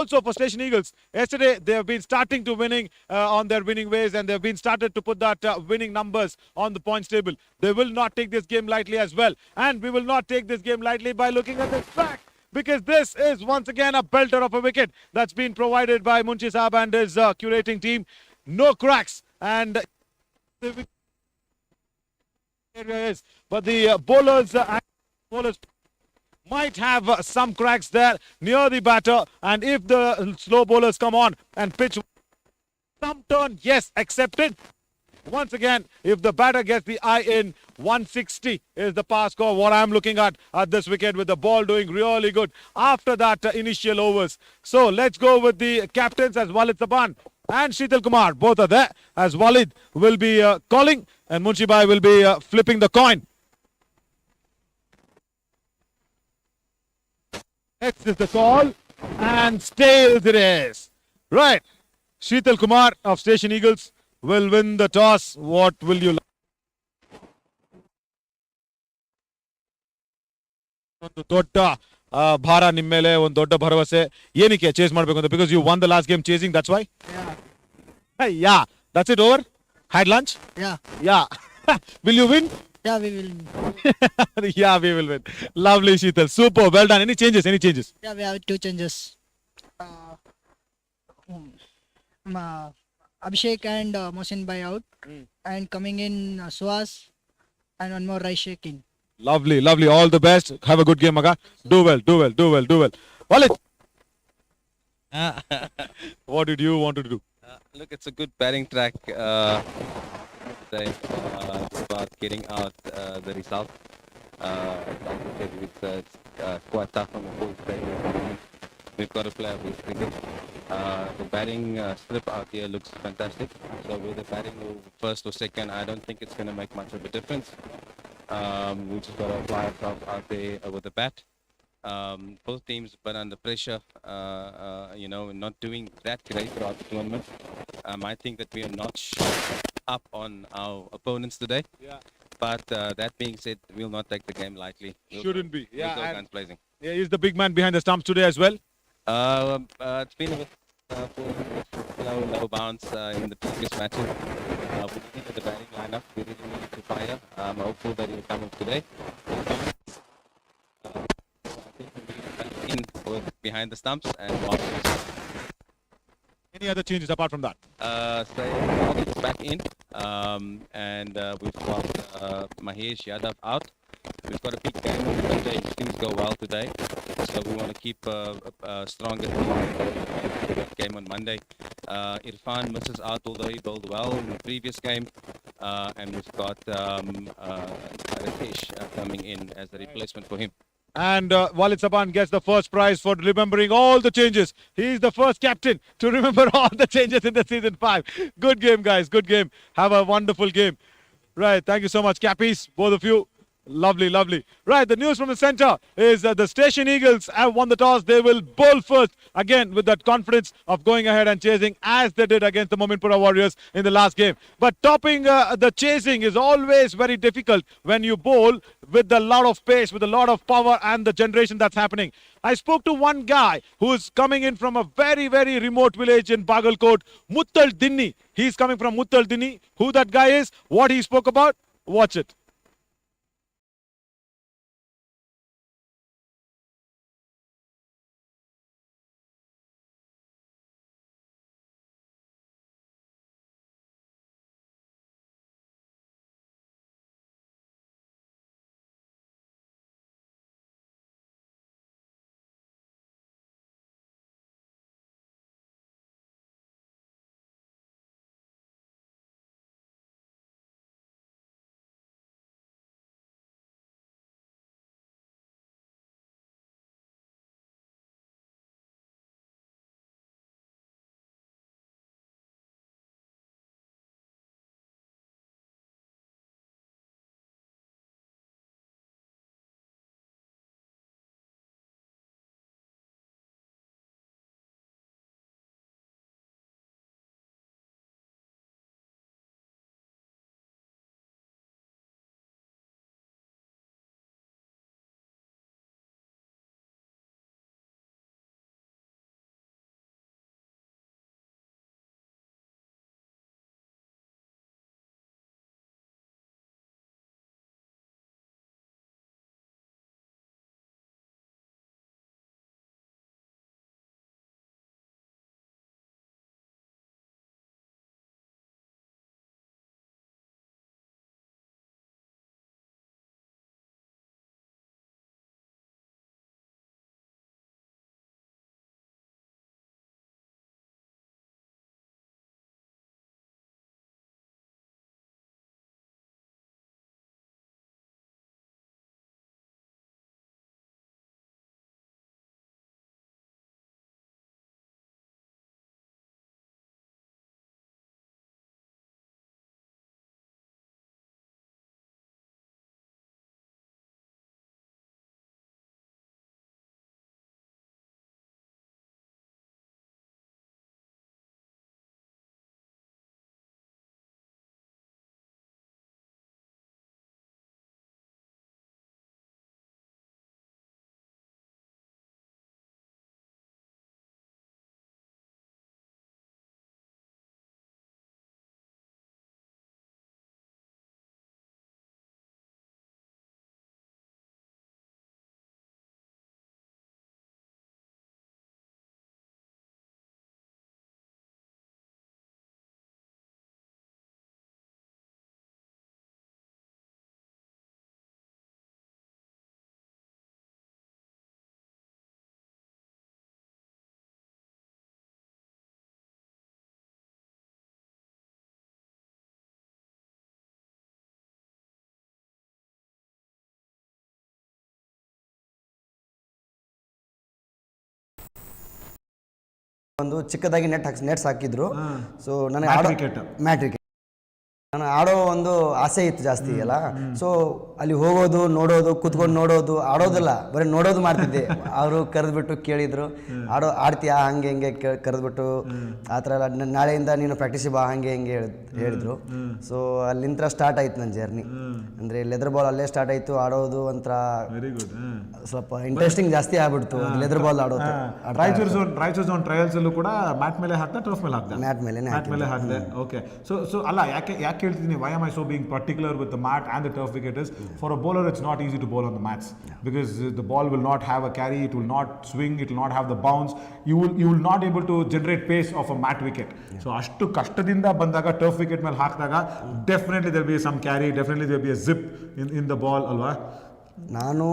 Also for Station Eagles, yesterday they have been starting to winning on their winning ways, and they've been started to put that winning numbers on the points table. They will not take this game lightly as well, and we will not take this game lightly by looking at this track, because this is once again a belter of a wicket that's been provided by Munshi Saab and his curating team. No cracks, and the area is, but the bowlers might have some cracks there near the batter, and if the slow bowlers come on and pitch some turn, yes, accepted. Once again, if the batter gets the eye in, 160 is the power score. What I'm looking at this wicket, with the ball doing really good after that initial overs. So let's go with the captains, as Walid Saban and Sheetal Kumar. Both are there, as Walid will be calling and Munshi Bhai will be flipping the coin. Next is the call, and stays it is. Right. Sheetal Kumar of Station Eagles will win the toss. What will you like? ಒಂದು ದೊಡ್ಡ ಭಾರ ನಿಮ್ಮ ಮೇಲೆ, ಒಂದು ದೊಡ್ಡ ಭರವಸೆ. ಏನಕ್ಕೆ chase ಮಾಡಬೇಕು ಅಂತ? Because you won the last game chasing, that's why? Yeah. Hey, yeah. That's it, over? Had lunch? Yeah. Yeah. Will you win? Yeah, we will. Yeah, we will win. Lovely, Sheetal. Super. Well done. Any changes? Any changes? Yeah, we have two changes. Uh, Abhishek and Mohsin Bhai out, and coming in Suhas and one more Raishek in. Lovely, lovely. All the best. Have a good game, Maga. Do well, do well, do well, do well. Walid, what did you want to do? Look, it's a good batting track. Today. It's about getting out the result. Like I said, it's quite tough on the whole stage. We've got to play our best cricket. The batting slip out here looks fantastic. So whether batting first or second, I don't think it's going to make much of a difference. We just got to apply ourselves out there with the bat. Both teams but under pressure, not doing that great throughout the tournament. I think that we are not up on our opponents today. Yeah. But that being said, we'll not take the game lightly. Shouldn't be. We'll Yeah. go And guns blazing. yeah, he's the big man behind the stumps today as well. It's been a bit low bounce in the previous matches. We didn't get the batting lineup. We really needed to fire. I'm hopeful that he'll come up today. I think we'll be in behind the stumps and watch. Any other changes apart from that? So it's back in, and we've got Mahesh Yadav out. We've got a big game on Monday. If things go well today, so we want to keep a stronger game on Monday. Irfan misses out, although he bowled well in the previous game, and we've got Ritesh coming in as a replacement for him. And Walid Saban gets the first prize for remembering all the changes. He's the first captain to remember all the changes in the season 5. Good game, guys. Good game. Have a wonderful game. Right. Thank you so much, Cappies, both of you. Lovely, lovely. Right. The news from the center is that the Station Eagles have won the toss. They will bowl first, again with that confidence of going ahead and chasing, as they did against the Mominpura Warriors in the last game. But topping the chasing is always very difficult when you bowl with a lot of pace, with a lot of power and the generation that's happening. I spoke to one guy who's coming in from a very, very remote village in Bagalkot, Muttal Dinni. He's coming from Muttal Dinni. Who that guy is, what he spoke about, watch it. ಒಂದು ಚಿಕ್ಕದಾಗಿ nets ಹಾಕಿದ್ರು. So ನನಗೆ mat ಆಡೋ wicket. Mat wicket ನಾನು ಆಡೋ ಒಂದು ಆಸೆ ಇತ್ತು ಜಾಸ್ತಿ ಅಲ್ಲ. ಸೊ ಅಲ್ಲಿ ಹೋಗೋದು, ನೋಡೋದು, ಕೂತ್ಕೊಂಡು ನೋಡೋದು, ಆಡೋದಿಲ್ಲ, ಬರೀ ನೋಡೋದು ಮಾಡ್ತಿದ್ದೆ. ಅವರು ಕರೆದ್ಬಿಟ್ಟು ಕೇಳಿದ್ರು, ಆಡ್ತೀಯಾ ಹಂಗೆ ಹಿಂಗೆ ಕರೆದ್ಬಿಟ್ಟು ಆ ಥರ ಎಲ್ಲ, ನಾಳೆಯಿಂದ ನೀನು ಪ್ರಾಕ್ಟೀಸಿಗೆ ಬಾ ಹಂಗೆ ಹಿಂಗೆ ಹೇಳಿದ್ರು. ಸೊ ಅಲ್ಲಿಂದ ಸ್ಟಾರ್ಟ್ ಆಯ್ತು ನನ್ನ ಜರ್ನಿ. ಅಂದರೆ ಲೆದರ್ ಬಾಲ್ ಅಲ್ಲೇ ಸ್ಟಾರ್ಟ್ ಆಯಿತು ಆಡೋದು. ಒಂಥರ ವೆರಿ ಗುಡ್. ಸ್ವಲ್ಪ ಇಂಟ್ರೆಸ್ಟಿಂಗ್ ಜಾಸ್ತಿ ಆಗ್ಬಿಡ್ತು ಲೆದರ್ ಬಾಲ್ ಆಡೋದು. ರಾಯಚೂರು ಝೋನ್ ಟ್ರಯಲ್ಸ್ ಅಲ್ಲೂ ಕೂಡ ಮ್ಯಾಟ್ ಮೇಲೆ ಹಾಕ್ದೆ, ಟರ್ಫ್ ಮೇಲೆ ಹಾಕ್ದೆ? ಮ್ಯಾಟ್ ಮೇಲೆ ಹಾಕಿದೆ. ಓಕೆ. ಸೊ ಅಲ್ಲ, ಯಾಕೆ ಹೇಳ್ತೀನಿ, why am I so being particular with the mat and the turf wicket is, for a bowler it's not easy to bowl on the mats, because the ball will not have a carry, it will not swing, it will not have the bounce, you will not able to generate pace of a mat wicket. So ashtu kashtadinda bandaga turf wicket mele hakdaga definitely there will be some carry, definitely there will be a zip in the ball alwa. ನಾನು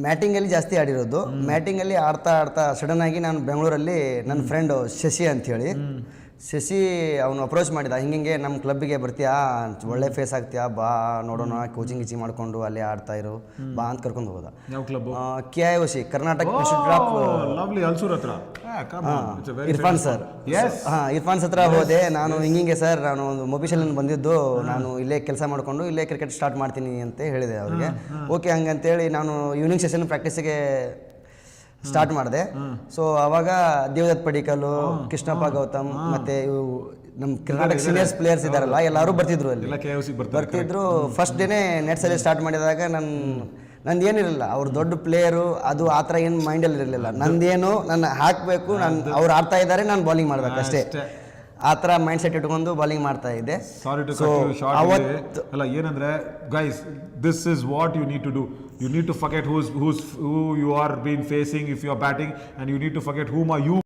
ಮ್ಯಾಟಿಂಗಲ್ಲಿ ಜಾಸ್ತಿ ಆಡಿರೋದು. ಮ್ಯಾಟಿಂಗಲ್ಲಿ ಆಡ್ತಾ sudden ಆಗಿ ನಾನು ಬೆಂಗಳೂರಲ್ಲಿ ನನ್ನ friend Shashi ಅಂಥೇಳಿ, ಶಶಿ ಅವನು approach ಮಾಡಿದ, ಹಿಂಗೆ ನಮ್ಮ ಕ್ಲಬ್ಬಿಗೆ ಬರ್ತೀಯಾ, ಒಳ್ಳೆ ಫೇಸ್ ಆಗ್ತೀಯಾ, ಬಾ ನೋಡೋಣ, ಕೋಚಿಂಗ್ ಗೀಚಿಂಗ್ ಮಾಡಿಕೊಂಡು ಅಲ್ಲೇ ಆಡ್ತಾ ಇರು ಬಾ ಅಂತ ಕರ್ಕೊಂಡು ಹೋದ. ಯಾವ club? KIOC, Karnataka institute of lovely, Ulsoor ಹತ್ರ. ಇರ್ಫಾನ್ ಸರ್. ಇರ್ಫಾನ್ ಹತ್ರ ಹೋದೆ ನಾನು. ಹಿಂಗೆ ಸರ್, ನಾನು ಒಂದು ಮೊಬಿಷಲ್ಲಿ ಬಂದಿದ್ದು, ನಾನು ಇಲ್ಲೇ ಕೆಲಸ ಮಾಡಿಕೊಂಡು ಇಲ್ಲೇ ಕ್ರಿಕೆಟ್ ಸ್ಟಾರ್ಟ್ ಮಾಡ್ತೀನಿ ಅಂತ ಹೇಳಿದೆ ಅವ್ರಿಗೆ. ಓಕೆ ಹಂಗಂತೇಳಿ ನಾನು ಈವ್ನಿಂಗ್ ಸೆಷನ್ ಪ್ರಾಕ್ಟೀಸಿಗೆ ಸ್ಟಾರ್ಟ್ ಮಾಡಿದೆ. ಸೊ ಅವಾಗ ದೇವದತ್ ಪಡಿಕಲ್ಲು, ಕೃಷ್ಣಪ್ಪ ಗೌತಮ್, ಮತ್ತೆ ಇವು ನಮ್ಮ ಕರ್ನಾಟಕ ಸೀನಿಯರ್ಸ್ ಪ್ಲೇಯರ್ಸ್ ಇದ್ದಾರಲ್ಲ, ಎಲ್ಲರೂ ಬರ್ತಿದ್ರು ಅಲ್ಲಿ. ಬರ್ತಿದ್ರು. ಫಸ್ಟ್ ಡೇನೇ ನೆಟ್ಸಲ್ಲಿ ಸ್ಟಾರ್ಟ್ ಮಾಡಿದಾಗ ನಂದು ಏನಿರಲಿಲ್ಲ, ಅವ್ರು ದೊಡ್ಡ ಪ್ಲೇಯರು ಅದು ಆ ಥರ ಏನು ಮೈಂಡಲ್ಲಿ ಇರಲಿಲ್ಲ. ನಂದೇನು ನನ್ನ ಹಾಕಬೇಕು, ಅವ್ರು ಆಡ್ತಾ ಇದ್ದಾರೆ, ನಾನು ಬೌಲಿಂಗ್ ಮಾಡ್ಬೇಕು ಅಷ್ಟೇ, ಆ ಥರ ಮೈಂಡ್ ಸೆಟ್ ಇಟ್ಕೊಂಡು ಬೌಲಿಂಗ್ ಮಾಡ್ತಾ ಇದ್ದೆ. Sorry to cut you short. ಅಲ್ಲ, ಏನಂದ್ರೆ guys, this is what you need to do. You need to forget who you are being facing if you are batting, and you need to forget whom are you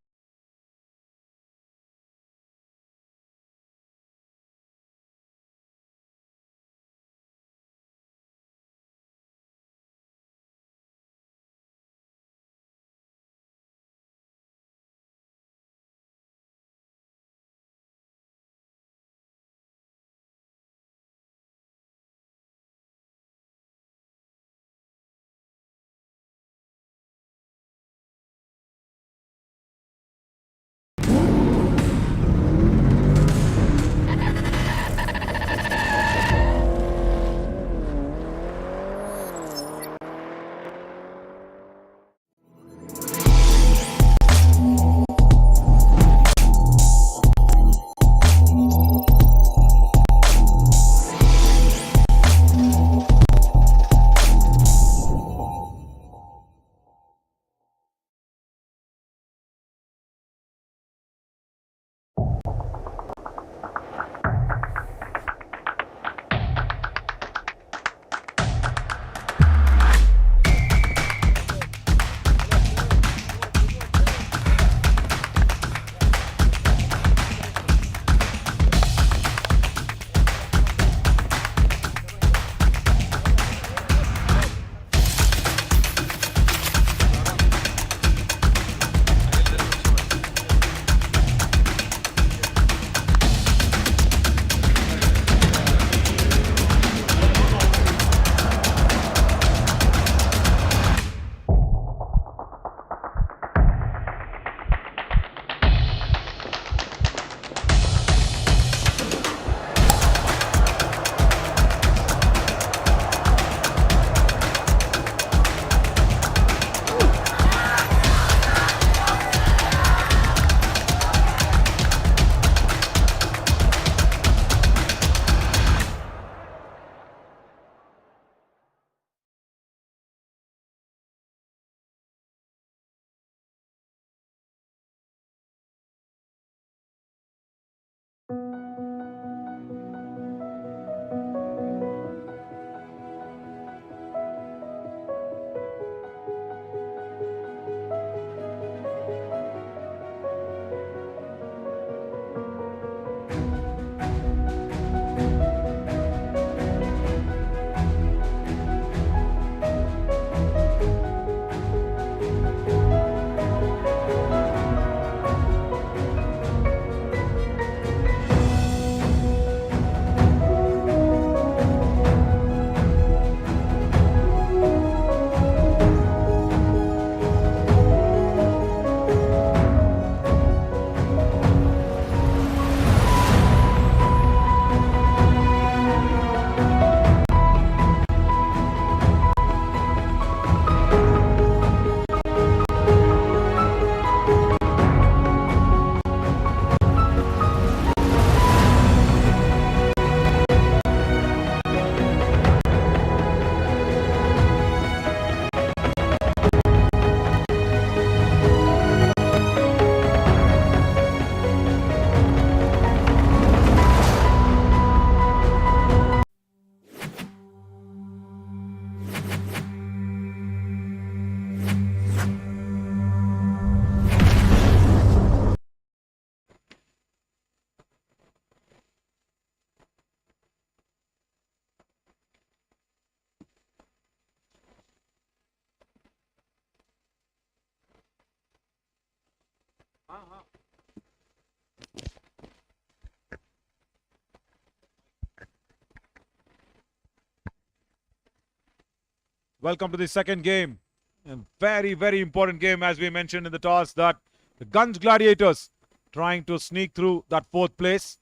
Welcome to the second game. A very, very important game, as we mentioned in the toss, that the Gunj Gladiators trying to sneak through that fourth place.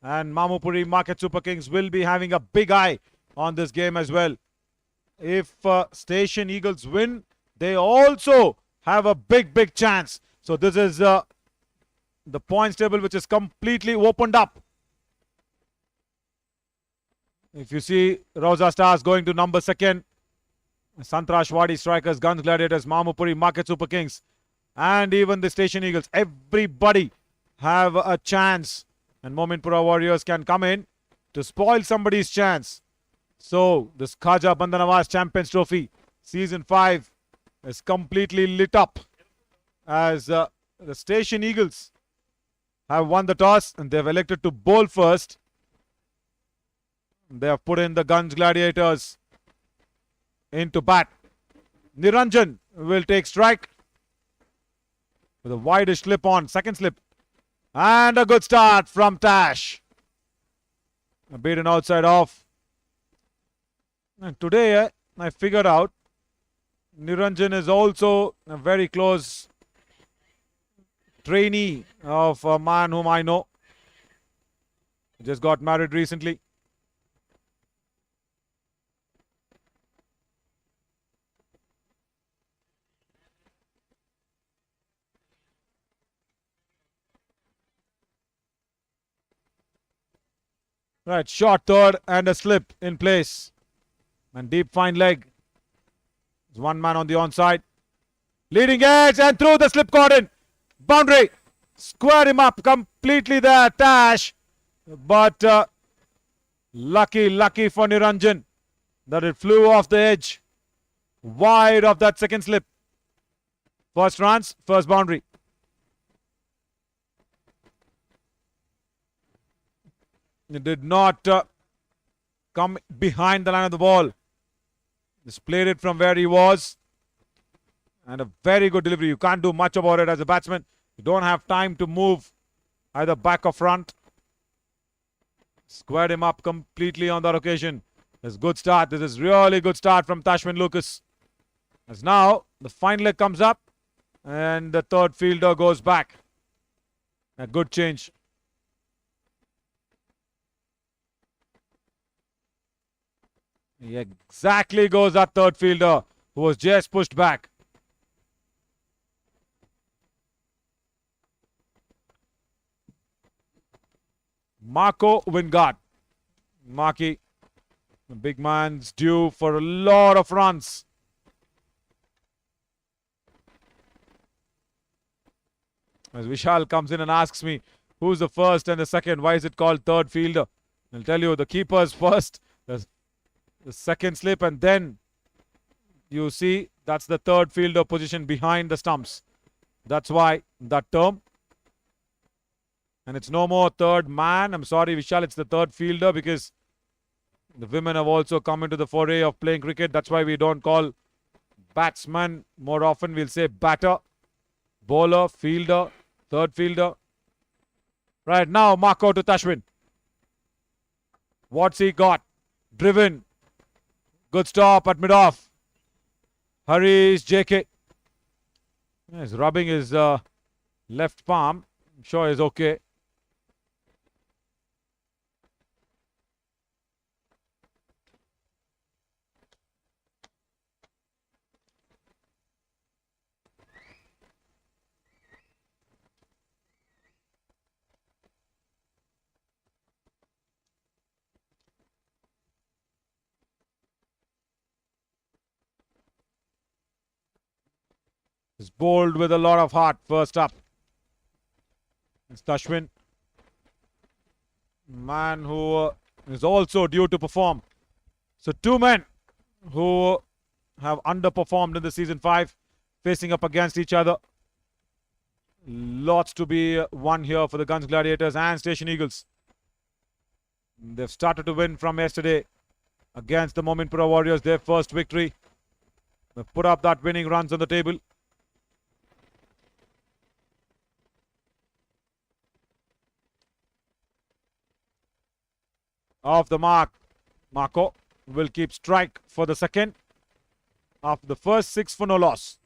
And Mamupuri Market Super Kings will be having a big eye on this game as well. If Station Eagles win, they also have a big, big chance. So this is the points table which is completely opened up. If you see Rosa Stars going to number second, Sangtrashwadi Strikers, Gunj Gladiators, Mamupuri Market Super Kings, and even the Station Eagles. Everybody have a chance, and Mominpura Warriors can come in to spoil somebody's chance. So this Khaja Bandanawaz Champions Trophy Season 5 is completely lit up as the Station Eagles have won the toss and they've elected to bowl first. They have put in the Gunj Gladiators into bat. Niranjan will take strike with a widest slip on, second slip. And a good start from Tash. A beaten outside off. And today I figured out Niranjan is also a very close trainee of a man whom I know. Just got married recently. Right, short third and a slip in place. And deep fine leg. There's one man on the onside. Leading edge and through the slip caught in. Boundary. Square him up completely there, Tash. But lucky for Niranjan that it flew off the edge. Wide of that second slip. First runs, first boundary. It did not come behind the line of the ball. Just played it from where he was. And a very good delivery. You can't do much about it as a batsman. You don't have time to move either back or front. Squared him up completely on that occasion. This is good start. This is really good start from Tashwin Lucas. As now the fine leg comes up and the third fielder goes back. A good change. He exactly goes that third fielder who was just pushed back. Marco Wingard. Marky, the big man's due for a lot of runs. As Vishal comes in and asks me, who's the first and the second? Why is it called third fielder? I'll tell you, the keeper's first. The second slip, and then you see that's the third fielder position behind the stumps. That's why that term. And it's no more third man. I'm sorry, Vishal, it's the third fielder because the women have also come into the foray of playing cricket. That's why we don't call batsman more often. We'll say batter, bowler, fielder, third fielder. Right now, Marco to Tashwin. What's he got? Driven. Good stop at mid-off. Hurries JK. He's rubbing his left palm. I'm sure he's okay. He's bowled with a lot of heart. First up, it's Tashwin. Man who is also due to perform. So two men who have underperformed in the season 5 facing up against each other. Lots to be won here for the Gunj Gladiators and Station Eagles. They've started to win from yesterday against the Mominpura Warriors. Their first victory. They've put up that winning runs on the table. Off the mark. Marco will keep strike for the second. After the first 6 for no loss.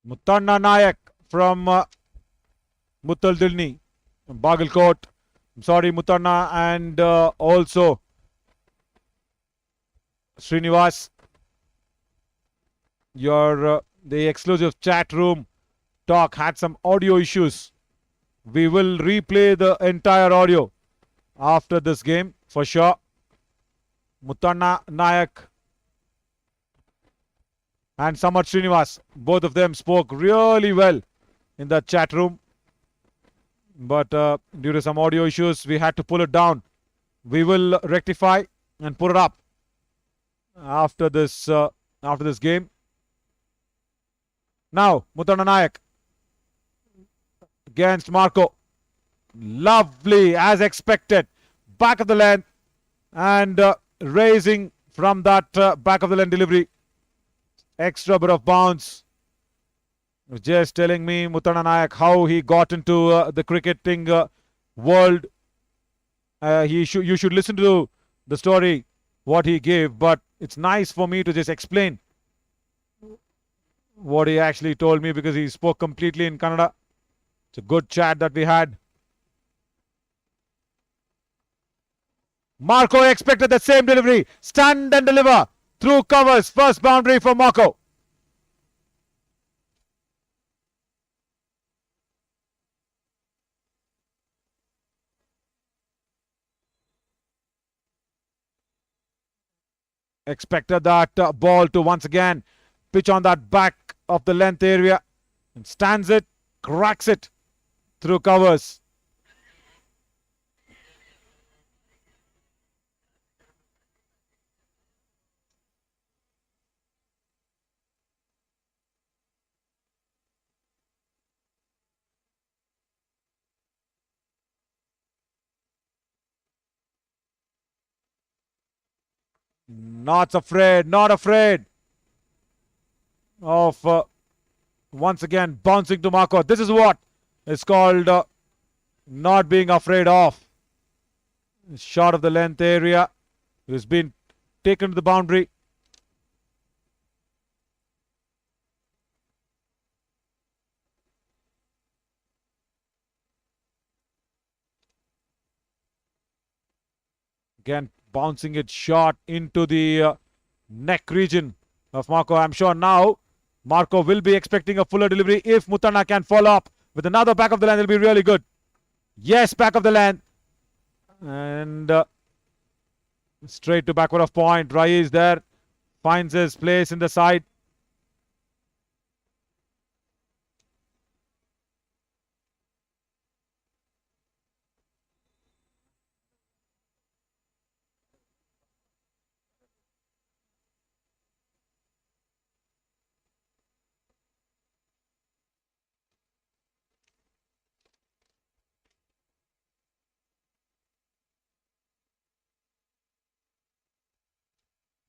Mutanna Nayak from Muttal Dilni, Bagalkot. I'm sorry, Mutanna, and also Srinivas. Your the exclusive chat room talk had some audio issues. We will replay the entire audio after this game for sure. Mutanna Nayak and Samat Srinivas, both of them spoke really well in the chat room. But due to some audio issues, we had to pull it down. We will rectify and put it up after this game. Now, Mutanna Nayak against Marco. Lovely, as expected. Back of the lane and raising from that back of the lane delivery. Extra bit of bounce. Just telling me, Mutanna Nayak, how he got into the cricketing world. You should listen to the story, what he gave. But it's nice for me to just explain what he actually told me because he spoke completely in Kannada. It's a good chat that we had. Marco expected the same delivery. Stand and deliver. Through covers. First boundary for Marco. Expected that ball to once again pitch on that back of the length area. And stands it. Cracks it. Through covers. Not afraid of once again bouncing to Marco. This is what is called not being afraid of. Short of the length area. It has been taken to the boundary. Again, bouncing it short into the neck region of Marco. I'm sure now Marco will be expecting a fuller delivery. If Mutanna can follow up with another back of the land, it'll be really good. Yes, back of the land. And straight to backward of point. Rai is there. Finds his place in the side.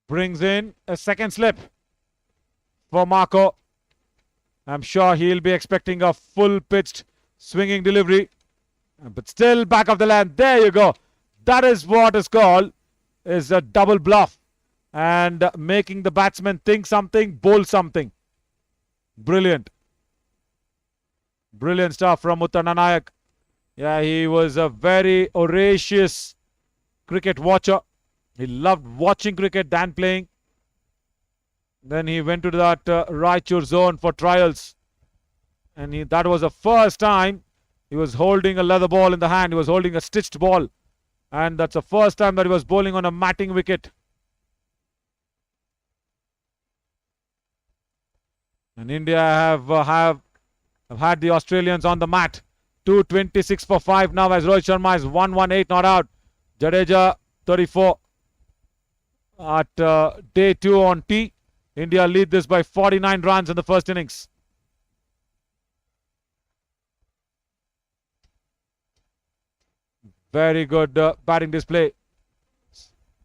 Brings in a second slip for Marco. I'm sure he'll be expecting a full-pitched swinging delivery. But still back of the land. There you go. That is what is called is a double bluff. And making the batsman think something, bowl something. Brilliant. Brilliant stuff from Mutanna Nayak. Yeah, he was a very voracious cricket watcher. He loved watching cricket than playing. Then he went to that Raichur zone for trials. And that was the first time He was holding a leather ball in the hand. He was holding a stitched ball. And that's the first time that he was bowling on a matting wicket. And India have had the Australians on the mat. 226 for 5 now as Rohit Sharma is 118 not out. Jadeja 34 at day 2 on T. India lead this by 49 runs in the first innings. Very good batting display.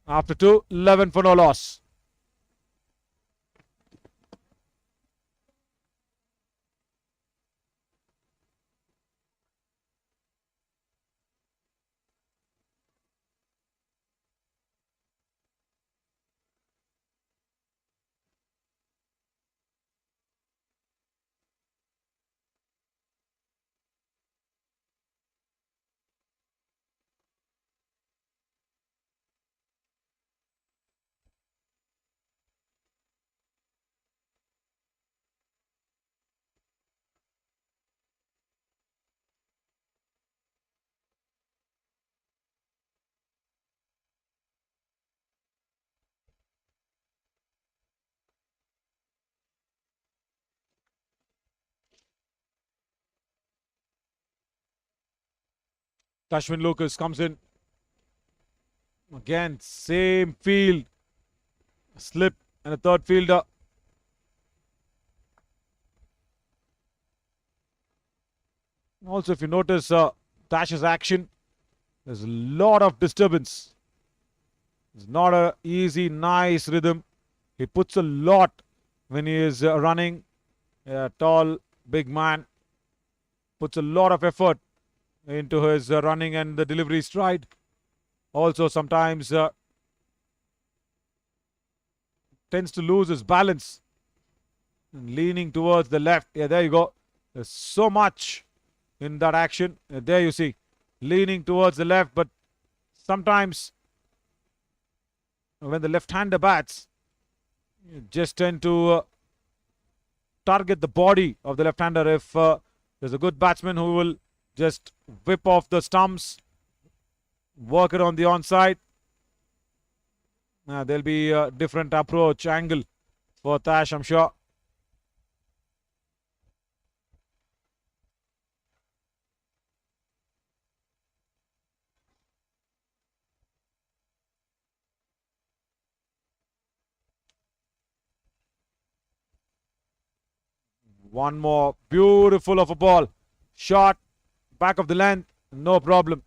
After 2, 11 for no loss. Ashwin Lucas comes in. Again, same field. Slip and a third fielder. Also, if you notice Tash's action, there's a lot of disturbance. It's not a easy, nice rhythm. He puts a lot when he is running. A tall, big man. Puts a lot of effort into his running and the delivery stride. Also, sometimes tends to lose his balance. Leaning towards the left. Yeah, there you go. There's so much in that action. There you see. Leaning towards the left, but sometimes when the left-hander bats, you just tend to target the body of the left-hander. If there's a good batsman who will just whip off the stumps, work it on the onside, there'll be a different approach angle for Tash, I'm sure. One more beautiful of a ball. Shot, back of the length, no problem.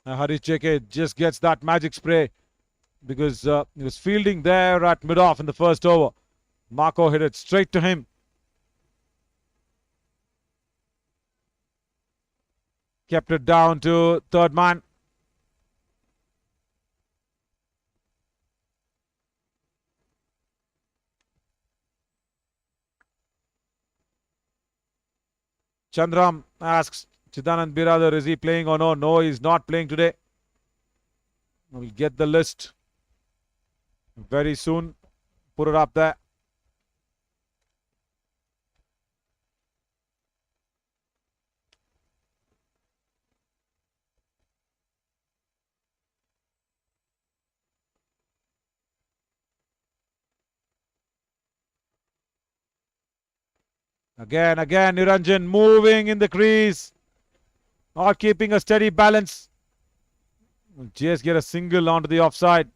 Harish JK just gets that magic spray because he was fielding there at mid-off in the first over. Marco hit it straight to him. Kept it down to third man. Chandram asks Chidanand Biradar, is he playing or no? No, he's not playing today. We'll get the list very soon. Put it up there. Again, Niranjan moving in the crease. Not keeping a steady balance. Just get a single onto the offside.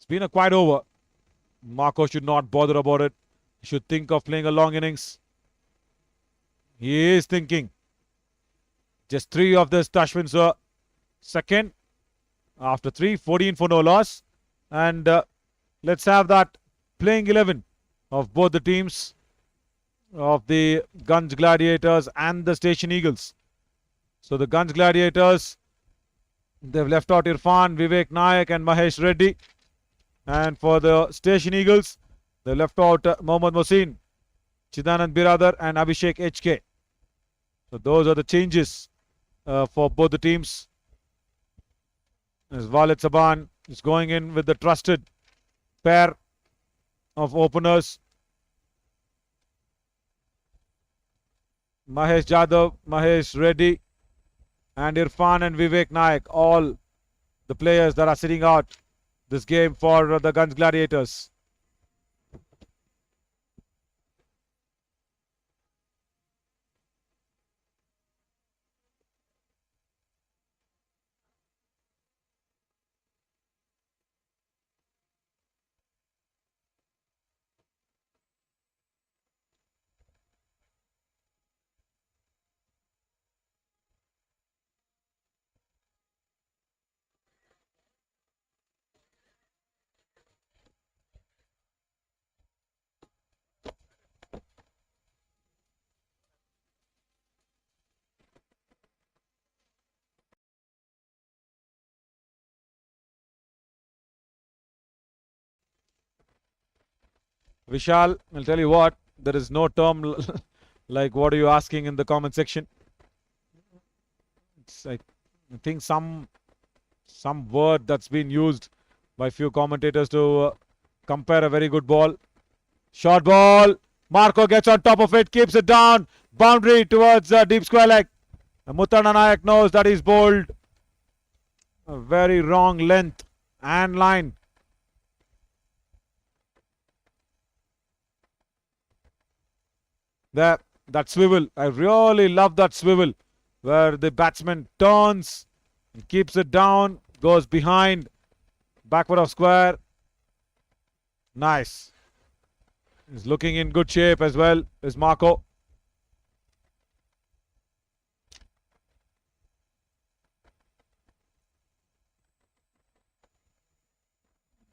It's been a quiet over. Marco should not bother about it. He should think of playing a long innings. He is thinking. Just 3 of this Tashwin, sir. Second. After 3, 14 for no loss. And let's have that playing 11 of both the teams, of the Gunj Gladiators and the Station Eagles. So the Gunj Gladiators, they've left out Irfan, Vivek Nayak and Mahesh Reddy. And for the Station Eagles, they left out Mohammad Mohsin, Chidanand Biradar and Abhishek HK. So those are the changes for both the teams. As Walid Saban is going in with the trusted pair of openers. Mahesh Jadhav, Mahesh Reddy and Irfan and Vivek Nayak, all the players that are sitting out this game for the Gunj Gladiators. Vishal, I'll tell you what, there is no term like what are you asking in the comment section. It's like, I think some word that's been used by few commentators to compare a very good ball. Short ball. Marco gets on top of it, keeps it down. Boundary towards deep square leg. Mutana Nayak knows that he's bowled a very wrong length and line. That swivel. I really love that swivel where the batsman turns and keeps it down, goes behind, backward of square. Nice. He's looking in good shape as well as Marco.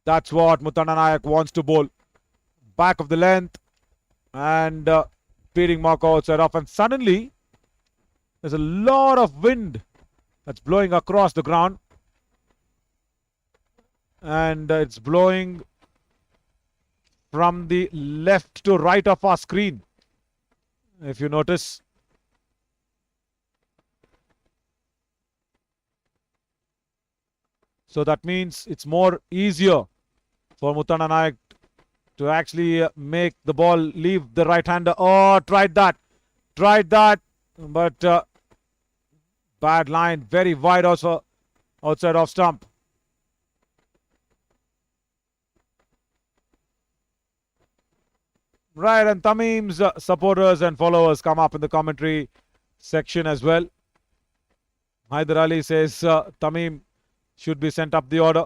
That's what Mutana Nayak wants to bowl. Back of the length and beating Marco outside off. And suddenly, there's a lot of wind that's blowing across the ground. And it's blowing from the left to right of our screen, if you notice. So that means it's more easier for Mutana Nayak to actually make the ball leave the right-hander. Oh, tried that, but bad line, very wide also outside off stump. Right, and Tamim's supporters and followers come up in the commentary section as well. Haider Ali says Tamim should be sent up the order.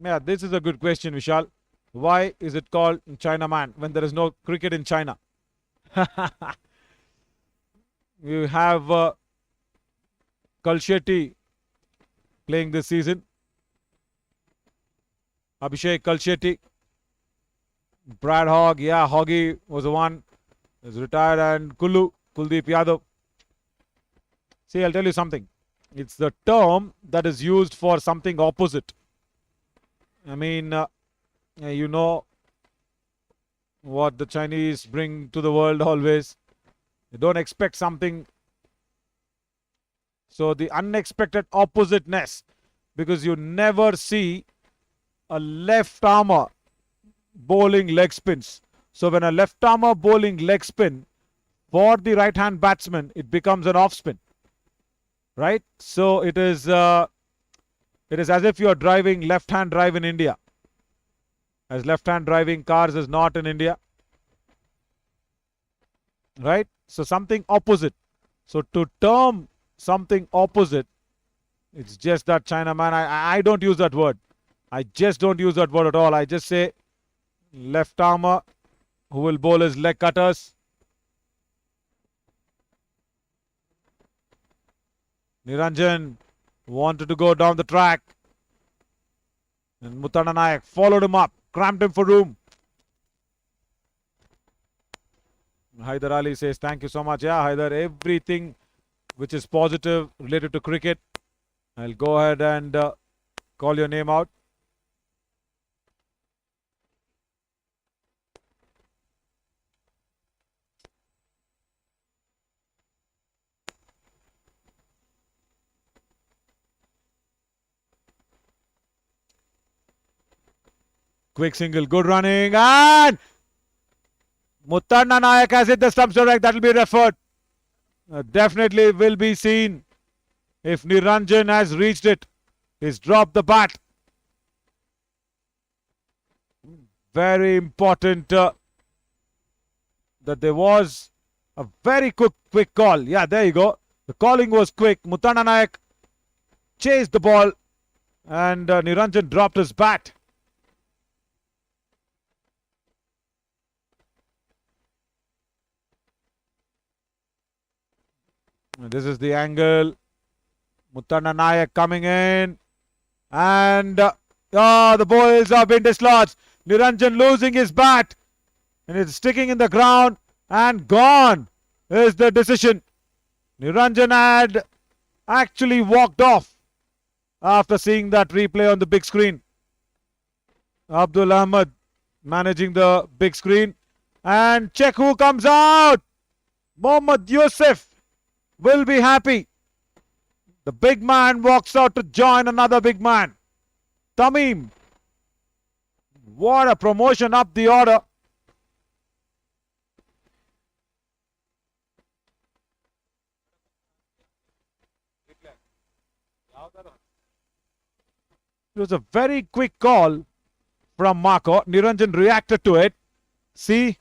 Yeah, this is a good question, Vishal. Why is it called China Man when there is no cricket in China? You have Kalshetty playing this season. Abhishek Kalshetty. Brad Hogg, yeah, Hoggy was the one. He's retired. And Kuldeep Yadav. See, I'll tell you something. It's the term that is used for something opposite. I mean, you know what the Chinese bring to the world always. You don't expect something. So the unexpected oppositeness, because you never see a left armer bowling leg spins. So when a left armer bowling leg spin for the right hand batsman, it becomes an off spin. Right? So it is It is as if you are driving left-hand drive in India. As left-hand driving cars is not in India. Right? So something opposite. So to term something opposite, it's just that Chinaman. I don't use that word. I just don't use that word at all. I just say left armer who will bowl his leg cutters. Niranjan wanted to go down the track. And Mutana Nayak followed him up, cramped him for room. Haider Ali says, thank you so much. Yeah, Haider, everything which is positive related to cricket, I'll go ahead and call your name out. Quick single, good running, and Muttanna Nayak has hit the stumps direct. That will be referred. Definitely will be seen if Niranjan has reached it. He's dropped the bat. Very important that there was a very quick call. Yeah, there you go. The calling was quick. Muttanna Nayak chased the ball and Niranjan dropped his bat. This is the angle. Muttanna Nayak coming in. And the balls have been dislodged. Niranjan losing his bat. And it's sticking in the ground. And gone is the decision. Niranjan had actually walked off after seeing that replay on the big screen. Abdul Ahmed managing the big screen. And check who comes out. Mohammad Yusuf will be happy. The big man walks out to join another big man. Tamim. What a promotion up the order. It was a very quick call from Marco. Niranjan reacted to it. See,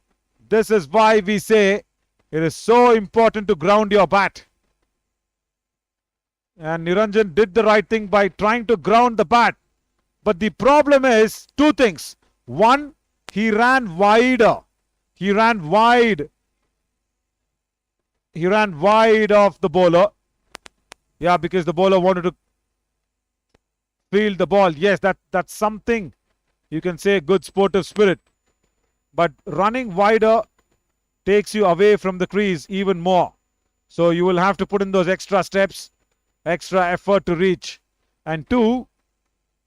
this is why we say it is so important to ground your bat. And Niranjan did the right thing by trying to ground the bat. But the problem is two things. One, he ran wider. He ran wide. He ran wide of the bowler. Yeah, because the bowler wanted to field the ball. Yes, that's something you can say good sportive spirit. But running wider takes you away from the crease even more. So you will have to put in those extra steps, extra effort to reach. And two,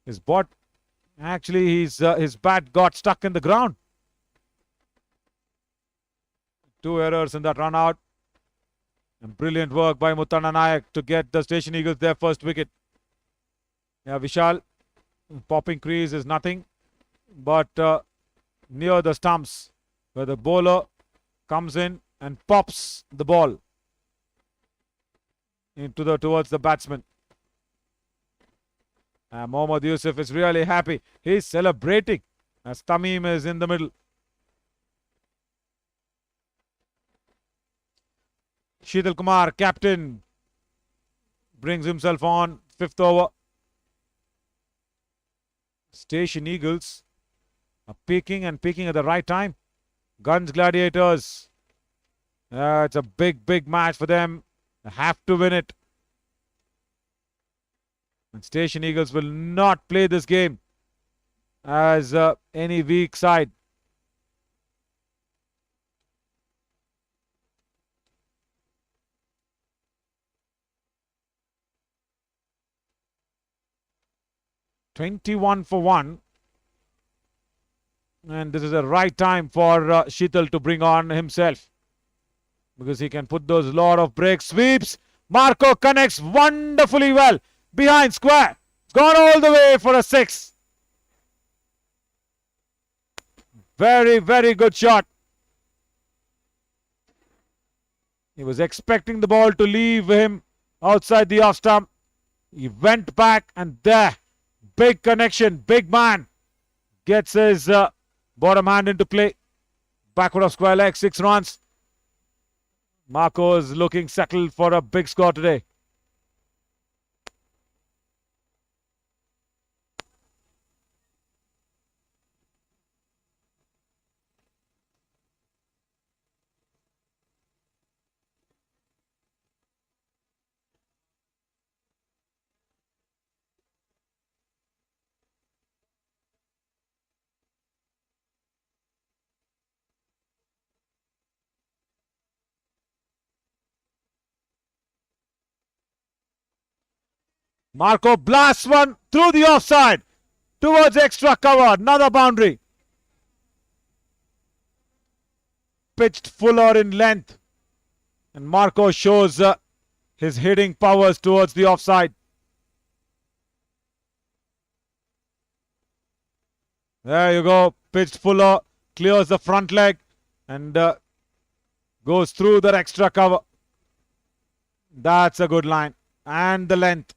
his bat got stuck in the ground. 2 errors in that run out. And brilliant work by Muttanna Nayak to get the Station Eagles their first wicket. Yeah, Vishal, popping crease is nothing. But near the stumps where the bowler comes in and pops the ball towards the batsman. And Mohammad Yusuf is really happy. He's celebrating as Tamim is in the middle. Sheetal Kumar, captain, brings himself on. 5th over. Station Eagles are peaking and peaking at the right time. Gunj Gladiators. It's a big match for them. They have to win it. And Station Eagles will not play this game as any weak side. "21 for 1. And this is the right time for Sheetal to bring on himself. Because he can put those lot of break sweeps. Marco connects wonderfully well. Behind square. Gone all the way for a 6. Very good shot. He was expecting the ball to leave him outside the off stump. He went back and there Big connection. Big man gets his bottom hand into play. Backward of square leg. 6 runs. Marco is looking settled for a big score today. Marco blasts one through the offside towards extra cover. Another boundary. Pitched fuller in length. And Marco shows his hitting powers towards the offside. There you go. Pitched fuller. Clears the front leg. And goes through that extra cover. That's a good line. And the length.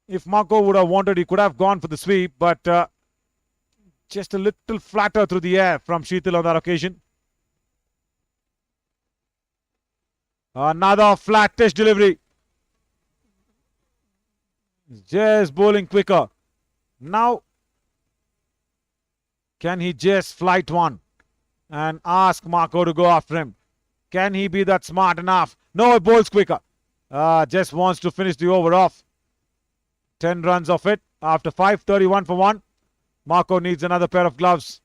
If Marco would have wanted, he could have gone for the sweep, but just a little flatter through the air from Sheetal on that occasion. Another flattish delivery. Just bowling quicker. Now, can he just flight one and ask Marco to go after him? Can he be that smart enough? No, he bowls quicker. Just wants to finish the over off. 10 runs of it after 5, 31 for 1. Marco needs another pair of gloves.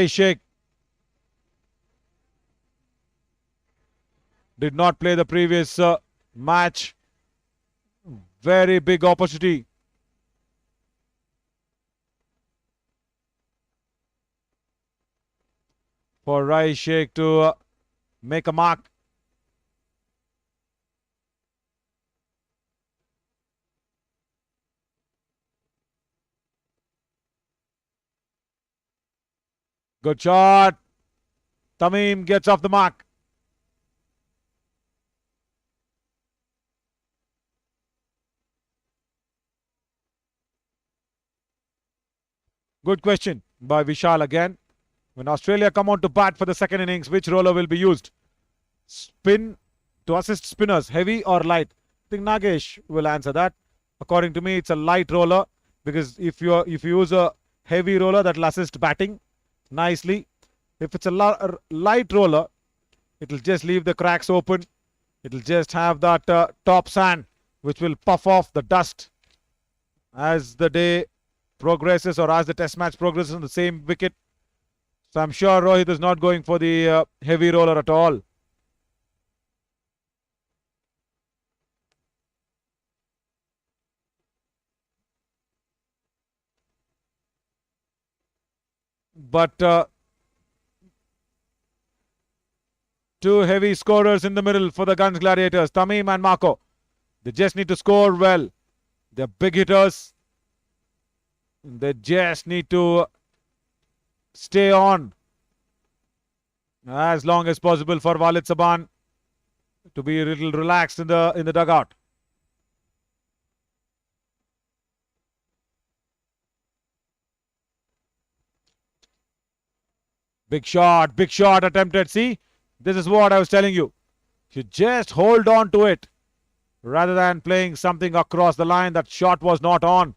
Sheikh did not play the previous match. Very big opportunity. For Sheikh to make a mark. Good shot. Tamim gets off the mark. Good question by Vishal again. When Australia come on to bat for the second innings, which roller will be used? Spin to assist spinners, heavy or light? I think Nagesh will answer that. According to me, it's a light roller because if you use a heavy roller, that will assist batting nicely. If it's a light roller, it will just leave the cracks open. It will just have that top sand which will puff off the dust as the day progresses or as the test match progresses on the same wicket. So I'm sure Rohit is not going for the heavy roller at all. But two heavy scorers in the middle for the Gunj Gladiators, Tamim and Marco. They just need to score well. They're big hitters. They just need to stay on as long as possible for Walid Saban to be a little relaxed in the dugout. Big shot attempted. See, this is what I was telling you. You just hold on to it rather than playing something across the line. That shot was not on.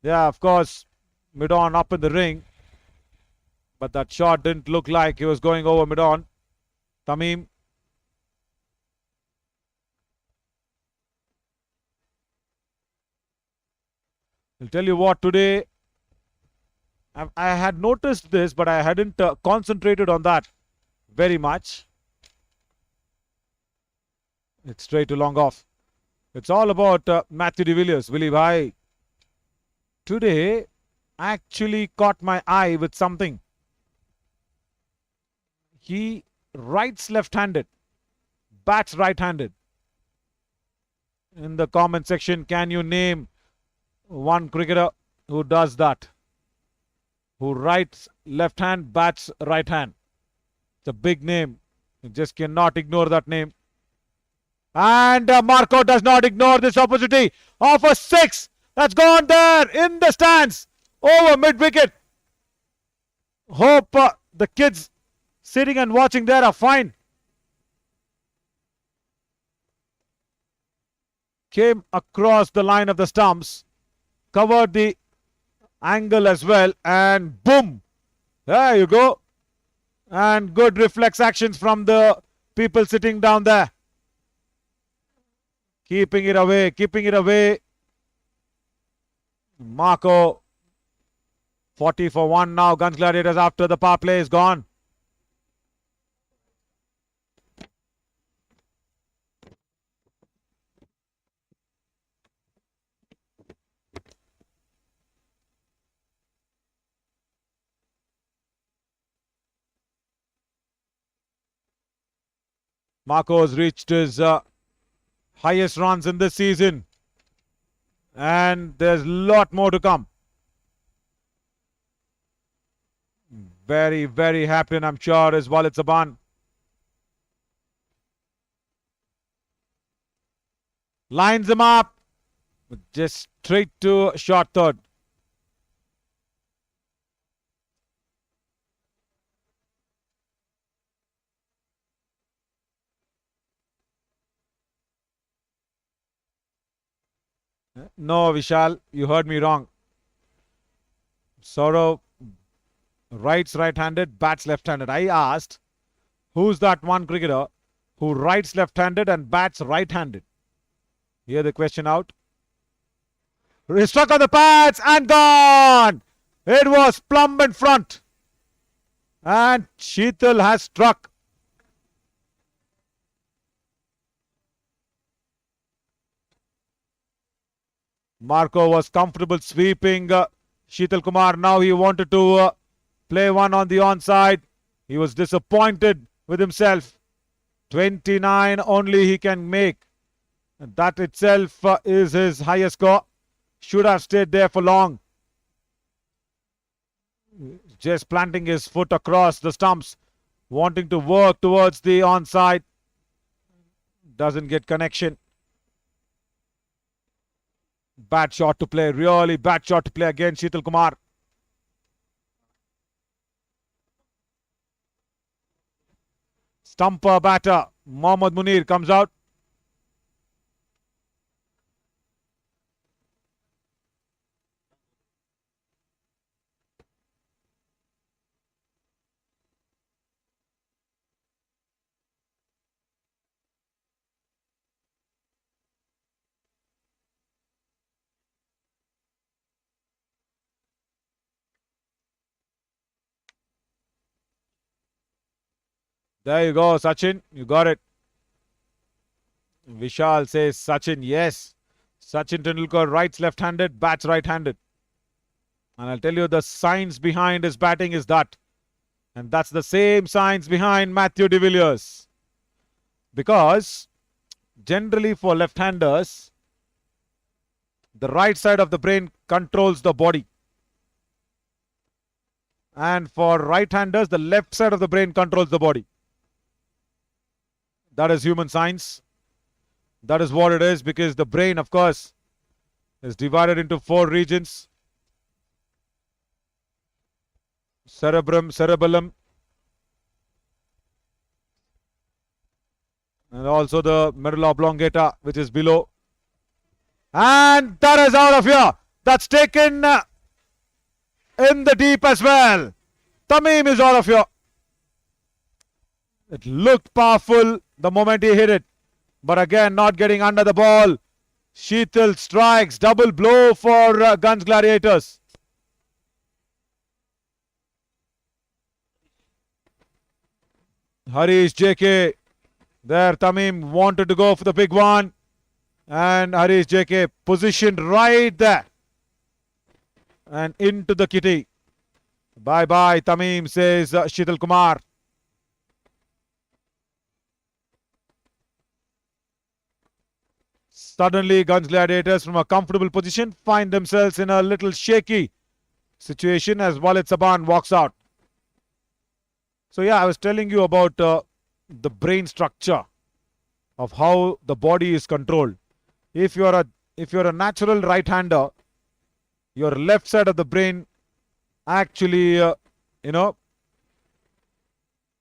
Yeah, of course, mid-on up in the ring. But that shot didn't look like he was going over mid-on. Tamim. I'll tell you what, today I had noticed this, but I hadn't concentrated on that very much. It's straight to long off. It's all about Matthew de Villiers. Willie bhai today actually caught my eye with something. He writes left-handed, bats right-handed. In the comment section, can you name one cricketer who does that? Who writes left hand, bats right hand. It's a big name. You just cannot ignore that name. And Marco does not ignore this opportunity of a six. That's gone there in the stands over mid-wicket. Hope the kids sitting and watching there are fine. Came across the line of the stumps, covered the angle as well, and boom, there you go. And good reflex actions from the people sitting down there, keeping it away. Marco 40 for 1 now. Gunj Gladiators after the power play is gone. Marco has reached his highest runs in this season. And there's a lot more to come. Very, very happy, and I'm sure is Walid Saban. Lines him up. Just straight to short third. No, Vishal, you heard me wrong. Saurav writes right-handed, bats left-handed. I asked, who's that one cricketer who writes left-handed and bats right-handed? Hear the question out. He struck on the pads and gone. It was plumb in front. And Sheetal has struck. Marco was comfortable sweeping Sheetal Kumar. Now he wanted to play one on the onside. He was disappointed with himself. 29 only he can make. And that itself is his highest score. Should have stayed there for long. Just planting his foot across the stumps. Wanting to work towards the onside. Doesn't get connection. Bad shot to play, really bad shot to play again, Sheetal Kumar. Stumper batter, Mohammad Munir comes out. There you go, Sachin. You got it. Vishal says Sachin, yes. Sachin Tendulkar writes left-handed, bats right-handed. And I'll tell you the science behind his batting is that. And that's the same science behind Matthew de Villiers. Because generally for left-handers, the right side of the brain controls the body. And for right-handers, the left side of the brain controls the body. That is human science. That is what it is, because the brain, of course, is divided into 4 regions. Cerebrum, cerebellum, and also the medulla oblongata, which is below. And that is out of here. That's taken in the deep as well. Tamim is out of here. It looked powerful the moment he hit it. But again, not getting under the ball. Sheetal strikes. Double blow for Gunj Gladiators. Harish JK. There, Tamim wanted to go for the big one. And Harish JK positioned right there. And into the kitty. Bye-bye, Tamim, says Sheetal Kumar. Suddenly, Gunj Gladiators from a comfortable position find themselves in a little shaky situation as Walid Saban walks out. So yeah, I was telling you about the brain structure of how the body is controlled. If you're a natural right-hander, your left side of the brain actually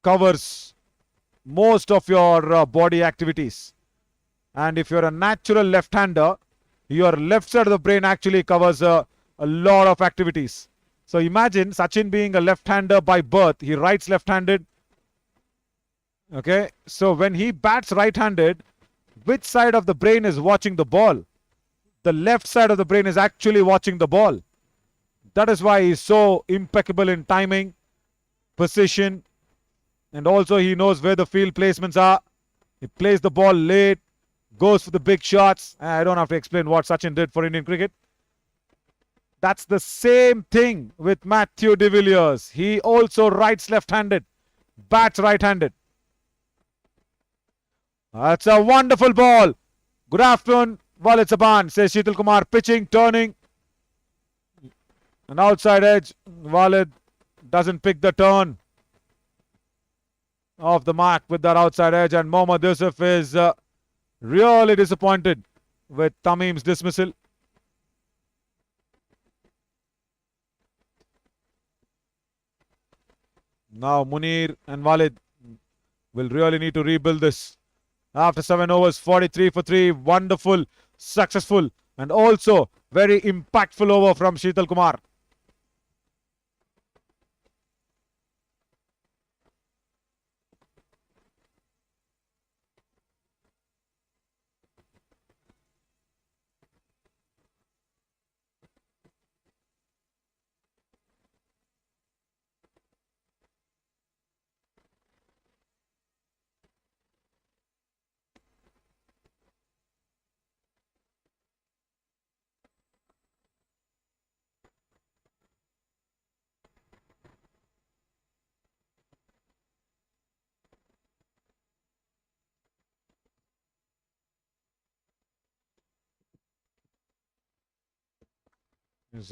covers most of your body activities. And if you're a natural left-hander, your left side of the brain actually covers a lot of activities. So imagine Sachin being a left-hander by birth. He writes left-handed. Okay, so when he bats right-handed, which side of the brain is watching the ball? The left side of the brain is actually watching the ball. That is why he's so impeccable in timing, precision, and also he knows where the field placements are. He plays the ball late, goes for the big shots. I don't have to explain what Sachin did for Indian cricket. That's the same thing with Matthew de Villiers. He also writes left-handed, bats right-handed. That's a wonderful ball. Good afternoon, Walid Saban, says Sheetal Kumar. Pitching, turning. An outside edge. Walid doesn't pick the turn off the mark with that outside edge. And Mohammad Yusuf is really disappointed with Tamim's dismissal. Now Munir and Walid will really need to rebuild this. After 7 overs, 43 for 3. Wonderful, successful, and also very impactful over from Sheetal Kumar.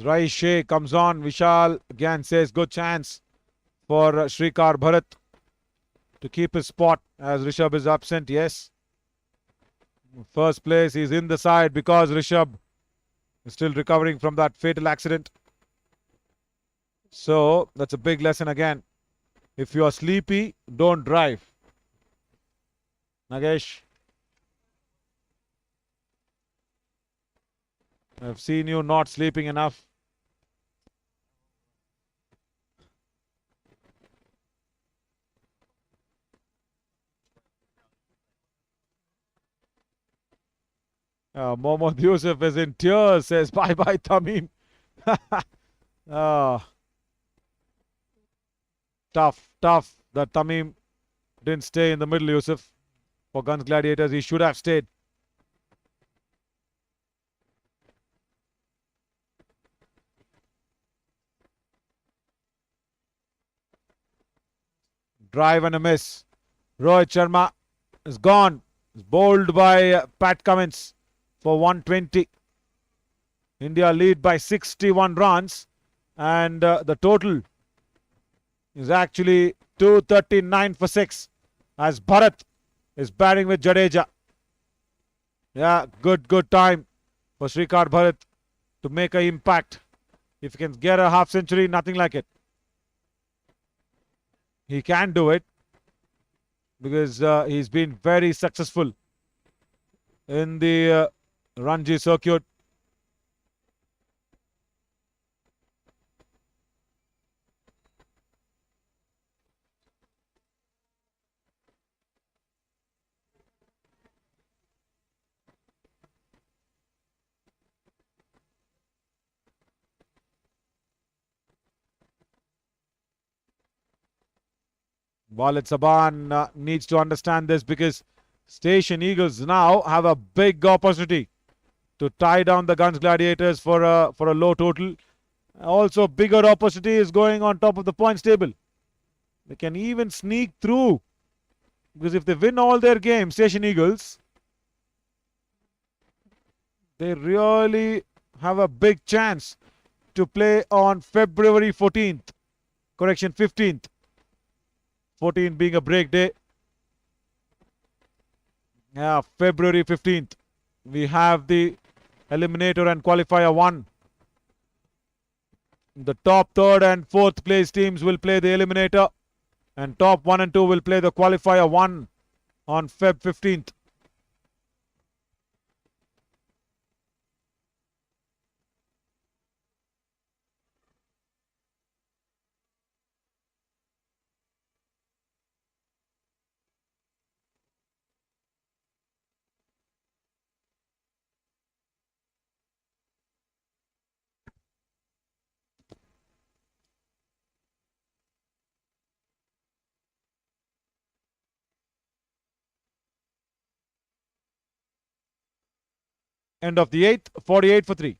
Rai Shea comes on. Vishal again says good chance for Shrikar Bharat to keep his spot as Rishabh is absent. Yes. First place, he's in the side because Rishabh is still recovering from that fatal accident. So that's a big lesson again. If you are sleepy, don't drive. Nagesh, I've seen you not sleeping enough. Mohammad Yusuf is in tears, says bye-bye Tamim. Tough that Tamim didn't stay in the middle, Yusuf. For Gunj Gladiators, he should have stayed. Drive and a miss. Rohit Sharma is gone. Is bowled by Pat Cummins for 120. India lead by 61 runs, and the total is actually 239 for 6 as Bharat is batting with Jadeja. Yeah, good time for Srikar Bharat to make an impact. If he can get a half century, nothing like it. He can do it because he's been very successful in the Ranji circuit. Walid Saban needs to understand this because Station Eagles now have a big opportunity to tie down the Gunj Gladiators for a low total. Also, bigger opportunity is going on top of the points table. They can even sneak through because if they win all their games, Station Eagles, they really have a big chance to play on February 14th. Correction, 15th. 14 being a break day. Yeah, February 15th. We have the Eliminator and Qualifier 1. The top third and fourth place teams will play the Eliminator, and top 1 and 2 will play the Qualifier 1 on Feb 15th. End of the 8th, 48 for 3.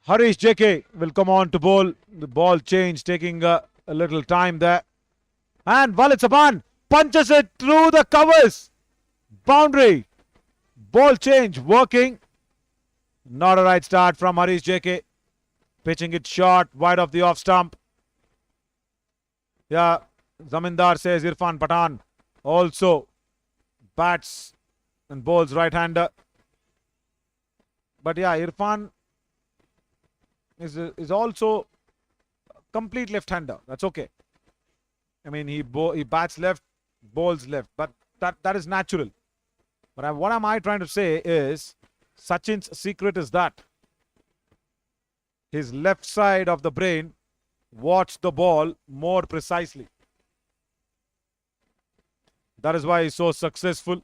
Harish JK will come on to bowl. The ball change taking a little time there. And Walid Saban punches it through the covers. Boundary. Ball change working. Not a right start from Harish JK. Pitching it short, wide of the off stump. Yeah, Zamindar says Irfan Pathan also bats and bowls right-hander. But yeah, Irfan is also complete left-hander. That's okay. I mean, he bats left, bowls left, but that is natural. But what am I trying to say is Sachin's secret is that his left side of the brain watched the ball more precisely. That is why he's so successful.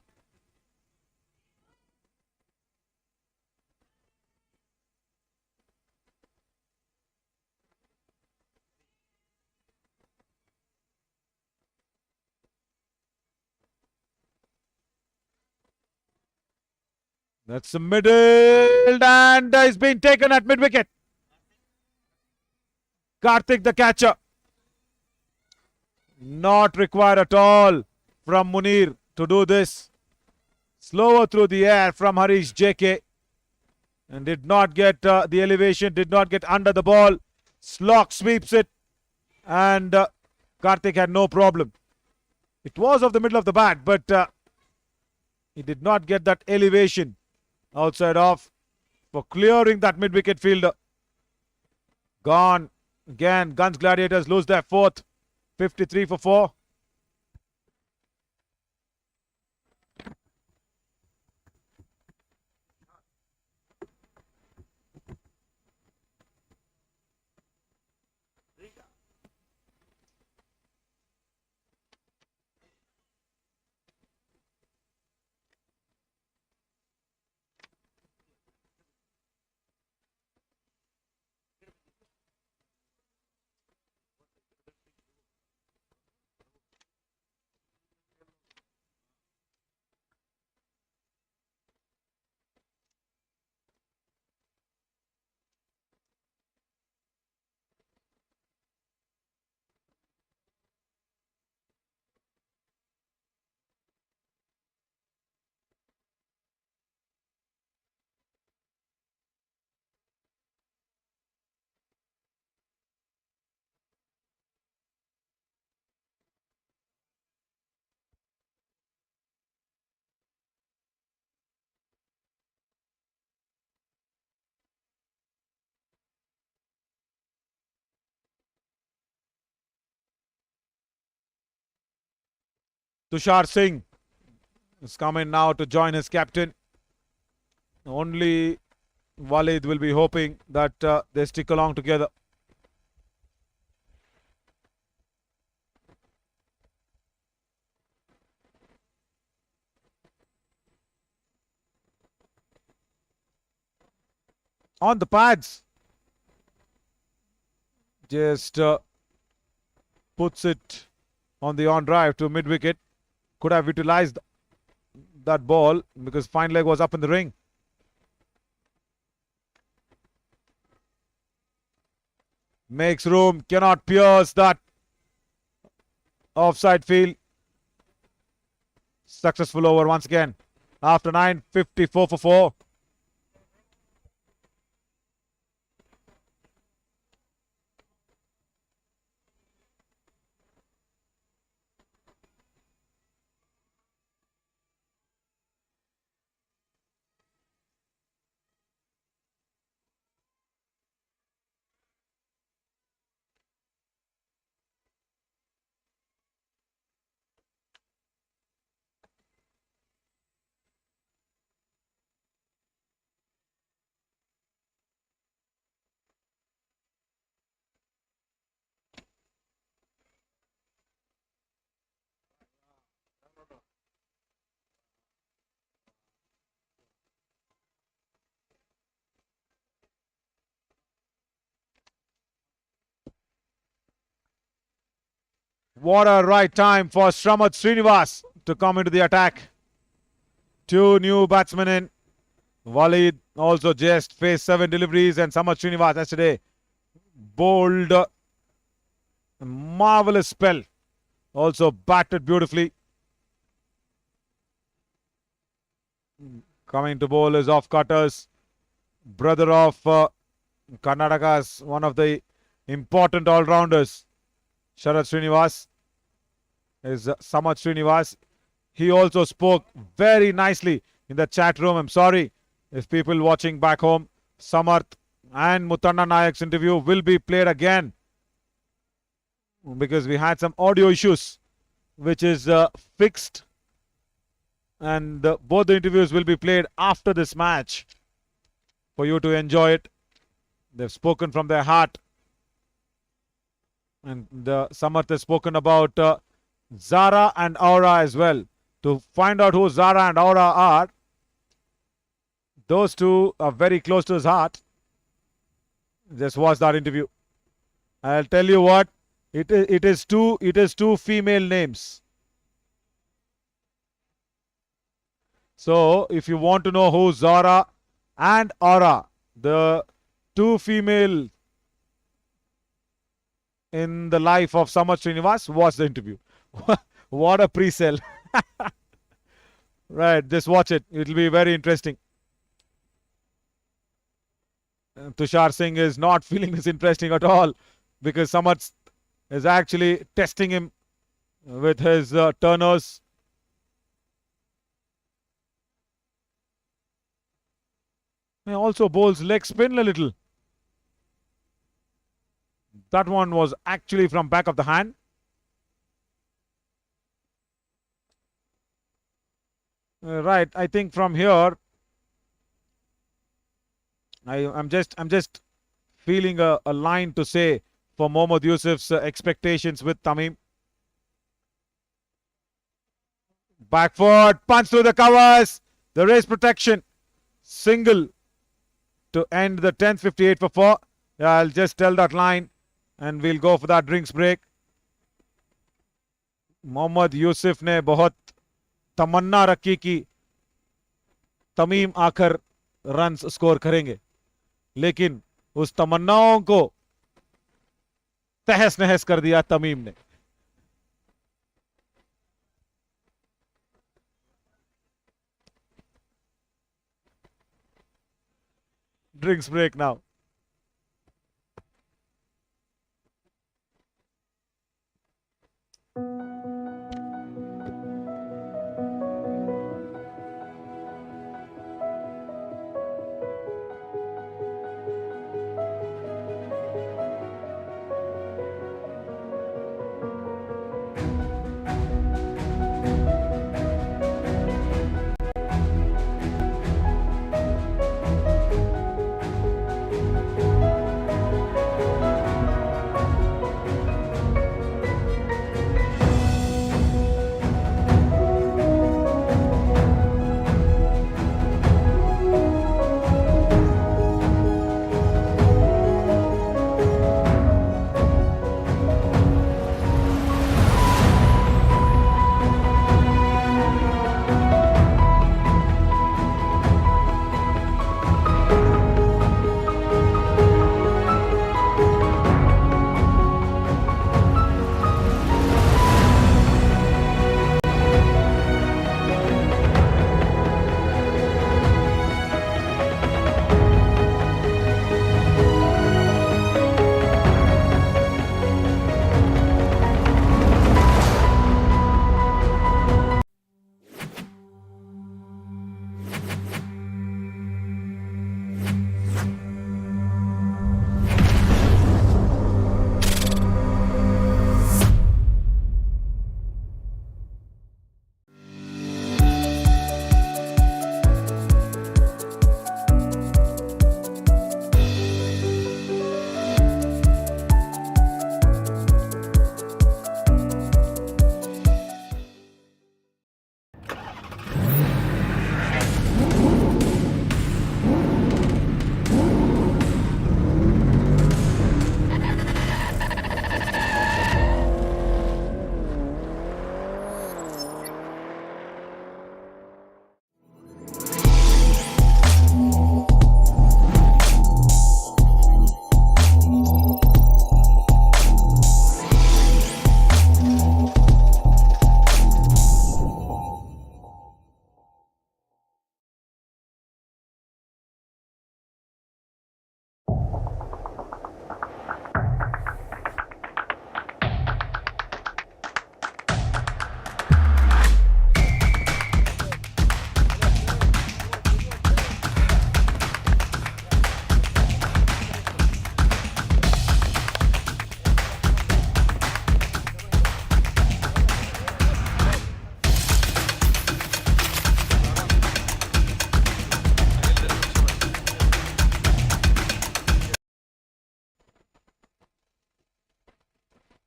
That's the middle, and he's been taken at mid-wicket. Karthik the catcher. Not required at all from Munir to do this. Slower through the air from Harish JK. And did not get the elevation, did not get under the ball. Slock sweeps it. And Karthik had no problem. It was off the middle of the bat, but he did not get that elevation outside off for clearing that mid-wicket fielder. Gone. Again, Gunj Gladiators lose their fourth. 53 for 4. Tushar Singh is coming now to join his captain. Only Walid will be hoping that they stick along together. On the pads. Just puts it on the on drive to mid wicket. Could have utilized that ball because fine leg was up in the ring. Makes room, cannot pierce that offside field. Successful over once again. After 9, 54 for 4. What a right time for Shramat Srinivas to come into the attack. Two new batsmen in. Walid also just faced 7 deliveries, and Samat Srinivas yesterday bowled a marvelous spell. Also batted beautifully. Coming to bowl is off cutters. Brother of Karnataka's one of the important all-rounders, Sharad Srinivas, is Samat Srinivas. He also spoke very nicely in the chat room. I'm sorry if people watching back home, Samarth and Mutanna Nayak's interview will be played again because we had some audio issues, which is fixed, and both the interviews will be played after this match for you to enjoy it. They've spoken from their heart, and Samarth has spoken about Zara and Aura as well. To find out who Zara and Aura are, those two are very close to his heart. Just watch that interview. I'll tell you what, it is two female names. So if you want to know who Zara and Aura, the two female in the life of Samat Srinivas, watch the interview. What a pre-sell. Right, just watch it. It will be very interesting. Tushar Singh is not feeling this interesting at all because Samat is actually testing him with his turners. He also bowls leg spin a little. That one was actually from back of the hand. Right, I think from here, I'm just feeling a line to say for Mohammad Yusuf's expectations with Tamim. Back foot, punch through the covers, the race protection, single to end the 10th, 58 for 4. Yeah, I'll just tell that line and we'll go for that drinks break. Mohammad Yusuf ने बहुत तमन्ना रखी कि तमीम आकर runs score करेंगे, लेकिन उस तमन्नाओं को तहस नहस कर दिया तमीम ने. Drinks break now.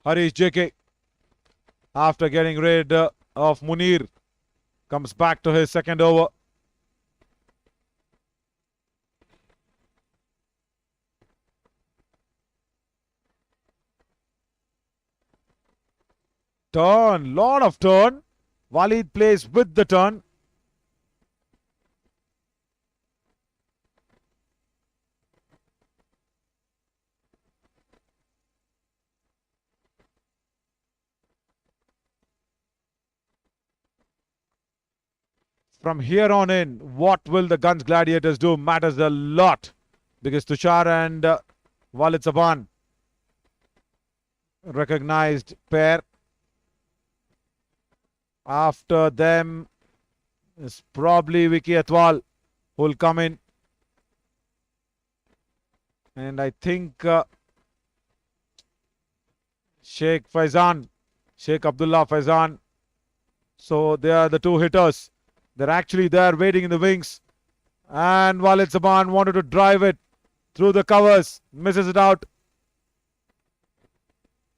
Harish JK, after getting rid of Munir, comes back to his second over. Turn, lot of turn. Walid plays with the turn. From here on in, what will the Gunj Gladiators do matters a lot, because Tushar and Walid Saban, recognized pair. After them is probably Vicky Atwal, who will come in. And I think Sheikh Abdullah Faizan. So they are the two hitters. They're actually there waiting in the wings. And Walid Saban wanted to drive it through the covers. Misses it out.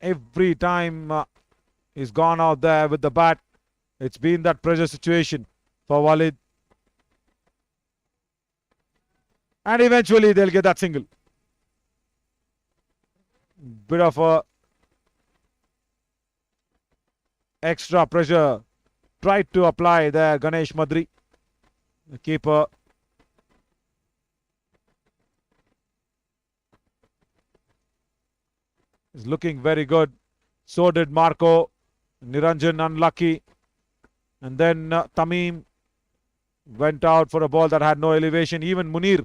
Every time he's gone out there with the bat, it's been that pressure situation for Walid. And eventually they'll get that single. Bit of a extra pressure tried to apply there, Ganesh Madri, the keeper. Is looking very good. So did Marco. Niranjan unlucky. And then Tamim went out for a ball that had no elevation. Even Munir.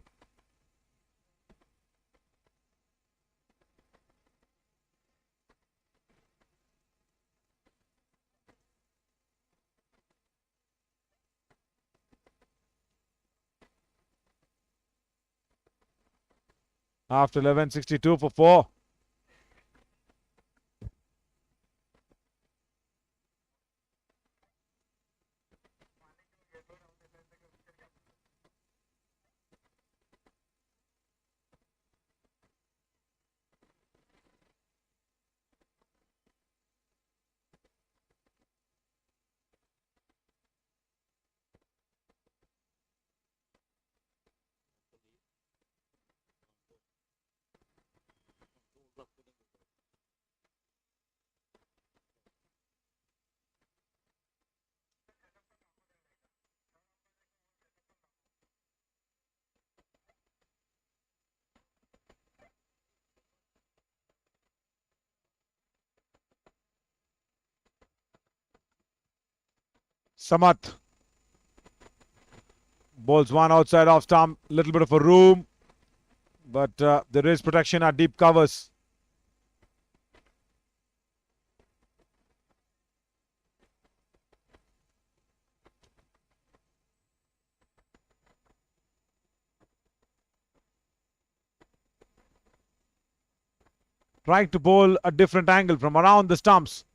After 11:62 for 4. Samath bowls one outside off stump. Little bit of a room, but there is protection at deep covers. Trying to bowl a different angle from around the stumps.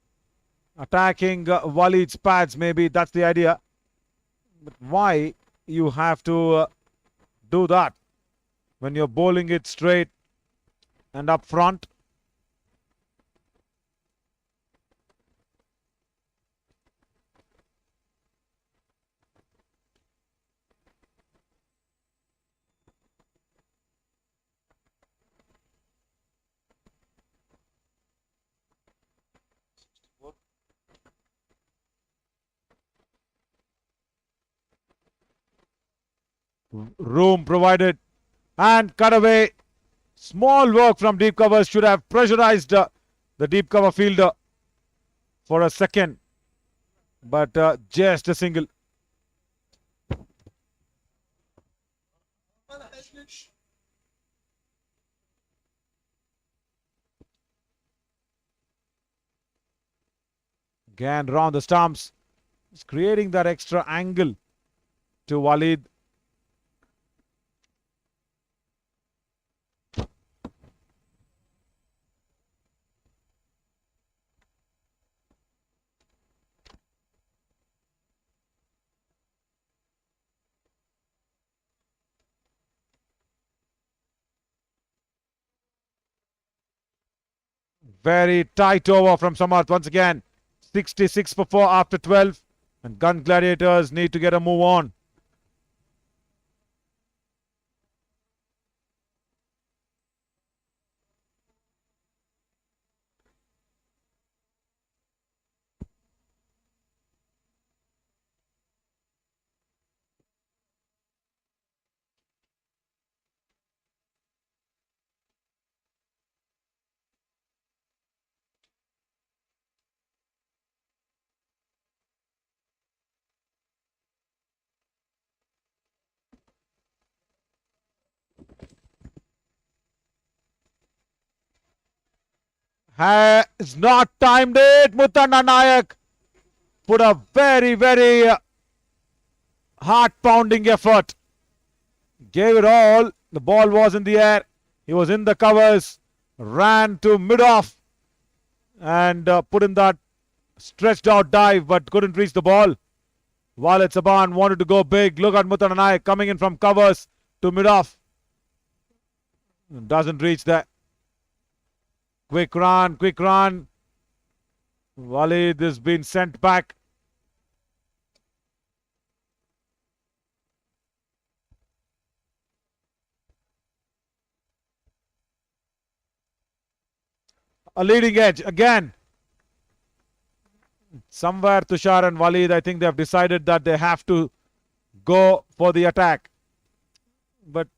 Attacking Walid's pads, maybe that's the idea. But why you have to do that when you're bowling it straight and up front? Room provided and cut away. Small work from deep covers, should have pressurized the deep cover fielder for a second, but just a single. Again round the stumps. It's creating that extra angle to Walid. Very tight over from Samarth once again. 66 for 4 after 12. And Gunj Gladiators need to get a move on. Has not timed it. Muthanna Nayak put a very, very heart-pounding effort. Gave it all. The ball was in the air. He was in the covers. Ran to mid-off and put in that stretched out dive but couldn't reach the ball. Walid Saban wanted to go big. Look at Muthanna Nayak coming in from covers to mid-off. Doesn't reach that. Quick run, quick run. Walid has been sent back. A leading edge again. Somewhere Tushar and Walid, I think they have decided that they have to go for the attack. But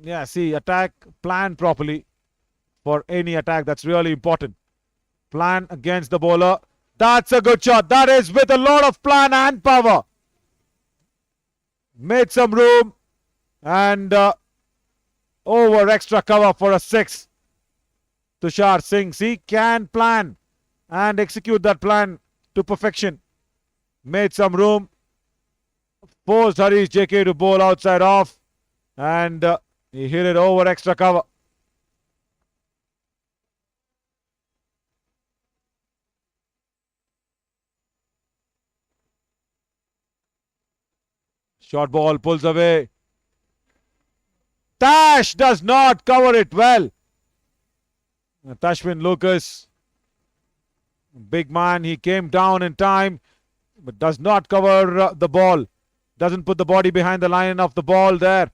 yeah, see, attack, plan properly. For any attack, that's really important. Plan against the bowler. That's a good shot. That is with a lot of plan and power. Made some room and over extra cover for a 6. Tushar Singh, see, can plan and execute that plan to perfection. Made some room. Forced Harish JK to bowl outside off. And he hit it over extra cover. Short ball pulls away. Tash does not cover it well. Tashwin Lucas, big man, he came down in time but does not cover the ball. Doesn't put the body behind the line of the ball there.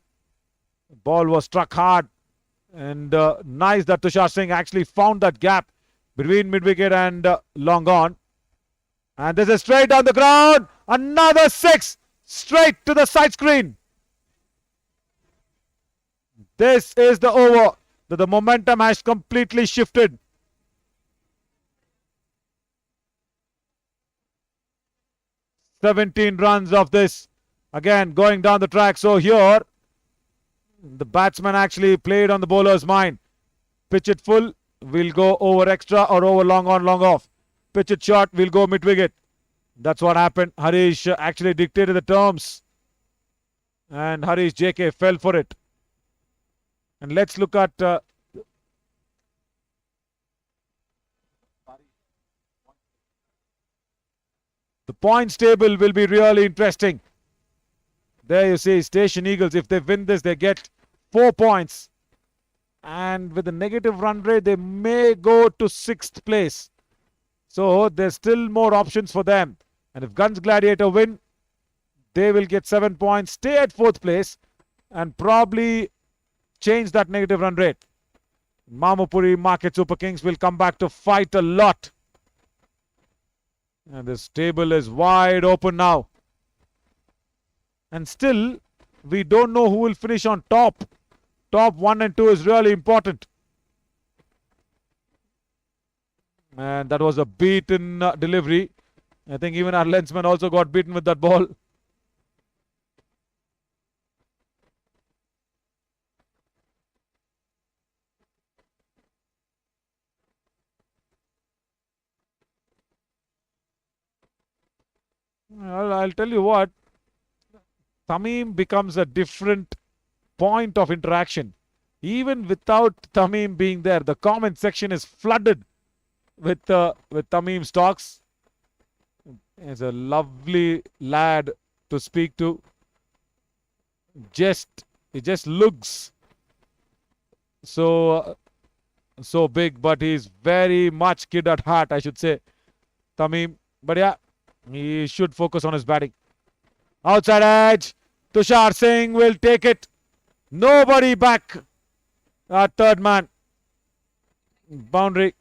The ball was struck hard and nice that Tushar Singh actually found that gap between mid-wicket and long on. And this is straight down the ground. Another 6. Straight to the side screen. This is the over that the momentum has completely shifted. "17 runs of this. Again, going down the track. So here, the batsman actually played on the bowler's mind. Pitch it full, we'll go over extra or over long on, long off. Pitch it short, we'll go mid-wicket. That's what happened. Harish actually dictated the terms. And Harish JK fell for it. And let's look at the points table will be really interesting. There you see Station Eagles. If they win this, they get 4 points. And with a negative run rate, they may go to 6th place. So there's still more options for them. And if Gunj Gladiator win, they will get 7 points, stay at 4th place, and probably change that negative run rate. Mamupuri Market Super Kings will come back to fight a lot. And this table is wide open now. And still, we don't know who will finish on top. Top 1 and 2 is really important. And that was a beaten delivery. I think even our lensman also got beaten with that ball. Well, I'll tell you what. Tamim becomes a different point of interaction. Even without Tamim being there, the comment section is flooded with Tamim's talks. He's a lovely lad to speak to. He just looks so so big, but he's very much kid at heart, I should say, Tamim. But yeah, he should focus on his batting. Outside edge. Tushar Singh will take it. Nobody back. Third man. Boundary.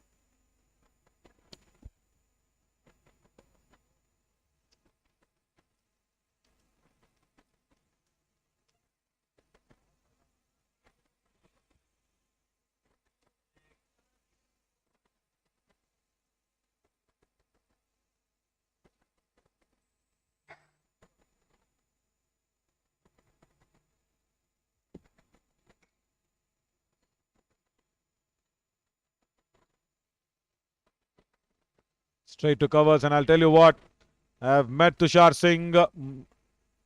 Straight to covers, and I'll tell you what, I've met Tushar Singh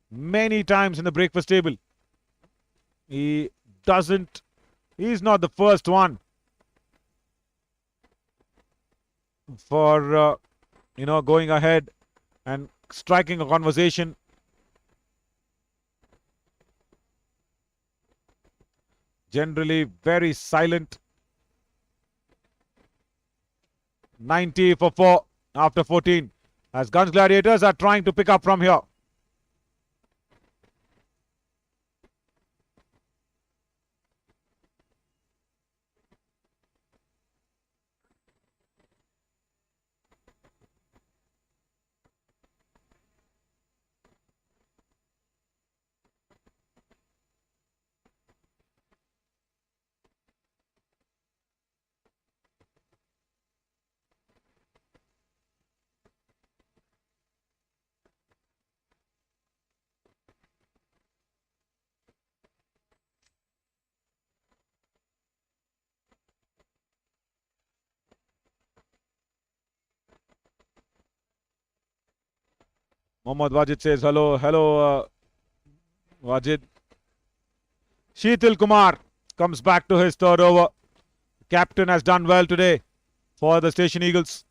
many times in the breakfast table. He doesn't, he's not the first one for, going ahead and striking a conversation. Generally very silent. 90 for 4 after 14 as Gunj Gladiators are trying to pick up from here. Mohammad Wajid says hello, Wajid. Sheetal Kumar comes back to his third over. Captain has done well today for the Station Eagles.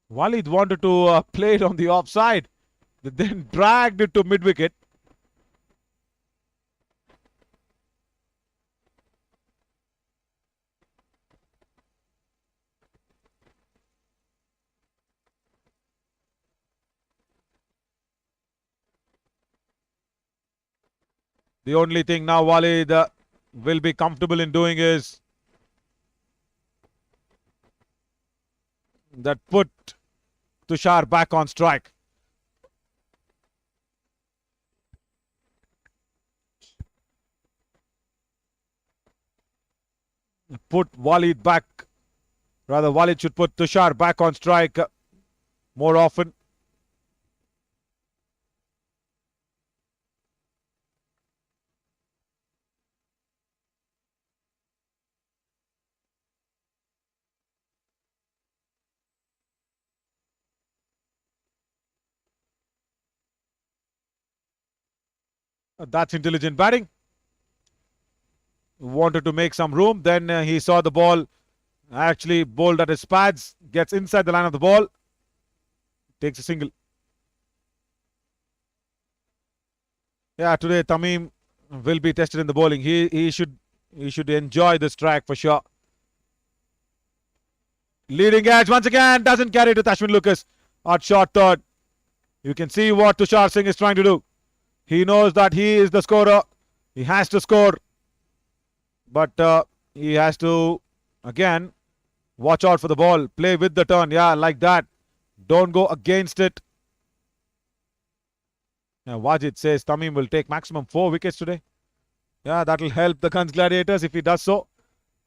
Walid wanted to play it on the offside, then dragged it to mid-wicket. The only thing now Walid will be comfortable in doing is that put Tushar back on strike. Put Walid back. Rather, Walid should put Tushar back on strike more often. That's intelligent batting. Wanted to make some room. Then he saw the ball actually bowled at his pads. Gets inside the line of the ball. Takes a single. Yeah, today Tamim will be tested in the bowling. He should enjoy this track for sure. Leading edge once again doesn't carry it with Ashwin Lucas at short third. You can see what Tushar Singh is trying to do. He knows that he is the scorer. He has to score. But he has to, again, watch out for the ball. Play with the turn. Yeah, like that. Don't go against it. Now, Wajid says Tamim will take maximum 4 wickets today. Yeah, that will help the Gunj Gladiators if he does so.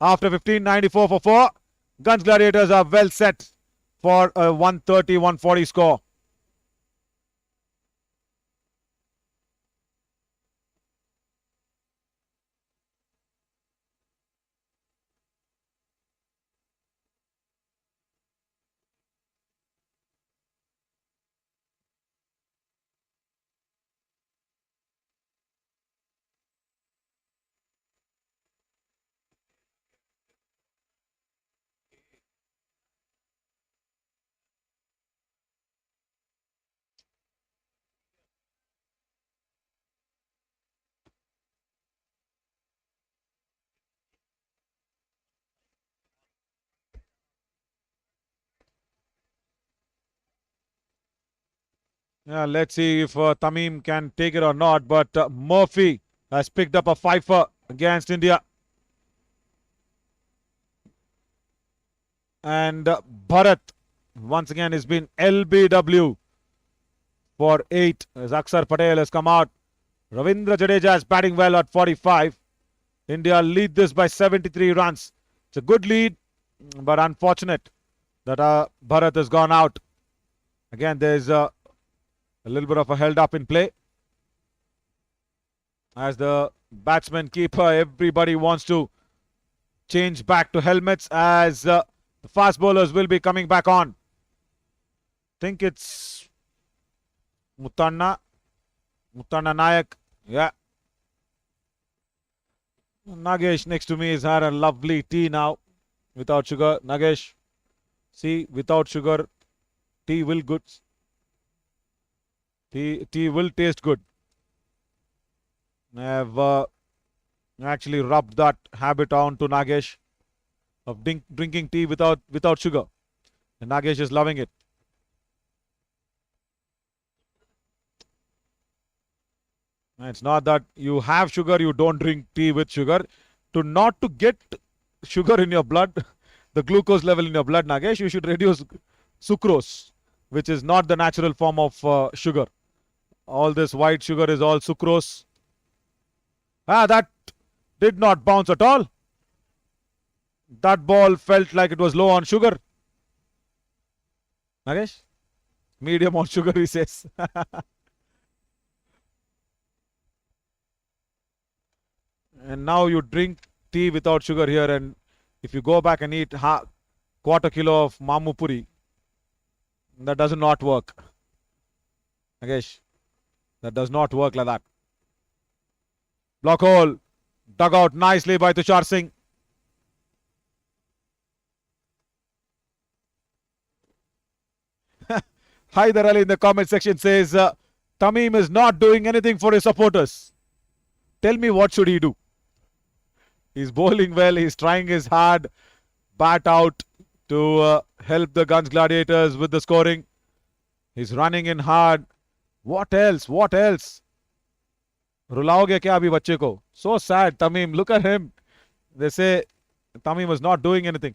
After 15, 94 for 4. Gunj Gladiators are well set for a 130-140 score. Yeah, let's see if Tamim can take it or not. But Murphy has picked up a fifer against India. And Bharat once again has been LBW for 8 as Aksar Patel has come out. Ravindra Jadeja is batting well at 45. India lead this by 73 runs. It's a good lead, but unfortunate that Bharat has gone out. Again, there's a little bit of a held up in play. As the batsman keeper, everybody wants to change back to helmets as the fast bowlers will be coming back on. Think it's Mutanna Nayak. Yeah. Nagesh next to me has had a lovely tea now without sugar. Nagesh, see, without sugar, tea will good. Tea will taste good. I've actually rubbed that habit on to Nagesh of drinking tea without sugar. And Nagesh is loving it. It's not that you have sugar, you don't drink tea with sugar. Not to get sugar in your blood, the glucose level in your blood, Nagesh, you should reduce sucrose, which is not the natural form of sugar. All this white sugar is all sucrose. That did not bounce at all. That ball felt like it was low on sugar. Nagesh? Medium on sugar, he says. And now you drink tea without sugar here, and if you go back and eat quarter kilo of mamu puri, that does not work. Nagesh, that does not work like that. Block hole, dug out nicely by Tushar Singh. Haider Ali in the comment section says, Tamim is not doing anything for his supporters. Tell me, what should he do? He's bowling well. He's trying his hard bat out to help the Gunj Gladiators with the scoring. He's running in hard. What else? What else? रुलाओगे क्या अभी बच्चे को? So sad, Tamim. Look at him. They say Tamim was not doing anything.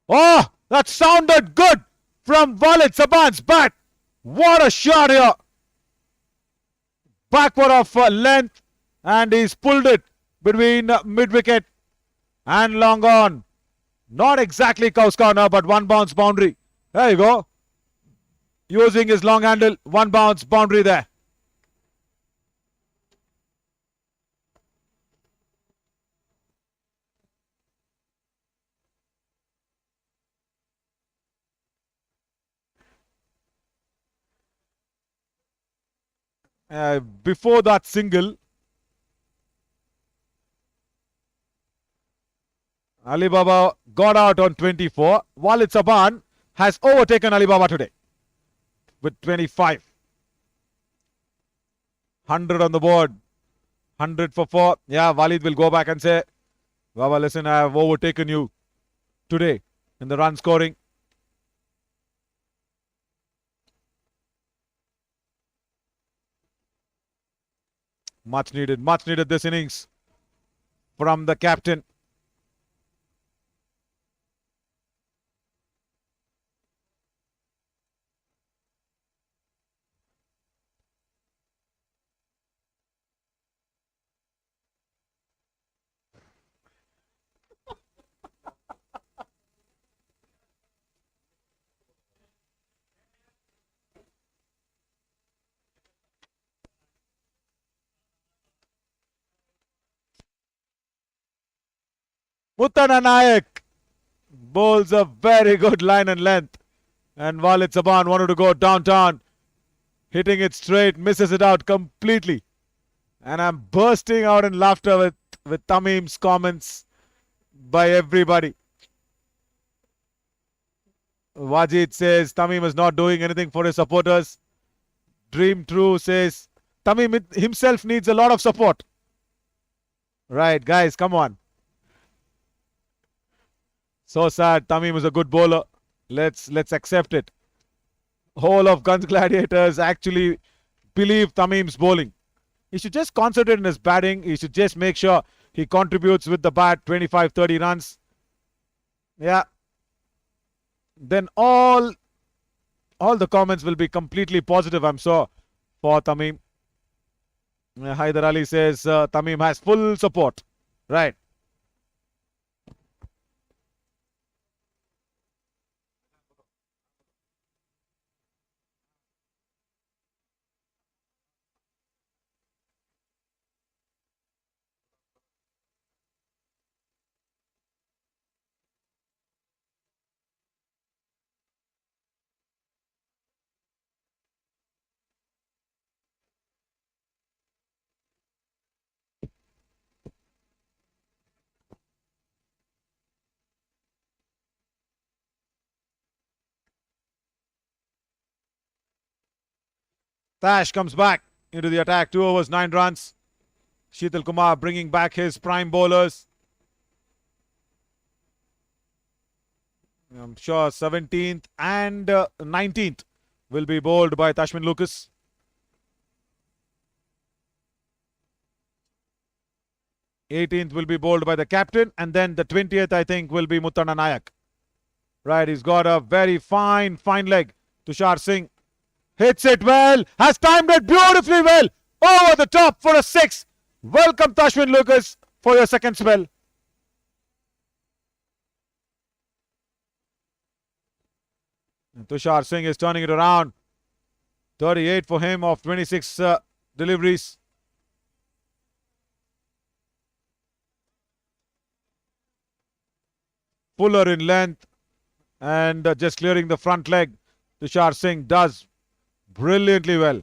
Oh, that sounded good from Walid Saban's bat. What a shot here. Backward of length, and he's pulled it between mid-wicket and long on. Not exactly Cows corner, but one bounce boundary. There you go. Using his long handle, one bounce boundary there. Before that single, Ali Baba got out on 24. Walid Saban has overtaken Ali Baba today with 25. 100 on the board. 100 for 4. Yeah, Walid will go back and say, Baba, listen, I have overtaken you today in the run scoring. Much needed this innings from the captain. Muttana Nayak bowls a very good line and length. And Walid Saban wanted to go downtown. Hitting it straight, misses it out completely. And I'm bursting out in laughter with Tamim's comments by everybody. Wajid says Tamim is not doing anything for his supporters. Dream True says Tamim himself needs a lot of support. Right, guys, come on. So sad. Tamim is a good bowler. Let's accept it. whole of Gunj Gladiators actually believe Tamim's bowling. He should just concentrate on his batting. He should just make sure he contributes with the bat 25-30 runs. Yeah. Then all the comments will be completely positive, I'm sure, for Tamim. Hyder Ali says Tamim has full support. Right. Tash comes back into the attack. 2 overs, 9 runs. Sheetal Kumar bringing back his prime bowlers. I'm sure 17th and 19th will be bowled by Tashmin Lucas. '18th will be bowled by the captain, and then the 20th, I think, will be Muttanna Nayak. Right, he's got a very fine leg. Tushar Singh hits it well, has timed it beautifully well, over the top for a 6. Welcome, Tashmin Lucas, for your second spell. And Tushar Singh is turning it around. 38 for him of 26 deliveries. Fuller in length and just clearing the front leg. Tushar Singh does brilliantly well.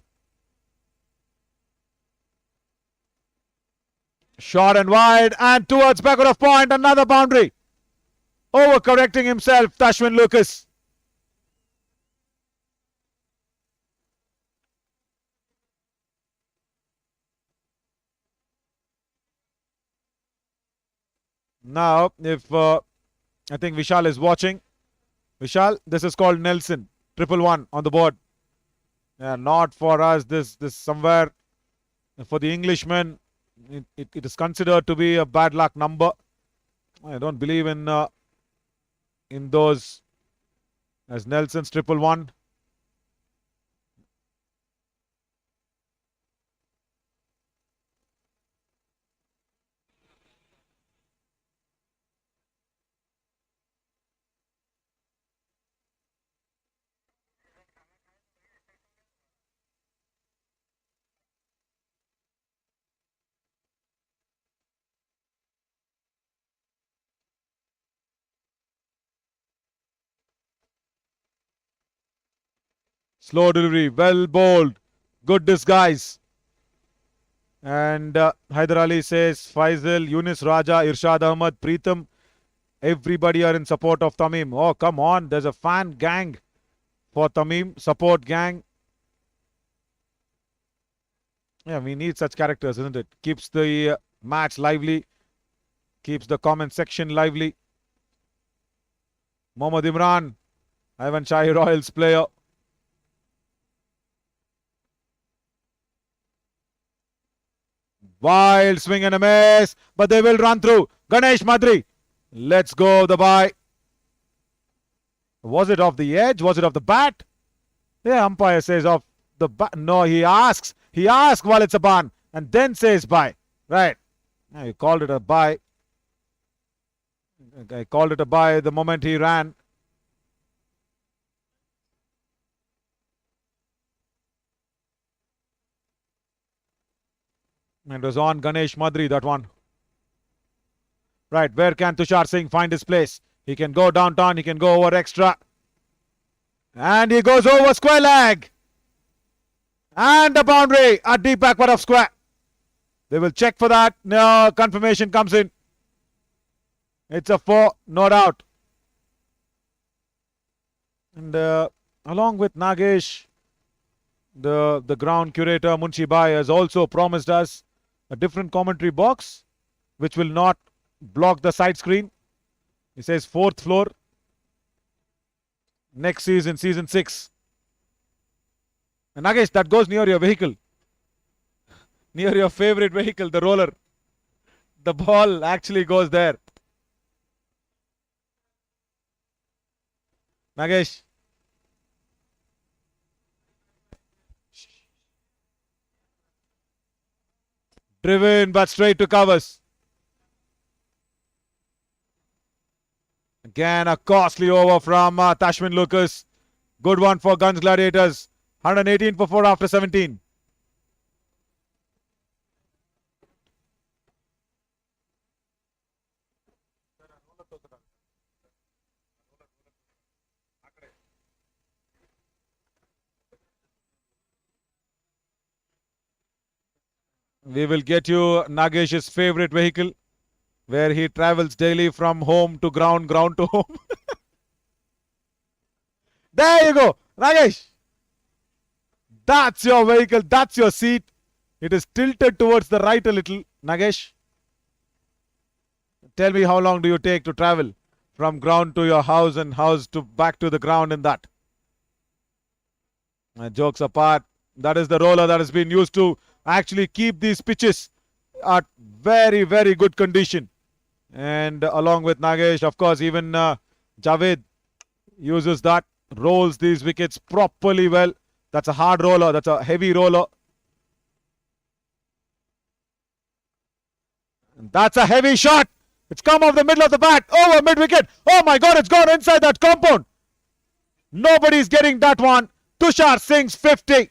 Short and wide and towards backward of point, another boundary. Overcorrecting himself, Tashmin Lucas. Now, if I think Vishal is watching. Vishal, this is called Nelson. 111 on the board. Yeah, not for us. This somewhere for the Englishman. It is considered to be a bad luck number. I don't believe in those as Nelson's 111. Slow delivery, well bowled, good disguise. And Hyder Ali says Faisal, Yunus Raja, Irshad Ahmad, Preetham, everybody are in support of Tamim. Oh, come on, there's a fan gang for Tamim, support gang. Yeah, we need such characters, isn't it? Keeps the match lively, keeps the comment section lively. Mohammad Imran, Ivan Shahi Royals player. Wild swing and a miss, but they will run through. Ganesh Madri, let's go the bye. Was it off the edge? Was it off the bat? The umpire says off the bat. No, he asks while it's a ban and then says bye. Right. Now you called it a bye. I called it a bye the moment he ran. And it was on Ganesh Madri, that one. Right, where can Tushar Singh find his place? He can go downtown, he can go over extra. And he goes over square leg. And a boundary, a deep backward of square. They will check for that. No, confirmation comes in. It's a 4, no doubt. And along with Nagesh, the ground curator Munshi Bhai has also promised us a different commentary box which will not block the side screen. He says 4th floor next season, season 6. And Nagesh, that goes near your vehicle. Near your favorite vehicle, the roller. The ball actually goes there. Nagesh. Driven but straight to covers. Again, a costly over from Tashmin Lucas. Good one for Gunj Gladiators. 118 for 4 after 17. We will get you Nagesh's favorite vehicle, where he travels daily from home to ground, ground to home. There you go, Nagesh. That's your vehicle, that's your seat. It is tilted towards the right a little. Nagesh, tell me, how long do you take to travel from ground to your house and house to back to the ground in that? Jokes apart, that is the roller that has been used to actually keep these pitches at very, very good condition. And along with Nagesh, of course, even Javed uses that, rolls these wickets properly well. That's a hard roller, that's a heavy roller. And that's a heavy shot. It's come off the middle of the bat, over mid-wicket. Oh my God, it's gone inside that compound. Nobody's getting that one. Tushar Singh's 50.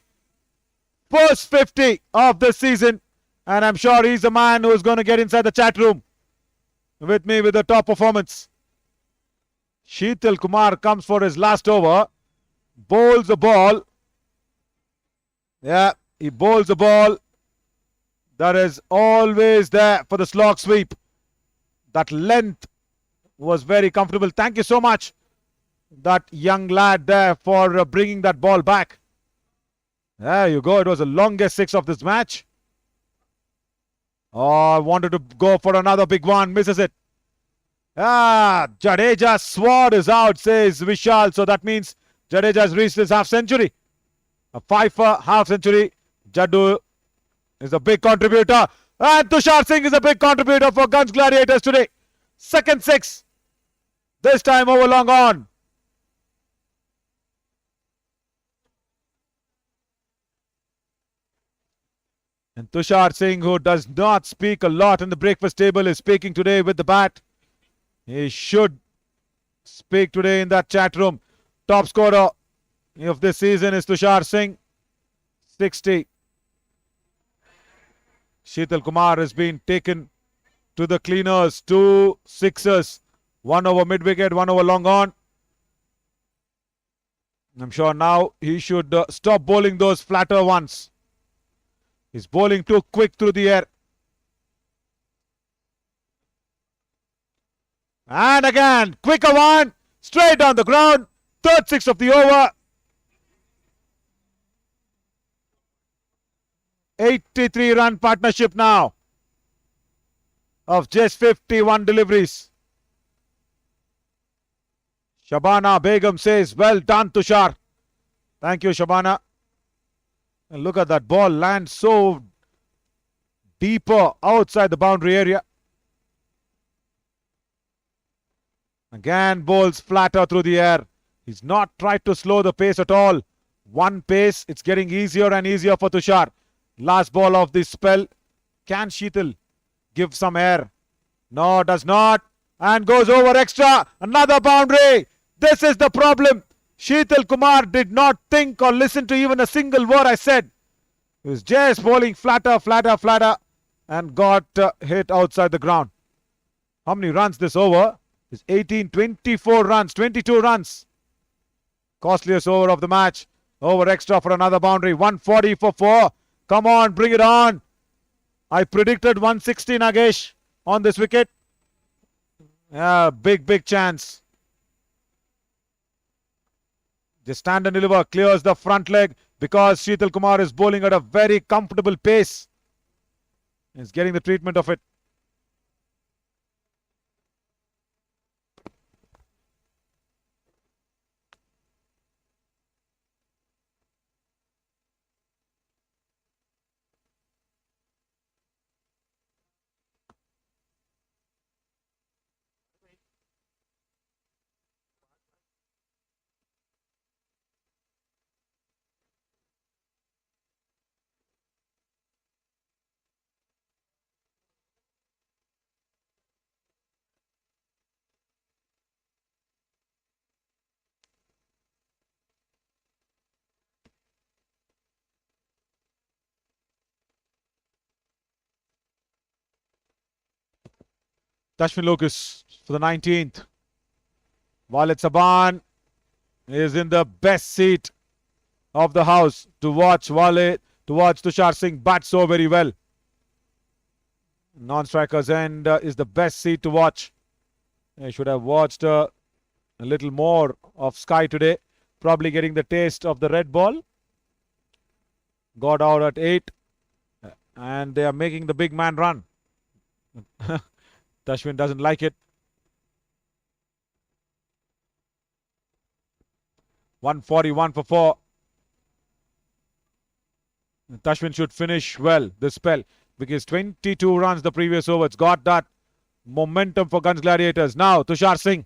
First 50 of the season. And I'm sure he's the man who's going to get inside the chat room with me with the top performance. Sheetal Kumar comes for his last over. Bowls the ball. Yeah, he bowls the ball. That is always there for the slog sweep. That length was very comfortable. Thank you so much, that young lad there, for bringing that ball back. There you go. It was the longest six of this match. Oh, I wanted to go for another big one. Misses it. Jadeja's sword is out, says Vishal. So that means Jadeja has reached his half century. A 5 for half century. Jaddu is a big contributor. And Tushar Singh is a big contributor for Gunj Gladiators today. Second six. This time over long on. And Tushar Singh, who does not speak a lot in the breakfast table, is speaking today with the bat. He should speak today in that chat room. Top scorer of this season is Tushar Singh. 60. Sheetal Kumar has been taken to the cleaners. 2 sixes. 1 over mid-wicket, 1 over long on. I'm sure now he should stop bowling those flatter ones. He's bowling too quick through the air. And again, quicker one. Straight down the ground. Third six of the over. 83-run partnership now of just 51 deliveries. Shabana Begum says, well done, Tushar. Thank you, Shabana. And look at that ball land so deeper outside the boundary area. Again, bowls flatter through the air. He's not tried to slow the pace at all. One pace, it's getting easier and easier for Tushar. Last ball of this spell. Can Sheetal give some air? No, does not. And goes over extra. Another boundary. This is the problem. Sheetal Kumar did not think or listen to even a single word I said. He was just bowling flatter, flatter, flatter, and got hit outside the ground. How many runs this over? It's 18, 24 runs, 22 runs. Costliest over of the match. Over extra for another boundary. 140 for 4. Come on, bring it on. I predicted 160, Nagesh, on this wicket. Yeah, big, big chance. Just stand and deliver. Clears the front leg because Sheetal Kumar is bowling at a very comfortable pace. He's getting the treatment of it. Tashmin Locus for the 19th. Walid Saban is in the best seat of the house to watch Tushar Singh bat so very well. Non-strikers end is the best seat to watch. I should have watched a little more of Sky today. Probably getting the taste of the red ball. Got out at 8. And they are making the big man run. Tashwin doesn't like it. 141 for 4. Tashwin should finish well this spell because 22 runs the previous over. It's got that momentum for Gunj Gladiators. Now Tushar Singh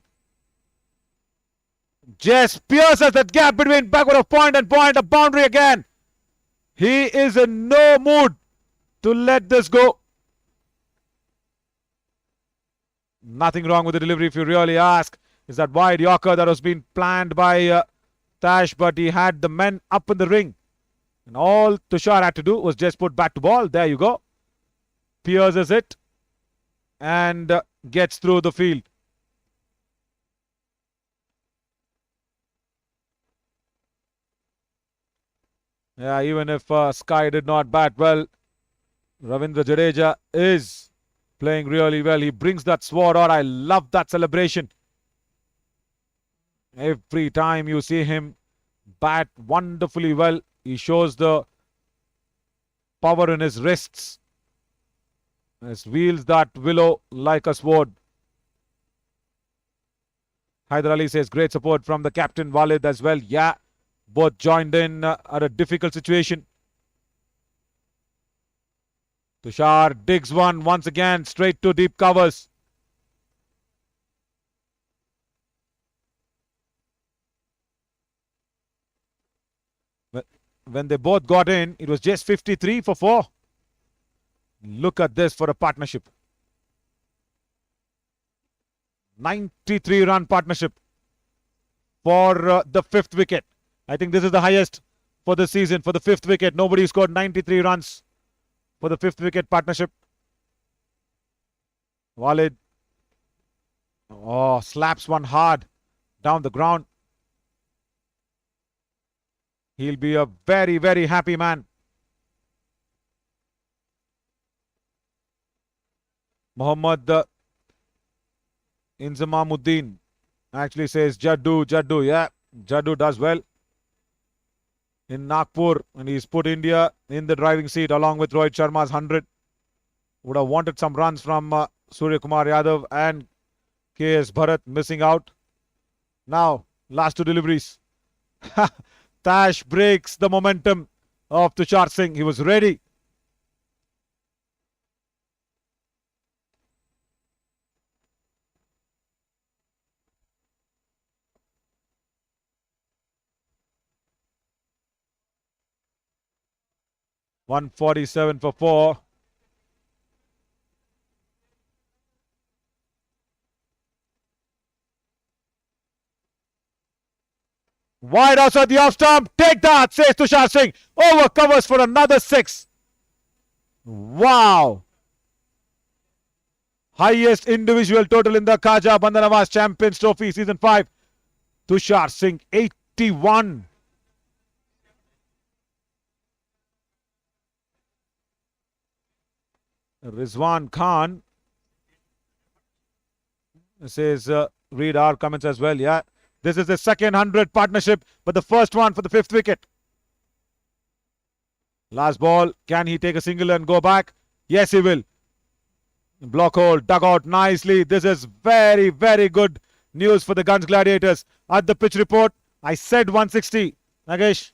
just pierces that gap between backward of point and point. A boundary again. He is in no mood to let this go. Nothing wrong with the delivery if you really ask. Is that wide Yorker that was being planned by Tash, but he had the men up in the ring. And all Tushar had to do was just put bat to ball. There you go. Pierces it and gets through the field. Yeah, even if Sky did not bat well, Ravindra Jadeja is playing really well. He brings that sword out. I love that celebration. Every time you see him bat wonderfully well, he shows the power in his wrists. He wields that willow like a sword. Hyder Ali says great support from the captain Walid as well. Yeah, both joined in at a difficult situation. Tushar digs one once again straight to deep covers. When they both got in, it was just 53 for 4. Look at this for a partnership. 93-run partnership for the 5th wicket. I think this is the highest for the season. For the 5th wicket, nobody scored 93 runs for the 5th wicket partnership. Walid slaps one hard down the ground. He'll be a very, very happy man. Mohammad Inzamamuddin actually says Jaddu. Yeah, Jaddu does well in Nagpur, and he's put India in the driving seat along with Rohit Sharma's 100. Would have wanted some runs from Surya Kumar Yadav and KS Bharat, missing out. Now, last 2 deliveries. Tash breaks the momentum of Tushar Singh. He was ready. .147 for 4. Wide outside the off stump. Take that, says Tushar Singh. Over covers for another 6. Wow. Highest individual total in the Khaja Bandanawaz Champions Trophy Season 5. Tushar Singh, 81. Rizwan Khan says, read our comments as well. Yeah. This is the second 100 partnership, but the first one for the 5th wicket. Last ball. Can he take a single and go back? Yes, he will. Block hole, dug out nicely. This is very, very good news for the Gunj Gladiators. At the pitch report, I said 160. Nagesh,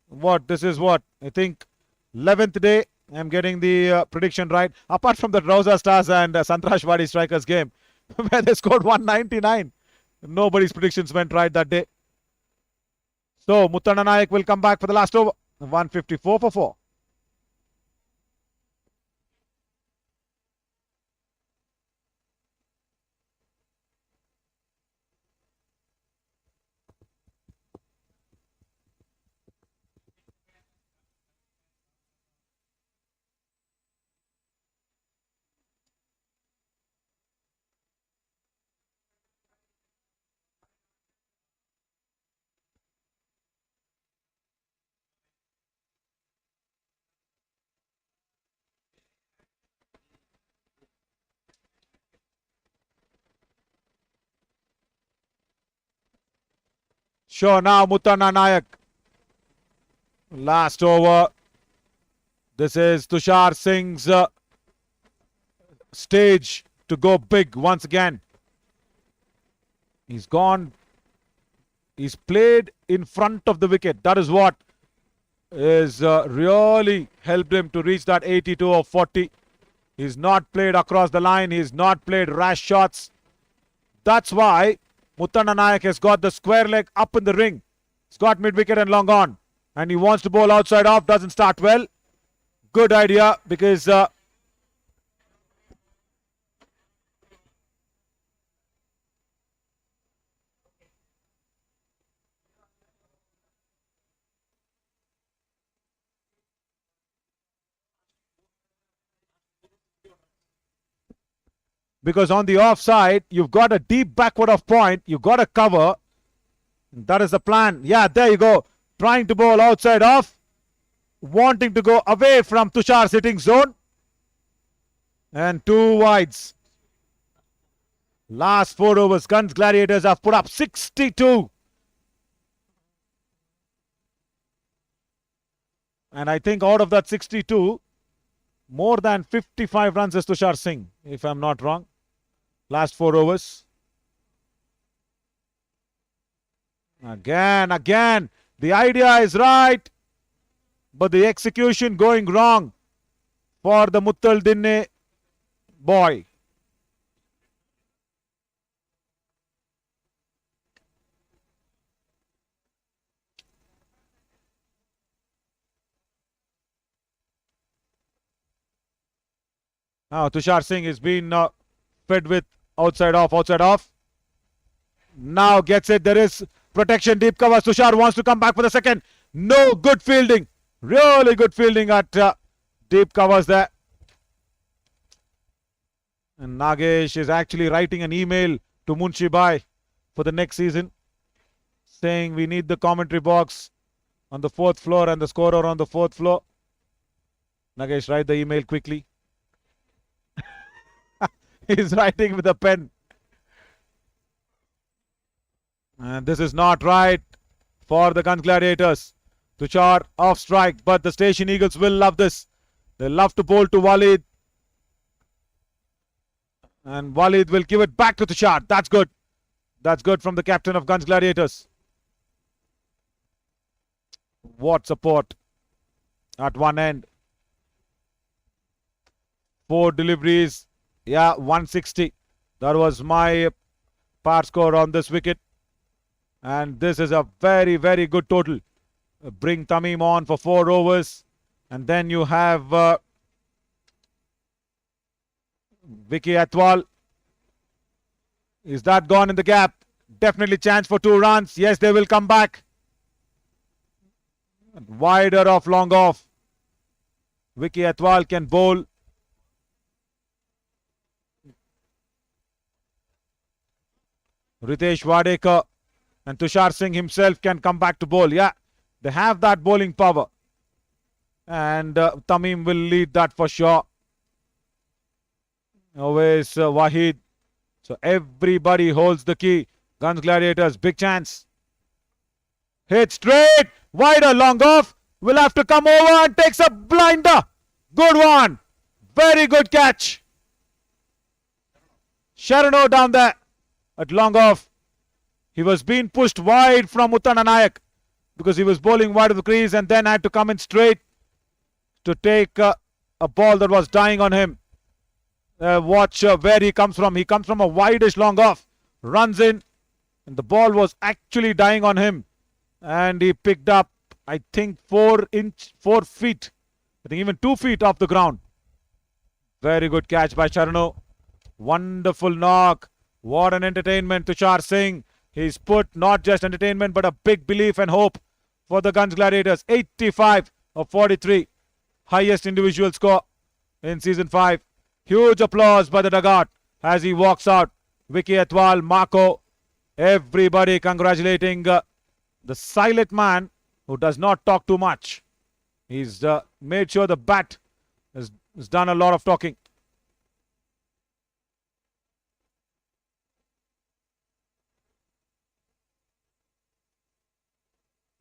what? This is what? I think 11th day. I'm getting the prediction right. Apart from the Rauza Stars and Sangtrashwadi Strikers game, where they scored 199. Nobody's predictions went right that day. So, Muttanna Nayak will come back for the last over. 154 for 4. Sure, now Muttanna Nayak. Last over. This is Tushar Singh's stage to go big once again. He's gone. He's played in front of the wicket. That is what is really helped him to reach that 82 or 40. He's not played across the line. He's not played rash shots. That's why Muttanna Nayak has got the square leg up in the ring. He's got mid-wicket and long on. And he wants to bowl outside off. Doesn't start well. Good idea because on the offside, you've got a deep backward of point. You've got a cover. That is the plan. Yeah, there you go. Trying to bowl outside off. Wanting to go away from Tushar's hitting zone. And 2 wides. Last 4 overs, Gunj Gladiators have put up 62. And I think out of that 62, more than 55 runs is Tushar Singh, if I'm not wrong. Last 4 overs. Again. The idea is right. But the execution going wrong for the Muttal Dinne boy. Now Tushar Singh has been fed with outside off. Now gets it. There is protection, deep cover. Tushar wants to come back for the second. No, good fielding. Really good fielding at deep covers there. And Nagesh is actually writing an email to Munshi Bhai for the next season, saying we need the commentary box on the 4th floor and the scorer on the 4th floor. Nagesh, write the email quickly. He's writing with a pen. And this is not right for the Gunj Gladiators. Tushar off strike, but the Station Eagles will love this. They love to bowl to Walid. And Walid will give it back to Tushar. That's good. That's good from the captain of Gunj Gladiators. What support at one end. 4 deliveries. Yeah, 160. That was my par score on this wicket. And this is a very, very good total. Bring Tamim on for 4 overs. And then you have Vicky Atwal. Is that gone in the gap? Definitely chance for 2 runs. Yes, they will come back. Wider off, long off. Vicky Atwal can bowl. Ritesh Wadekar and Tushar Singh himself can come back to bowl. Yeah, they have that bowling power. And Tamim will lead that for sure. Always Wahid. So everybody holds the key. Gunj Gladiators, big chance. Hit straight. Wider, long off. Will have to come over and takes a blinder. Good one. Very good catch. Sharano down there at long off. He was being pushed wide from Muttanna Nayak because he was bowling wide of the crease and then had to come in straight to take a ball that was dying on him. Watch where he comes from. He comes from a wideish long off. Runs in and the ball was actually dying on him. And he picked up, I think, 4 feet. I think even 2 feet off the ground. Very good catch by Sharano. Wonderful knock. What an entertainment, Tushar Singh. He's put not just entertainment but a big belief and hope for the Gunj Gladiators. 85 of 43. Highest individual score in season 5. Huge applause by the dugout as he walks out. Vicky Atwal, Marco, everybody congratulating the silent man who does not talk too much. He's made sure the bat has done a lot of talking.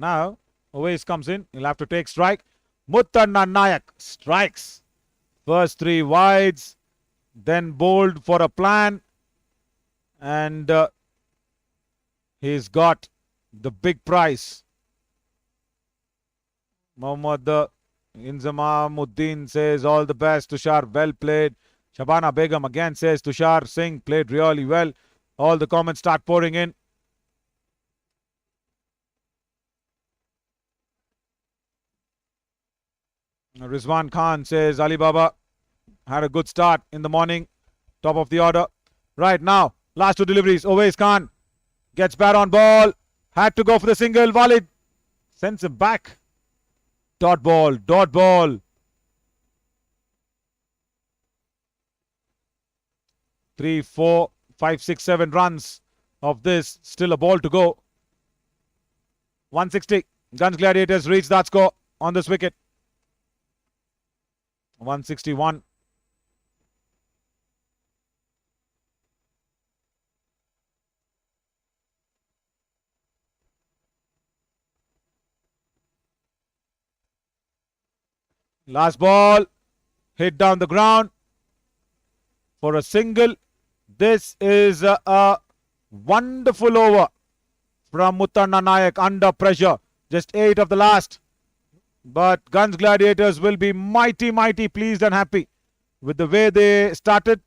Now, Owais comes in. He'll have to take strike. Muttanna Nayak strikes. First 3 wides. Then bowled for a plan. And he's got the big prize. Mohammad Inzamamuddin says, all the best, Tushar, well played. Shabana Begum again says, Tushar Singh played really well. All the comments start pouring in. Rizwan Khan says, Ali Baba had a good start in the morning. Top of the order. Right now, last 2 deliveries. Owais Khan gets bat on ball. Had to go for the single. Walid sends him back. Dot ball, dot ball. 3, 4, 5, 6, 7 runs of this. Still a ball to go. 160. Gunj Gladiators reach that score on this wicket. 161. Last ball. Hit down the ground for a single. This is a wonderful over from Muttanna Nayak under pressure. Just 8 of the last. But Gunj Gladiators will be mighty, mighty pleased and happy with the way they started.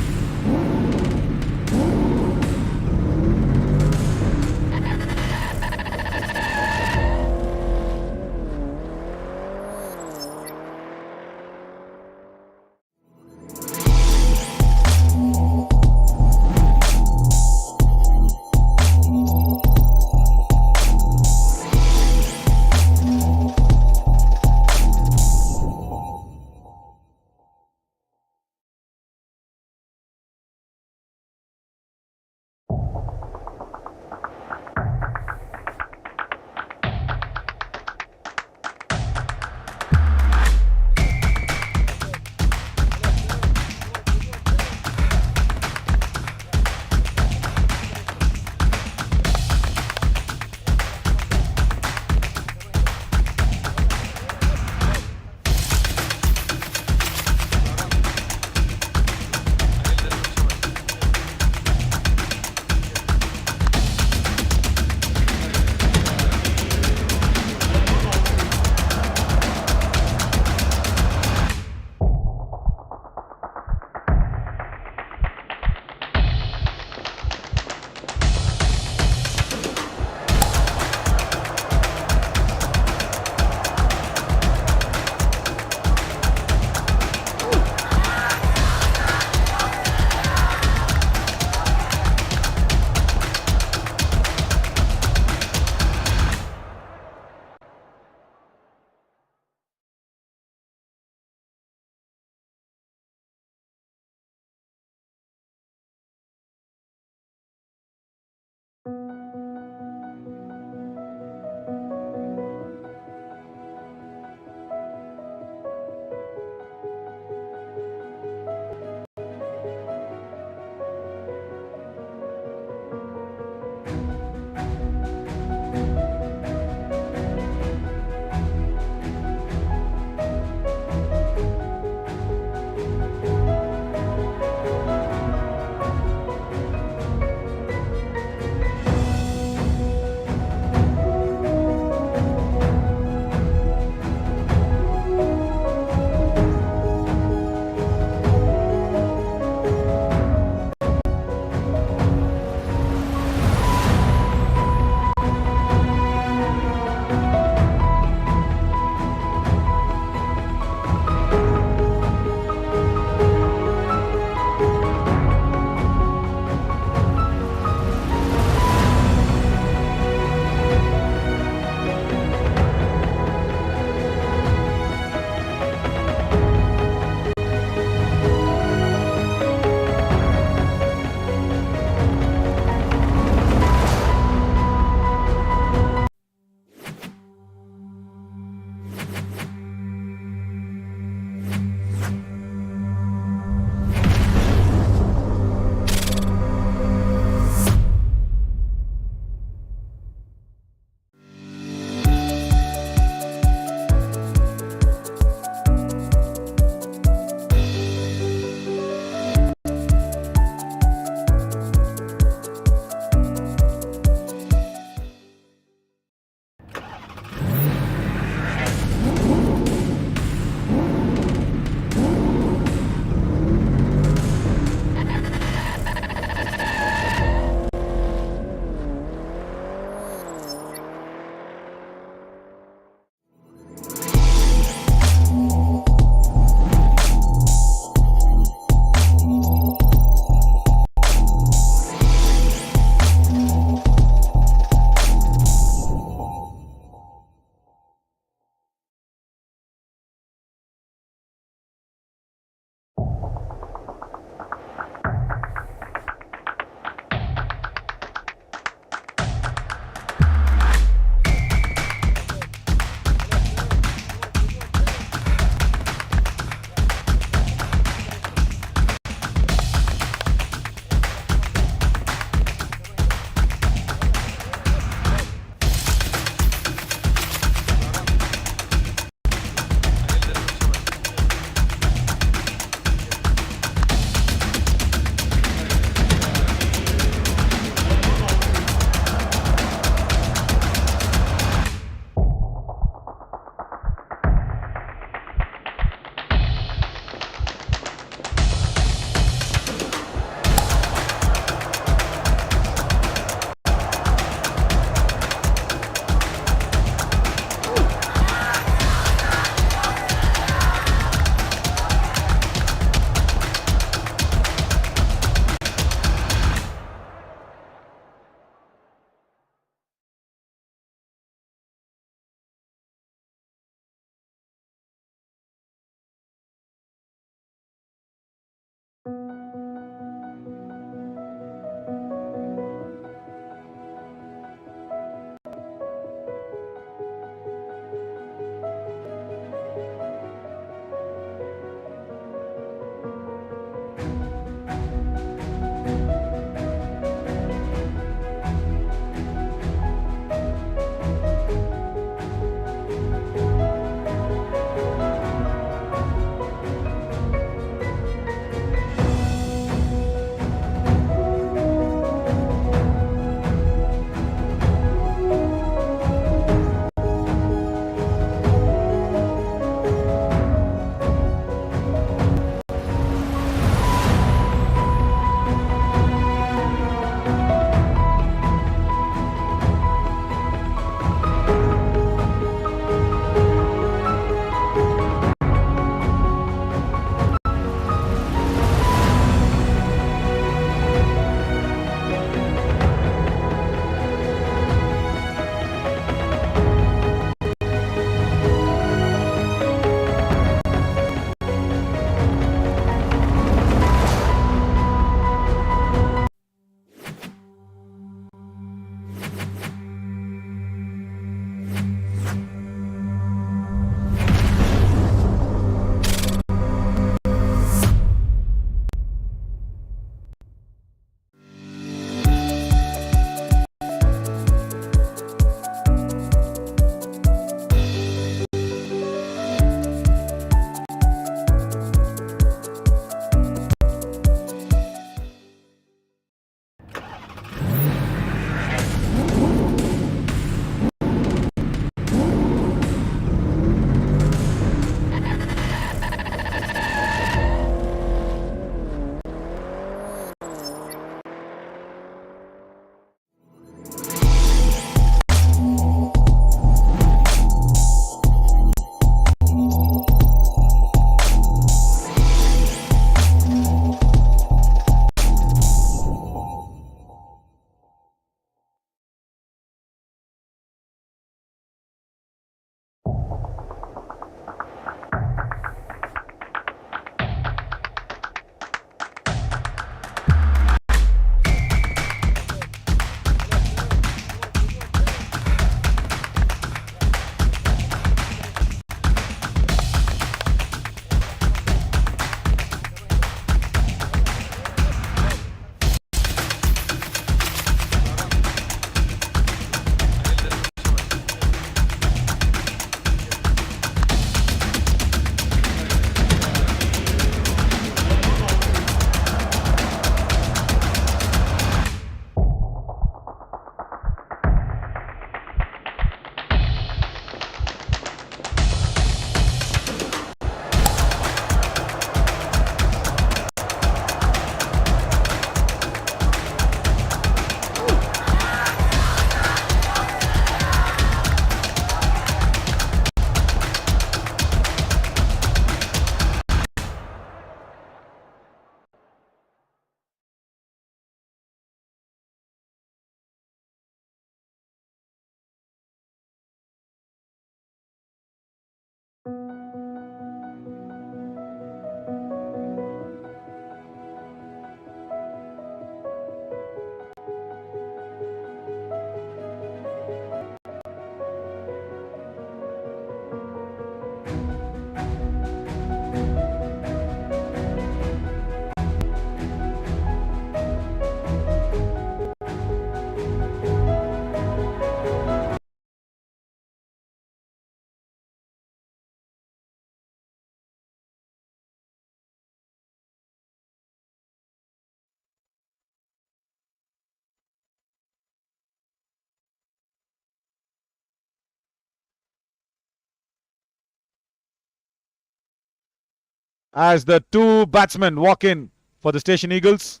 as the two batsmen walk in for the Station Eagles.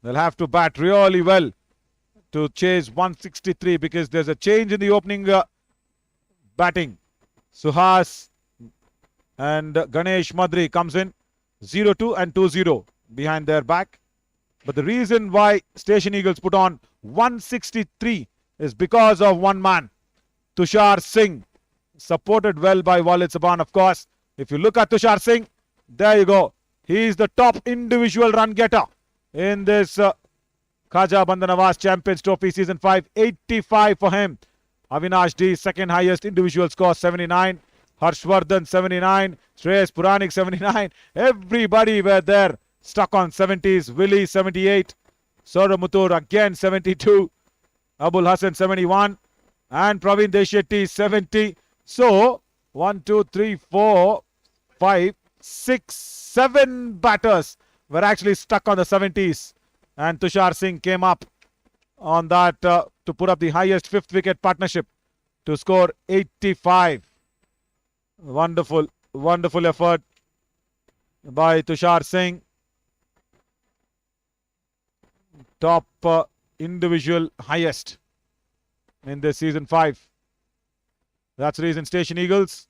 They'll have to bat really well to chase 163 because there's a change in the opening batting. Suhas and Ganesh Madri comes in 0-2 and 2-0 behind their back. But the reason why Station Eagles put on 163 is because of one man, Tushar Singh, supported well by Walid Saban, of course. If you look at Tushar Singh, there you go. He is the top individual run getter in this Khaja Bandanawaz Champions Trophy Season 5. 85 for him. Avinash D, second highest individual score, 79. Harshvardhan, 79. Shreyas Puranik, 79. Everybody were there, stuck on 70s. Willie, 78. Sauramutur again, 72. Abul Hassan, 71. And Praveen Deshetty, 70. So, 1, 2, 3, 4, 5, 6, 7 batters were actually stuck on the 70s. And Tushar Singh came up on that to put up the highest fifth wicket partnership to score 85. Wonderful, wonderful effort by Tushar Singh. Top individual highest in this Season 5. That's the reason Station Eagles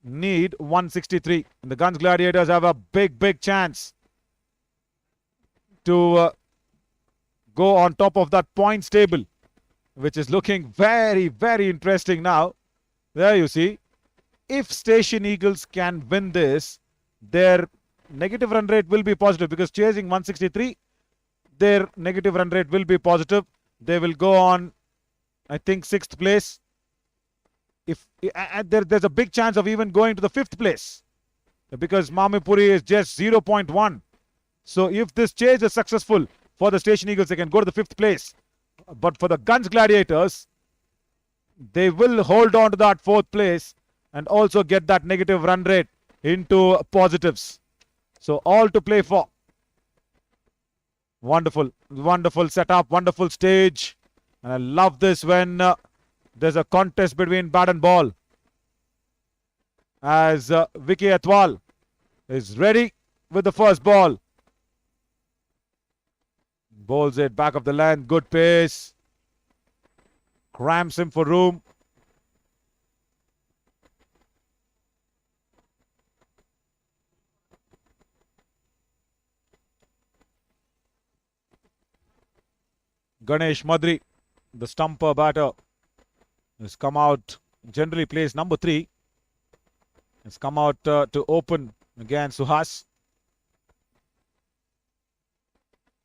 need 163. And the Gunj Gladiators have a big chance to go on top of that points table, which is looking very interesting now. There you see, if Station Eagles can win this, their negative run rate will be positive because chasing 163, their negative run rate will be positive. They will go on, I think, 6th place. If there's a big chance of even going to the 5th place because Mamipuri is just 0.1. So if this chase is successful for the Station Eagles, they can go to the 5th place. But for the Gunj Gladiators, they will hold on to that 4th place and also get that negative run rate into positives. So all to play for. Wonderful, wonderful setup, wonderful stage. And I love this when there's a contest between bat and ball. As Vicky Atwal is ready with the first ball. Bowls it back of the length, good pace. Cramps him for room. Ganesh Madri, the stumper batter, has come out, generally plays number 3. Has come out to open against Suhas.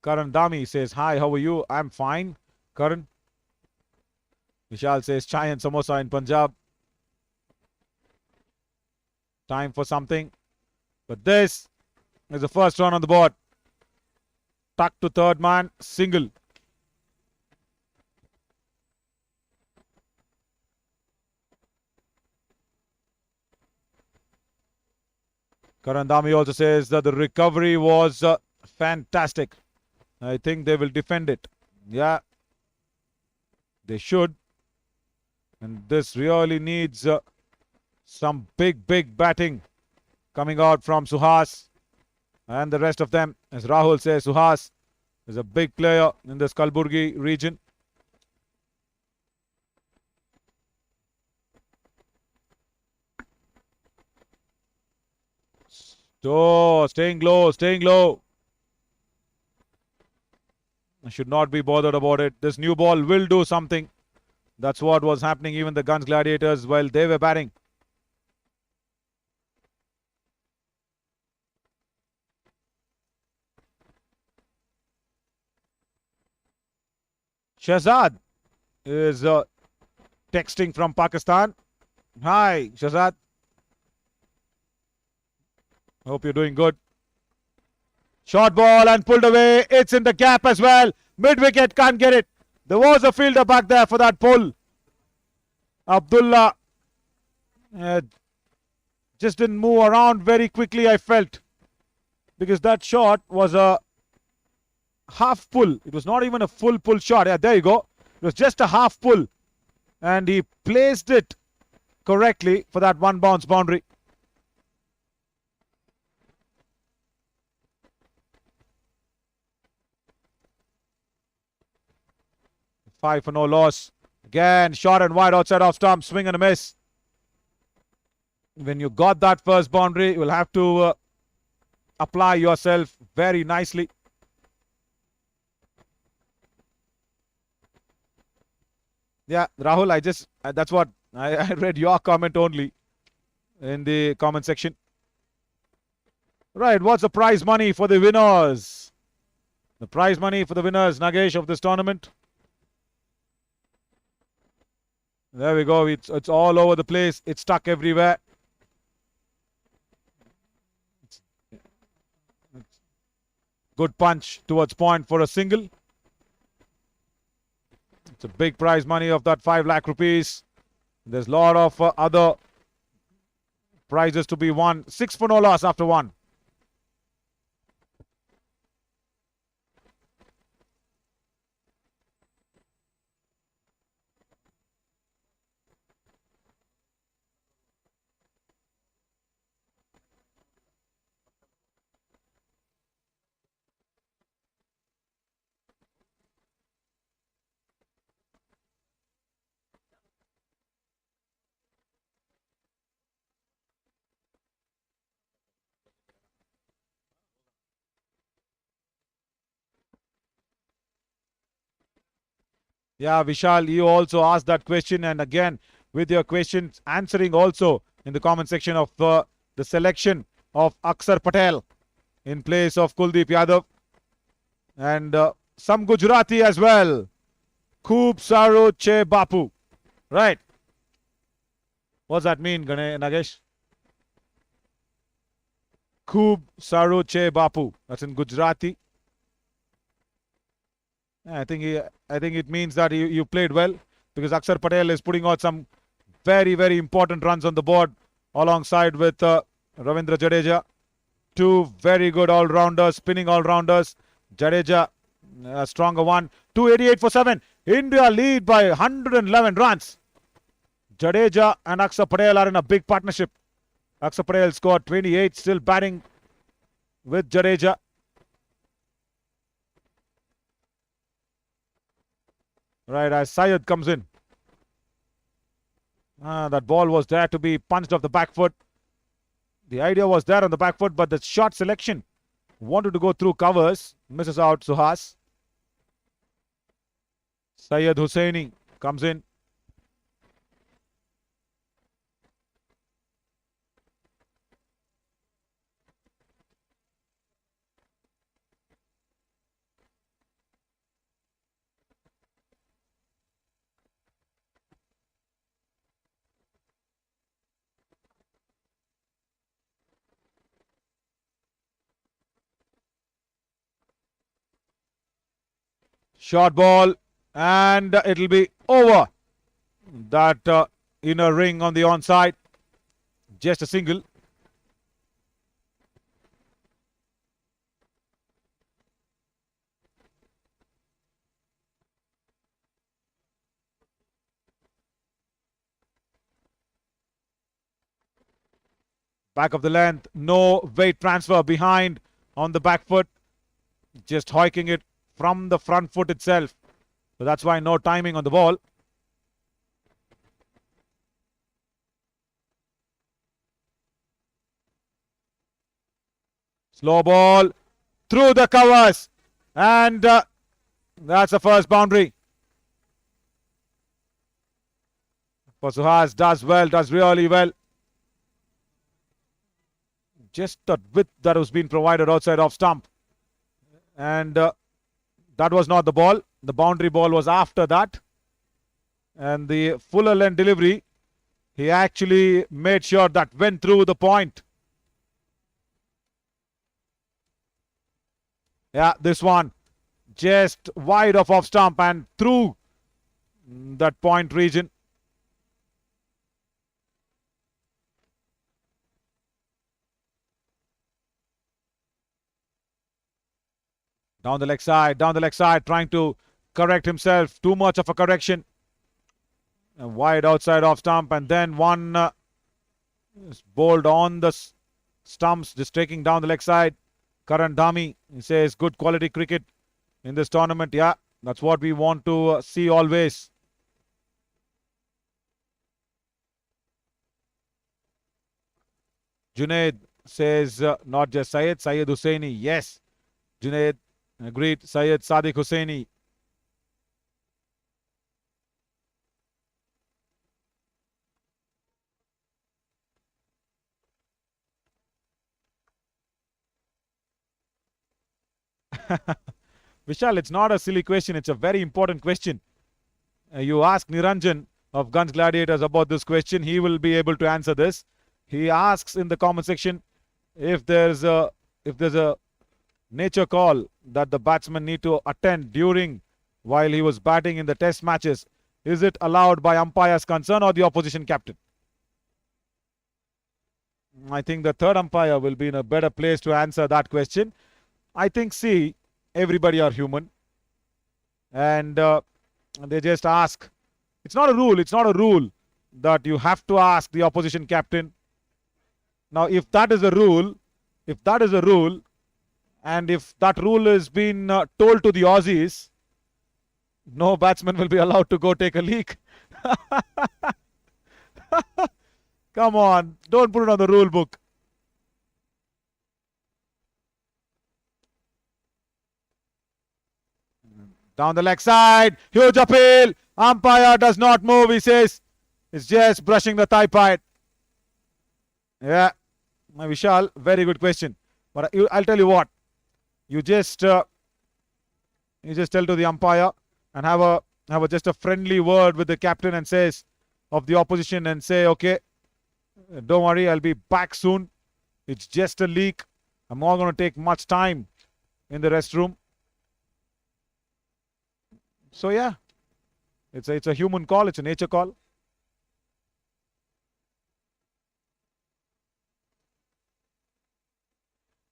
Karan Dami says, hi, how are you? I'm fine, Karan. Vishal says, chai and samosa in Punjab. Time for something. But this is the first run on the board. Tuck to third man, single. Karan Dami also says that the recovery was fantastic. I think they will defend it. Yeah, they should. And this really needs some big batting coming out from Suhas and the rest of them. As Rahul says, Suhas is a big player in this Gulbarga region. So, staying low. I should not be bothered about it. This new ball will do something. That's what was happening even the Gunj Gladiators while they were batting. Shahzad is texting from Pakistan. Hi, Shahzad. Hope you're doing good. Short ball and pulled away. It's in the gap as well. Mid-wicket, can't get it. There was a fielder back there for that pull. Abdullah just didn't move around very quickly, I felt. Because that shot was a half pull. It was not even a full pull shot. Yeah, there you go. It was just a half pull. And he placed it correctly for that one bounce boundary. 5 for no loss. Again, short and wide outside off stump. Swing and a miss. When you got that first boundary, you will have to apply yourself very nicely. Yeah, Rahul, that's what I read your comment only in the comment section. Right, what's the prize money for the winners? The prize money for the winners, Nagesh, of this tournament. There we go. It's all over the place. It's stuck everywhere. Good punch towards point for a single. It's a big prize money of that 5 lakh rupees. There's a lot of other prizes to be won. 6 for no loss after 1. Yeah, Vishal, you also asked that question, and again, with your questions answering also in the comment section of the selection of Aksar Patel in place of Kuldeep Yadav, and some Gujarati as well. Khub Saro Che Bapu. Right. What's that mean, Nagesh? Khub Saro Che Bapu. That's in Gujarati. I think it means that you played well, because Aksar Patel is putting out some very, very important runs on the board alongside with Ravindra Jadeja. 2 very good all-rounders, spinning all-rounders. Jadeja, a stronger one. 288 for 7. India lead by 111 runs. Jadeja and Aksar Patel are in a big partnership. Aksar Patel scored 28, still batting with Jadeja. Right, as Syed comes in. That ball was there to be punched off the back foot. The idea was there on the back foot, but the shot selection wanted to go through covers. Misses out Suhas. Syed Hussaini comes in. Short ball, and it'll be over that inner ring on the onside. Just a single. Back of the length, no weight transfer behind on the back foot. Just hoiking it from the front foot itself. So that's why no timing on the ball. Slow ball through the covers, and that's the first boundary. For Suhas, does well, does really well. Just the width that was being provided outside off stump, and that was not the ball. The boundary ball was after that, and the fuller length delivery, he actually made sure that went through the point. Yeah, this one just wide of off stump and through that point region. Down the leg side, trying to correct himself. Too much of a correction. And wide outside off stump, and then one bowled on the stumps, just taking down the leg side. Karan Dhami, he says, good quality cricket in this tournament. Yeah, That's what we want to see always. Junaid says not just Syed Hussaini. Yes, Junaid agreed. Syed Sadiq Hussaini. Vishal, it's not a silly question. It's a very important question. You ask Niranjan of Gunj Gladiators about this question. He will be able to answer this. He asks in the comment section if there's a nature call that the batsman need to attend during while he was batting in the test matches. Is it allowed by umpire's concern or the opposition captain? I think the third umpire will be in a better place to answer that question. I think, see, everybody are human. And they just ask. It's not a rule. It's not a rule that you have to ask the opposition captain. Now, if that is a rule, and if that rule has been told to the Aussies, no batsman will be allowed to go take a leak. Come on, don't put it on the rule book. Down the leg side, huge appeal. Umpire does not move, he says. It's just brushing the thigh pad. Yeah, my Vishal, very good question. But I'll tell you what. You just tell to the umpire and have just a friendly word with the captain and says of the opposition and say, okay, don't worry, I'll be back soon. It's just a leak. I'm not going to take much time in the restroom. So yeah, it's a human call. It's a nature call.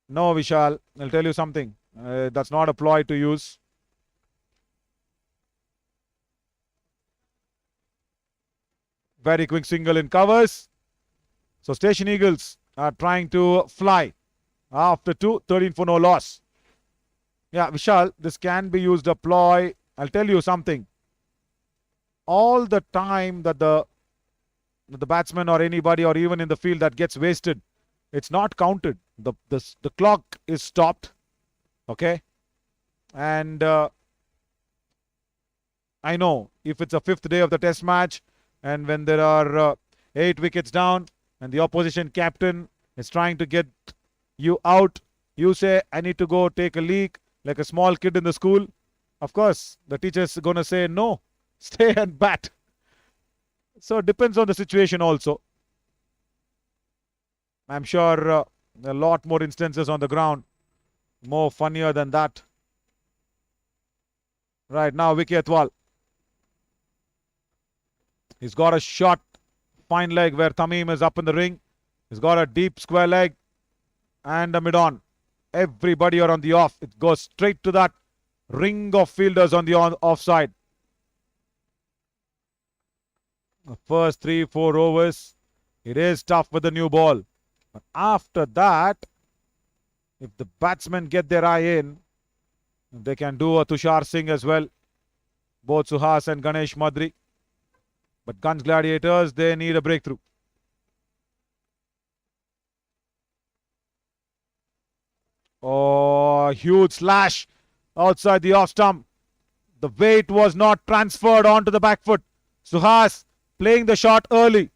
No, Vishal, I'll tell you something. That's not a ploy to use. Very quick single in covers. So Station Eagles are trying to fly after 13 for no loss. Yeah, Vishal, this can be used a ploy. I'll tell you something. All the time that the batsman or anybody or even in the field that gets wasted, it's not counted. The clock is stopped. Okay. And I know if it's a 5th day of the test match and when there are 8 wickets down and the opposition captain is trying to get you out, you say, I need to go take a leak like a small kid in the school. Of course, the teacher's going to say, no, stay and bat. So it depends on the situation also. I'm sure there are a lot more instances on the ground, more funnier than that. Right now, Vicky Atwal. He's got a short, fine leg where Tamim is up in the ring. He's got a deep square leg and a mid-on. Everybody are on the off. It goes straight to that ring of fielders on the offside. The first 3-4 overs, it is tough with the new ball. But after that, if the batsmen get their eye in, they can do a Tushar Singh as well. Both Suhas and Ganesh Madri. But Gunj Gladiators, they need a breakthrough. Oh, huge slash outside the off stump. The weight was not transferred onto the back foot. Suhas playing the shot early.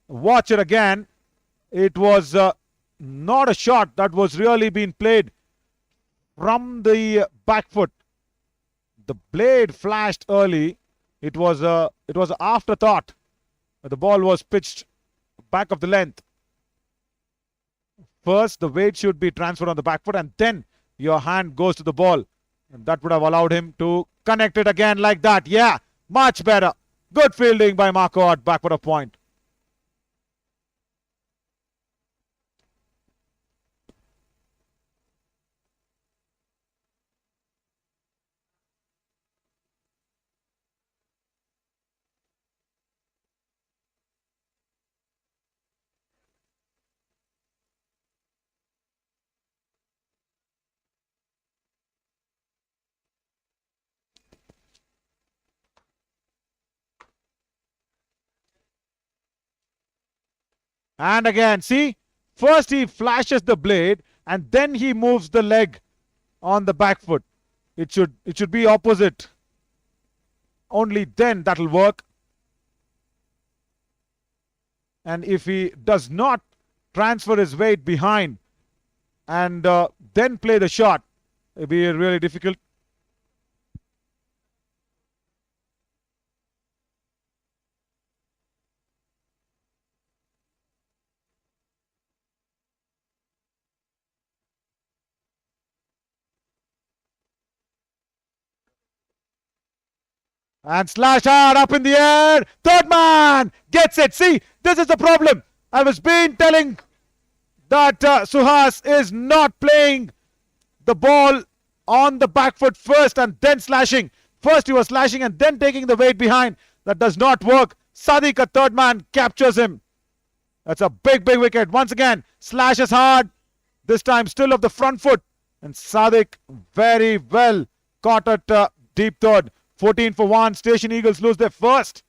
Watch it again. It was not a shot that was really being played from the back foot. The blade flashed early. It was an afterthought. The ball was pitched back of the length. First, the weight should be transferred on the back foot and then your hand goes to the ball. And that would have allowed him to connect it again like that. Yeah, much better. Good fielding by Marco at back foot of point. And again, see, first he flashes the blade and then he moves the leg on the back foot. It should be opposite. Only then that'll work. And if he does not transfer his weight behind and then play the shot, it'll be really difficult. And slash hard up in the air. Third man gets it. See, this is the problem. I was been telling that Suhas is not playing the ball on the back foot first and then slashing. First he was slashing and then taking the weight behind. That does not work. Sadiq, a third man, captures him. That's a big, big wicket. Once again, slashes hard. This time still of the front foot. And Sadiq very well caught at deep third. 14 for 1. Station Eagles lose their first.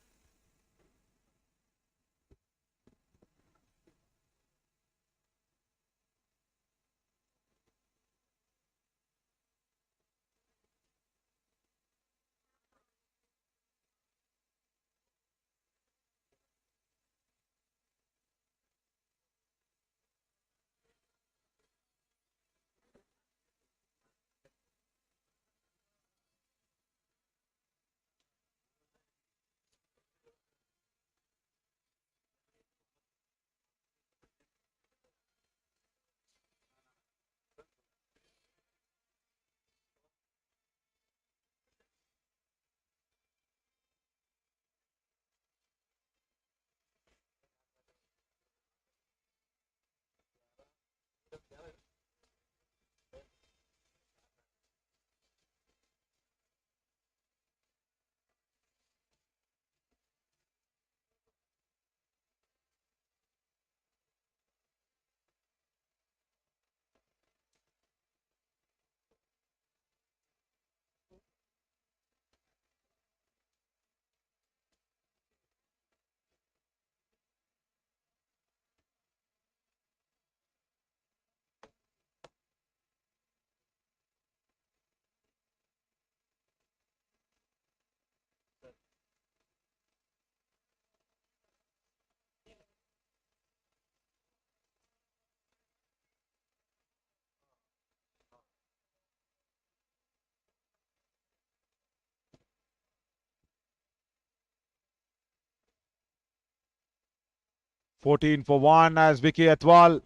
Fourteen for 1 as Vicky Atwal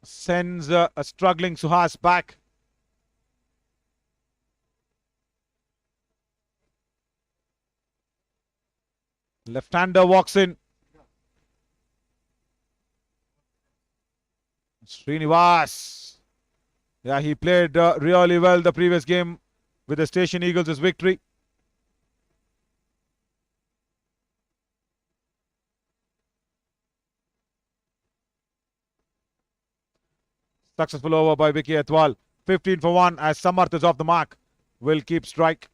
sends a struggling Suhas back. Left-hander walks in. Srinivas. Yeah, he played really well the previous game with the Station Eagles' victory. Successful over by Vicky Atwal. 15 for 1 as Samarth is off the mark. Will keep strike.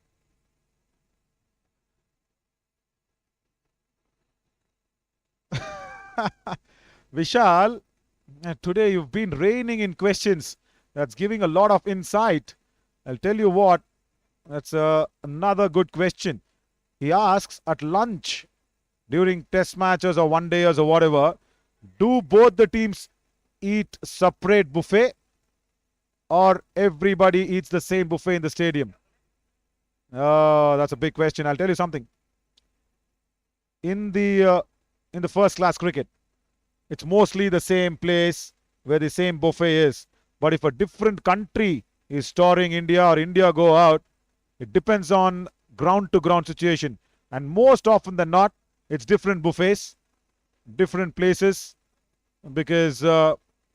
Vishal, today you've been raining in questions. That's giving a lot of insight. I'll tell you what, that's another good question. He asks, at lunch, during test matches or one dayers or whatever, do both the teams eat separate buffet or everybody eats the same buffet in the stadium? Oh, that's a big question. I'll tell you something. In the first class cricket, it's mostly the same place where the same buffet is. But if a different country is touring India or India go out, it depends on ground to ground situation. And most often than not, it's different buffets, different places, because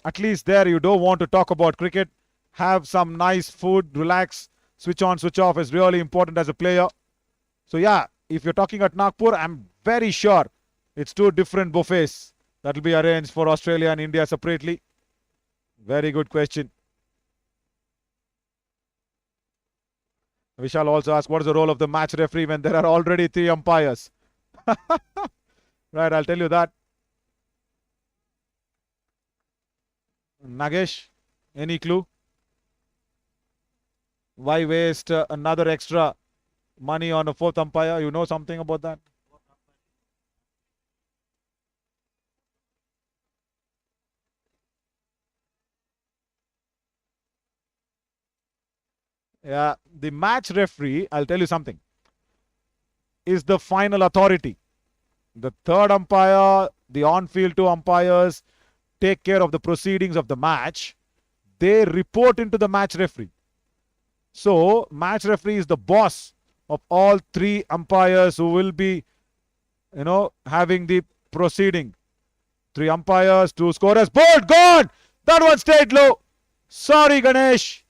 at least there you don't want to talk about cricket. Have some nice food, relax, switch on, switch off is really important as a player. So yeah, if you're talking at Nagpur, I'm very sure it's two different buffets that will be arranged for Australia and India separately. Very good question. Vishal also asked, what is the role of the match referee when there are already 3 umpires? Right, I'll tell you that. Nagesh, any clue? Why waste another extra money on a fourth umpire? You know something about that? Yeah, the match referee, I'll tell you something, is the final authority. The third umpire, the on-field two umpires take care of the proceedings of the match. They report into the match referee. So, match referee is the boss of all three umpires who will be, having the proceeding. Three umpires, two scorers. Bolt gone! That one stayed low. Sorry, Ganesh.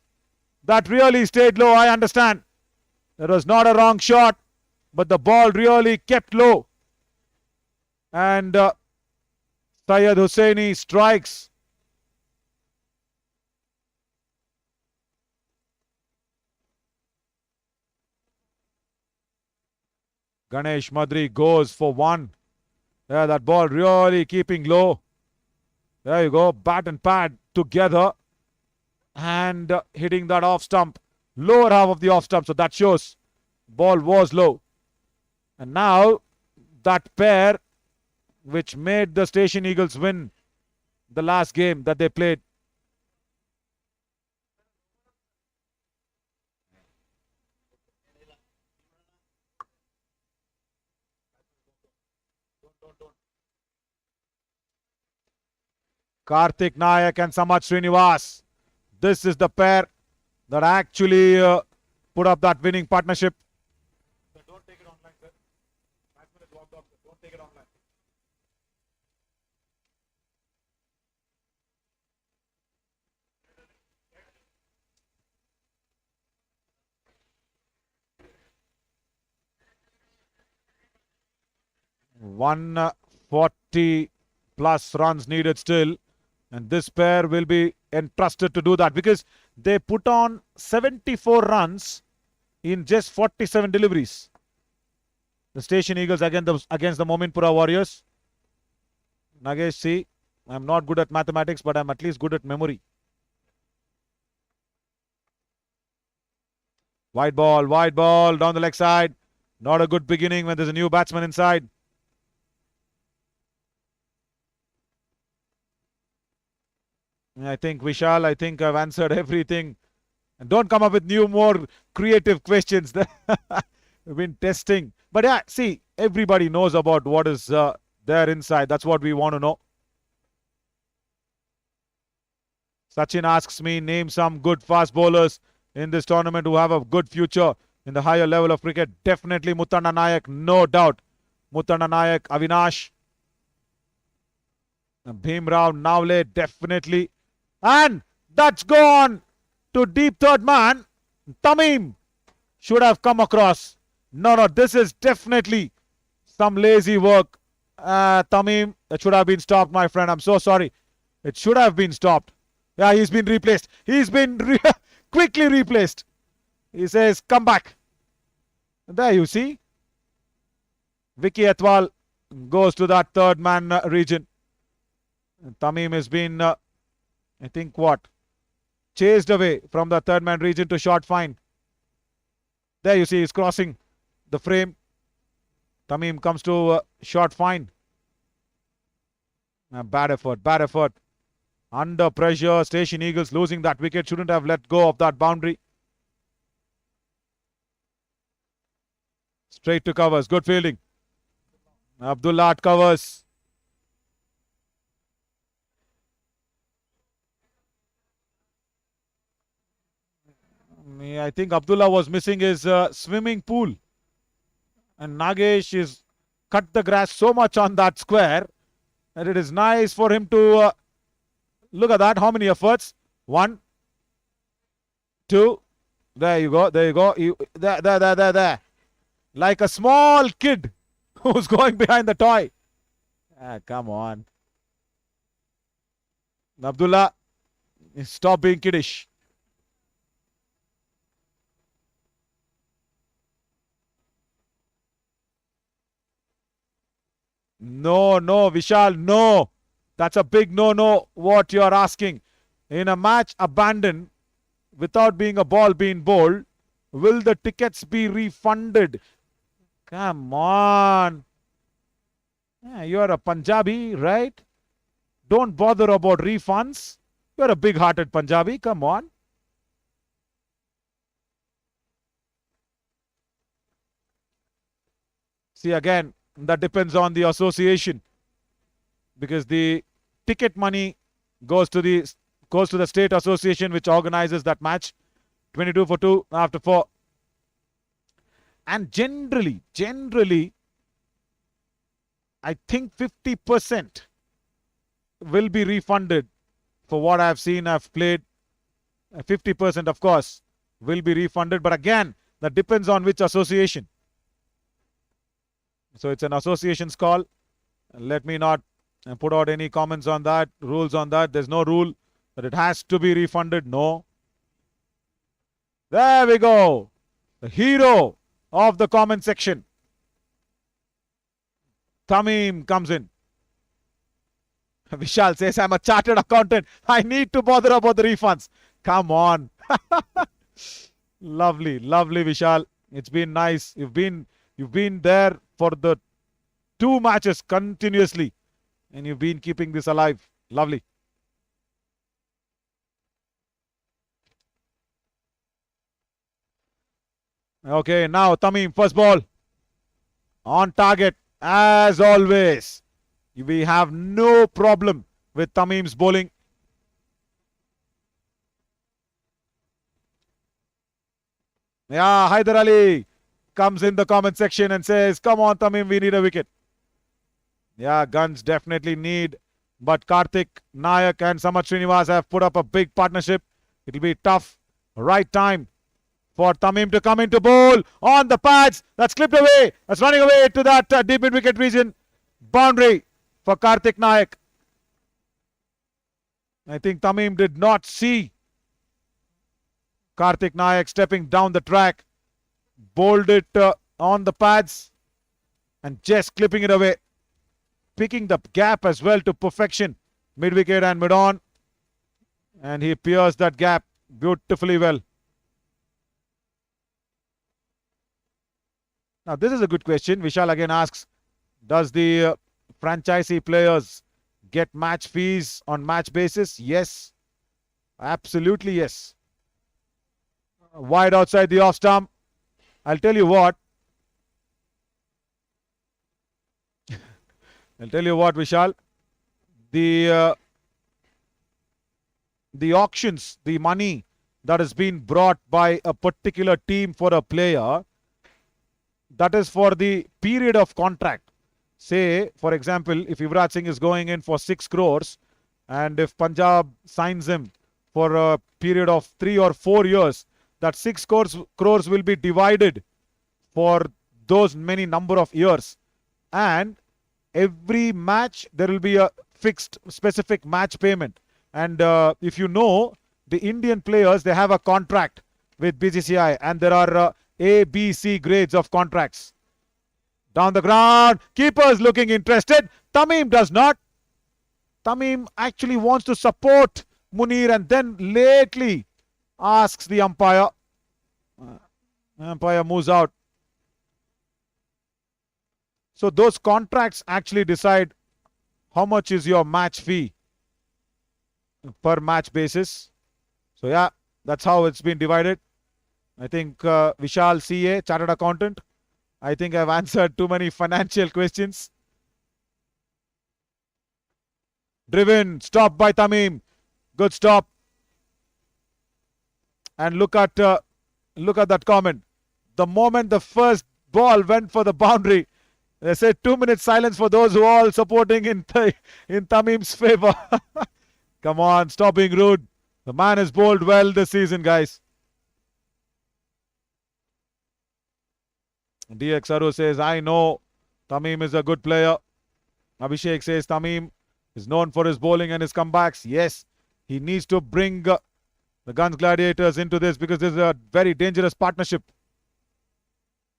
That really stayed low. I understand. That was not a wrong shot, but the ball really kept low. And Syed Hussaini strikes. Ganesh Madri goes for one. Yeah, that ball really keeping low. There you go. Bat and pad together. And hitting that off stump. Lower half of the off stump. So that shows ball was low. And now that pair which made the Station Eagles win the last game that they played. Karthik Nayak and Samad Srinivas. This is the pair that actually put up that winning partnership. Don't take it online, sir. Batsman is walked off, sir. Don't take it online. $140 plus runs needed still. And this pair will be entrusted to do that because they put on 74 runs in just 47 deliveries. The Station Eagles against the Mominpura Warriors. Nagesh, see, I'm not good at mathematics, but I'm at least good at memory. Wide ball down the leg side. Not a good beginning when there's a new batsman inside. I think, Vishal, I've answered everything. And don't come up with more creative questions. We've been testing. But yeah, see, everybody knows about what is there inside. That's what we want to know. Sachin asks me, name some good fast bowlers in this tournament who have a good future in the higher level of cricket. Definitely Muttanna Nayak, no doubt. Muttanna Nayak, Avinash. Bhimrao Navle, definitely. And that's gone to deep third man. Tamim should have come across. No, this is definitely some lazy work. Tamim, that should have been stopped, my friend. I'm so sorry. It should have been stopped. Yeah, he's been replaced. He's been quickly replaced. He says, come back. There you see. Vicky Atwal goes to that third man region. Tamim has been, I think what? Chased away from the third man region to short fine. There you see he's crossing the frame. Tamim comes to short fine. Bad effort. Under pressure, Station Eagles losing that wicket. Shouldn't have let go of that boundary. Straight to covers. Good fielding. Abdullah at covers. I think Abdullah was missing his swimming pool. And Nagesh is cut the grass so much on that square that it is nice for him to look at that. How many efforts? 1, 2. There you go. There. Like a small kid who's going behind the toy. Come on. Abdullah, stop being kiddish. No, Vishal, no. That's a big no, what you're asking. in a match abandoned without being a ball being bowled, will the tickets be refunded? Come on. Yeah, you're a Punjabi, right? Don't bother about refunds. You're a big-hearted Punjabi. Come on. See, again, that depends on the association, because the ticket money goes to the state association which organizes that match. 22 for 2 after 4. And generally, I think 50% will be refunded. For what I've seen, I've played, 50% of course will be refunded. But again, that depends on which association. So it's an association's call. Let me not put out any comments on that, rules on that. There's no rule that it has to be refunded. No. There we go. The hero of the comment section. Tamim comes in. Vishal says, I'm a chartered accountant. I need to bother about the refunds. Come on. Lovely, lovely, Vishal. It's been nice. You've been there for the 2 matches continuously, and you've been keeping this alive. Lovely. Okay, now Tamim, first ball. On target, as always. We have no problem with Tamim's bowling. Yeah, Hyder Ali comes in the comment section and says, come on Tamim, we need a wicket. Yeah, Gunj definitely need. But Karthik, Nayak and Samad Srinivas have put up a big partnership. It'll be tough. Right time for Tamim to come into bowl on the pads. That's clipped away. That's running away to that deep mid-wicket region. Boundary for Karthik Nayak. I think Tamim did not see Karthik Nayak stepping down the track. Bowled it on the pads and just clipping it away. Picking the gap as well to perfection. Mid-wicket and mid-on. And he pierced that gap beautifully well. Now this is a good question. Vishal again asks, does the franchisee players get match fees on match basis? Yes. Absolutely yes. Wide outside the off stump. I'll tell you what. Vishal. The auctions, the money that has been brought by a particular team for a player, that is for the period of contract. Say, for example, if Yuvraj Singh is going in for 6 crores and if Punjab signs him for a period of 3 or 4 years, that 6 crores will be divided for those many number of years. And every match, there will be a fixed specific match payment. And if you know, the Indian players, they have a contract with BCCI and there are A, B, C grades of contracts. Down the ground, keeper's looking interested. Tamim does not. Tamim actually wants to support Munir and then lately asks the umpire. Umpire moves out. So those contracts actually decide how much is your match fee per match basis. So yeah, that's how it's been divided. I think Vishal CA, Chartered Accountant. I think I've answered too many financial questions. Driven, stopped by Tamim. Good stop. And look at that comment. The moment the first ball went for the boundary, they said 2 minutes silence for those who are all supporting in Tamim's favor. Come on, stop being rude. The man has bowled well this season, guys. DX Aru says, I know Tamim is a good player. Abhishek says Tamim is known for his bowling and his comebacks. Yes, he needs to bring the Gunj Gladiators into this because this is a very dangerous partnership.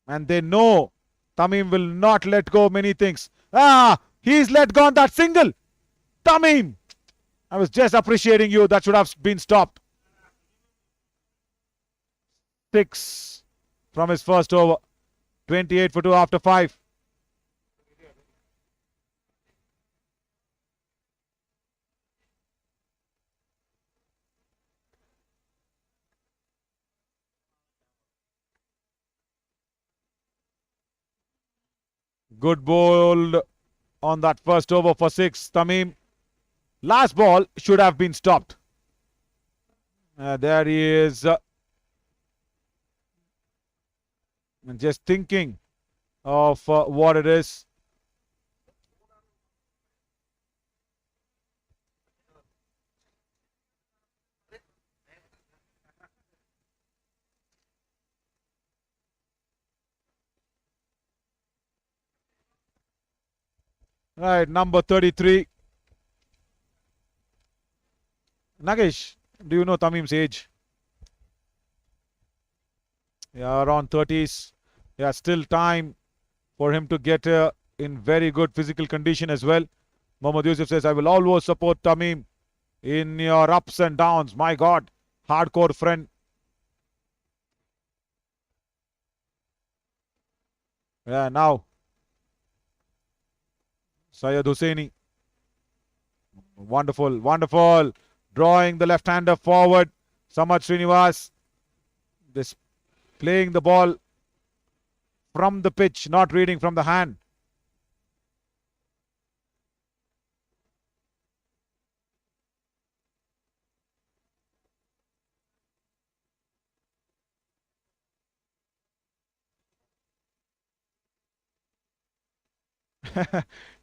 And they know Tamim will not let go many things. He's let go on that single. Tamim. I was just appreciating you. That should have been stopped. 6 from his first over. 28 for 2 after 5. Good bowled on that first over for 6. Tamim. Last ball should have been stopped. There he is. Just thinking of what it is. Right, number 33. Nagesh, do you know Tamim's age? Yeah, around 30s. Yeah, still time for him to get in very good physical condition as well. Mohammad Yusuf says, I will always support Tamim in your ups and downs. My God, hardcore friend. Yeah, now Syed Hussaini. Wonderful, wonderful. Drawing the left-hander forward. Samad Srinivas. This playing the ball from the pitch, not reading from the hand.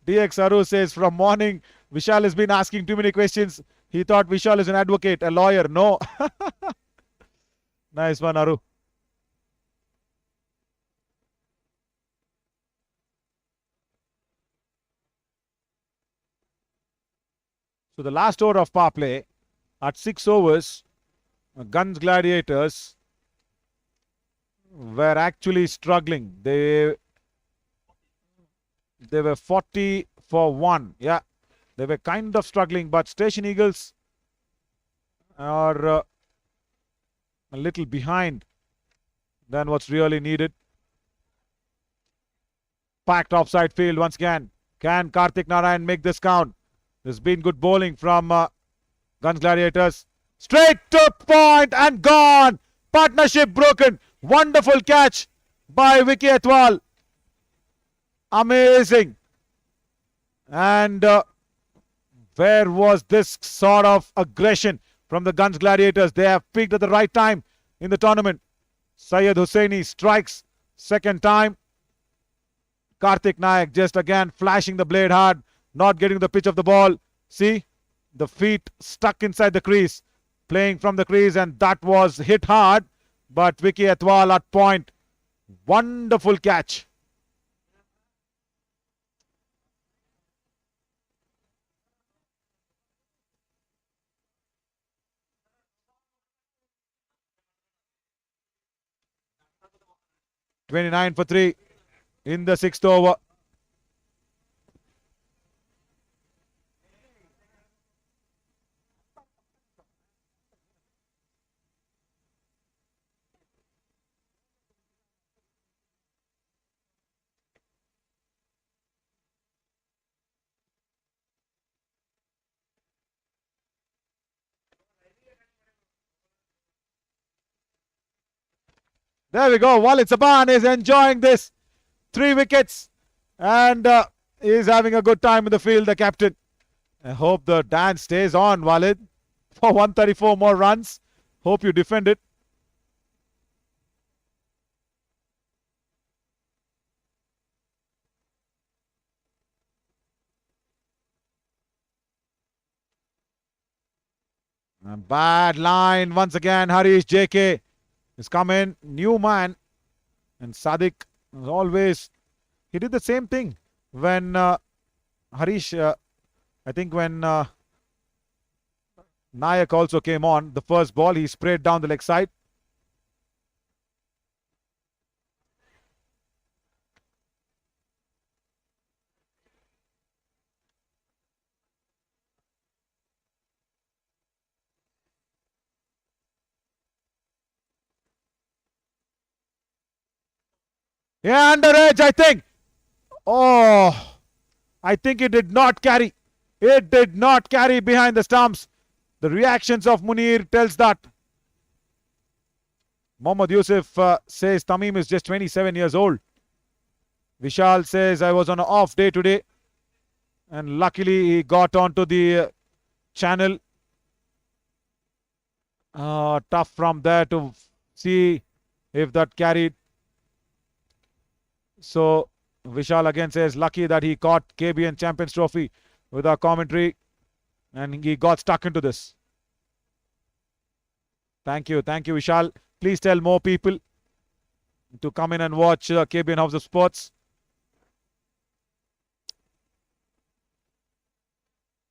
DX Aru says, from morning, Vishal has been asking too many questions. He thought Vishal is an advocate, a lawyer. No. Nice one, Aru. So the last over of power play at 6 overs, Gunj Gladiators were actually struggling. They were 40 for 1. Yeah, they were kind of struggling, but Station Eagles are a little behind than what's really needed. Packed offside field once again. Can Karthik Narayan make this count? There's been good bowling from Gunj Gladiators. Straight to point and gone. Partnership broken. Wonderful catch by Vicky Atwal. Amazing. And where was this sort of aggression from the Gunj Gladiators? They have peaked at the right time in the tournament. Syed Hussaini strikes second time. Karthik Nayak just again flashing the blade hard, not getting the pitch of the ball. See, the feet stuck inside the crease, playing from the crease, and that was hit hard. But Vicky Atwal at point. Wonderful catch. "29 for 3 in the 6th over. There we go. Walid Saban is enjoying this. 3 wickets. And is having a good time in the field, the captain. I hope the dance stays on, Walid, for 134 more runs. Hope you defend it. A bad line once again. Harish JK has come in. New man. And Sadiq as always. He did the same thing when Harish, I think when Nayak also came on. The first ball, he sprayed down the leg side. Yeah, under edge, I think. Oh, I think it did not carry. It did not carry behind the stumps. The reactions of Munir tells that. Mohammad Yusuf says Tamim is just 27 years old. Vishal says I was on an off day today. And luckily he got onto the channel. Tough from there to see if that carried. So Vishal again says lucky that he caught KBN Champions Trophy with our commentary. And he got stuck into this. Thank you, Vishal. Please tell more people to come in and watch KBN House of Sports.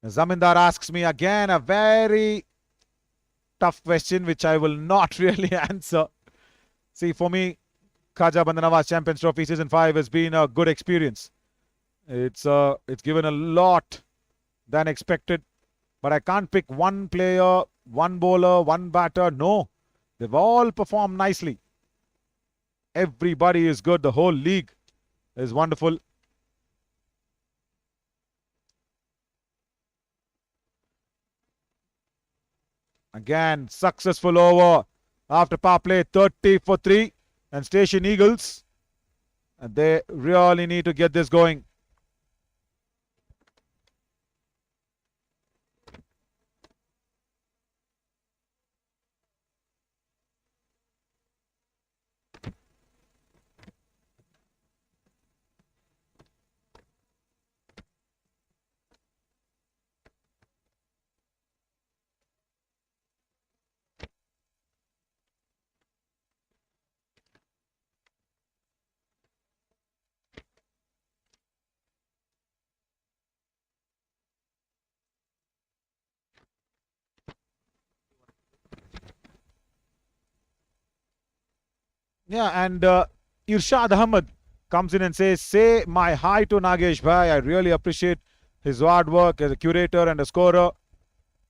Zamindar asks me again a very tough question which I will not really answer. See, for me, Khaja Bandanawaz Champions Trophy Season 5 has been a good experience. It's given a lot than expected. But I can't pick one player, one bowler, one batter. No, they've all performed nicely. Everybody is good. The whole league is wonderful. Again, successful over after power play, 30 for 3. And Station Eagles, and they really need to get this going. Yeah, and Irshad Ahmed comes in and says, say my hi to Nagesh Bhai. I really appreciate his hard work as a curator and a scorer.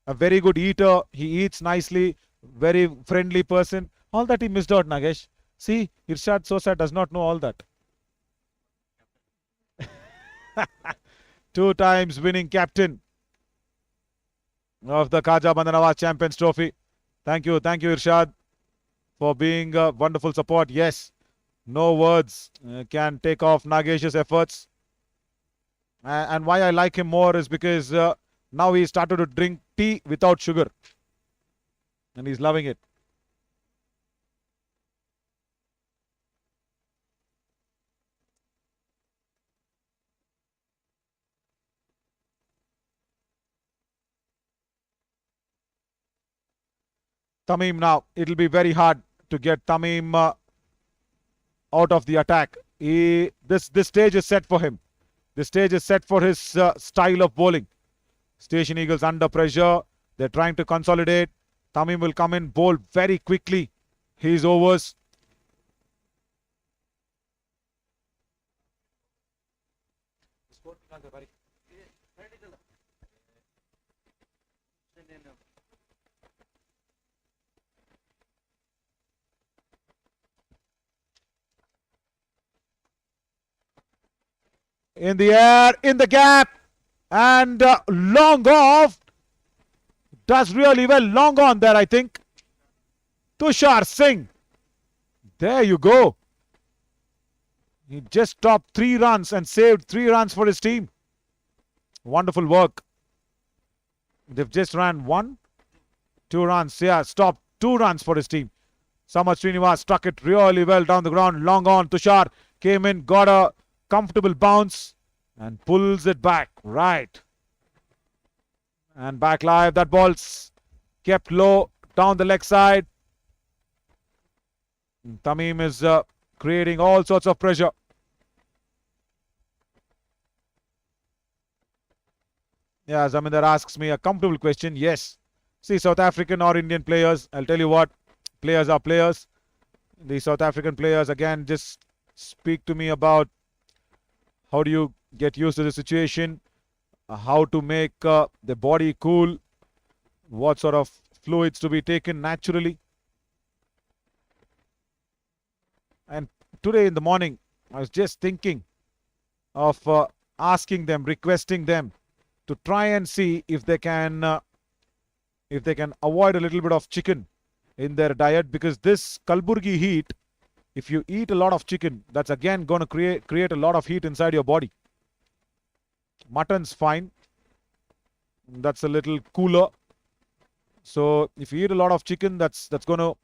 A very good eater. He eats nicely. Very friendly person. All that he missed out, Nagesh. See, Irshad Sosa does not know all that. 2 times winning captain of the Khaja Bandanawaz Champions Trophy. Thank you, Irshad, for being a wonderful support. Yes, no words can take off Nagesh's efforts. And why I like him more is because now he started to drink tea without sugar. And he's loving it. Tamim now. It'll be very hard to get Tamim out of the attack. This stage is set for him. This stage is set for his style of bowling. Station Eagles under pressure. They're trying to consolidate. Tamim will come in, bowl very quickly his overs. In the air, in the gap, and long off. Does really well. Long on there, I think. Tushar Singh. There you go. He just stopped 3 runs and saved 3 runs for his team. Wonderful work. They've just ran 1, 2 runs. Yeah, stopped 2 runs for his team. Samad Srinivas struck it really well down the ground. Long on. Tushar came in, got a comfortable bounce and pulls it back. Right. And back live. That ball's kept low down the leg side. Tamim is creating all sorts of pressure. Yeah, Zamindar asks me a comfortable question. Yes. See, South African or Indian players, I'll tell you what, players are players. The South African players, again, just speak to me about how do you get used to the situation, how to make the body cool, what sort of fluids to be taken naturally. And today in the morning, I was just thinking of asking them, requesting them to try and see if they can avoid a little bit of chicken in their diet, because this Kalburgi heat, if you eat a lot of chicken, that's again going to create a lot of heat inside your body. Mutton's fine. That's a little cooler. So if you eat a lot of chicken, that's going to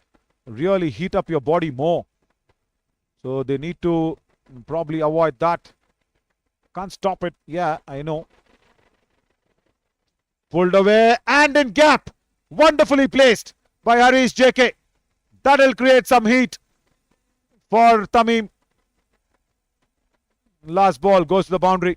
really heat up your body more. So they need to probably avoid that. Can't stop it. Yeah, I know. Pulled away and in gap. Wonderfully placed by Harish JK. That'll create some heat for Tamim. Last ball goes to the boundary.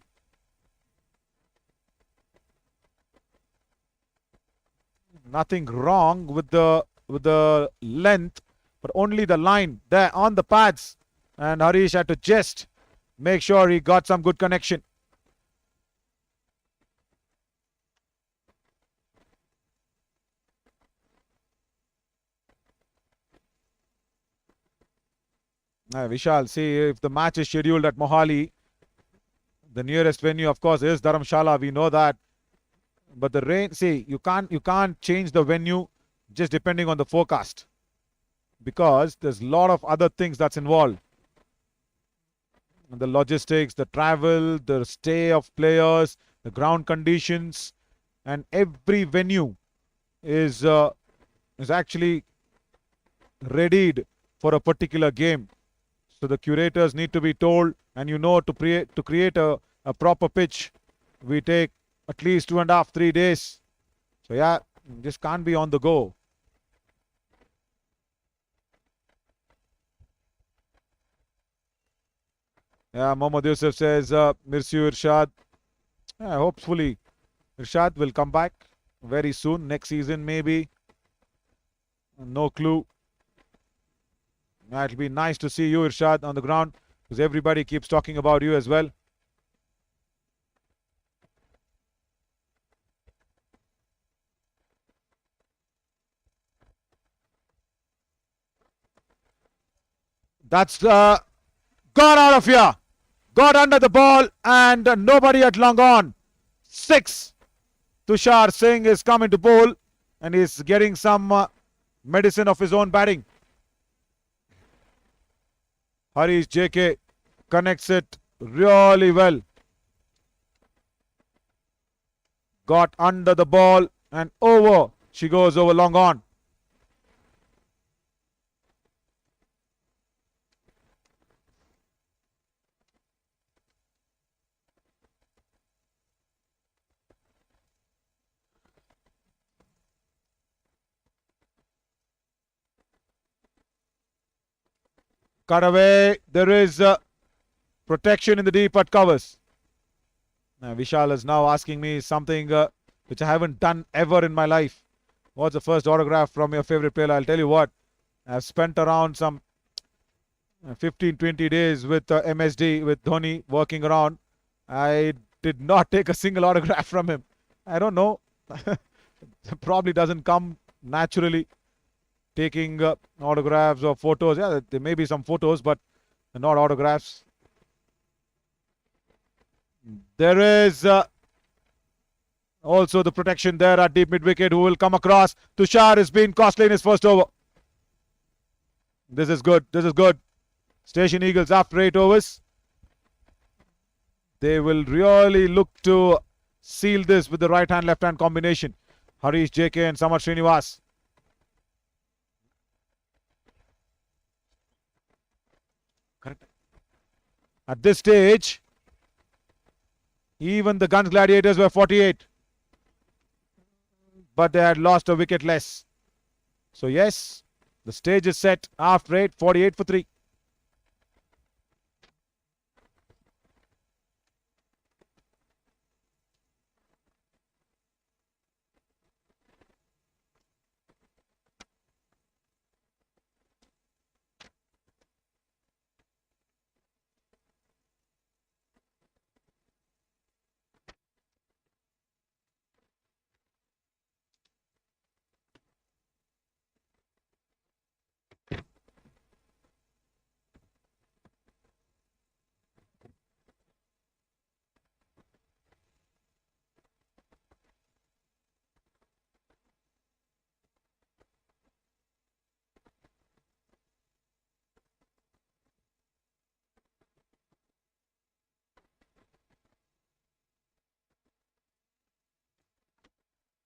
Nothing wrong with the length, but only the line there on the pads. And Harish had to just make sure he got some good connection. We shall see if the match is scheduled at Mohali. The nearest venue, of course, is Dharamshala. We know that. But the rain, see, you can't change the venue just depending on the forecast, because there's a lot of other things that's involved. The logistics, the travel, the stay of players, the ground conditions, and every venue is actually readied for a particular game. So the curators need to be told, and to create a proper pitch, we take at least 2.5, 3 days. So yeah, this can't be on the go. Yeah, Mohammad Yusuf says, Mirsu Irshad. Yeah, hopefully Irshad will come back very soon, next season maybe. No clue. It'll be nice to see you, Irshad, on the ground, because everybody keeps talking about you as well. That's gone out of here. Got under the ball and nobody at long on. 6. Tushar Singh is coming to bowl and he's getting some medicine of his own batting. Harish JK connects it really well. Got under the ball and over. She goes over long on. Cut away. There is protection in the deep at covers. Vishal is now asking me something which I haven't done ever in my life. What's the first autograph from your favorite player? I'll tell you what. I've spent around some 15-20 days with MSD, with Dhoni, working around. I did not take a single autograph from him. I don't know. Probably doesn't come naturally. Taking autographs or photos. Yeah, there may be some photos, but not autographs. There is also the protection there at deep mid-wicket, who will come across. Tushar has been costly in his first over. This is good. This is good. Station Eagles, after 8 overs, they will really look to seal this with the right-hand, left-hand combination. Harish JK and Samar Srinivas. Correct. At this stage, even the Gunj Gladiators were 48. But they had lost a wicket less. So yes, the stage is set after 8, 48 for 3.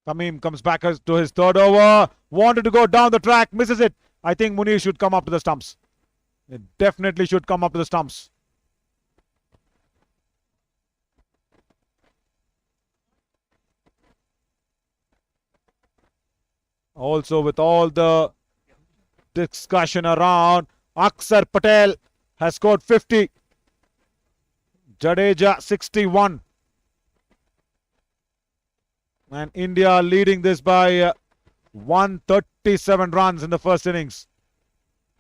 Tamim comes back to his third over. Wanted to go down the track, misses it. I think Munir should come up to the stumps. It definitely should come up to the stumps. Also, with all the discussion around, Aksar Patel has scored 50. Jadeja 61. And India leading this by 137 runs in the first innings.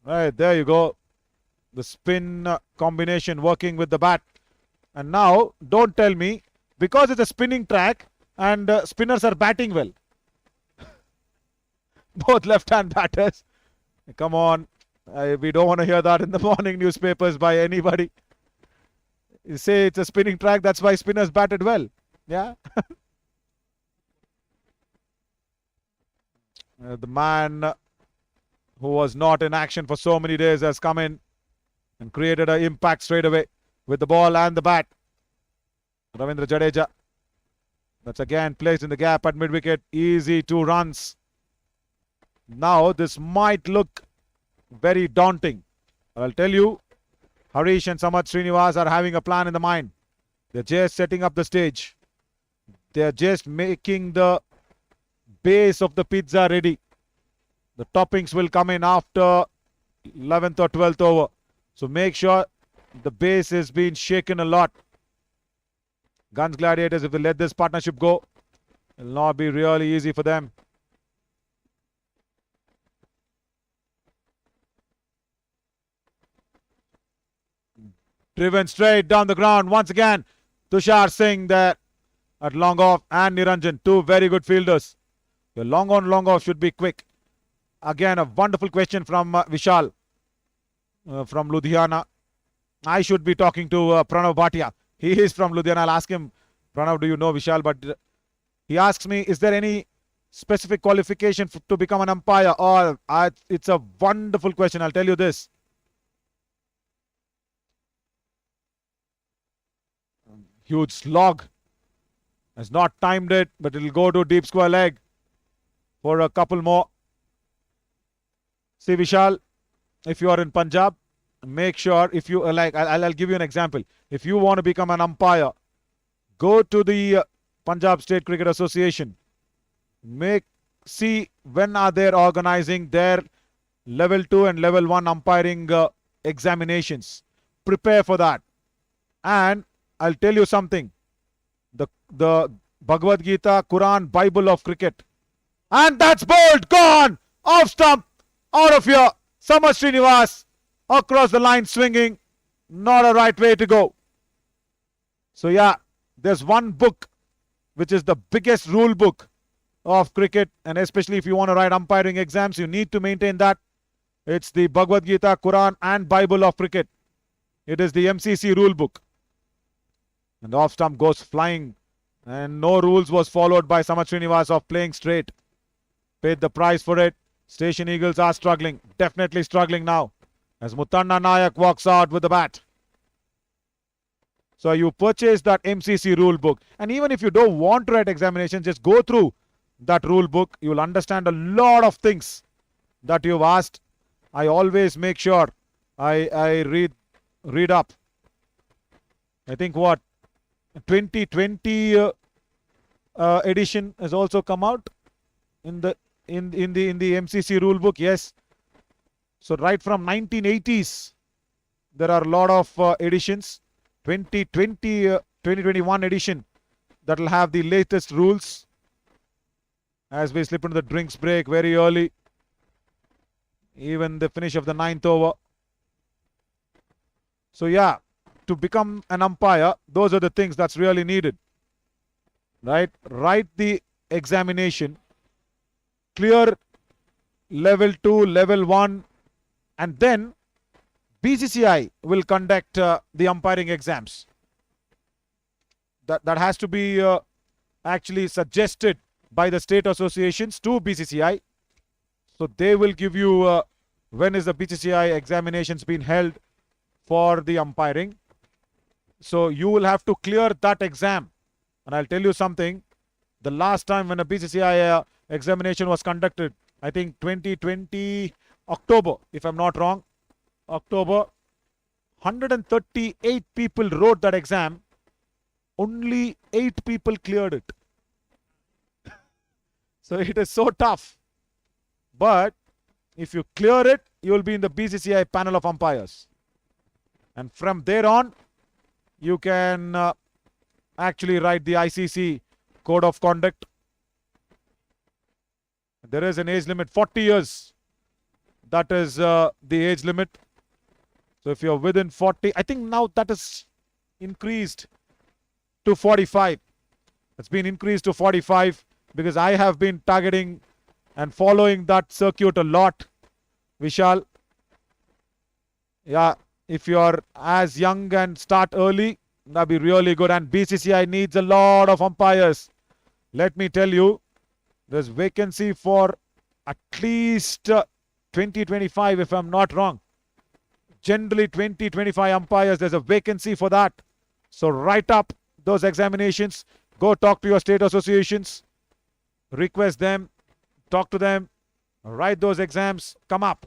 Right, there you go. The spin combination working with the bat. And now, don't tell me, because it's a spinning track and spinners are batting well. Both left-hand batters. Come on. We don't want to hear that in the morning newspapers by anybody. You say it's a spinning track, that's why spinners batted well. Yeah. The man who was not in action for so many days has come in and created an impact straight away with the ball and the bat. Ravindra Jadeja. That's again placed in the gap at mid-wicket. Easy 2 runs. Now this might look very daunting. I'll tell you, Harish and Samath Srinivas are having a plan in the mind. They're just setting up the stage. They're just making the base of the pizza ready. The toppings will come in after 11th or 12th over. So make sure the base is being shaken a lot. Gunj Gladiators, if they let this partnership go, it will not be really easy for them. Driven straight down the ground once again. Tushar Singh there at long off and Niranjan, 2 very good fielders. Your long on, long off should be quick. Again, a wonderful question from Vishal from Ludhiana. I should be talking to Pranav Bhatia. He is from Ludhiana. I'll ask him, Pranav, do you know Vishal? But he asks me, is there any specific qualification to become an umpire? Oh, it's a wonderful question. I'll tell you this. Huge slog. Has not timed it, but it'll go to deep square leg for a couple more. See, Vishal, if you are in Punjab, make sure if you like, I'll give you an example. If you want to become an umpire, go to the Punjab State Cricket Association. See when are they organizing their level 2 and level 1 umpiring examinations. Prepare for that. And I'll tell you something. The Bhagavad Gita, Quran, Bible of cricket. And that's bowled, gone, off stump, out of here. Samath Srinivas across the line swinging. Not a right way to go. So yeah, there's one book which is the biggest rule book of cricket, and especially if you want to write umpiring exams, you need to maintain that. It's the Bhagavad Gita, Quran and Bible of cricket. It is the MCC rule book. And the off stump goes flying, and no rules was followed by Samath Srinivas of playing straight. Paid the price for it. Station Eagles are struggling, definitely struggling now, as Mutanna Nayak walks out with the bat. So you purchase that MCC rule book, and even if you don't want to write examinations, just go through that rule book. You'll understand a lot of things that you've asked. I always make sure I read up. I think what 2020 edition has also come out in the MCC rule book. Yes. So right from 1980s, there are a lot of editions. 2021 edition that will have the latest rules. As we slip into the drinks break very early, even the finish of the 9th over. So yeah, to become an umpire, those are the things that's really needed. Right? Write the examination, clear level 2, level 1, and then BCCI will conduct the umpiring exams. That has to be actually suggested by the state associations to BCCI. So they will give you when is the BCCI examinations being held for the umpiring. So you will have to clear that exam. And I'll tell you something, The last time when a BCCI examination was conducted, I think 2020 October, if I'm not wrong, October, 138 people wrote that exam. Only 8 people cleared it. So it is so tough. But if you clear it, you will be in the BCCI panel of umpires. And from there on, you can actually write the ICC code of conduct. There is an age limit, 40 years. That is the age limit. So if you're within 40, I think now that is increased to 45. It's been increased to 45 because I have been targeting and following that circuit a lot, Vishal. Yeah, if you're as young and start early, that'd be really good. And BCCI needs a lot of umpires. Let me tell you, there's vacancy for at least 2025, if I'm not wrong. Generally 20-25 umpires, there's a vacancy for that. So write up those examinations, go talk to your state associations, request them, talk to them, write those exams, come up.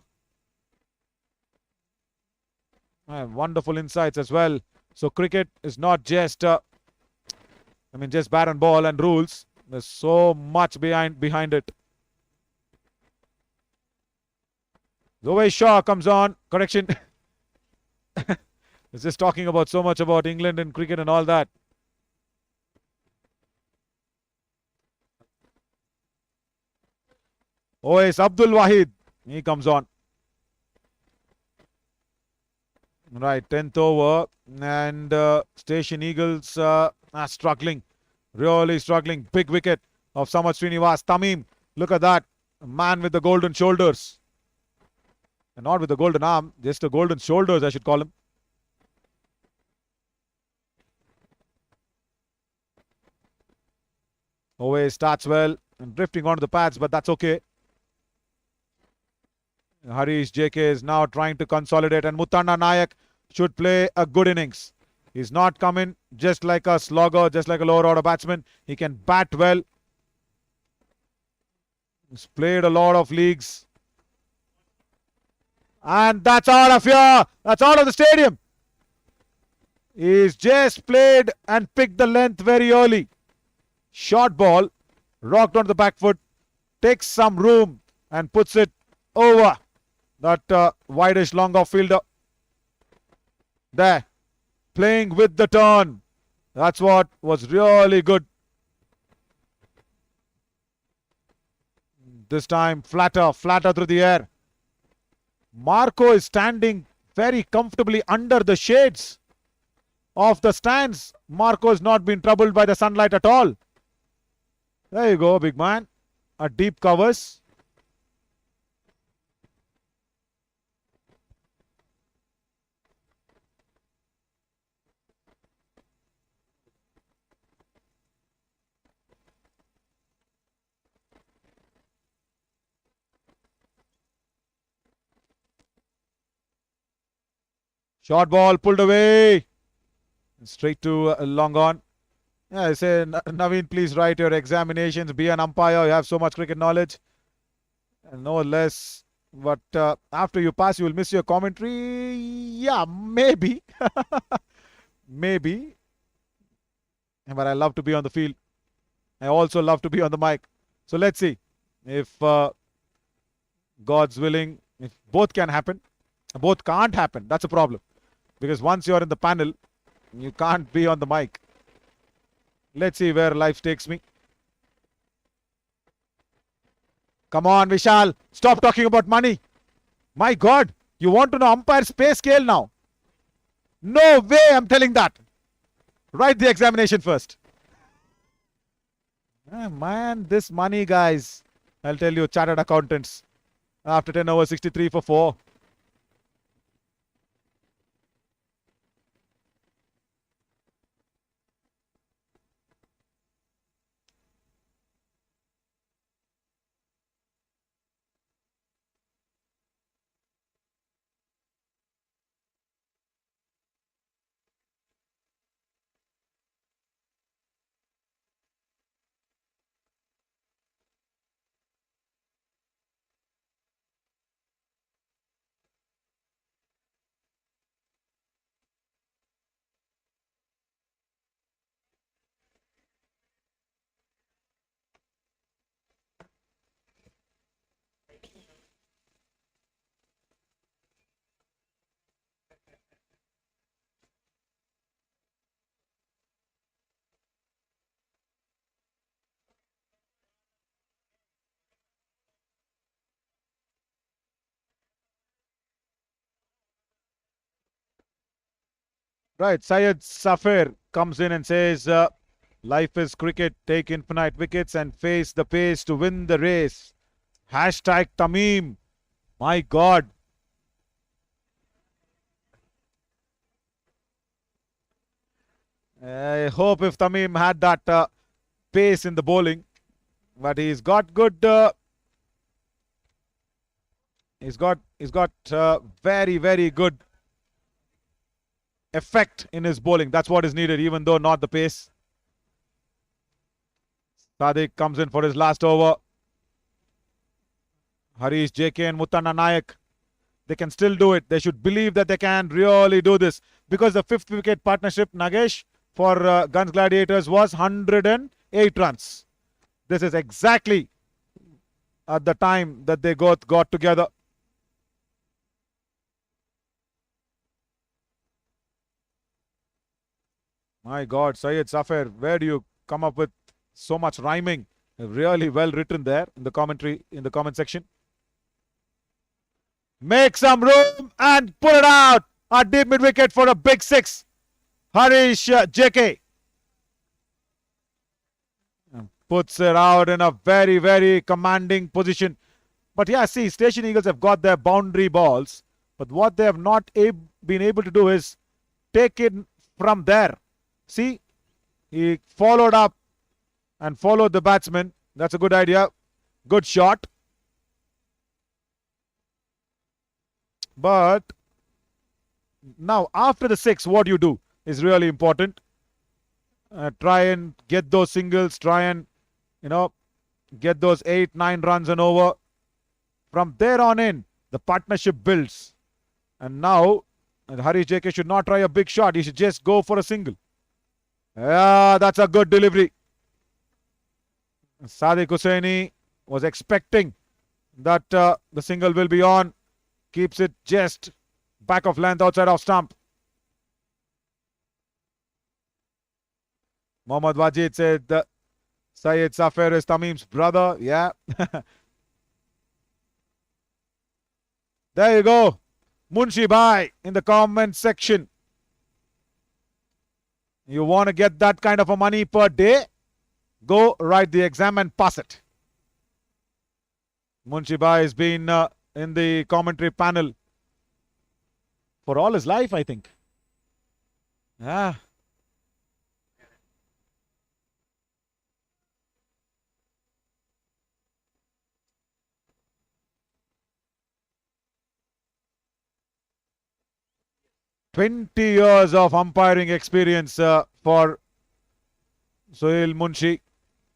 Wonderful insights as well. So cricket is not just just bat and ball and rules. There's so much behind it. Zoe Shaw comes on. Correction. It's just talking about so much about England and cricket and all that. Oh, it's Abdul Wahid. He comes on. Right, 10th over. And Station Eagles are struggling. Really struggling. Big wicket of Samad Srinivas. Tamim, look at that. A man with the golden shoulders. And not with the golden arm, just the golden shoulders, I should call him. Owe starts well and drifting onto the pads, but that's okay. Harish JK is now trying to consolidate, and Muthanna Nayak should play a good innings. He's not coming just like a slogger, just like a lower order batsman. He can bat well. He's played a lot of leagues. And that's out of here. That's out of the stadium. He's just played and picked the length very early. Short ball, rocked on the back foot, takes some room and puts it over that wideish long off fielder. There, playing with the turn. That's what was really good. This time flatter through the air. Marco is standing very comfortably under the shades of the stands. Marco has not been troubled by the sunlight at all. There you go, big man. A deep covers. Short ball pulled away. Straight to long on. Yeah, I say, Naveen, please write your examinations. Be an umpire. You have so much cricket knowledge. And no less. But after you pass, you will miss your commentary. Yeah, maybe. Maybe. But I love to be on the field. I also love to be on the mic. So let's see if God's willing, if both can happen. Both can't happen. That's a problem. Because once you're in the panel, you can't be on the mic. Let's see where life takes me. Come on, Vishal. Stop talking about money. My God. You want to know umpire's pay scale now? No way I'm telling that. Write the examination first. Man, this money, guys. I'll tell you, chartered accountants. After 10 over 63 for 4. Right, Syed Safir comes in and says, life is cricket, take infinite wickets and face the pace to win the race. Hashtag Tamim. My God. I hope if Tamim had that pace in the bowling, but he's got good. He's got very good effect in his bowling. That's what is needed, even though not the pace. Sadiq comes in for his last over. Harish, JK and Mutanna Nayak, they can still do it. They should believe that they can really do this, because the 5th wicket partnership, Nagesh, for Gunj Gladiators was 108 runs. This is exactly at the time that they got together. My God, Syed Safir, where do you come up with so much rhyming? Really well written there in the commentary, in the comment section. Make some room and pull it out. A deep mid wicket for a big 6. Harish JK puts it out in a very commanding position. But yeah, see, Station Eagles have got their boundary balls, but what they have not been able to do is take it from there. See, he followed up and followed the batsman. That's a good idea. Good shot. But now, after the 6, what you do is really important. Try and get those singles. Try and, get those 8, 9 runs and over. From there on in, the partnership builds. And now, Harish JK should not try a big shot. He should just go for a single. Yeah, that's a good delivery. Sadiq Hussaini was expecting that the single will be on. Keeps it just back of length outside of stump. Mohammad Wajid said Syed Safir is Tamim's brother. Yeah. There you go. Munshi Bhai in the comment section. You want to get that kind of a money per day? Go write the exam and pass it. Munshi Bhai has been in the commentary panel for all his life, I think. Yeah. "20 years of umpiring experience for Sohail Munshi,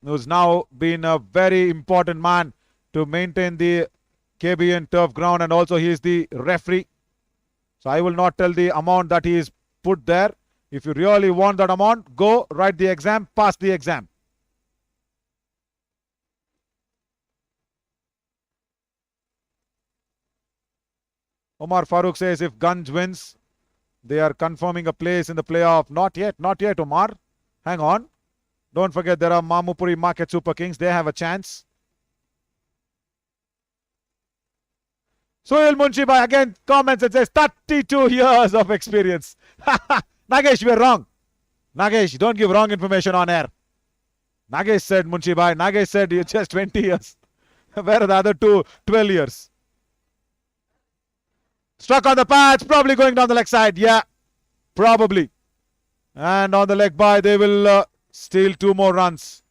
who's now been a very important man to maintain the KBN turf ground, and also he is the referee. So I will not tell the amount that he is put there. If you really want that amount, go write the exam, pass the exam. Omar Farooq says if Gunj wins, they are confirming a place in the playoff. Not yet, Omar. Hang on. Don't forget there are Mamupuri Market Super Kings. They have a chance. Sohail Munshi Bhai again comments and says 32 years of experience. Nagesh, we're wrong. Nagesh, don't give wrong information on air. Nagesh said Munshi Bhai. Nagesh said you're just 20 years. Where are the other 12 years? Struck on the patch, probably going down the leg side. Yeah, probably. And on the leg by, they will steal 2 more runs.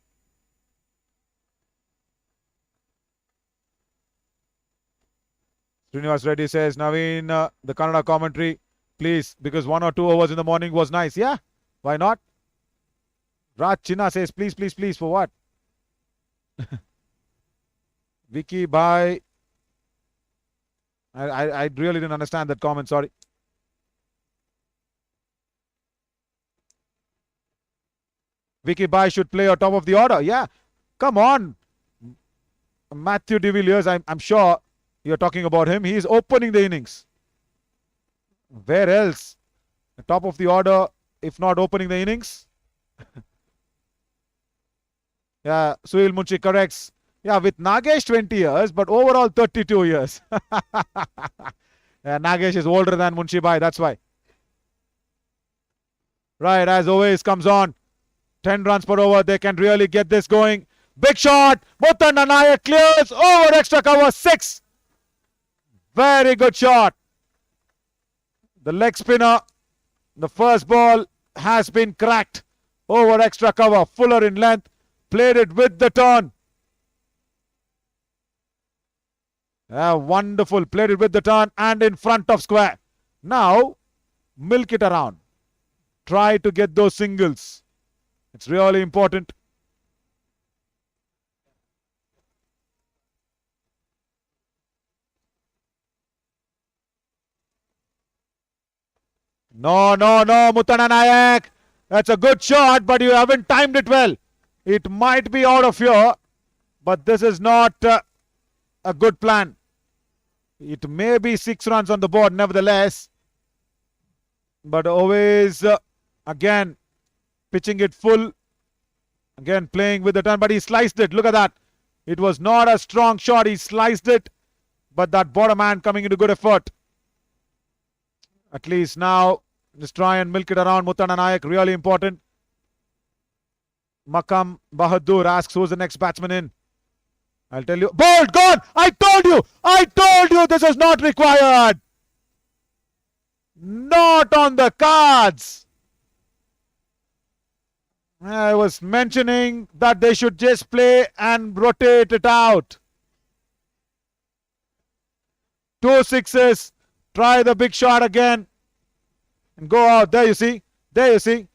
Srinivas Reddy says, Naveen, the Kannada commentary, please, because 1 or 2 hours in the morning was nice. Yeah, why not? Raj Chinna says, please, for what? Vicky Bhai. I really didn't understand that comment, sorry. Vicky Bhai should play on top of the order. Yeah, come on. Matthew de Villiers, I'm sure you're talking about him. He is opening the innings. Where else? The top of the order, if not opening the innings. Yeah, Sohail Munshi corrects. Yeah, with Nagesh 20 years, but overall 32 years. Yeah, Nagesh is older than Munshi Bhai, that's why. Right, as always comes on. 10 runs per over. They can really get this going. Big shot. Muthan Nayak clears over extra cover. 6. Very good shot. The leg spinner. The first ball has been cracked over extra cover. Fuller in length. Played it with the turn. Wonderful. Played it with the turn and in front of square. Now, milk it around. Try to get those singles. It's really important. No, Muthan Nayak. That's a good shot, but you haven't timed it well. It might be out of here, but this is not a good plan. It may be 6 runs on the board, nevertheless. But always, again, pitching it full. Again, playing with the turn, but he sliced it. Look at that. It was not a strong shot. He sliced it, but that bottom hand coming into good effort. At least now, just try and milk it around. Muthan Nayak, really important. Makam Bahadur asks who's the next batsman in. I'll tell you. Bolt, gone! I told you this is not required. Not on the cards. I was mentioning that they should just play and rotate it out. 2 sixes. Try the big shot again. And go out. There you see. Muthan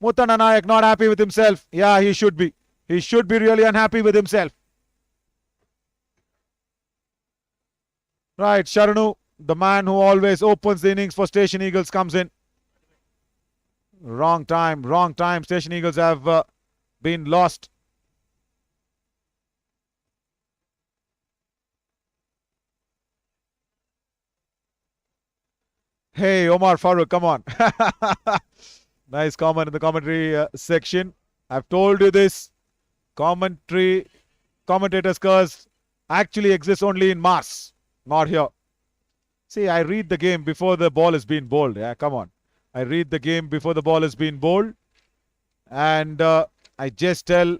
Nayak not happy with himself. Yeah, he should be. He should be really unhappy with himself. Right, Sharanu, the man who always opens the innings for Station Eagles, comes in. Wrong time. Station Eagles have been lost. Hey, Omar Farooq, come on. Nice comment in the commentary section. I've told you this. Commentators' curse actually exists only in Mars, not here. See, I read the game before the ball is being bowled. Yeah, come on. I read the game before the ball is being bowled. And I just tell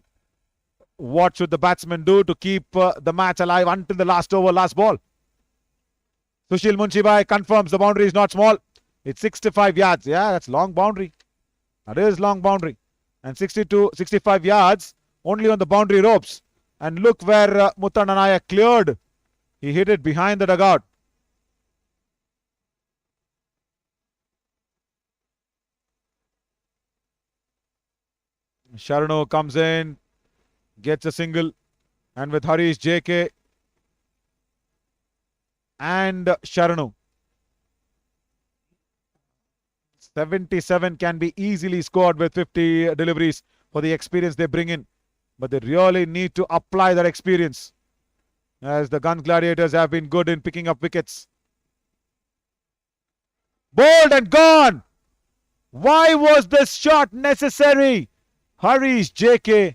what should the batsman do to keep the match alive until the last over, last ball. Sushil Munshibai confirms the boundary is not small. It's 65 yards. Yeah, that's long boundary. That is long boundary. And 65 yards only on the boundary ropes. And look where Muthan Nayak cleared. He hit it behind the dugout. Sharano comes in, gets a single, and with Harish, JK, and Sharanu. 77 can be easily scored with 50 deliveries for the experience they bring in. But they really need to apply that experience, as the Gunj Gladiators have been good in picking up wickets. Bowled and gone! Why was this shot necessary? Harish, JK,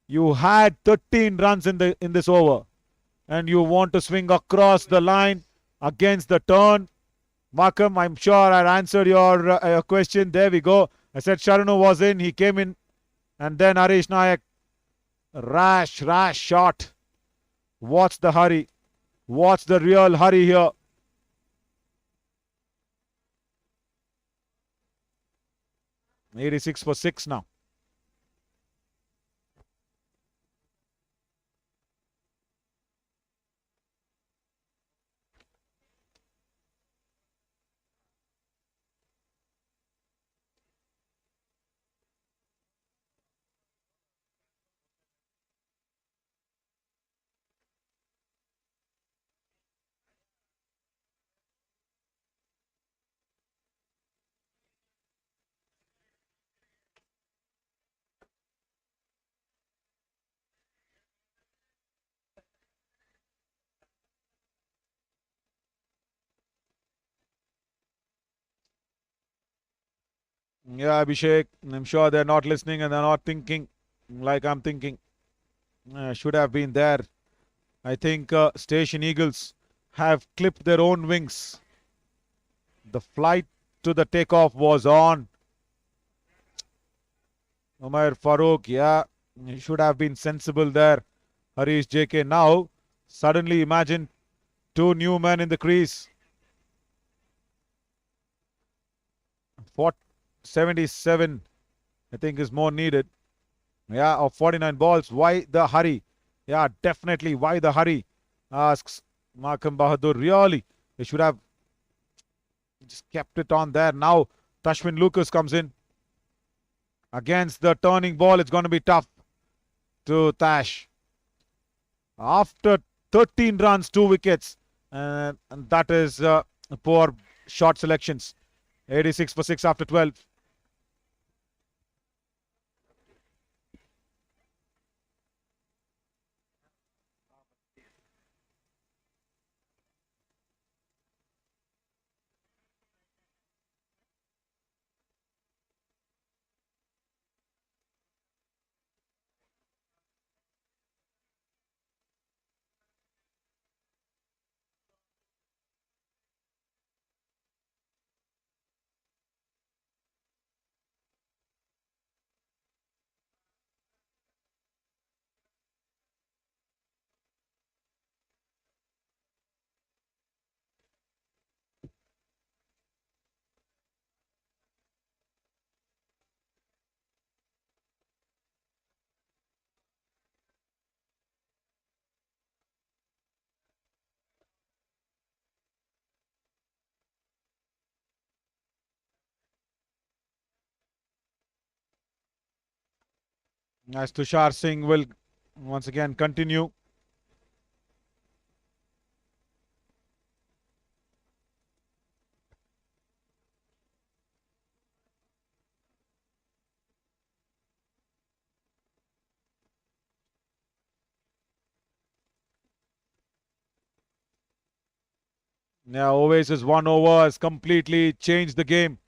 you had 13 runs in this over, and you want to swing across the line against the turn. Markham, I'm sure I answered your question. There we go. I said Sharanu was in. He came in. And then Harish Nayak. Rash shot. What's the hurry? What's the real hurry here? $86 for 6 now. Yeah, Abhishek, I'm sure they're not listening and they're not thinking like I'm thinking. Should have been there. I think Station Eagles have clipped their own wings. The flight to the takeoff was on. Umar Farouk, yeah, he should have been sensible there. Harish JK. Now, suddenly imagine two new men in the crease. 77, I think, is more needed. Yeah, of 49 balls. Why the hurry? Yeah, definitely. Why the hurry? Asks Markham Bahadur. Really, they should have just kept it on there. Now, Tashwin Lucas comes in. Against the turning ball, it's going to be tough to Tash. After 13 runs, 2 wickets. And that is poor shot selections. 86 for 6 after 12. As Tushar Singh will once again continue. Now, Oasis 1 over has completely changed the game.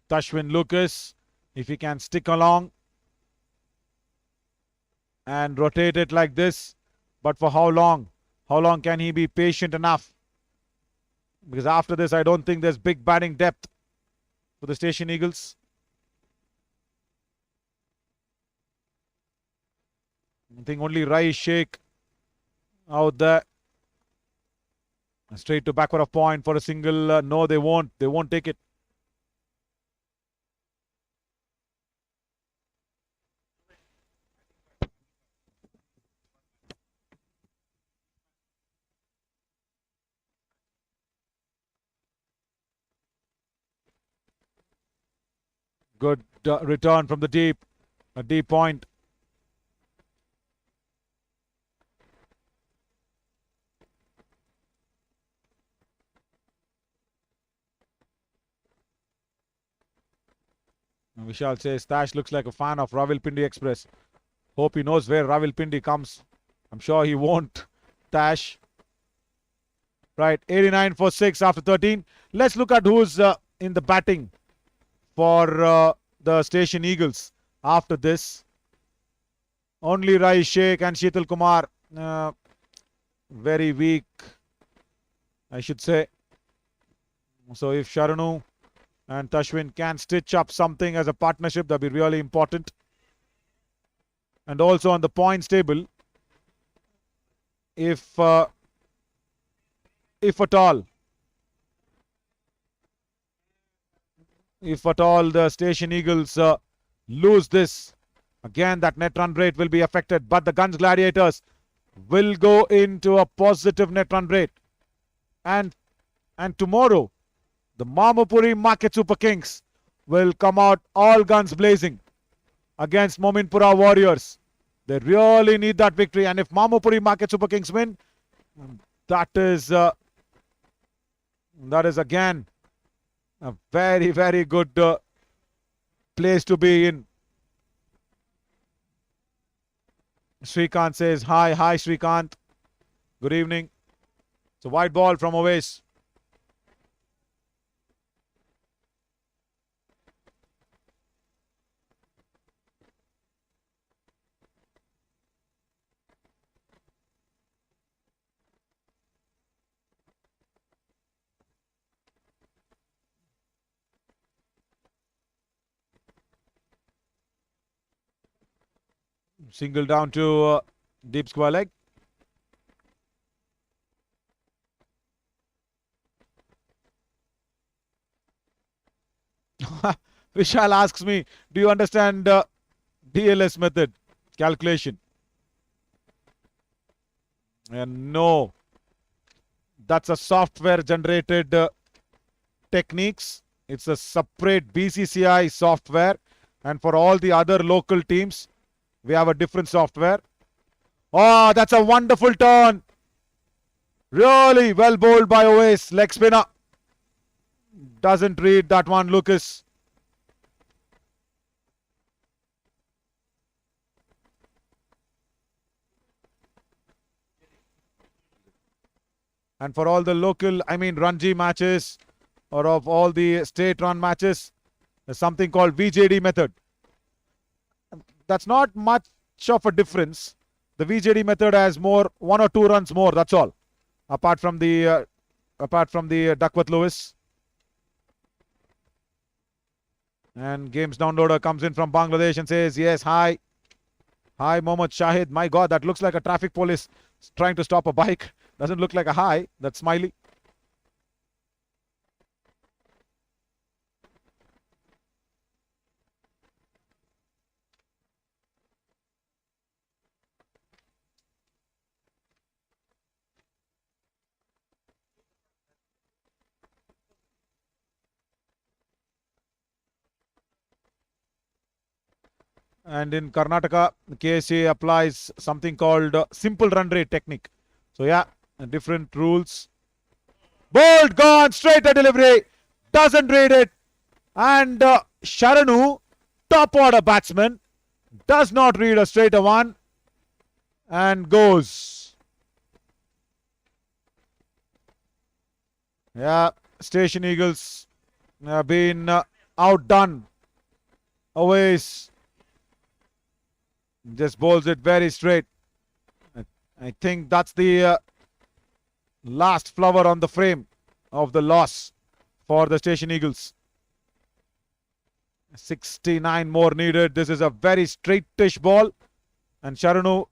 Tashwin Lucas, if he can stick along and rotate it like this. But for how long? How long can he be patient enough? Because after this, I don't think there's big batting depth for the Station Eagles. I think only Rai Sheikh out there. Straight to backward of point for a single. No, they won't. They won't take it. Good return from the deep. A deep point. Vishal says Tash looks like a fan of Rawalpindi Express. Hope he knows where Rawalpindi comes. I'm sure he won't. Tash. Right, 89 for 6 after 13. Let's look at who's in the batting for the Station Eagles after this. Only Rai Sheikh and Sheetal Kumar. Very weak, I should say. So if Sharanu and Tashwin can stitch up something as a partnership, that'd be really important. And also on the points table, if at all the Station Eagles lose this, again that net run rate will be affected. But the Gunj Gladiators will go into a positive net run rate. And tomorrow, the Mamapuri Market Super Kings will come out all guns blazing against Mominpura Warriors. They really need that victory. And if Mamapuri Market Super Kings win, that is again a very, very good place to be in. Srikanth says, hi Srikanth. Good evening. It's a wide ball from Oais. Single down to deep square leg. Vishal asks me, do you understand DLS method calculation? And no, that's a software generated techniques. It's a separate BCCI software, and for all the other local teams, we have a different software. Oh, that's a wonderful turn. Really well bowled by Oais, leg spinner. Doesn't read that one, Lucas. And for all the local, Ranji matches or of all the state run matches, there's something called VJD method. That's not much of a difference. The VJD method has more, 1 or 2 runs more, that's all. Apart from the Duckworth Lewis. And games downloader comes in from Bangladesh and says, yes, hi. Hi, Mohammad Shahid. My God, that looks like a traffic police trying to stop a bike. Doesn't look like a hi. That's smiley. And in Karnataka, KSA applies something called simple run rate technique. So yeah, different rules. Bold, gone, straight to delivery. Doesn't read it. And Sharanu, top order batsman, does not read a straighter one. And goes. Yeah, Station Eagles have been outdone. Always just bowls it very straight. I think that's the last flower on the frame of the loss for the Station Eagles. 69 more needed. This is a very straightish ball. And Sharanu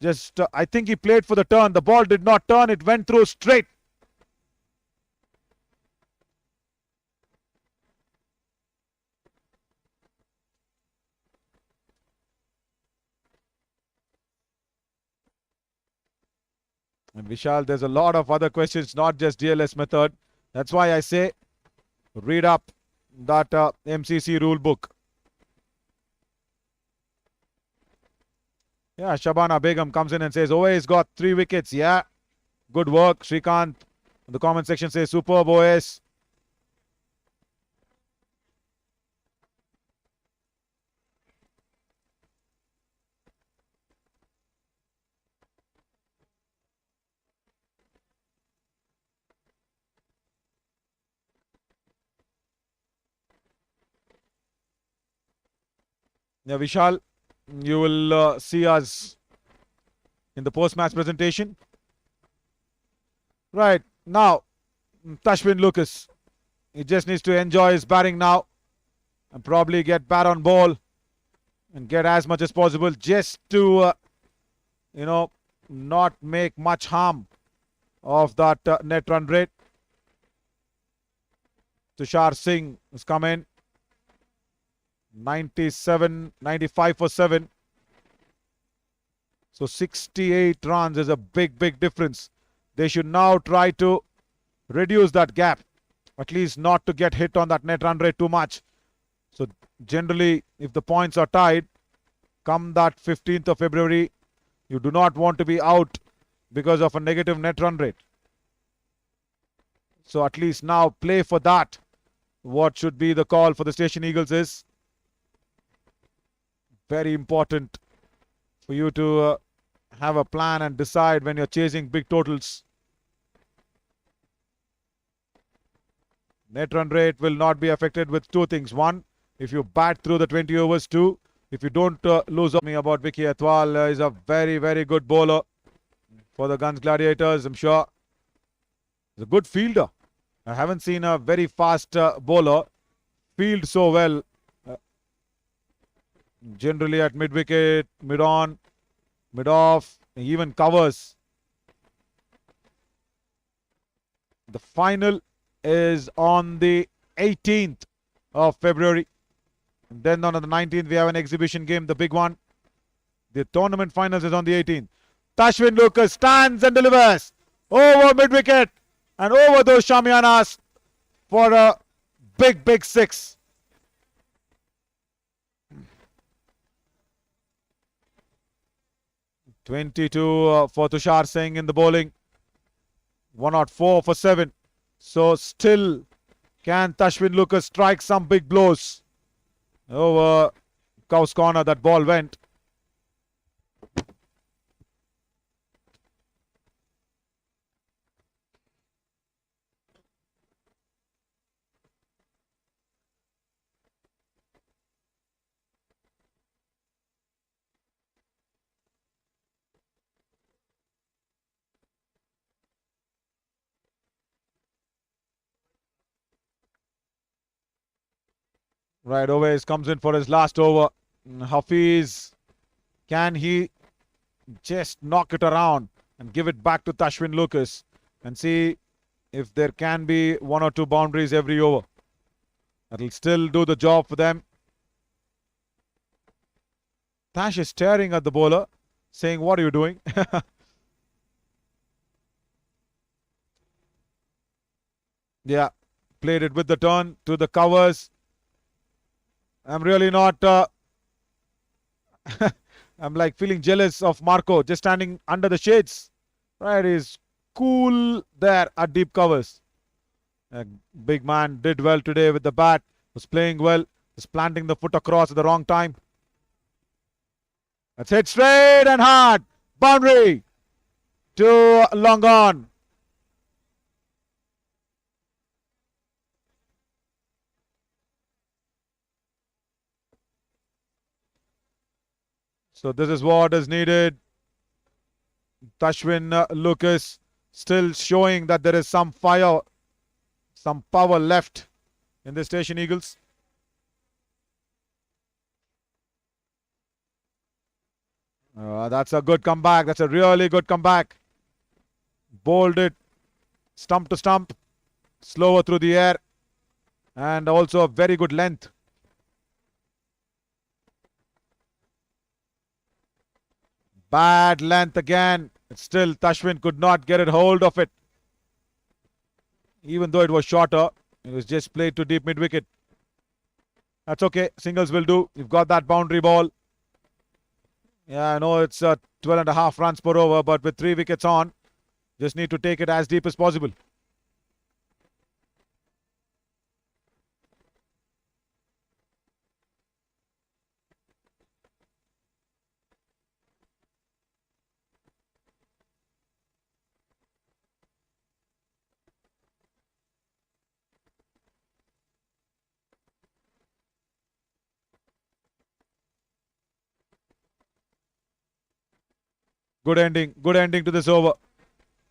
just, I think he played for the turn. The ball did not turn. It went through straight. And Vishal, there's a lot of other questions, not just DLS method. That's why I say read up that MCC rule book. Yeah, Shabana Begum comes in and says, OAS got 3 wickets. Yeah, good work. Srikanth in the comment section says, superb OAS. Yeah, Vishal, you will see us in the post-match presentation. Right, now, Tashwin Lucas. He just needs to enjoy his batting now and probably get bat on ball and get as much as possible just to, not make much harm of that net run rate. Tushar Singh has come in. 95 for 7. So 68 runs is a big difference. They should now try to reduce that gap. At least not to get hit on that net run rate too much. So generally, if the points are tied, come that 15th of February, you do not want to be out because of a negative net run rate. So at least now play for that. What should be the call for the Station Eagles is very important for you to have a plan and decide when you're chasing big totals. Net run rate will not be affected with 2 things. 1, if you bat through the 20 overs. 2, if you don't lose me about Vicky Atwal, is a very good bowler for the Gunj Gladiators. I'm sure he's a good fielder. I haven't seen a very fast bowler field so well. generally at mid wicket, mid on, mid off, even covers. The final is on the 18th of February. And then on the 19th, we have an exhibition game, the big one. The tournament finals is on the 18th. Tashwin Lucas stands and delivers over mid wicket and over those Shamianas for a big, big six. "22 for Tushar Singh in the bowling. 104 for 7. So still, can Tashwin Lucas strike some big blows? Over Cow's corner, that ball went. Right, Owais comes in for his last over. Hafiz, can he just knock it around and give it back to Tashwin Lucas and see if there can be 1 or 2 boundaries every over? That'll still do the job for them. Tash is staring at the bowler, saying, "What are you doing?" Yeah, played it with the turn to the covers. I'm really not. I'm like feeling jealous of Marco just standing under the shades. Right, he's cool there at deep covers. A big man did well today with the bat. Was playing well. Was planting the foot across at the wrong time. That's hit straight and hard. Boundary to long on. So this is what is needed. Tashwin Lucas still showing that there is some fire, some power left in the Station Eagles. That's a good comeback. That's a really good comeback. Bowled it stump to stump, slower through the air, and also a very good length. Bad length again. Still, Tashwin could not get it hold of it. Even though it was shorter, it was just played to deep mid wicket. That's okay. Singles will do. You've got that boundary ball. Yeah, I know it's 12.5 runs per over, but with 3 wickets on, just need to take it as deep as possible. Good ending. Good ending to this over.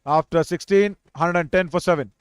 After 16, 110 for 7.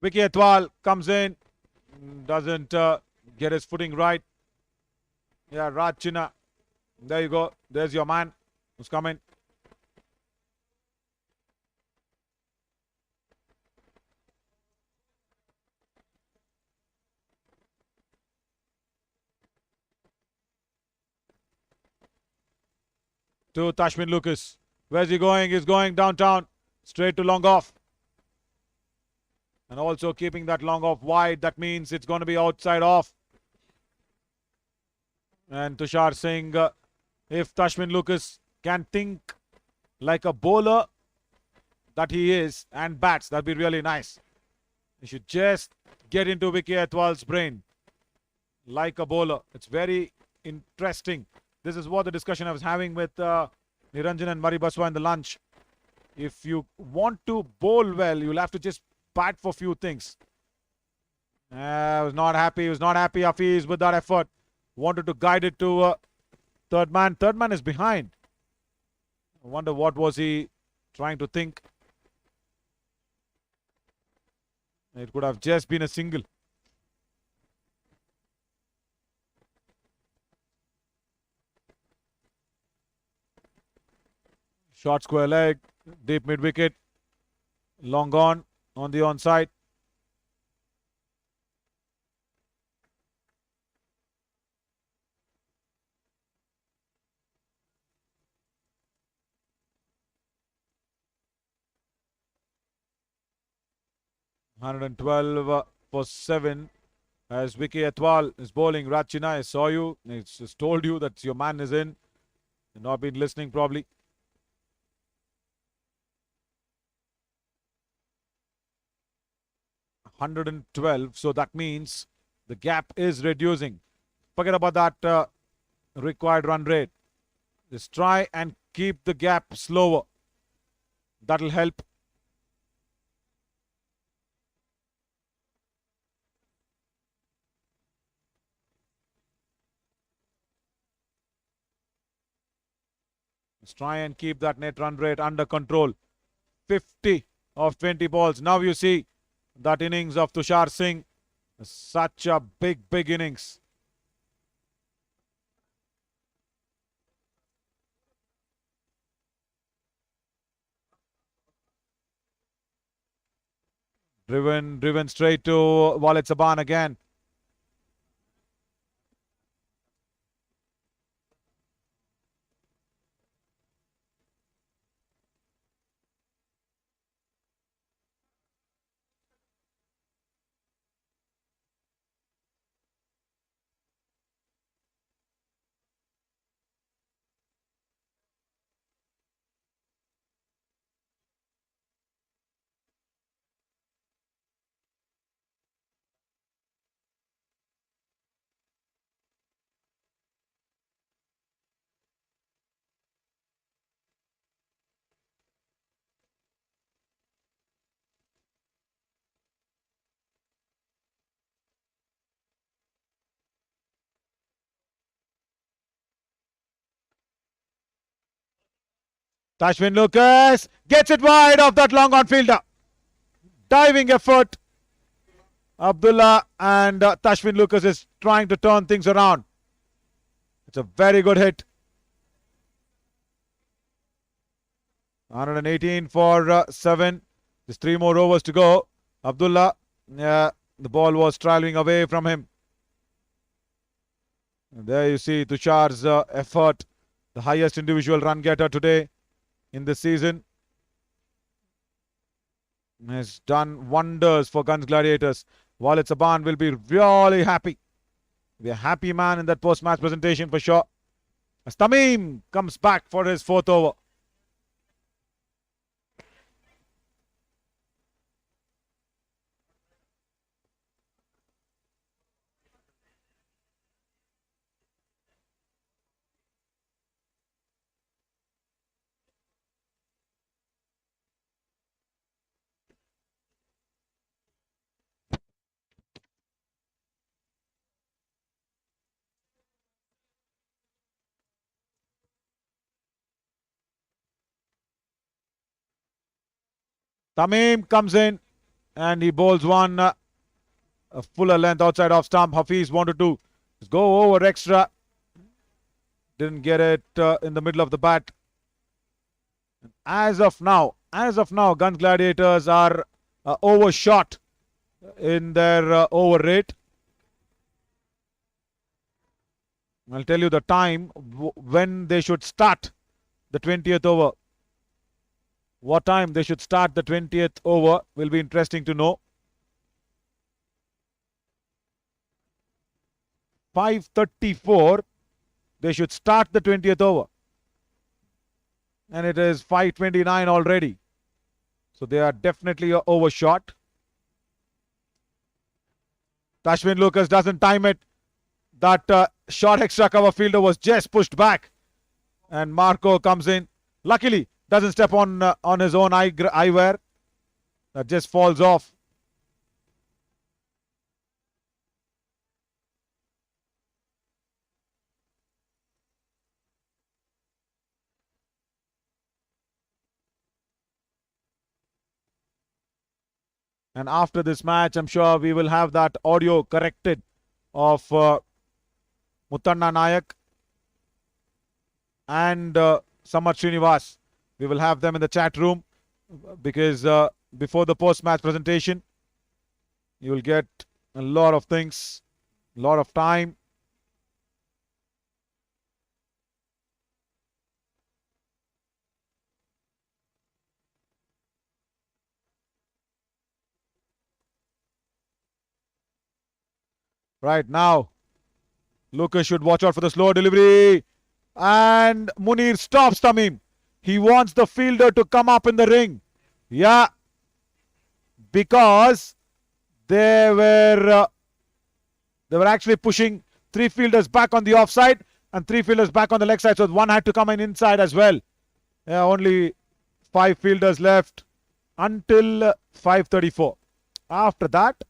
Vicky Etwal comes in, doesn't get his footing right. Yeah, Raj Chinna. There you go. There's your man who's coming. To Tashmin Lucas. Where's he going? He's going downtown, straight to long off. And also keeping that long off wide. That means it's going to be outside off. And Tushar Singh, if Tashmin Lucas can think like a bowler that he is and bats, that'd be really nice. He should just get into Vicky Etwal's brain like a bowler. It's very interesting. This is what the discussion I was having with Niranjan and Mari Baswa in the lunch. If you want to bowl well, you'll have to just bat for few things. I was not happy. He was not happy, Hafiz, with that effort. Wanted to guide it to third man. Third man is behind. I wonder what was he trying to think. It could have just been a single. Short square leg, deep mid wicket, long on the onside. $112 for 7 as Vicky Etwal is bowling. Raj Chinna, I saw you. It's just told you that your man is in. You've not been listening probably. $112, so that means the gap is reducing. Forget about that required run rate. Just try and keep the gap slower. That'll help. Let's try and keep that net run rate under control. 50 of 20 balls. Now you see that innings of Tushar Singh. Such a big innings. Driven straight to Walid Saban again. Tashwin Lucas gets it wide of that long on fielder. Diving effort. Abdullah and Tashwin Lucas is trying to turn things around. It's a very good hit. 118 for 7. There's 3 more overs to go. Abdullah, the ball was traveling away from him. And there you see Tushar's effort, the highest individual run getter today in this season. Has done wonders for Gunj Gladiators. Walid Saban will be really happy. Be a happy man in that post-match presentation for sure. As Tamim comes back for his 4th over. Tamim comes in. And he bowls one a fuller length outside off stump. Hafiz wanted to go over extra. Didn't get it in the middle of the bat. As of now, Gunj Gladiators are overshot in their over rate. I'll tell you the time when they should start the 20th over. What time they should start the 20th over will be interesting to know. 5:34. They should start the 20th over. And it is 5:29 already. So they are definitely overshot. Tashwin Lucas doesn't time it. That short extra cover fielder was just pushed back. And Marco comes in. Luckily, doesn't step on his own eyewear. That just falls off. And after this match, I'm sure we will have that audio corrected of Muttanna Nayak and Samat Srinivas. We will have them in the chat room because before the post-match presentation, you will get a lot of things, a lot of time. Right now, Lucas should watch out for the slow delivery. And Munir stops Tamim. He wants the fielder to come up in the ring. Yeah. Because they were actually pushing three fielders back on the offside and three fielders back on the leg side. So one had to come in inside as well. Yeah, only 5 fielders left until 5:34. After that,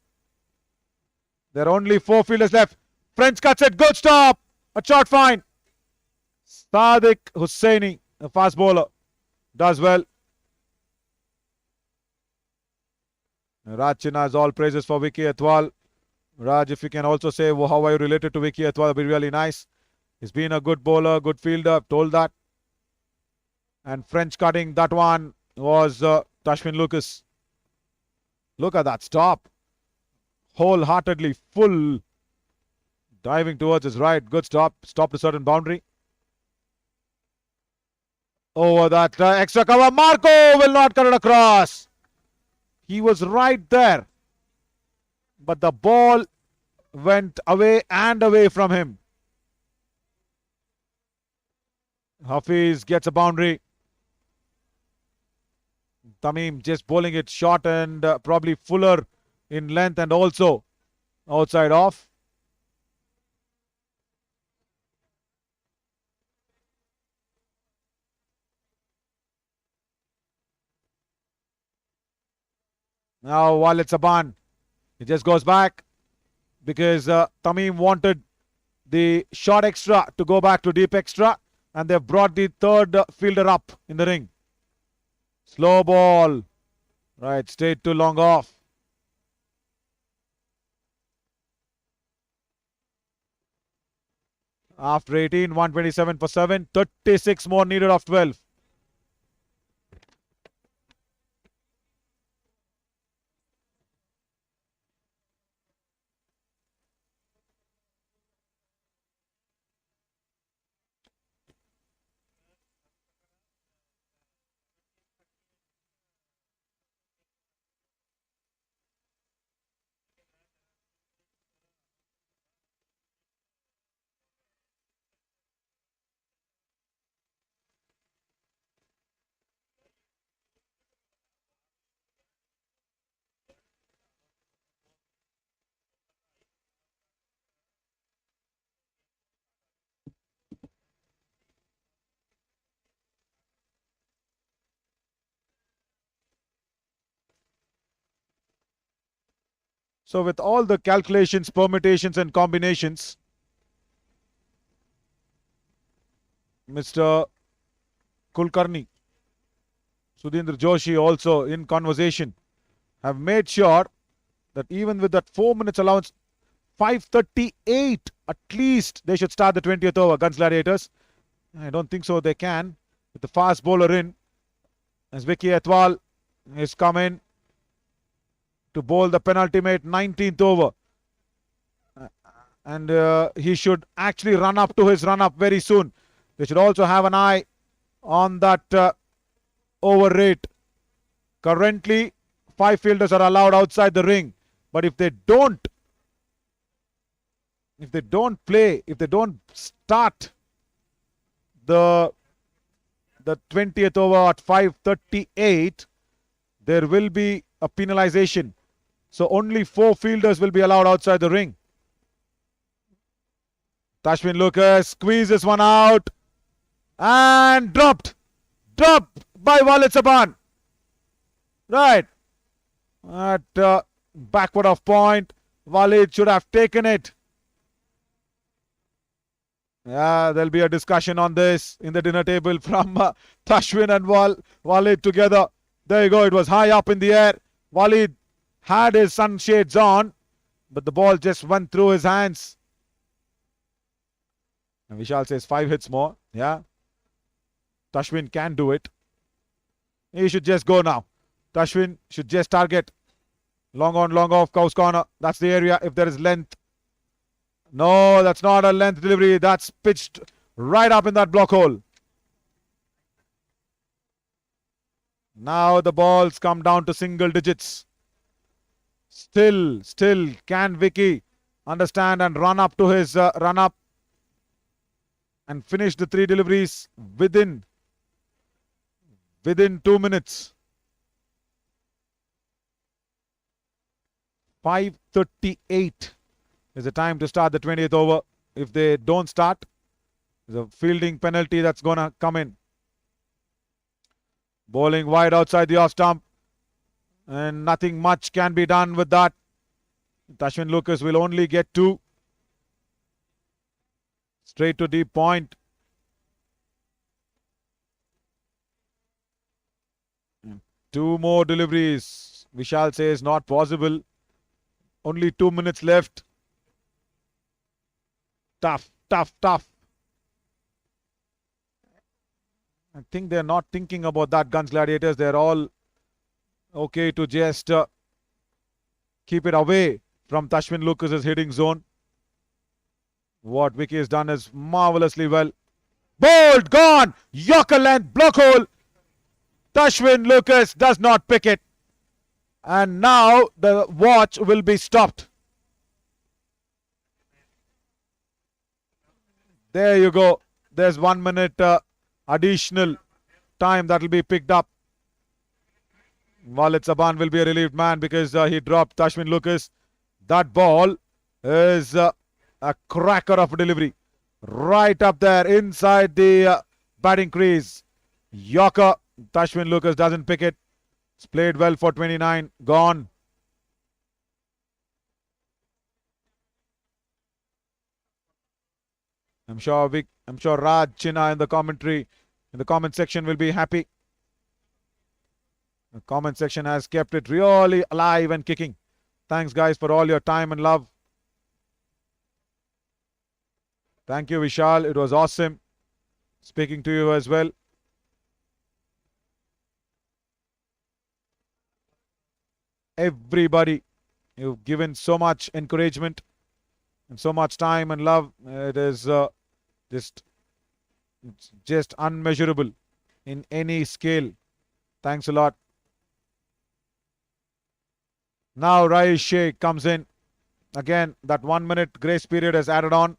there are only 4 fielders left. French cuts it. Good stop. A short fine. Sadiq Hussaini, a fast bowler, does well. Raj Chinna has all praises for Vicky Atwal. Raj, if you can also say how are you related to Vicky Atwal, it'll be really nice. He's been a good bowler, good fielder, I've told that. And French cutting, that one was Tashwin Lucas. Look at that stop. Wholeheartedly full. Diving towards his right. Good stop. Stopped a certain boundary. Over that extra cover. Marco will not cut it across. He was right there. But the ball went away and away from him. Hafiz gets a boundary. Tamim just bowling it short and probably fuller in length and also outside off. Now Walid Saban, he just goes back because Tamim wanted the short extra to go back to deep extra and they've brought the third fielder up in the ring. Slow ball. Right, stayed too long off. After 18, 127 for 7, 36 more needed of 12. So with all the calculations, permutations and combinations, Mr. Kulkarni, Sudhindra Joshi also in conversation, have made sure that even with that 4 minutes allowance, 5:38 at least, they should start the 20th over. Gunj Gladiators. I don't think so they can. With the fast bowler in, as Vicky Etwal is coming to bowl the penultimate 19th over. And he should actually run up to his run-up very soon. They should also have an eye on that over rate. Currently, 5 fielders are allowed outside the ring. But if they don't start the 20th over at 5:38, there will be a penalization. So only 4 fielders will be allowed outside the ring. Tashwin Lucas squeezes one out and dropped by Walid Saban. Right. At backward of point, Walid should have taken it. Yeah, there'll be a discussion on this in the dinner table from Tashwin and Walid together. There you go. It was high up in the air. Walid had his sunshades on, but the ball just went through his hands. And Vishal says 5 hits more. Yeah. Tashwin can do it. He should just go now. Tashwin should just target. Long on, long off, Cows corner. That's the area if there is length. No, that's not a length delivery. That's pitched right up in that block hole. Now the balls come down to single digits. Still, can Vicky understand and run up to his run-up and finish the 3 deliveries within 2 minutes. 5:38 is the time to start the 20th over. If they don't start, there's a fielding penalty that's going to come in. Bowling wide outside the off stump. And nothing much can be done with that. Tashwin Lucas will only get 2. Straight to deep point. And 2 more deliveries. Vishal says not possible. Only 2 minutes left. Tough. I think they're not thinking about that, Gunj Gladiators. They're all okay to just keep it away from Tashwin Lucas's hitting zone. What Vicky has done is marvelously well. Bowled, gone, Yorker length, block hole. Tashwin Lucas does not pick it. And now the watch will be stopped. There you go. There's 1 minute additional time that will be picked up. Walid Saban will be a relieved man because he dropped Tashwin Lucas. That ball is a cracker of a delivery. Right up there inside the batting crease. Yorker. Tashwin Lucas doesn't pick it. It's played well for 29. Gone. I'm sure Raj Chinna in the comment section will be happy. The comment section has kept it really alive and kicking. Thanks guys for all your time and love. Thank you Vishal. It was awesome speaking to you as well. Everybody, you've given so much encouragement and so much time and love. It is just unmeasurable in any scale. Thanks a lot. Now Rais Sheikh comes in. Again, that 1 minute grace period is added on.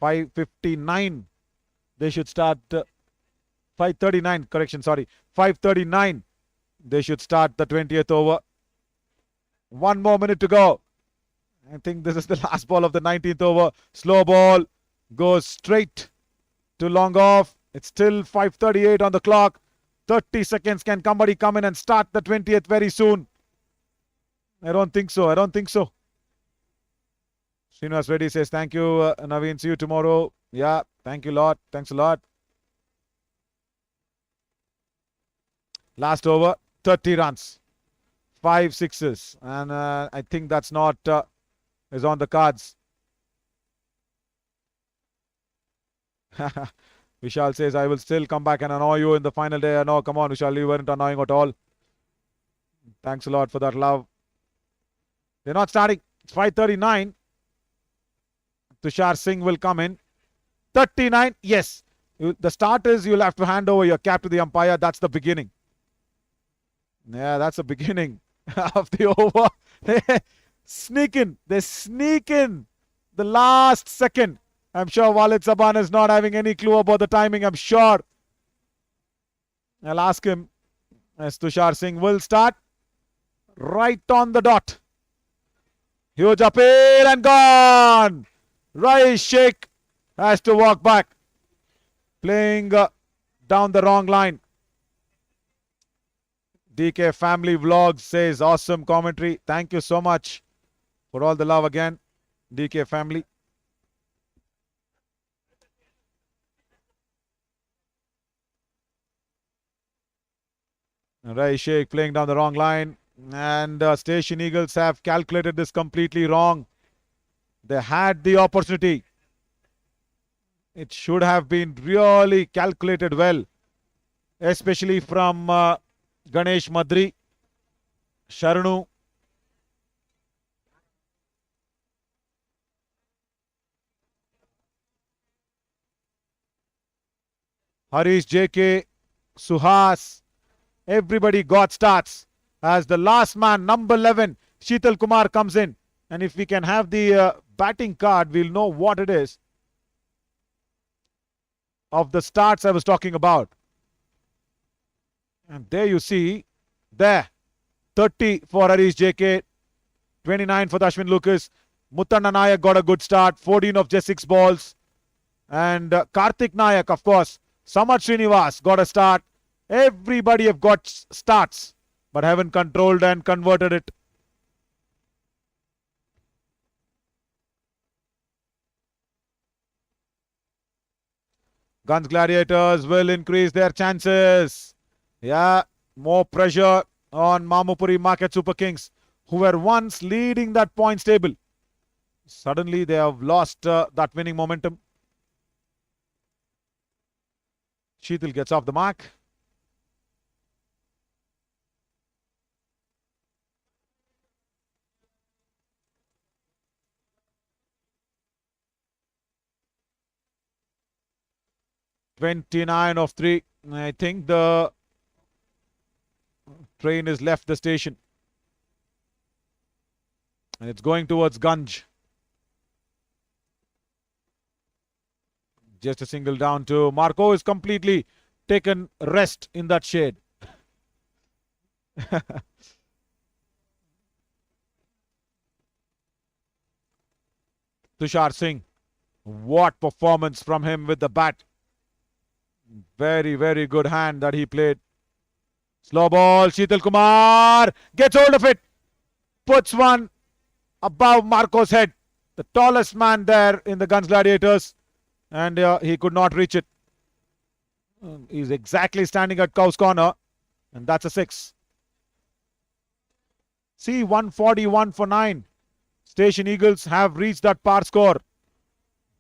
5:59. They should start. 5:39. Correction. Sorry. 5:39. They should start the 20th over. 1 more minute to go. I think this is the last ball of the 19th over. Slow ball goes straight to long off. It's still 5:38 on the clock. 30 seconds. Can somebody come in and start the 20th very soon? I don't think so. Srinivas Reddy says, thank you, Naveen. See you tomorrow. Yeah, thank you a lot. Thanks a lot. Last over, 30 runs. 5 sixes. And I think that's not is on the cards. Vishal says, I will still come back and annoy you in the final day. No, come on, Vishal, you weren't annoying at all. Thanks a lot for that love. They're not starting. It's 5:39. Tushar Singh will come in. 39, yes. The start is you'll have to hand over your cap to the umpire. That's the beginning. Yeah, that's the beginning of the over. They sneak in. They sneak in the last second. I'm sure Walid Saban is not having any clue about the timing. I'm sure. I'll ask him as Tushar Singh will start right on the dot. Huge appeal and gone. Rais Sheikh has to walk back. Playing down the wrong line. DK Family Vlogs says awesome commentary. Thank you so much for all the love again, DK Family. Rai Sheikh playing down the wrong line. And Station Eagles have calculated this completely wrong. They had the opportunity. It should have been really calculated well. Especially from Ganesh Madri, Sharnu. Harish JK, Suhas. Everybody got starts as the last man, number 11, Sheetal Kumar comes in. And if we can have the batting card, we'll know what it is of the starts I was talking about. And there you see, there, 30 for Harish JK, 29 for Ashwin Lucas. Muttanna Nayak got a good start, 14 of just 6 balls. And Karthik Nayak, of course, Samad Srinivas got a start. Everybody have got starts, but haven't controlled and converted it. Gunj Gladiators will increase their chances. Yeah, more pressure on Mamupuri Market Super Kings, who were once leading that points table. Suddenly they have lost that winning momentum. Sheetal gets off the mark. (29 of 3). I think the train has left the station. And it's going towards Gunj. Just a single down to Marco is completely taken rest in that shade. Tushar Singh. What performance from him with the bat. Very, very good hand that he played. Slow ball. Sheetal Kumar gets hold of it. Puts one above Marco's head. The tallest man there in the Gunj Gladiators. And he could not reach it. He's exactly standing at Cow's corner. And that's a 6. See, 141 for 9. Station Eagles have reached that par score.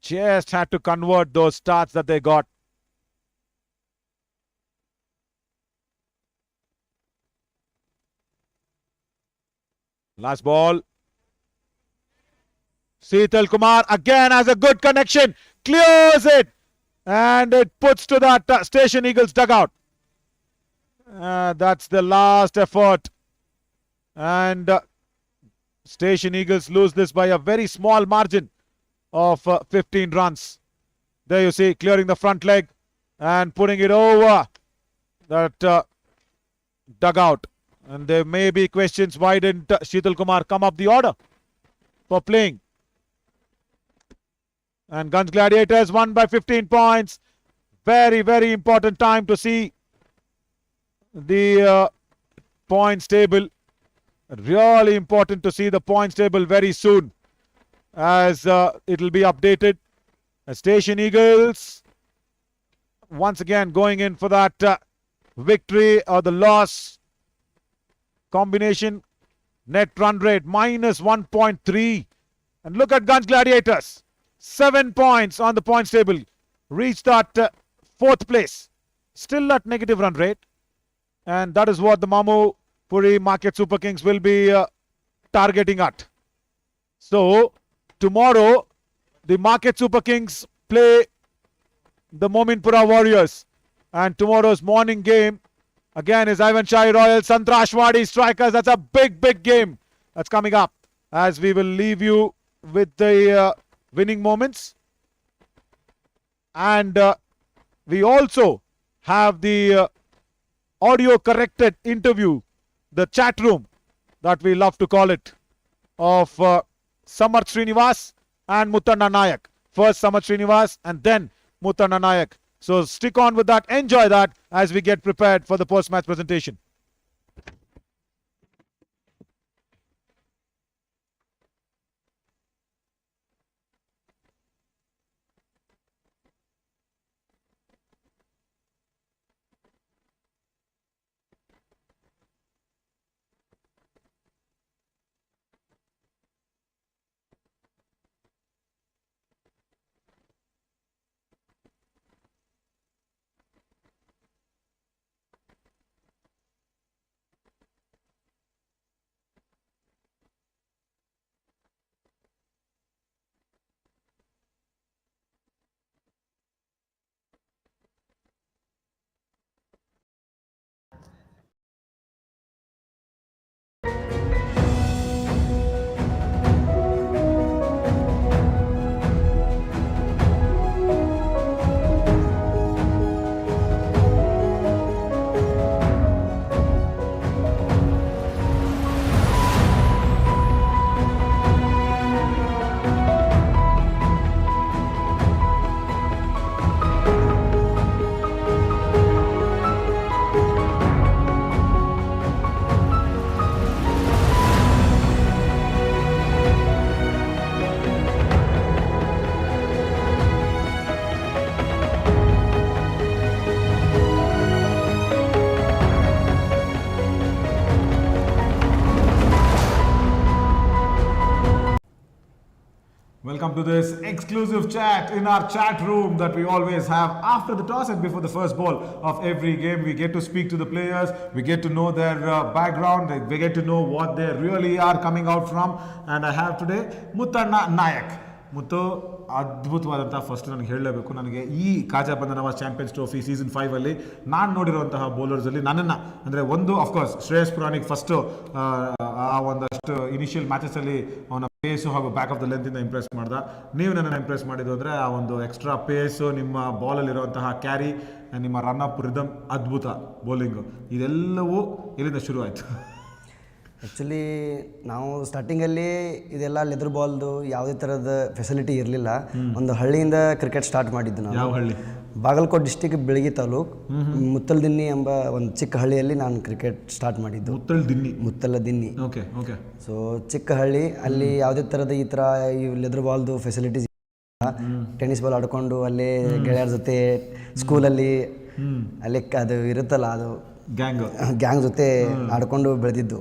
Just had to convert those starts that they got. Last ball. Sheetal Kumar again has a good connection. Clears it. And it puts to that Station Eagles dugout. That's the last effort. And Station Eagles lose this by a very small margin of 15 runs. There you see, clearing the front leg and putting it over that dugout. And there may be questions, why didn't Sheetal Kumar come up the order for playing? And Gunj Gladiators won by 15 points. Very, very important time to see the points table. Really important to see the points table very soon, as it will be updated. Station Eagles once again going in for that victory or the loss combination. Net run rate minus 1.3. And look at Gunj Gladiators. 7 points on the points table. Reached at 4th place. Still at negative run rate. And that is what the Mamu Puri Market Super Kings will be targeting at. So, tomorrow, the Market Super Kings play the Mominpura Warriors. And tomorrow's morning game, again, is Ivan Shai Royal, Sangtrashwadi Strikers. That's a big, big game that's coming up. As we will leave you with the winning moments. And we also have the audio corrected interview, the chat room that we love to call it, of Samarth Srinivas and Muttanna Nayak. First Samarth Srinivas and then Muttanna Nayak. So stick on with that, enjoy that as we get prepared for the post-match presentation. Welcome to this exclusive chat in our chat room that we always have after the toss and before the first ball of every game. We get to speak to the players, we get to know their background, we get to know what they really are coming out from. And I have today Muttanna Nayak. Muttu, ಅದ್ಭುತವಾದಂಥ first ನನಗೆ ಹೇಳಲೇಬೇಕು, ನನಗೆ ಈ ಕಾಜಾ ಬಂದ Nawaz Champions trophy season 5ಅಲ್ಲಿ ನಾನು ನೋಡಿರುವಂತಹ ಬೌಲರ್ಸಲ್ಲಿ ನನ್ನನ್ನು ಅಂದರೆ ಒಂದು ಅಫ್ಕೋರ್ಸ್ ಶ್ರೇಯಸ್ ಪುರಾಣಿಕ್ ಫಸ್ಟು ಆ ಒಂದಷ್ಟು ಇನಿಷಿಯಲ್ ಮ್ಯಾಚಸಲ್ಲಿ ಅವನ ಪೇಸು ಹಾಗೂ ಬ್ಯಾಕ್ ಆಫ್ ದ ಲೆಂತಿಂದ ಇಂಪ್ರೆಸ್ ಮಾಡ್ದ. ನೀವು ನನ್ನನ್ನು ಇಂಪ್ರೆಸ್ ಮಾಡಿದ್ದು ಅಂದರೆ ಆ ಒಂದು ಎಕ್ಸ್ಟ್ರಾ ಪೇಸು, ನಿಮ್ಮ ಬಾಲಲ್ಲಿರುವಂತಹ ಕ್ಯಾರಿ, ನಿಮ್ಮ ರನ್ ಅಪ್ ರಿದಮ್, ಅದ್ಭುತ ಬೌಲಿಂಗು, ಇದೆಲ್ಲವೂ ಇಲ್ಲಿಂದ ಶುರು ಆಯಿತು. ಆ್ಯಕ್ಚುಲಿ ನಾವು ಸ್ಟಾರ್ಟಿಂಗಲ್ಲಿ ಇದೆಲ್ಲ ಲೆದರ್ ಬಾಲ್ದು ಯಾವುದೇ ಥರದ ಫೆಸಿಲಿಟಿ ಇರಲಿಲ್ಲ. ಒಂದು ಹಳ್ಳಿಯಿಂದ ಕ್ರಿಕೆಟ್ ಸ್ಟಾರ್ಟ್ ಮಾಡಿದ್ದು ನಾವು. ಯಾವ ಹಳ್ಳಿ? ಬಾಗಲಕೋಟೆ ಡಿಸ್ಟಿಕ್ ಬೆಳಗಿ ತಾಲೂಕು ಮುತ್ತಲದಿನ್ನಿ ಎಂಬ ಒಂದು ಚಿಕ್ಕ ಹಳ್ಳಿಯಲ್ಲಿ ನಾನು ಕ್ರಿಕೆಟ್ ಸ್ಟಾರ್ಟ್ ಮಾಡಿದ್ದು. ಮುತ್ತಲದಿನ್ನಿ. Okay okay. ಸೊ ಚಿಕ್ಕ ಹಳ್ಳಿ, ಅಲ್ಲಿ ಯಾವುದೇ ಥರದ ಈ ಥರ ಈ ಲೆದರ್ ಬಾಲ್ದು ಫೆಸಿಲಿಟೀಸ್ ಟೆನ್ನಿಸ್ ಬಾಲ್ ಆಡ್ಕೊಂಡು ಅಲ್ಲೇ ಗೆಳೆಯರ ಜೊತೆ ಸ್ಕೂಲಲ್ಲಿ ಅಲ್ಲೇ ಅದು ಇರುತ್ತಲ್ಲ, ಅದು ಗ್ಯಾಂಗ್ ಜೊತೆ ಆಡ್ಕೊಂಡು ಬೆಳೆದಿದ್ದು.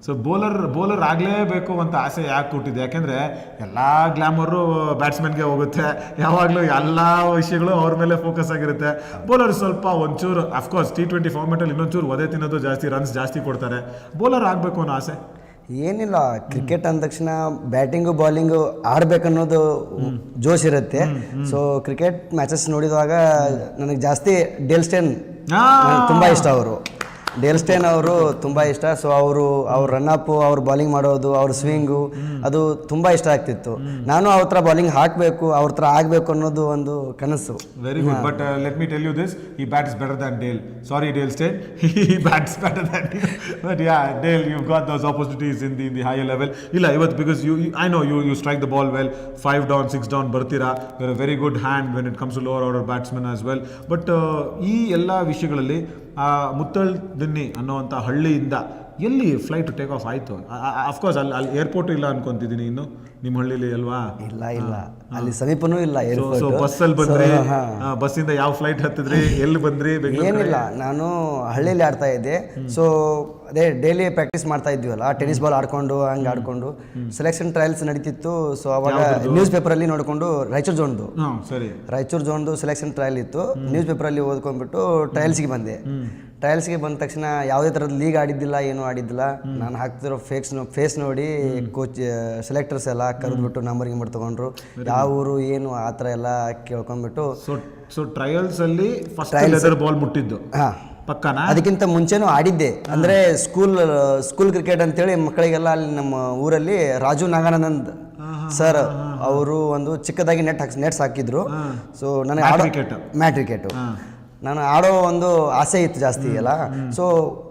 ಸೊ ಬೌಲರ್ ಆಗಲೇಬೇಕು ಅಂತ ಆಸೆ ಯಾಕೆ ಹುಟ್ಟಿದೆ? ಯಾಕೆಂದರೆ ಎಲ್ಲ ಗ್ಲಾಮರು ಬ್ಯಾಟ್ಸ್ಮನ್ಗೆ ಹೋಗುತ್ತೆ, ಯಾವಾಗಲೂ ಎಲ್ಲ ವಿಷಯಗಳು ಅವ್ರ ಮೇಲೆ ಫೋಕಸ್ ಆಗಿರುತ್ತೆ. ಬೌಲರ್ ಸ್ವಲ್ಪ ಒಂಚೂರು ಅಫ್ಕೋರ್ಸ್ T20 ಫಾರ್ಮೆಟಲ್ಲಿ ಇನ್ನೊಂಚೂರು ಒದೆ ತಿನ್ನೋದು ಜಾಸ್ತಿ, ರನ್ಸ್ ಜಾಸ್ತಿ ಕೊಡ್ತಾರೆ. ಬೌಲರ್ ಆಗಬೇಕು ಅನ್ನೋ ಆಸೆ ಏನಿಲ್ಲ. ಕ್ರಿಕೆಟ್ ಅಂದ ತಕ್ಷಣ ಬ್ಯಾಟಿಂಗು ಬಾಲಿಂಗು ಆಡಬೇಕನ್ನೋದು ಜೋಶ್ ಇರುತ್ತೆ. ಸೊ ಕ್ರಿಕೆಟ್ ಮ್ಯಾಚಸ್ ನೋಡಿದಾಗ ನನಗೆ ಜಾಸ್ತಿ ಡೇಲ್ ಸ್ಟೇನ್ ತುಂಬ ಇಷ್ಟ. ಡೇಲ್ ಸ್ಟೇನ್ ಅವರು ತುಂಬ ಇಷ್ಟ. ಸೊ ಅವ್ರ ರನ್ನಪ್ಪು, ಅವ್ರು ಬಾಲಿಂಗ್ ಮಾಡೋದು, ಅವ್ರ ಸ್ವಿಂಗು, ಅದು ತುಂಬ ಇಷ್ಟ ಆಗ್ತಿತ್ತು. ನಾನು ಅವ್ರ ಥರ ಬಾಲಿಂಗ್ ಹಾಕಬೇಕು, ಅವ್ರ ಥರ ಆಗಬೇಕು ಅನ್ನೋದು ಒಂದು ಕನಸು. Very good. But let me tell you this, ಈ bat is better than Dale. Sorry Dale Steyn, ಈ bats better than you. But yeah, Dale you got those opportunities in the higher level. ಇಲ್ಲ ಇವತ್ತು because I know you strike the ball well, 5 down 6 down ಬರ್ತೀರಾ. You are a very good hand when it comes to lower order batsman as well. But ಈ ಎಲ್ಲ ವಿಷಯಗಳಲ್ಲಿ ಮುತ್ತಳ್ದಿನ್ನಿ ಅನ್ನುವಂಥ ಹಳ್ಳಿಯಿಂದ ಎಲ್ಲಿ flight take off ಆಯಿತು? ಅಫ್ಕೋರ್ಸ್ ಅಲ್ಲಿ ಏರ್ಪೋರ್ಟು ಇಲ್ಲ ಅನ್ಕೊಂತಿದ್ದೀನಿ ಇನ್ನು ನಿಮ್ಮ ಹಳ್ಳಿಲಿ ಅಲ್ವಾ? ಇಲ್ಲ ಅಲ್ಲಿ ಸಮೀಪನೂ ಇಲ್ಲ ಸೊ ಏರ್ಪೋರ್ಟ್. ಬಸ್ಸಲ್ಲಿ ಬಂದ್ರಿ, ಬಸ್ಸಿಂದ ಯಾವ ಫ್ಲೈಟ್ ಹತ್ತಿದ್ರಿ, ಎಲ್ಲಿ ಬಂದ್ರಿ? ಏನಿಲ್ಲ, ನಾನು ಹಳ್ಳಿಯಲ್ಲಿ ಆಡ್ತಾ ಇದ್ದೆ. ಸೊ ಅದೇ ಡೈಲಿ ಪ್ರಾಕ್ಟೀಸ್ ಮಾಡ್ತಾ ಇದ್ವಲ್ಲ, ಟೆನ್ನಿಸ್ ಬಾಲ್ ಆಡ್ಕೊಂಡು ಹಂಗೆ ಆಡ್ಕೊಂಡು ಸೆಲೆಕ್ಷನ್ ಟ್ರಯಲ್ಸ್ ನಡೀತಿತ್ತು. ಸೊ ಅವಾಗ ನ್ಯೂಸ್ ಪೇಪರಲ್ಲಿ ನೋಡಿಕೊಂಡು ರಾಯಚೂರು ಝೋನ್ದು ಸೆಲೆಕ್ಷನ್ ಟ್ರಯಲ್ ಇತ್ತು. ನ್ಯೂಸ್ ಪೇಪರಲ್ಲಿ ಓದ್ಕೊಂಡ್ಬಿಟ್ಟು ಟ್ರಯಲ್ಸ್ಗೆ ಬಂದೆ. ಟ್ರಯಲ್ಸ್ಗೆ ಬಂದ ತಕ್ಷಣ ಯಾವುದೇ ಥರದ ಲೀಗ್ ಆಡಿದ್ದಿಲ್ಲ, ಏನೂ ಆಡಿದ್ದಿಲ್ಲ. ನಾನು ಹಾಕ್ತಿರೋ ಫೇಸ್ ನೋಡಿ ಕೋಚ್ ಸೆಲೆಕ್ಟರ್ಸ್ ಎಲ್ಲ ಕರೆದ್ಬಿಟ್ಟು ನಂಬರ್ ಗಿಂಬರ್ ತೊಗೊಂಡ್ರು, ಯಾವ ಊರು ಏನು ಆ ಥರ ಎಲ್ಲ ಕೇಳ್ಕೊಂಡ್ಬಿಟ್ಟು. ಸೊ ಟ್ರಯಲ್ಸಲ್ಲಿ ಫಸ್ಟ್ ಬಾಲ್ ಮುಟ್ಟಿದ್ದು? ಹಾಂ, ಪಕ್ಕನಾ? ಅದಕ್ಕಿಂತ ಮುಂಚೆನೂ ಆಡಿದ್ದೆ. ಅಂದರೆ ಸ್ಕೂಲ್ ಕ್ರಿಕೆಟ್ ಅಂತೇಳಿ ಮಕ್ಕಳಿಗೆಲ್ಲ ಅಲ್ಲಿ ನಮ್ಮ ಊರಲ್ಲಿ ರಾಜು ನಾಗಾನಂದ್ ಸರ್ ಅವರು ಒಂದು ಚಿಕ್ಕದಾಗಿ ನೆಟ್ಸ್ ಹಾಕಿದ್ರು. ಸೊ ನನಗೆ ಮ್ಯಾಟ್ ಕ್ರಿಕೆಟು ನಾನು ಆಡೋ ಒಂದು ಆಸೆ ಇತ್ತು ಜಾಸ್ತಿ ಅಲ್ಲ. ಸೊ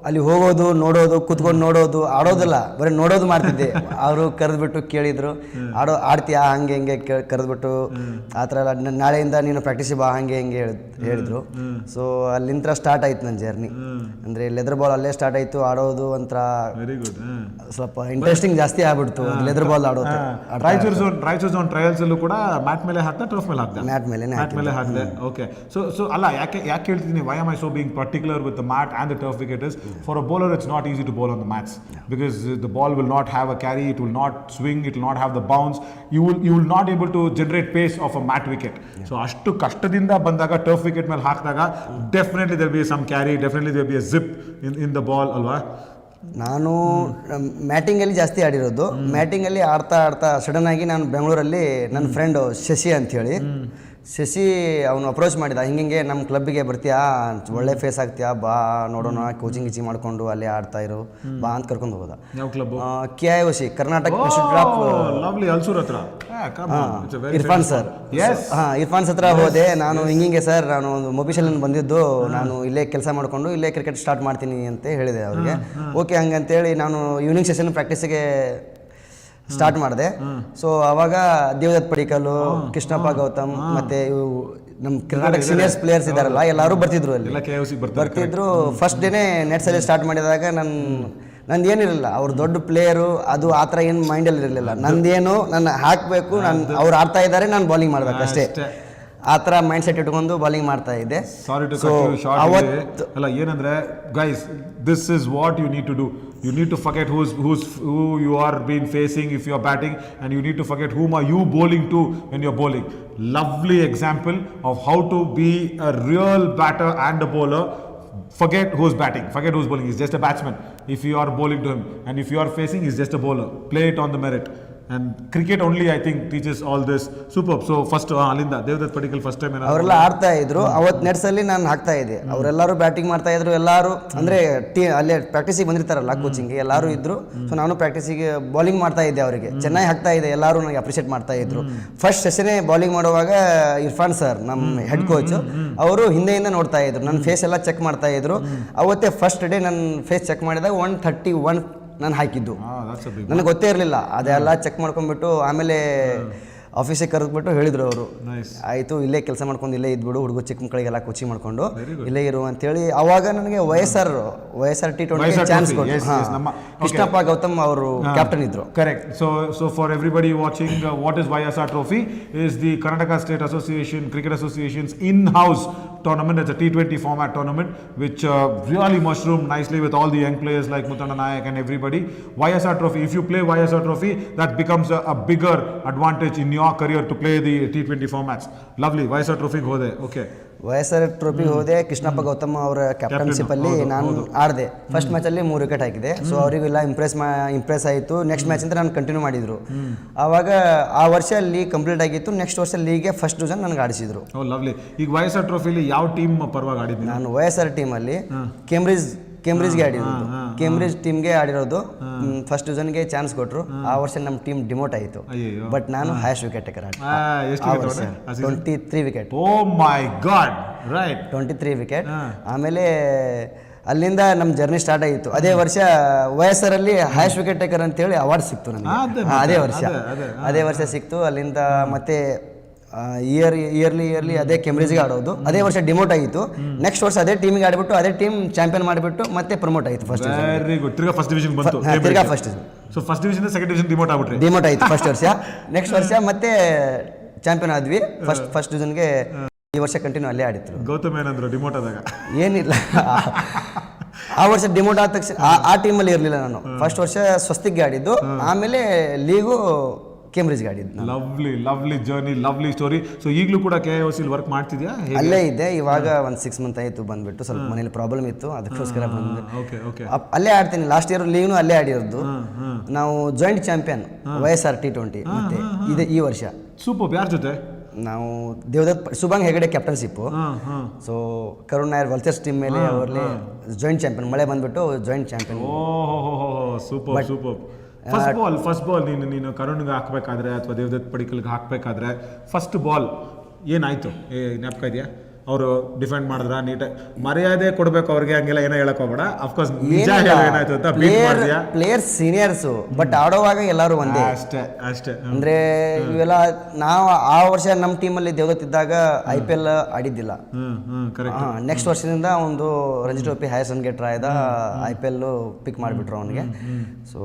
ಅಲ್ಲಿ ಹೋಗೋದು, ನೋಡೋದು, ಕೂತ್ಕೊಂಡು ನೋಡೋದು, ಆಡೋದಿಲ್ಲ, ಬರೀ ನೋಡೋದು ಮಾಡ್ತಿದ್ದೆ. ಅವರು ಕರೆದ್ಬಿಟ್ಟು ಕೇಳಿದ್ರು, ಆಡ್ತೀಯಾ ಹಂಗೆ ಹಿಂಗೆ ಕರೆದ್ಬಿಟ್ಟು ಆ ಥರ ಎಲ್ಲ, ನಾಳೆಯಿಂದ ನೀನು ಪ್ರಾಕ್ಟೀಸಿಗೆ ಬಾ ಹಂಗೆ ಹಿಂಗೆ ಹೇಳಿದ್ರು. ಸೊ ಅಲ್ಲಿಂದ ಸ್ಟಾರ್ಟ್ ಆಯ್ತು ನನ್ನ ಜರ್ನಿ. ಅಂದರೆ ಲೆದರ್ ಬಾಲ್ ಅಲ್ಲೇ ಸ್ಟಾರ್ಟ್ ಆಯಿತು ಆಡೋದು. ಒಂಥರ ಸ್ವಲ್ಪ ಇಂಟ್ರೆಸ್ಟಿಂಗ್ ಜಾಸ್ತಿ ಆಗ್ಬಿಡ್ತು ಲೆದರ್ ಬಾಲ್ ಆಡೋದು. ರಾಯಚೂರು ಝೋನ್ ಟ್ರಯಲ್ಸ್ ಅಲ್ಲೂ ಕೂಡ ಮ್ಯಾಟ್ ಮೇಲೆ ಹಾಕ್ತಾ, ಟರ್ಫ್ ಮೇಲೆ ಹಾಕ್ತಾ? ಮ್ಯಾಟ್ ಮೇಲೆ ಹಾಕಿದೆ. ಓಕೆ. ಸೊ ಅಲ್ಲ, ಯಾಕೆ ಹೇಳ್ತೀನಿ, why am I so being particular with the mat and the turf wicket is, for a bowler it's not easy to bowl on the mats because the ball will not have a carry, it will not swing, it will not have the bounce, you will not able to generate pace of a mat wicket. So ashtu kashtadinda bandaga turf wicket mele haakdaga definitely there will be some carry, definitely there will be a zip in the ball alwa. ನಾನು ಮ್ಯಾಟಿಂಗಲ್ಲಿ ಜಾಸ್ತಿ ಆಡಿರೋದು. ಮ್ಯಾಟಿಂಗಲ್ಲಿ ಆಡ್ತಾ sudden ಆಗಿ ನಾನು ಬೆಂಗಳೂರಲ್ಲಿ ನನ್ನ friend Shashi ಅಂಥೇಳಿ, ಶಶಿ ಅವನು approach ಮಾಡಿದ, ಹಿಂಗೆ ನಮ್ಮ ಕ್ಲಬ್ಬಿಗೆ ಬರ್ತೀಯಾ, ಒಳ್ಳೆ ಫೇಸ್ ಆಗ್ತೀಯಾ, ಬಾ ನೋಡೋಣ, ಕೋಚಿಂಗ್ ಮಾಡಿಕೊಂಡು ಅಲ್ಲೇ ಆಡ್ತಾ ಇರು ಬಾ ಅಂತ ಕರ್ಕೊಂಡು ಹೋದ. ಯಾವ club? KIOC, Karnataka institute of Irfan sir. Irfan ಹತ್ರ ಹೋದೆ ನಾನು. ಹಿಂಗೆ ಸರ್, ನಾನು ಒಂದು ಮೊಬಿಷನಲ್ಲಿ ಬಂದಿದ್ದು, ನಾನು ಇಲ್ಲೇ ಕೆಲಸ ಮಾಡಿಕೊಂಡು ಇಲ್ಲೇ ಕ್ರಿಕೆಟ್ ಸ್ಟಾರ್ಟ್ ಮಾಡ್ತೀನಿ ಅಂತ ಹೇಳಿದೆ ಅವ್ರಿಗೆ. ಓಕೆ ಹಂಗಂತೇಳಿ ನಾನು ಈವ್ನಿಂಗ್ ಸೆಷನ್ ಪ್ರಾಕ್ಟೀಸಿಗೆ ಸ್ಟಾರ್ಟ್ ಮಾಡಿದೆ. ಸೊ ಅವಾಗ ದೇವದತ್ ಪಡಿಕಲ್ಲು, ಕೃಷ್ಣಪ್ಪ ಗೌತಮ್, ಮತ್ತೆ ಇವು ನಮ್ಮ ಕರ್ನಾಟಕ ಸೀನಿಯರ್ಸ್ ಪ್ಲೇಯರ್ಸ್ ಇದ್ದಾರಲ್ಲ, ಎಲ್ಲರೂ ಬರ್ತಿದ್ರು ಅಲ್ಲಿ ಬರ್ತಿದ್ರು. ಫಸ್ಟ್ ಡೇನೇ ನೆಟ್ಸಲ್ಲಿ ಸ್ಟಾರ್ಟ್ ಮಾಡಿದಾಗ ನಂದು ಏನಿರಲಿಲ್ಲ, ಅವ್ರು ದೊಡ್ಡ ಪ್ಲೇಯರು ಅದು ಆ ಥರ ಏನು ಮೈಂಡಲ್ಲಿ ಇರಲಿಲ್ಲ. ನಂದೇನು ನಾನು ಹಾಕಬೇಕು, ಅವ್ರು ಆಡ್ತಾ ಇದ್ದಾರೆ, ನಾನು ಬೌಲಿಂಗ್ ಮಾಡ್ಬೇಕು ಅಷ್ಟೇ, ಆ ಥರ ಮೈಂಡ್ ಸೆಟ್ ಇಟ್ಕೊಂಡು ಬೌಲಿಂಗ್ ಮಾಡ್ತಾ ಇದ್ದೆ. Sorry to cut you short. ಅಲ್ಲ, ಏನಂದ್ರೆ guys, this is what you need to do. You need to forget who you are being facing if you are batting, and you need to forget whom are you bowling to when you are bowling. Lovely example of how to be a real batter and a bowler. Forget who's batting, forget who's bowling. He's just a batsman if you are bowling to him, and if you are facing, he's just a bowler. Play it on the merit. And cricket only, I think, teaches all this. Superb. So first ಅಲ್ಲಿಂದ Devdutt Padikkal first time ಅವರೆಲ್ಲ ಆಡ್ತಾ ಇದ್ರು. ಅವತ್ತು ನೆಟ್ಸಲ್ಲಿ ನಾನು ಹಾಕ್ತಾ ಇದ್ದೆ, ಅವರೆಲ್ಲರೂ batting ಮಾಡ್ತಾ ಇದ್ರು. ಎಲ್ಲರೂ ಅಂದರೆ ಅಲ್ಲೇ ಪ್ರಾಕ್ಟೀಸಿಗೆ ಬಂದಿರ್ತಾರಲ್ಲ ಕೋಚಿಂಗ್ಗೆ, ಎಲ್ಲರೂ ಇದ್ರು. ಸೊ ನಾನು ಪ್ರಾಕ್ಟೀಸಿಗೆ ಬೌಲಿಂಗ್ ಮಾಡ್ತಾ ಇದ್ದೆ, ಅವರಿಗೆ ಚೆನ್ನಾಗಿ ಹಾಕ್ತಾ ಇದ್ದೆ, ಎಲ್ಲರೂ ನನಗೆ ಅಪ್ರಿಷಿಯೇಟ್ ಮಾಡ್ತಾ ಇದ್ರು. ಫಸ್ಟ್ ಸೆಷನೇ ಬೌಲಿಂಗ್ ಮಾಡುವಾಗ ಇರ್ಫಾನ್ ಸರ್, ನಮ್ಮ ಹೆಡ್ ಕೋಚ್, ಅವರು ಹಿಂದೆಯಿಂದ ನೋಡ್ತಾ ಇದ್ರು, ನನ್ನ ಫೇಸ್ ಎಲ್ಲ ಚೆಕ್ ಮಾಡ್ತಾ ಇದ್ರು. ಅವತ್ತೇ ಫಸ್ಟ್ ಡೇ ನನ್ನ ಫೇಸ್ ಚೆಕ್ ಮಾಡಿದಾಗ 131 ನಾನು ಹಾಕಿದ್ದು. ನನಗೆ ಗೊತ್ತೇ ಇರಲಿಲ್ಲ. ಅದೆಲ್ಲ ಚೆಕ್ ಮಾಡ್ಕೊಂಡ್ಬಿಟ್ಟು ಆಮೇಲೆ ಆಫೀಸಿಗೆ ಕರೆದ್ಬಿಟ್ಟು ಹೇಳಿದ್ರು ಅವರು, ಆಯಿತು ಇಲ್ಲೇ ಕೆಲಸ ಮಾಡ್ಕೊಂಡು ಇಲ್ಲೇ ಇದ್ಬಿಡು, ಹುಡುಗ ಚಿಕ್ಕ ಮಕ್ಕಳಿಗೆಲ್ಲ ಕೋಚಿಂಗ್ ಮಾಡ್ಕೊಂಡು ಇಲ್ಲೇ ಇರು ಅಂತೇಳಿ. ಅವಾಗ ನನಗೆ ವೈಎಸ್ಆರ್ T20 ಚಾನ್ಸ್ ಕೊಟ್ಟು, ಕೃಷ್ಣಪ್ಪ ಗೌತಮ್ ಅವರು ಕ್ಯಾಪ್ಟನ್ ಇದ್ರು. Correct. So for everybody watching, what is YSR Trophy? is the Karnataka State Association, Cricket Association's in-house tournament. It's a T20 format tournament which really mushroomed nicely with all the young players like Muthana Nayak and everybody. YSR Trophy, if you play YSR Trophy, that becomes a bigger advantage in your career to play the T20 formats. Lovely. YSR Trophy ಹೋದೆ. Okay, YSR Trophy ಹೋದೆ. ಕೃಷ್ಣಪ್ಪ ಗೌತಮ್ ಅವರ captainship ಅಲ್ಲಿ ನಾನು ಆಡಿದೆ. First ಮ್ಯಾಚಲ್ಲಿ 3 wicket ಹಾಕಿದೆ. So ಅವರಿಗೆಲ್ಲ Impress ಆಯಿತು. Next match ಅಂತ ನಾನು ಕಂಟಿನ್ಯೂ ಮಾಡಿದ್ರು. ಆವಾಗ ಆ ವರ್ಷ ಲೀಗ್ ಕಂಪ್ಲೀಟ್ ಆಗಿತ್ತು. ನೆಕ್ಸ್ಟ್ ವರ್ಷ ಲೀಗ್ಗೆ ಫಸ್ಟ್ ಡಿವಿಷನ್ ನನಗೆ ಆಡಿಸಿದ್ರು. ಓ ಲವ್ಲಿ. ಈಗ YSR ಟ್ರೋಫಿಲಿ ಯಾವ ಟೀಮ್ ಪರವಾಗಿ ಆಡಿದ್ದೆ? ನಾನು YSR ಟೀಮಲ್ಲಿ ಕೇಂಬ್ರಿಡ್ಜ್ಗೆ ಆಡಿರೋದು. ಕೇಂಬ್ರಿಡ್ಜ್ ಟೀಮ್ಗೆ ಆಡಿರೋದು. ಫಸ್ಟ್ ಡಿವಿಷನ್ಗೆ ಚಾನ್ಸ್ ಕೊಟ್ಟರು. ಆ ವರ್ಷ ನಮ್ಮ ಟೀಮ್ ಡಿಮೋಟ್ ಆಯಿತು. ಬಟ್ ನಾನು ಹೈಯೆಸ್ಟ್ ವಿಕೆಟ್ ಟೇಕರ್ ಆಡಿದೆ. 23 ವಿಕೆಟ್. ಓ ಮೈ ಗಾಡ್, ರೈಟ್, 23 ವಿಕೆಟ್. ಆಮೇಲೆ ಅಲ್ಲಿಂದ ನಮ್ಮ ಜರ್ನಿ ಸ್ಟಾರ್ಟ್ ಆಗಿತ್ತು. ಅದೇ ವರ್ಷ YSR ಅಲ್ಲಿ ಹೈಯೆಸ್ಟ್ ವಿಕೆಟ್ ಟೇಕರ್ ಅಂತೇಳಿ ಅವಾರ್ಡ್ ಸಿಕ್ತು ನನಗೆ. ಅದೇ ವರ್ಷ ಸಿಕ್ತು. ಅಲ್ಲಿಂದ ಮತ್ತೆ ಇಯರ್ಲಿ ಅದೇ ಕೆಂಬ್ರಿಜ್ಗೆ ಆಡೋದು. ಅದೇ ವರ್ಷ ಡಿಮೋಟ್ ಆಗಿತ್ತು. ನೆಕ್ಸ್ಟ್ ವರ್ಷ ಅದೇ ಟೀಮಿಗೆ ಆಡಿಬಿಟ್ಟು ಅದೇ ಟೀಮ್ ಚಾಂಪಿಯನ್ ಮಾಡಿಬಿಟ್ಟು ಮತ್ತೆ ಪ್ರಮೋಟ್ ಆಯಿತು ಫಸ್ಟ್. Very good. ತಿರ್ಗಾ ಫಸ್ಟ್ ಡಿವಿಷನ್ ಬಂತು. ತಿರ್ಗಾ first. So first division second division demote ಆಗ್ಬಿಟ್ರಿ. ಡಿಮೋಟ್ ಆಯಿತು ಫಸ್ಟ್ ವರ್ಷ. ನೆಕ್ಸ್ಟ್ ವರ್ಷ ಮತ್ತೆ ಚಾಂಪಿಯನ್ ಆದ್ವಿ. ಫಸ್ಟ್ ಡಿವಿಷನ್ಗೆ ಈ ವರ್ಷ ಕಂಟಿನ್ಯೂ ಅಲ್ಲೇ ಆಡಿದ್ರು. ಗೌತಮ್ ಏನಂದ್ರು ಡಿಮೋಟ್ ಆದಾಗ? ಏನಿಲ್ಲ, ಆ ವರ್ಷ ಡಿಮೋಟ್ ಆದ ತಕ್ಷಣ ಆ ಟೀಮಲ್ಲಿ ಇರಲಿಲ್ಲ ನಾನು. ಫಸ್ಟ್ ವರ್ಷ ಸ್ವಸ್ತಿಗೆ ಆಡಿದ್ದು, ಆಮೇಲೆ ಲೀಗು ಕೇಂಬ್ರಿಜ್ಗೆ ಆಡಿದ್ದು. Lovely journey, lovely story. So ಈಗಲೂ ಕೂಡ KOC ವರ್ಕ್ ಮಾಡ್ತಿದ್ಯಾ? ಅಲ್ಲೇ ಇದ್ದೆ. ಇವಾಗ ಒಂದು 6 ಮಂತ್ ಆಯಿತು ಬಂದ್ಬಿಟ್ಟು. ಸ್ವಲ್ಪ ಮನೇಲಿ ಪ್ರಾಬ್ಲಮ್ ಇತ್ತು, ಅದಕ್ಕೋಸ್ಕರ ಬಂದೆ. ಅಲ್ಲೇ ಆಡ್ತೀನಿ. ಲಾಸ್ಟ್ ಇಯರ್ ಲೀಗ್ನು ಅಲ್ಲೇ ಆಡಿರೋದು. ನಾವು ಜಾಯಿಂಟ್ ಚಾಂಪಿಯನ್ YSR T20 ಮತ್ತೆ ಇದೆ ಈ ವರ್ಷ. ಸೂಪರ್. ಯಾರ ಜೊತೆ? ನಾವು Devdutt Shubhang Hegde captainship. So Karun Nair Vultures team ಮೇಲೆ ಅವರಲ್ಲಿ ಜಾಯಿಂಟ್ ಚಾಂಪಿಯನ್. ಮಳೆ ಬಂದ್ಬಿಟ್ಟು joint champion. Super super. First ball ನೀನು ಕರುಣ್ಗೆ ಹಾಕ್ಬೇಕಾದ್ರೆ ಅಥವಾ ದೇವದತ್ ಪಡಿಕಲ್ಗೆ ಹಾಕ್ಬೇಕಾದ್ರೆ ಫಸ್ಟ್ ಬಾಲ್ ಏನಾಯ್ತು? ಜ್ಞಾಪಕ ಇದೆಯಾ? ಅವರು ಡಿಫೆಂಡ್ ಮಾಡಿದ್ರ ನೀಟಾಗಿ? ಮರ್ಯಾದೆ ಕೊಡ್ಬೇಕು ಅವ್ರಿಗೆ, ಹಂಗೆಲ್ಲ ಏನೋ ಹೇಳಕ್ ಹೋಗ್ಬೇಡ. ಅಫ್ಕೋರ್ಸ್ ನಿಜ ಏನಾಯ್ತು ಅಂತ ಪ್ಲೇಯರ್ಸ್ ಸೀನಿಯರ್ಸು, ಬಟ್ ಆಡೋವಾಗ ಎಲ್ಲರೂ ಒಂದೇ. ಅಷ್ಟೇ ಅಂದ್ರೆ ಇವೆಲ್ಲ ನಾವು ಆ ವರ್ಷ ನಮ್ಮ ಟೀಮಲ್ಲಿ ದೇವದತ್ ಇದ್ದಾಗ IPL ಆಡಿದ್ದಿಲ್ಲ. ನೆಕ್ಸ್ಟ್ ವರ್ಷದಿಂದ ಒಂದು ರಂಜಿ ಟ್ರೋಫಿ ಹೈಯರ್ ಸನ್ ಗೆಟ್ ಆಯ್ದ IPL ಪಿಕ್ ಮಾಡಿಬಿಟ್ರು ಅವನಿಗೆ. ಸೊ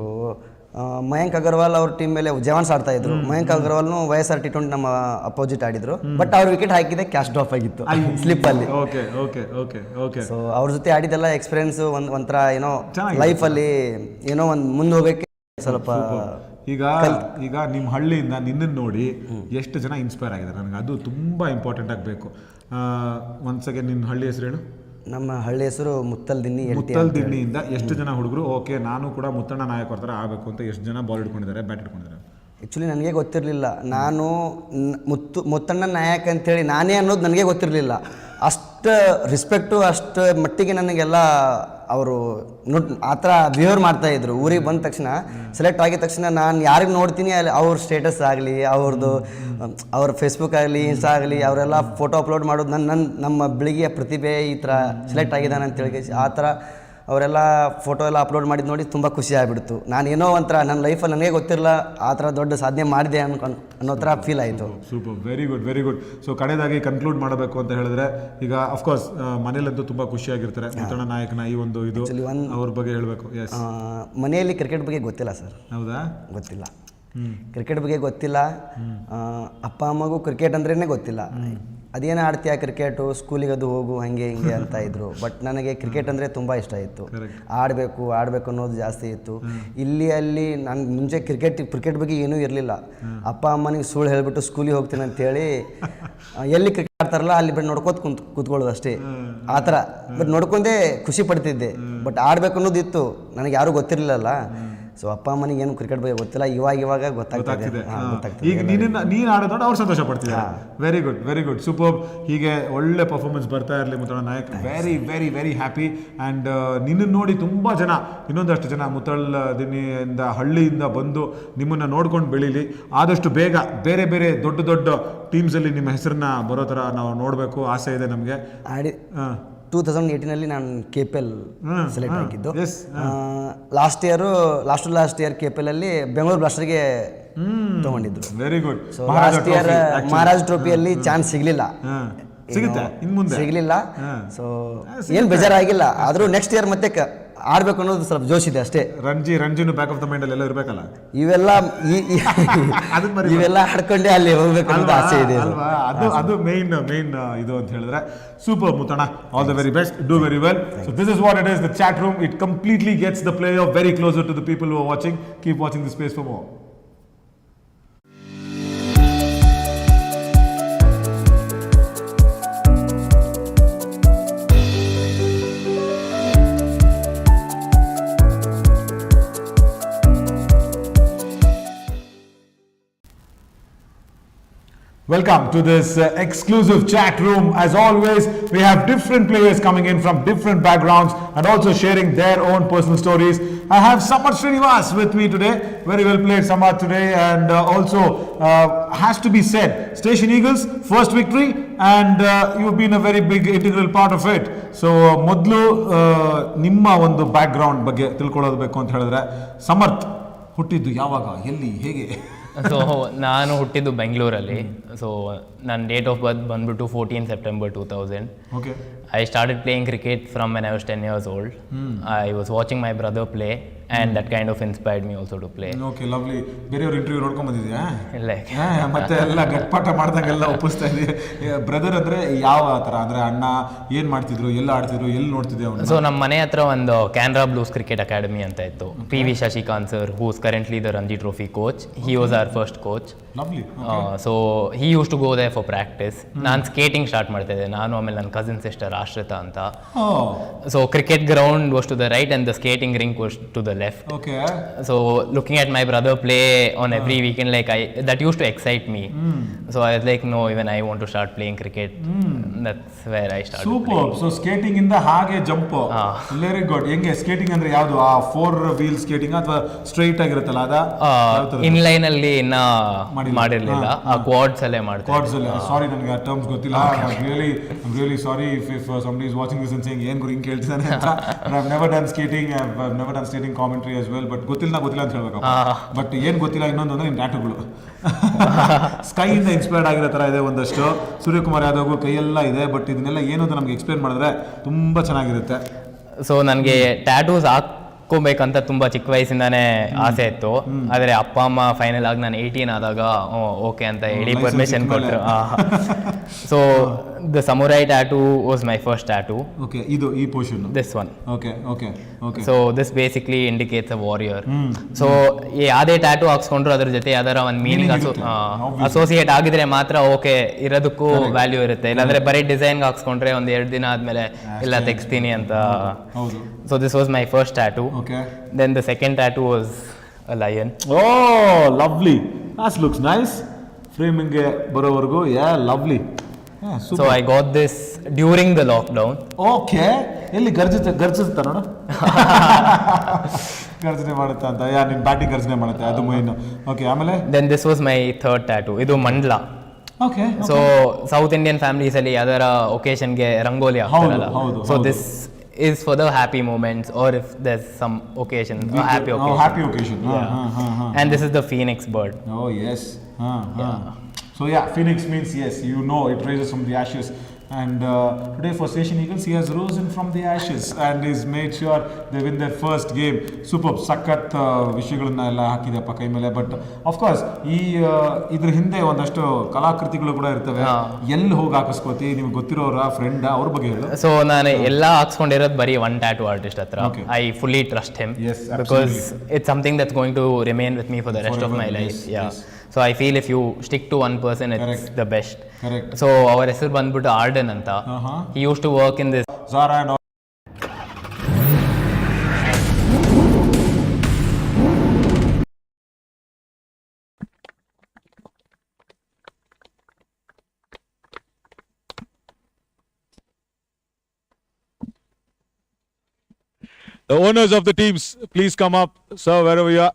ಮಯಾಂಕ್ ಅಗರ್ವಾಲ್ ಅವ್ರ ಟೀಮ್ ಮೇಲೆ ಜವಾನ್ಸ್ ಆಡ್ತಾ ಇದ್ರು. ಮಯಾಂಕ್ ಅಗರ್ವಾಲ್ನು YSR T20 ನಮ್ಮ ಅಪೋಸಿಟ್ ಆಡಿದ್ರು. ಬಟ್ ಅವ್ರ ವಿಕೆಟ್ ಹಾಕಿದೆ ಕ್ಯಾಶ್ ಡ್ರಾಪ್ ಆಗಿತ್ತು ಸ್ಲಿಪ್ ಅಲ್ಲಿ. ಸೊ ಅವ್ರ ಜೊತೆ ಆಡಿದೆಲ್ಲ ಎಕ್ಸ್ಪೀರಿಯನ್ಸ್ ಒಂಥರ ಏನೋ ಲೈಫಲ್ಲಿ ಏನೋ ಒಂದು ಮುಂದೆ ಹೋಗಕ್ಕೆ ಸ್ವಲ್ಪ. ಈಗ ನಿಮ್ಮ ಹಳ್ಳಿಯಿಂದ ನಿನ್ನನ್ನು ನೋಡಿ ಎಷ್ಟು ಜನ ಇನ್ಸ್ಪೈರ್ ಆಗಿದ್ದಾರೆ. ನನಗೆ ಅದು ತುಂಬ ಇಂಪಾರ್ಟೆಂಟ್ ಆಗಬೇಕು. ಒಂದು ಸೆಕೆಂಡ್, ನಿನ್ನ ಹಳ್ಳಿ ಹೆಸರು ಹೇಳು. ನಮ್ಮ ಹಳ್ಳಿ ಹೆಸರು ಮುತ್ತಲ್ದಿನ್ನಿಯಿಂದ ಎಷ್ಟು ಜನ ಹುಡುಗರು ಓಕೆ ನಾನು ಕೂಡ ಮುತ್ತಣ್ಣ ನಾಯಕ್ ಅವ್ರ ಥರ ಆಗಬೇಕು ಅಂತ ಎಷ್ಟು ಜನ ಬಾಲ್ ಇಟ್ಕೊಂಡಿದ್ದಾರೆ, ಬ್ಯಾಟ್ ಇಟ್ಕೊಂಡಿದ್ದಾರೆ? ಆ್ಯಕ್ಚುಲಿ ನನಗೆ ಗೊತ್ತಿರಲಿಲ್ಲ. ನಾನು ಮುತ್ತಣ್ಣ ನಾಯಕ್ ಅಂತೇಳಿ ನಾನೇ ಅನ್ನೋದು ನನಗೆ ಗೊತ್ತಿರಲಿಲ್ಲ. ಅಷ್ಟು ರೆಸ್ಪೆಕ್ಟು, ಅಷ್ಟು ಮಟ್ಟಿಗೆ ನನಗೆಲ್ಲ ಅವರು ಆ ಥರ ಬಿಹೇವ್ ಮಾಡ್ತಾಯಿದ್ರು. ಊರಿಗೆ ಬಂದ ತಕ್ಷಣ, ಸೆಲೆಕ್ಟ್ ಆಗಿದ ತಕ್ಷಣ ನಾನು ಯಾರಿಗೆ ನೋಡ್ತೀನಿ ಅಲ್ಲಿ ಅವ್ರ ಸ್ಟೇಟಸ್ ಆಗಲಿ, ಅವ್ರ ಫೇಸ್ಬುಕ್ ಆಗಲಿ, ಇನ್ಸ್ಟಾ ಆಗಲಿ, ಅವರೆಲ್ಲ ಫೋಟೋ ಅಪ್ಲೋಡ್ ಮಾಡೋದು ನಮ್ಮ ಬೆಳಿಗ್ಗೆ ಪ್ರತಿಭೆ ಈ ಥರ ಸೆಲೆಕ್ಟ್ ಆಗಿದ್ದಾನೆ ಅಂತೇಳಿ ಆ ಥರ ಅವರೆಲ್ಲ ಫೋಟೋ ಎಲ್ಲ ಅಪ್ಲೋಡ್ ಮಾಡಿದ್ದು ನೋಡಿ ತುಂಬ ಖುಷಿ ಆಗಿಬಿಡ್ತು. ನಾನೇನೋ ಒಂಥರ ನನ್ನ ಲೈಫಲ್ಲಿ ನನಗೆ ಗೊತ್ತಿರಲ್ಲ ಆ ಥರ ದೊಡ್ಡ ಸಾಧನೆ ಮಾಡಿದೆ ಅನ್ನೋ ಥರ ಫೀಲ್ ಆಯಿತು. Super, very good very good. So ಕಡೆಯದಾಗಿ ಕನ್ಕ್ಲೂಡ್ ಮಾಡಬೇಕು ಅಂತ ಹೇಳಿದ್ರೆ, ಈಗ ಅಫ್ಕೋರ್ಸ್ ಮನೇಲಂತೂ ತುಂಬ ಖುಷಿಯಾಗಿರ್ತಾರೆ. ಮುತ್ತಣ್ಣ ನಾಯಕನ ಈ ಒಂದು ಇದು ಅವ್ರ ಬಗ್ಗೆ ಹೇಳಬೇಕು. ಮನೆಯಲ್ಲಿ ಕ್ರಿಕೆಟ್ ಬಗ್ಗೆ ಗೊತ್ತಿಲ್ಲ ಸರ್. ಹೌದಾ? ಗೊತ್ತಿಲ್ಲ, ಕ್ರಿಕೆಟ್ ಬಗ್ಗೆ ಗೊತ್ತಿಲ್ಲ. ಅಪ್ಪ ಅಮ್ಮಗೂ ಕ್ರಿಕೆಟ್ ಅಂದ್ರೇ ಗೊತ್ತಿಲ್ಲ. ಅದೇನು ಆಡ್ತೀಯ ಕ್ರಿಕೆಟು, ಸ್ಕೂಲಿಗೆ ಅದು ಹೋಗು ಹಂಗೆ ಹಿಂಗೆ ಅಂತ ಇದ್ರು. ಬಟ್ ನನಗೆ ಕ್ರಿಕೆಟ್ ಅಂದರೆ ತುಂಬ ಇಷ್ಟ ಇತ್ತು. ಆಡಬೇಕು ಅನ್ನೋದು ಜಾಸ್ತಿ ಇತ್ತು. ಅಲ್ಲಿ ನಾನು ಮುಂಚೆ ಕ್ರಿಕೆಟ್ ಬಗ್ಗೆ ಏನೂ ಇರಲಿಲ್ಲ. ಅಪ್ಪ ಅಮ್ಮನಿಗೆ ಸುಳ್ಳು ಹೇಳಿಬಿಟ್ಟು ಸ್ಕೂಲಿಗೆ ಹೋಗ್ತೀನಿ ಅಂತೇಳಿ ಎಲ್ಲಿ ಕ್ರಿಕೆಟ್ ಆಡ್ತಾರಲ್ಲ ಅಲ್ಲಿ ಬಿಟ್ಟು ನೋಡ್ಕೋತ ಕೂತ್ಕೊಳ್ಳೋದು ಅಷ್ಟೇ, ಆ ಥರ. ಬಟ್ ನೋಡ್ಕೊಂಡೇ ಖುಷಿ ಪಡ್ತಿದ್ದೆ. ಬಟ್ ಆಡಬೇಕು ಅನ್ನೋದಿತ್ತು, ನನಗೆ ಯಾರೂ ಗೊತ್ತಿರಲಿಲ್ಲಲ್ಲ. ಸೊ ಅಪ್ಪ ಅಮ್ಮನಿಗೆ ಏನು ಕ್ರಿಕೆಟ್ ಬಗ್ಗೆ ಗೊತ್ತಿಲ್ಲ, ಇವಾಗ ಗೊತ್ತಾಗ್ತಿದೆ. ಈಗ ನೀನು ಆಡೋದು ನೋಡಿ ಅವ್ರು ಸಂತೋಷ ಪಡ್ತಿದ್ದಾರೆ. Very good very good, super. ಹೀಗೆ ಒಳ್ಳೆ ಪರ್ಫಾರ್ಮೆನ್ಸ್ ಬರ್ತಾ ಇರಲಿ Muthanna Nayak. Very very very happy. And ನಿನ್ನನ್ನು ನೋಡಿ ತುಂಬ ಜನ, ಇನ್ನೊಂದಷ್ಟು ಜನ ಮುತ್ತಳ್ದಿನಿಯಿಂದ ಹಳ್ಳಿಯಿಂದ ಬಂದು ನಿಮ್ಮನ್ನು ನೋಡ್ಕೊಂಡು ಬೆಳೀಲಿ. ಆದಷ್ಟು ಬೇಗ ಬೇರೆ ಬೇರೆ ದೊಡ್ಡ ದೊಡ್ಡ ಟೀಮ್ಸಲ್ಲಿ ನಿಮ್ಮ ಹೆಸರನ್ನ ಬರೋ ಥರ ನಾವು ನೋಡಬೇಕು, ಆಸೆ ಇದೆ ನಮಗೆ. 2018 ನಾನು KPL ಸೆಲೆಕ್ಟ್ ಆಗಿದ್ದು. ಲಾಸ್ಟ್ ಇಯರ್ KPL ಅಲ್ಲಿ ಬೆಂಗಳೂರು ಬ್ಲಾಸ್ಟರ್ಗೆ ತಗೊಂಡಿದ್ರು. Very good. So last year Maharaj ಟ್ರೋಫಿಯಲ್ಲಿ ಚಾನ್ಸ್ ಸಿಗ್ಲಿಲ್ಲ. ಸೊ ಏನು ಬೇಜಾರಾಗಿಲ್ಲ. ಆದರೂ ನೆಕ್ಸ್ಟ್ ಇಯರ್ ಮತ್ತೆ ಆಡ್ಬೇಕು ಅನ್ನೋದು ಸ್ವಲ್ಪ ಜೋಶ್ ಇದೆ ಅಷ್ಟೇ. ರಂಜಿನು ಬ್ಯಾಕ್ ಆಫ್ ದ ಮೈಂಡ್ ಎಲ್ಲ ಇರಬೇಕಲ್ಲ. ಇವೆಲ್ಲ ಆಡ್ಕೊಂಡೆ ಅಲ್ಲಿ ಹೋಗ್ಬೇಕು ಅನ್ನೋದು ಆಸೆ ಇದೆ ಅಲ್ವಾ? ಅದು ಮೇನ್ ಇದು ಅಂತ ಹೇಳಿದ್ರೆ. Super Muthanna, all the very best, do very well. So this is what it is, the chat room. It completely gets the player very closer to the people who are watching. Keep watching the space for more. Welcome to this exclusive chat room. As always, we have different players coming in from different backgrounds and also sharing their own personal stories. I have Samarth Srinivas with me today. Very well played, Samarth, today. And also, has to be said, Station Eagles, first victory, and you've been a very big integral part of it. So, ಮೊದಲು ನಿಮ್ಮ ಒಂದು background ಬಗ್ಗೆ ತಿಳ್ಕೊಳ್ಳೋದು ಬೇಕು ಅಂತ ಹೇಳಿದ್ರೆ, ಸಮರ್ಥ್ ಹುಟ್ಟಿದ್ದು ಯಾವಾಗ, ಎಲ್ಲಿ, ಹೇಗೆ? ಸೊ ನಾನು ಹುಟ್ಟಿದ್ದು ಬೆಂಗಳೂರಲ್ಲಿ. ಸೊ ನನ್ನ ಡೇಟ್ ಆಫ್ ಬರ್ತ್ ಬಂದ್ಬಿಟ್ಟು 14 September 2000. Okay. I started playing cricket from when I was 10 years old. I was watching my brother play and that kind of inspired me also to play. Okay, lovely. ಬೇರೆಯವ್ರ interview ನೋಡ್ಕೊಂಡ್ ಬಂದಿದ್ಯಾ? Like ಮತ್ತೆ ಎಲ್ಲ ಗಟ್ಪಾಟ ಮಾಡ್ದಂಗೆಲ್ಲ ಒಪ್ಪಿಸ್ತಾ ಇದೆಯಾ? Brother ಅಂದ್ರೆ ಯಾವ ಥರ, ಅಂದ್ರೆ ಅಣ್ಣ ಏನ್ ಮಾಡ್ತಿದ್ರು, ಎಲ್ಲ ಆಡ್ತಿದ್ರು, ಎಲ್ಲಿ ನೋಡ್ತಿದ್ದೆ ಅವನು? ಸೊ ನಮ್ಮ ಮನೆ ಹತ್ರ ಒಂದು ಕ್ಯಾನ್ರಾ ಬ್ಲೂಸ್ ಕ್ರಿಕೆಟ್ ಅಕಾಡೆಮಿ ಅಂತ ಇತ್ತು. PV Shashikant sir, who is currently the Ranji Trophy coach. He was our first coach. Lovely. So he use to go there for practice. ನಾನು ಸ್ಕೇಟಿಂಗ್ ಸ್ಟಾರ್ಟ್ ಮಾಡ್ತಾ ಇದ್ದೆ, ನಾನು ಆಮೇಲೆ ನನ್ನ ಕಸಿನ್ ಸಿಸ್ಟರ್ ಆಶ್ರಿತಾ ಅಂತ. So cricket ground was to the right and the skating rink was to the left. Okay. So looking at my brother play on every weekend, like that used to excite me. So I was like, no, even I want to start playing cricket. That's where I started. Super. So skating ಇಂದ ಹಾಗೆ jump. Very good. ಹೆಂಗೆ skating ಅಂದ್ರೆ ಯಾವುದು, ಆ 4 wheel skating ಅಥವಾ straight ಆಗಿರುತ್ತಲ್ಲ ಅದ? Inline ಅಲ್ಲಿ ಇನ್ನ ಮಾಡಿರ್ಲಿಲ್ಲ, ಆ ಕ್ವಾಡ್ಸ್ ಅಲ್ಲೇ ಮಾಡ್ತಾರೆ. ಕ್ವಾಡ್ಸ್ ಅಲ್ಲಿ. ಸಾರಿ, ನನಗೆ ಆ ಟರ್ಮ್ಸ್ ಗೊತ್ತಿಲ್ಲ. I'm really sorry if somebody is watching this and saying ಏನು ಗುರು ಹಿಂಗೆ ಕೇಳ್ತಿದ್ದಾನೆ ಅಂತ. I've never done skating. I've never done skating commentary as well, but ಗೊತ್ತಿಲ್ಲ ಅಂತ ಹೇಳ್ಬೇಕು. ಬಟ್ ಏನು ಗೊತ್ತಿಲ್ಲ ಇನ್ನೊಂದು ಅಂದ್ರೆ ನಿಮ್ಮ ಟ್ಯಾಟೂಗಳು ಸ್ಕೈಯಿಂದ ಇನ್ಸ್ಪೈರ್ಡ್ ಆಗಿರೋ ಥರ ಇದೆ ಒಂದಷ್ಟು. ಸೂರ್ಯಕುಮಾರ್ ಯಾದವ್ ಕೈಯೆಲ್ಲ ಇದೆ, ಬಟ್ ಇದನ್ನೆಲ್ಲ ಏನು ಅಂತ ನಮ್ಗೆ ಎಕ್ಸ್ಪ್ಲೇನ್ ಮಾಡಿದ್ರೆ ತುಂಬ ಚೆನ್ನಾಗಿರುತ್ತೆ. ಸೊ ನನಗೆ ಟ್ಯಾಟೂಸ್ ಹಾಕೋಬೇಕಂತ ತುಂಬ ಚಿಕ್ಕ ವಯಸ್ಸಿಂದಾನೇ ಆಸೆ ಇತ್ತು. ಆದರೆ ಅಪ್ಪ ಅಮ್ಮ ಫೈನಲ್ ಆಗಿ ನಾನು 18 ಆದಾಗ ಓಕೆ ಅಂತ ಹೇಳಿ ಪರ್ಮಿಷನ್ ಕೊಟ್ಟರು. So the samurai tattoo was my first tattoo. Okay, ಇದು ಈ portion, this one. Okay okay okay. So this basically indicates a warrior. So ಯಾವುದೇ ಟ್ಯಾಟೂ ಹಾಕ್ಸ್ಕೊಂಡ್ರು ಅದ್ರ ಜೊತೆ ಯಾವ್ದಾರ ಒಂದು ಮೀನಿಂಗ್ ಅಸೋಸಿಯೇಟ್ ಆಗಿದ್ರೆ ಮಾತ್ರ ಓಕೆ, ಇರೋದಕ್ಕೂ ವ್ಯಾಲ್ಯೂ ಇರುತ್ತೆ. ಇಲ್ಲಾಂದ್ರೆ ಬರೀ ಡಿಸೈನ್ಗೆ ಹಾಕ್ಸ್ಕೊಂಡ್ರೆ ಒಂದು 2 ದಿನ ಆದ್ಮೇಲೆ ಇಲ್ಲ ತೆಗಿಸ್ತೀನಿ ಅಂತ. So this was my first tattoo. Then the second tattoo was a lion. Oh lovely, that looks nice. ಫ್ರೇಮಿಂಗ್ಗೆ ಬರೋವರೆಗೂ yeah lovely. So I got this during the lockdown. Okay, ಎಲ್ಲಿ ಗರ್ಜಿಸ್ತಾ ನೋಡು. ಗರ್ಜನೆ ಮಾಡುತ್ತಾ ಅಂತ? ಯಾ, ನಿನ್ನ ಬ್ಯಾಟಿಂಗ್ ಗರ್ಜನೆ ಮಾಡುತ್ತೆ, ಅದು ಮೈನ್. ಓಕೆ, ಆಮೇಲೆ Then this was my third tattoo. ಇದು ಮಂಡ್ಲ. Okay. So South Indian families ಅಲ್ಲಿ ಯಾವ್ದಾರ ಒಕೇಶನ್ಗೆ ರಂಗೋಲಿ ಹಾಕ್ತಾರಲ್ಲ. So this is for the happy moments, or if there's some occasion, a happy occasion. Happy occasion. And this is the phoenix bird. Oh yes. So yeah, phoenix means yes, you know, it rises from the ashes. And today for Station Eagles, he has risen from the ashes and he's made sure they win their first game. Superb, ಸಖತ್ ವಿಷಯಗಳನ್ನ ಎಲ್ಲ ಹಾಕಿದೆಪ್ಪ ಕೈ ಮೇಲೆ. But of course ಈ ಇದ್ರ ಹಿಂದೆ ಒಂದಷ್ಟು ಕಲಾಕೃತಿಗಳು ಕೂಡ ಇರ್ತವೆ. ಎಲ್ಲಿ ಹೋಗಿ ಹಾಕಿಸ್ಕೋತಿ, ನಿಮ್ಗೆ ಗೊತ್ತಿರೋರ ಫ್ರೆಂಡ್, ಅವ್ರ ಬಗ್ಗೆ ಹೇಳು. ಸೊ ನಾನು ಎಲ್ಲ ಹಾಕ್ಸ್ಕೊಂಡಿರೋದು ಬರೀ ಒನ್ ಟ್ಯಾಟೂ ಆರ್ಟಿಸ್ಟ್ ಹತ್ರ. I fully trust him because it's something that's going to remain with me for the rest of my life. Yeah, so I feel if you stick to one person it's the best. So ಅವರ ಹೆಸರು ಬಂದ್ಬಿಟ್ಟು Arden ಅಂತ. He use to work in this Zara and The owners of the teams, please come up, sir, wherever you are.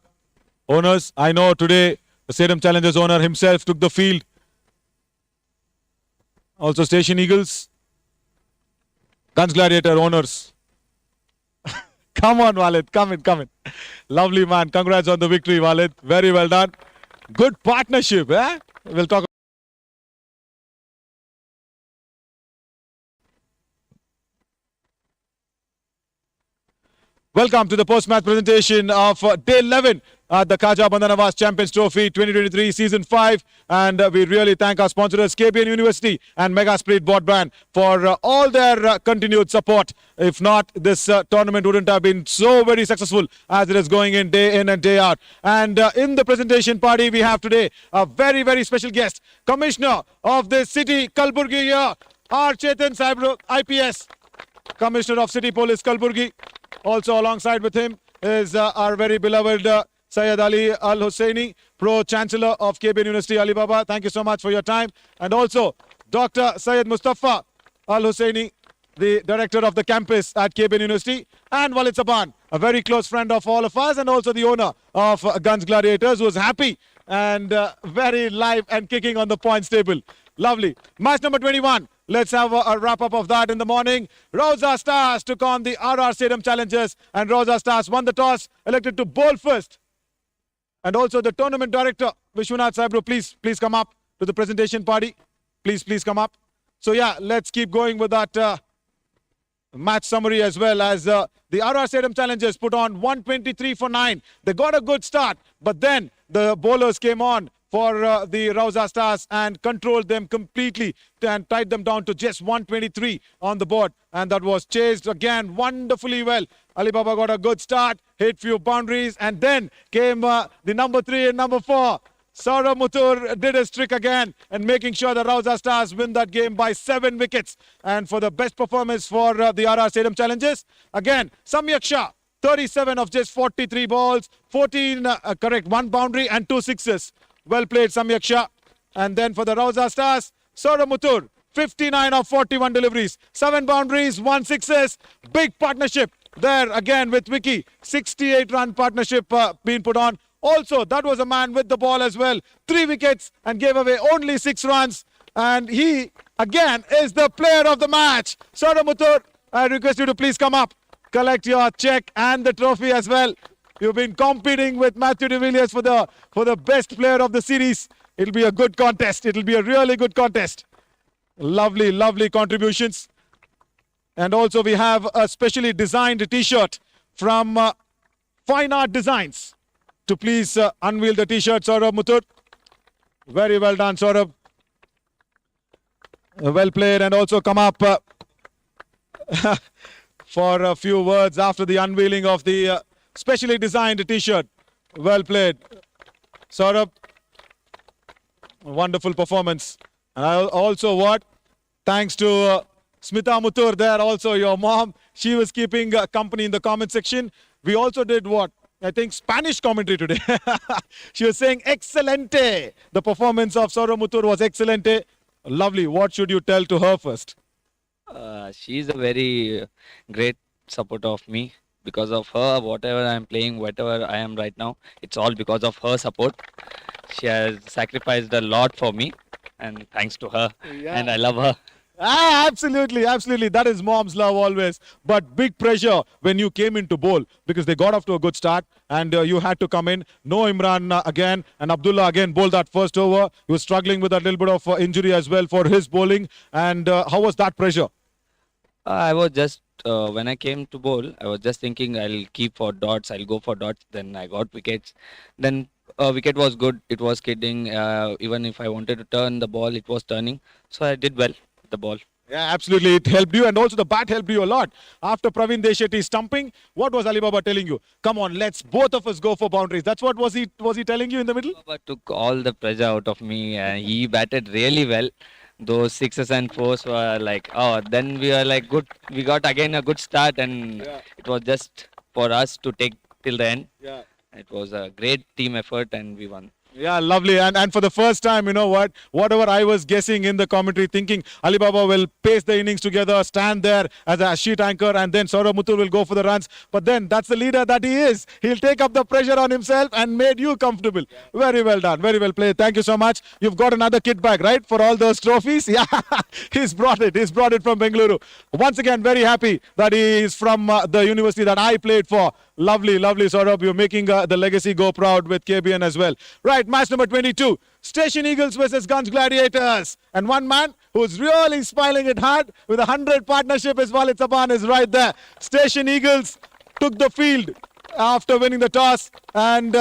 Owners, I know today the Stadium Challengers owner himself took the field. Also Station Eagles, Gunj Gladiator owners. Come on, Walid, come in. Lovely man, congrats on the victory, Walid. Very well done. Good partnership, eh? We'll talk. Welcome to the post-match presentation of Day 11 at the Khaja Bandanawaz Champions Trophy 2023 Season 5. And we really thank our sponsors KBN University and Mega Split Broadband for all their continued support. If not, this tournament wouldn't have been so very successful as it is going in and day out. And in the presentation party, we have today a very, very special guest, Commissioner of the city, Gulbarga here, R. Chetan Saibro, IPS, Commissioner of City Police, Gulbarga. Also alongside with him is our very beloved Syed Ali Al Hussaini, Pro-Chancellor of KBN University, Alibaba. Thank you so much for your time. And also Dr. Syed Mustafa Al Hussaini, the Director of the campus at KBN University. And Walid Saban, a very close friend of all of us and also the owner of Gunj Gladiators, who is happy and very live and kicking on the points table. Lovely. Match number 21. Let's have a wrap-up of that in the morning. Rosa Stars took on the RR Stadium Challengers, and Rosa Stars won the toss, elected to bowl first. And also the tournament director Vishwanath Saibro, please come up to the presentation party. Please come up. So yeah, let's keep going with that match summary as well as the RR Stadium Challengers put on 123 for 9. They got a good start, but then the bowlers came on for the Rauza Stars and controlled them completely and tied them down to just 123 on the board. And that was chased again wonderfully well. Alibaba got a good start, hit few boundaries, and then came the number 3 and number 4. Saurabh Muthur did his trick again and making sure the Rauza Stars win that game by 7 wickets. And for the best performance for the RR Stadium Challengers, again, Samyak Shah, 37 of just 43 balls, 1 boundary and 2 sixes. Well played, Samyak Shah. And then for the Rauza Stars, Saurabh Muthur, 59 of 41 deliveries, 7 boundaries, 1 sixes. Big partnership there again with Vicky. 68-run partnership being put on. Also, that was a man with the ball as well. 3 wickets and gave away only 6 runs. And he, again, is the player of the match. Saurabh Muthur, I request you to please come up. Collect your check and the trophy as well. You've been competing with Matthew de Villiers for the best player of the series. It'll be a good contest. It'll be a really good contest. Lovely contributions. And also we have a specially designed t-shirt from Fine Art Designs. To please unveil the t-shirt, Saurabh Muthur. Very well done, Saurabh. Well played, and also come up for a few words after the unveiling of the specially designed t-shirt. Well played, Saurabh. Wonderful performance. And also thanks to Smita Muthur there, also your mom. She was keeping company in the comment section. We also did I think Spanish commentary today. She was saying, excelente. The performance of Saurabh Muthur was excelente. Lovely. What should you tell to her first? She's a very great supporter of me. Because of her, whatever I'm playing, whatever I am right now, it's all because of her support. She has sacrificed a lot for me. And thanks to her. Yeah. And I love her. Absolutely. That is mom's love always. But big pressure when you came into bowl because they got off to a good start and you had to come in. No Imran again, and Abdullah again bowled that first over. He was struggling with a little bit of injury as well for his bowling. And how was that pressure? I was just, when I came to bowl, I was just thinking I'll keep for dots, I'll go for dots. Then I got wickets. Then wicket was good. It was kidding. Even if I wanted to turn the ball, it was turning. So I did well. The ball. Yeah, absolutely. It helped you, and also the bat helped you a lot. After Praveen Deshetty stumping, what was Alibaba telling you? Come on, let's both of us go for boundaries. That's what was he telling you in the middle? Alibaba took all the pressure out of me, and he batted really well. Those 6s and 4s were like, then we were like good. We got again a good start, and it was just for us to take till the end. Yeah. It was a great team effort, and we won. Yeah, lovely. And for the first time, you know what? Whatever I was guessing in the commentary, thinking Alibaba will pace the innings together, stand there as a sheet anchor, and then Saurabh Muthur will go for the runs. But then that's the leader that he is. He'll take up the pressure on himself and made you comfortable. Very well done. Very well played. Thank you so much. You've got another kit bag, right? For all those trophies. Yeah, he's brought it. He's brought it from Bengaluru. Once again, very happy that he is from the university that I played for. Lovely, Saurabh. You're making the legacy go proud with KBN as well. Right, match number 22. Station Eagles versus Gunj Gladiators. And one man who's really smiling it hard with a 100 partnership is Walid Saban is right there. Station Eagles took the field after winning the toss. And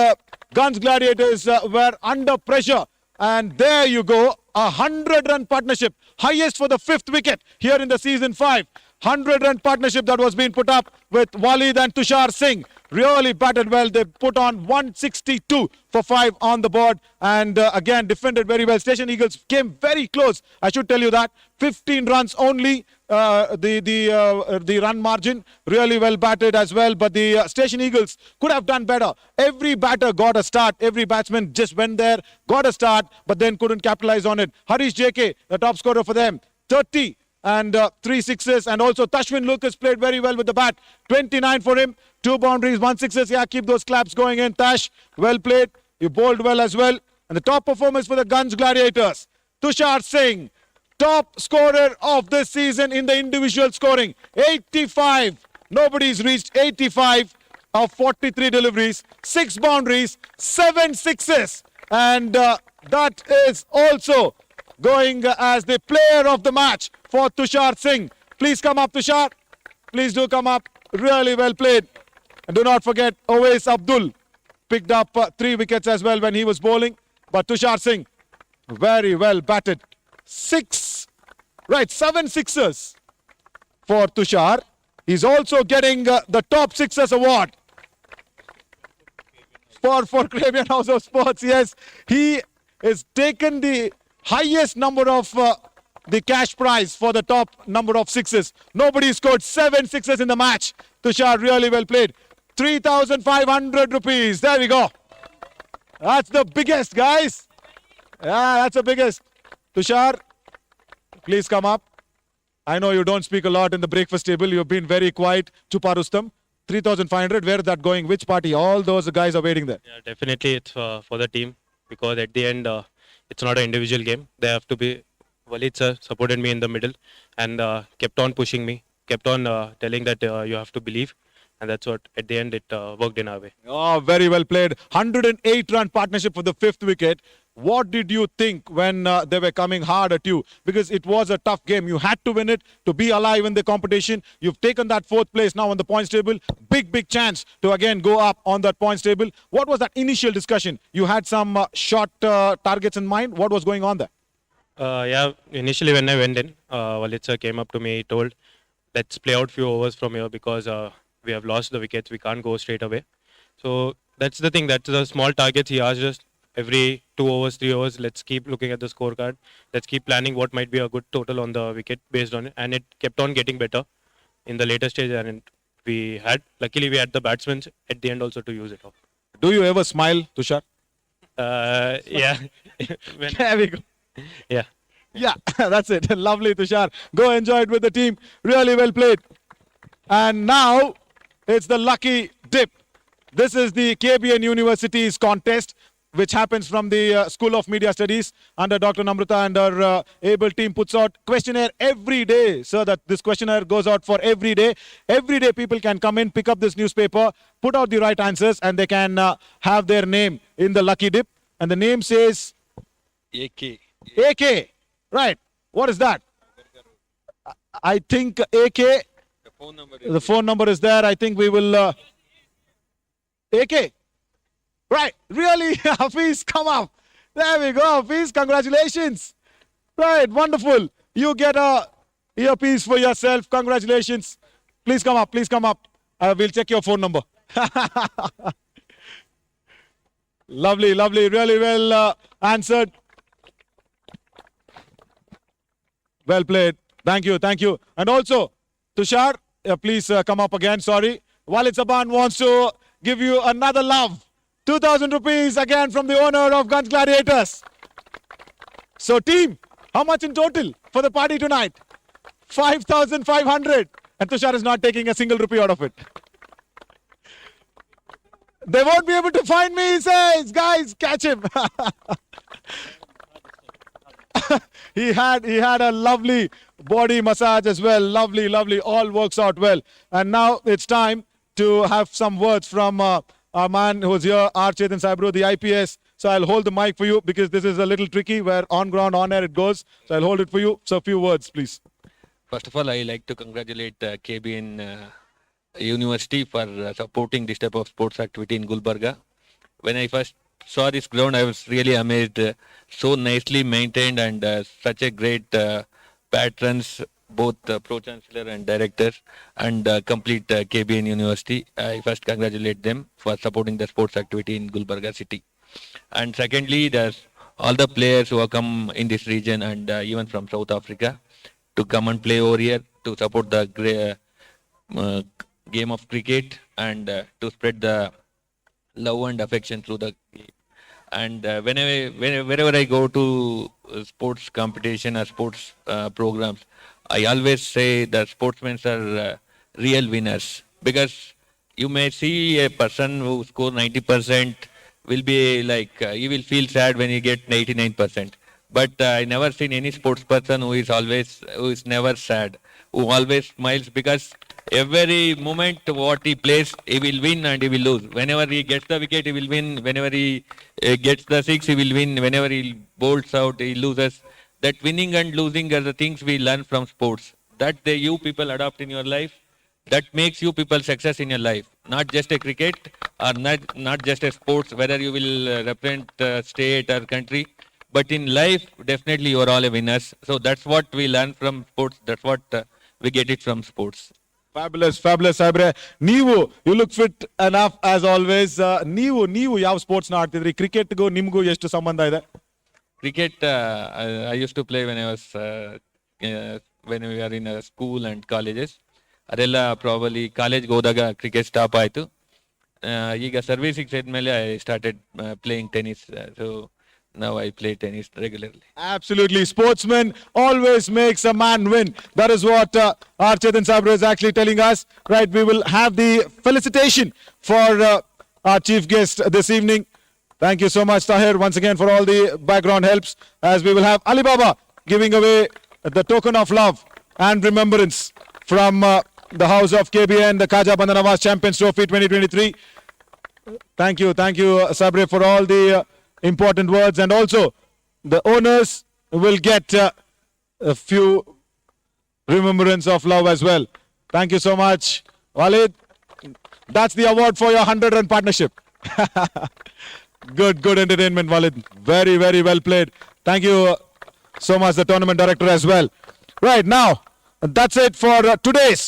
Gunj Gladiators were under pressure. And there you go. A 100-run partnership. Highest for the 5th wicket here in the season 5. 100-run partnership that was being put up with Walid and Tushar Singh. Really batted well. They put on 162 for 5 on the board. And again, defended very well. Station Eagles came very close. I should tell you that. 15 runs only. The run margin. Really well batted as well. But the Station Eagles could have done better. Every batter got a start. Every batsman just went there, got a start, but then couldn't capitalize on it. Harish JK, the top scorer for them. 30. And 3 sixes, and also Tashwin Lucas played very well with the bat. 29 for him, 2 boundaries, 1 sixes. Yeah, keep those claps going in, Tash. Well played. You bowled well as well. And the top performance for the Gunj Gladiators, Tushar Singh, top scorer of this season in the individual scoring. 85. Nobody's reached 85 of 43 deliveries, 6 boundaries, 7 sixes. And that is also going as the player of the match for Tushar Singh. Please come up, Tushar. Please do come up. Really well played. And do not forget, Owais Abdul picked up 3 wickets as well when he was bowling. But Tushar Singh, very well batted. 7 sixers for Tushar. He's also getting the top sixers award for KBN House of Sports. Yes, he has taken the highest number of the cash prize for the top number of sixes. Nobody scored 7 sixes in the match. Tushar, really well played. 3,500 rupees. There we go. That's the biggest, guys. Yeah, that's the biggest. Tushar, please come up. I know you don't speak a lot in the breakfast table. You've been very quiet. Chupa Rustam. 3,500. Where is that going? Which party? All those guys are waiting there. Yeah, definitely it's for the team, because at the end it's not an individual game. They have to be. Walid sir supported me in the middle and kept on pushing me, kept on telling that you have to believe, and that's what at the end it worked in our way. Oh, very well played. 108-run partnership for the 5th wicket. What did you think when they were coming hard at you? Because it was a tough game. You had to win it to be alive in the competition. You've taken that 4th place now on the points table. Big chance to again go up on that points table. What was that initial discussion? You had some short targets in mind. What was going on there? Yeah, initially when I went in, Walid sir came up to me, he told, let's play out few overs from here because we have lost the wickets. We can't go straight away. So that's the thing. That's the small targets he asked us. Every 2 overs, 3 overs, let's keep looking at the scorecard. Let's keep planning what might be a good total on the wicket based on it. And it kept on getting better in the later stage. And luckily we had the batsmen at the end also to use it off. Do you ever smile, Tushar? Yeah. There we go. Yeah. Yeah, that's it. Lovely, Tushar. Go enjoy it with the team. Really well played. And now it's the lucky dip. This is the KBN University's contest, which happens from the School of Media Studies under Dr. Namrata, and our able team puts out questionnaire every day. So that this questionnaire goes out for every day. Every day people can come in, pick up this newspaper, put out the right answers, and they can have their name in the lucky dip. And the name says AK. AK. Right. What is that? I think AK. The phone number is The phone number is there. I think we will. AK. Right. Really? Hafiz, come up. There we go. Hafiz, congratulations. Right. Wonderful. You get a earpiece for yourself. Congratulations. Please come up. Please come up. We'll check your phone number. Lovely. Really well answered. Well played. Thank you. And also, Tushar, please come up again. Sorry. Walid Saban wants to give you another love. 2,000 rupees again from the owner of Gunj Gladiators. So team, how much in total for the party tonight? 5,500. And Tushar is not taking a single rupee out of it. They won't be able to find me, he says. Guys, catch him. He had a lovely body massage as well. Lovely. All works out well. And now it's time to have some words from our man who's here, R. Chetan Sabru, the IPS. So I'll hold the mic for you because this is a little tricky where on ground, on air it goes. So I'll hold it for you. So a few words, please. First of all, I like to congratulate KBN University for supporting this type of sports activity in Gulbarga. When I first saw this ground, I was really amazed. So nicely maintained and such a great patrons, both Pro Chancellor and Director and complete KBN University. I first congratulate them for supporting the sports activity in Gulbarga city. And secondly, there's all the players who have come in this region and even from South Africa to come and play over here to support the game of cricket and to spread the love and affection through the game. And wherever I go to sports competition or sports programs, I always say that sportsmen are real winners, because you may see a person who scores 90% will be like, he will feel sad when he gets 89%. But I never seen any sports person who is never sad. who always smiles, because every moment what he plays, he will win and he will lose. Whenever he gets the wicket, he will win. Whenever he gets the six, he will win. Whenever he bowls out, he loses. That winning and losing are the things we learn from sports. That you people adopt in your life. That makes you people success in your life. Not just a cricket or not just a sports, whether you will represent state or country. But in life, definitely you are all a winners. So that's what we learn from sports. That's what we get it from sports. Fabulous, fabulous, Sabre. You look fit enough as always. ನೀವು ಯಾವ sports ನ ಆಡ್ತಿದ್ರಿ? ಕ್ರಿಕೆಟ್ಗೂ ನಿಮ್ಗೂ ಎಷ್ಟು ಸಂಬಂಧ ಇದೆ? Cricket, I used to play when I was when we were in school and colleges. ಅದೆಲ್ಲ probably ಕಾಲೇಜ್ಗೆ ಹೋದಾಗ ಕ್ರಿಕೆಟ್ ಸ್ಟಾಪ್ ಆಯಿತು. ಈಗ ಸರ್ವಿಸಿಗೆ ಸೇರಿದ್ಮೇಲೆ I started playing tennis. So now I play tennis regularly. Absolutely. Sportsman always makes a man win. That is what our Chetan Sabra is actually telling us. Right, we will have the felicitation for our chief guest this evening. Thank you so much, Tahir, once again for all the background helps, as we will have Alibaba giving away the token of love and remembrance from the house of KBN, the Khaja Bandanawaz Champions Trophy 2023. Thank you, Sabre, for all the important words, and also the owners will get a few remembrance of love as well. Thank you so much, Walid. That's the award for your 100-run partnership. Good entertainment, Walid. Very, very well played. Thank you so much, the tournament director as well. Right, now, that's it for today's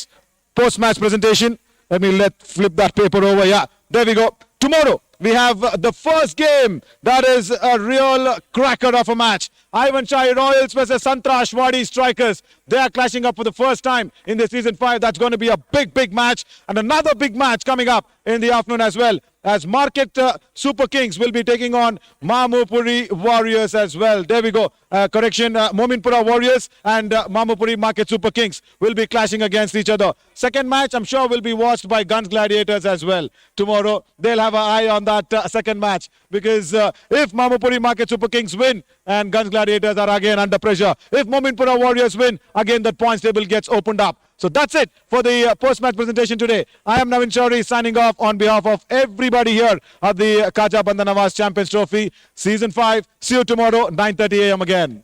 post-match presentation. Let me flip that paper over. Yeah, there we go. Tomorrow, we have the first game. That is a real cracker of a match. Ivan Shahi Royals versus Sangtrashwadi Strikers. They are clashing up for the first time in the season 5. That's going to be a big match. And another big match coming up in the afternoon as well, as Market Super Kings will be taking on Mamupuri Warriors as well. There we go. Correction, Mominpura Warriors and Mamupuri Market Super Kings will be clashing against each other. Second match, I'm sure, will be watched by Gunj Gladiators as well. Tomorrow, they'll have an eye on that second match, because if Mamupuri Market Super Kings win and Gunj Gladiators are again under pressure, if Mominpura Warriors win, again that points table gets opened up. So that's it for the post-match presentation today. I am Navin Chaudhary signing off on behalf of everybody here at the Khaja Bandanawaz Champions Trophy Season 5. See you tomorrow, 9:30 a.m. again.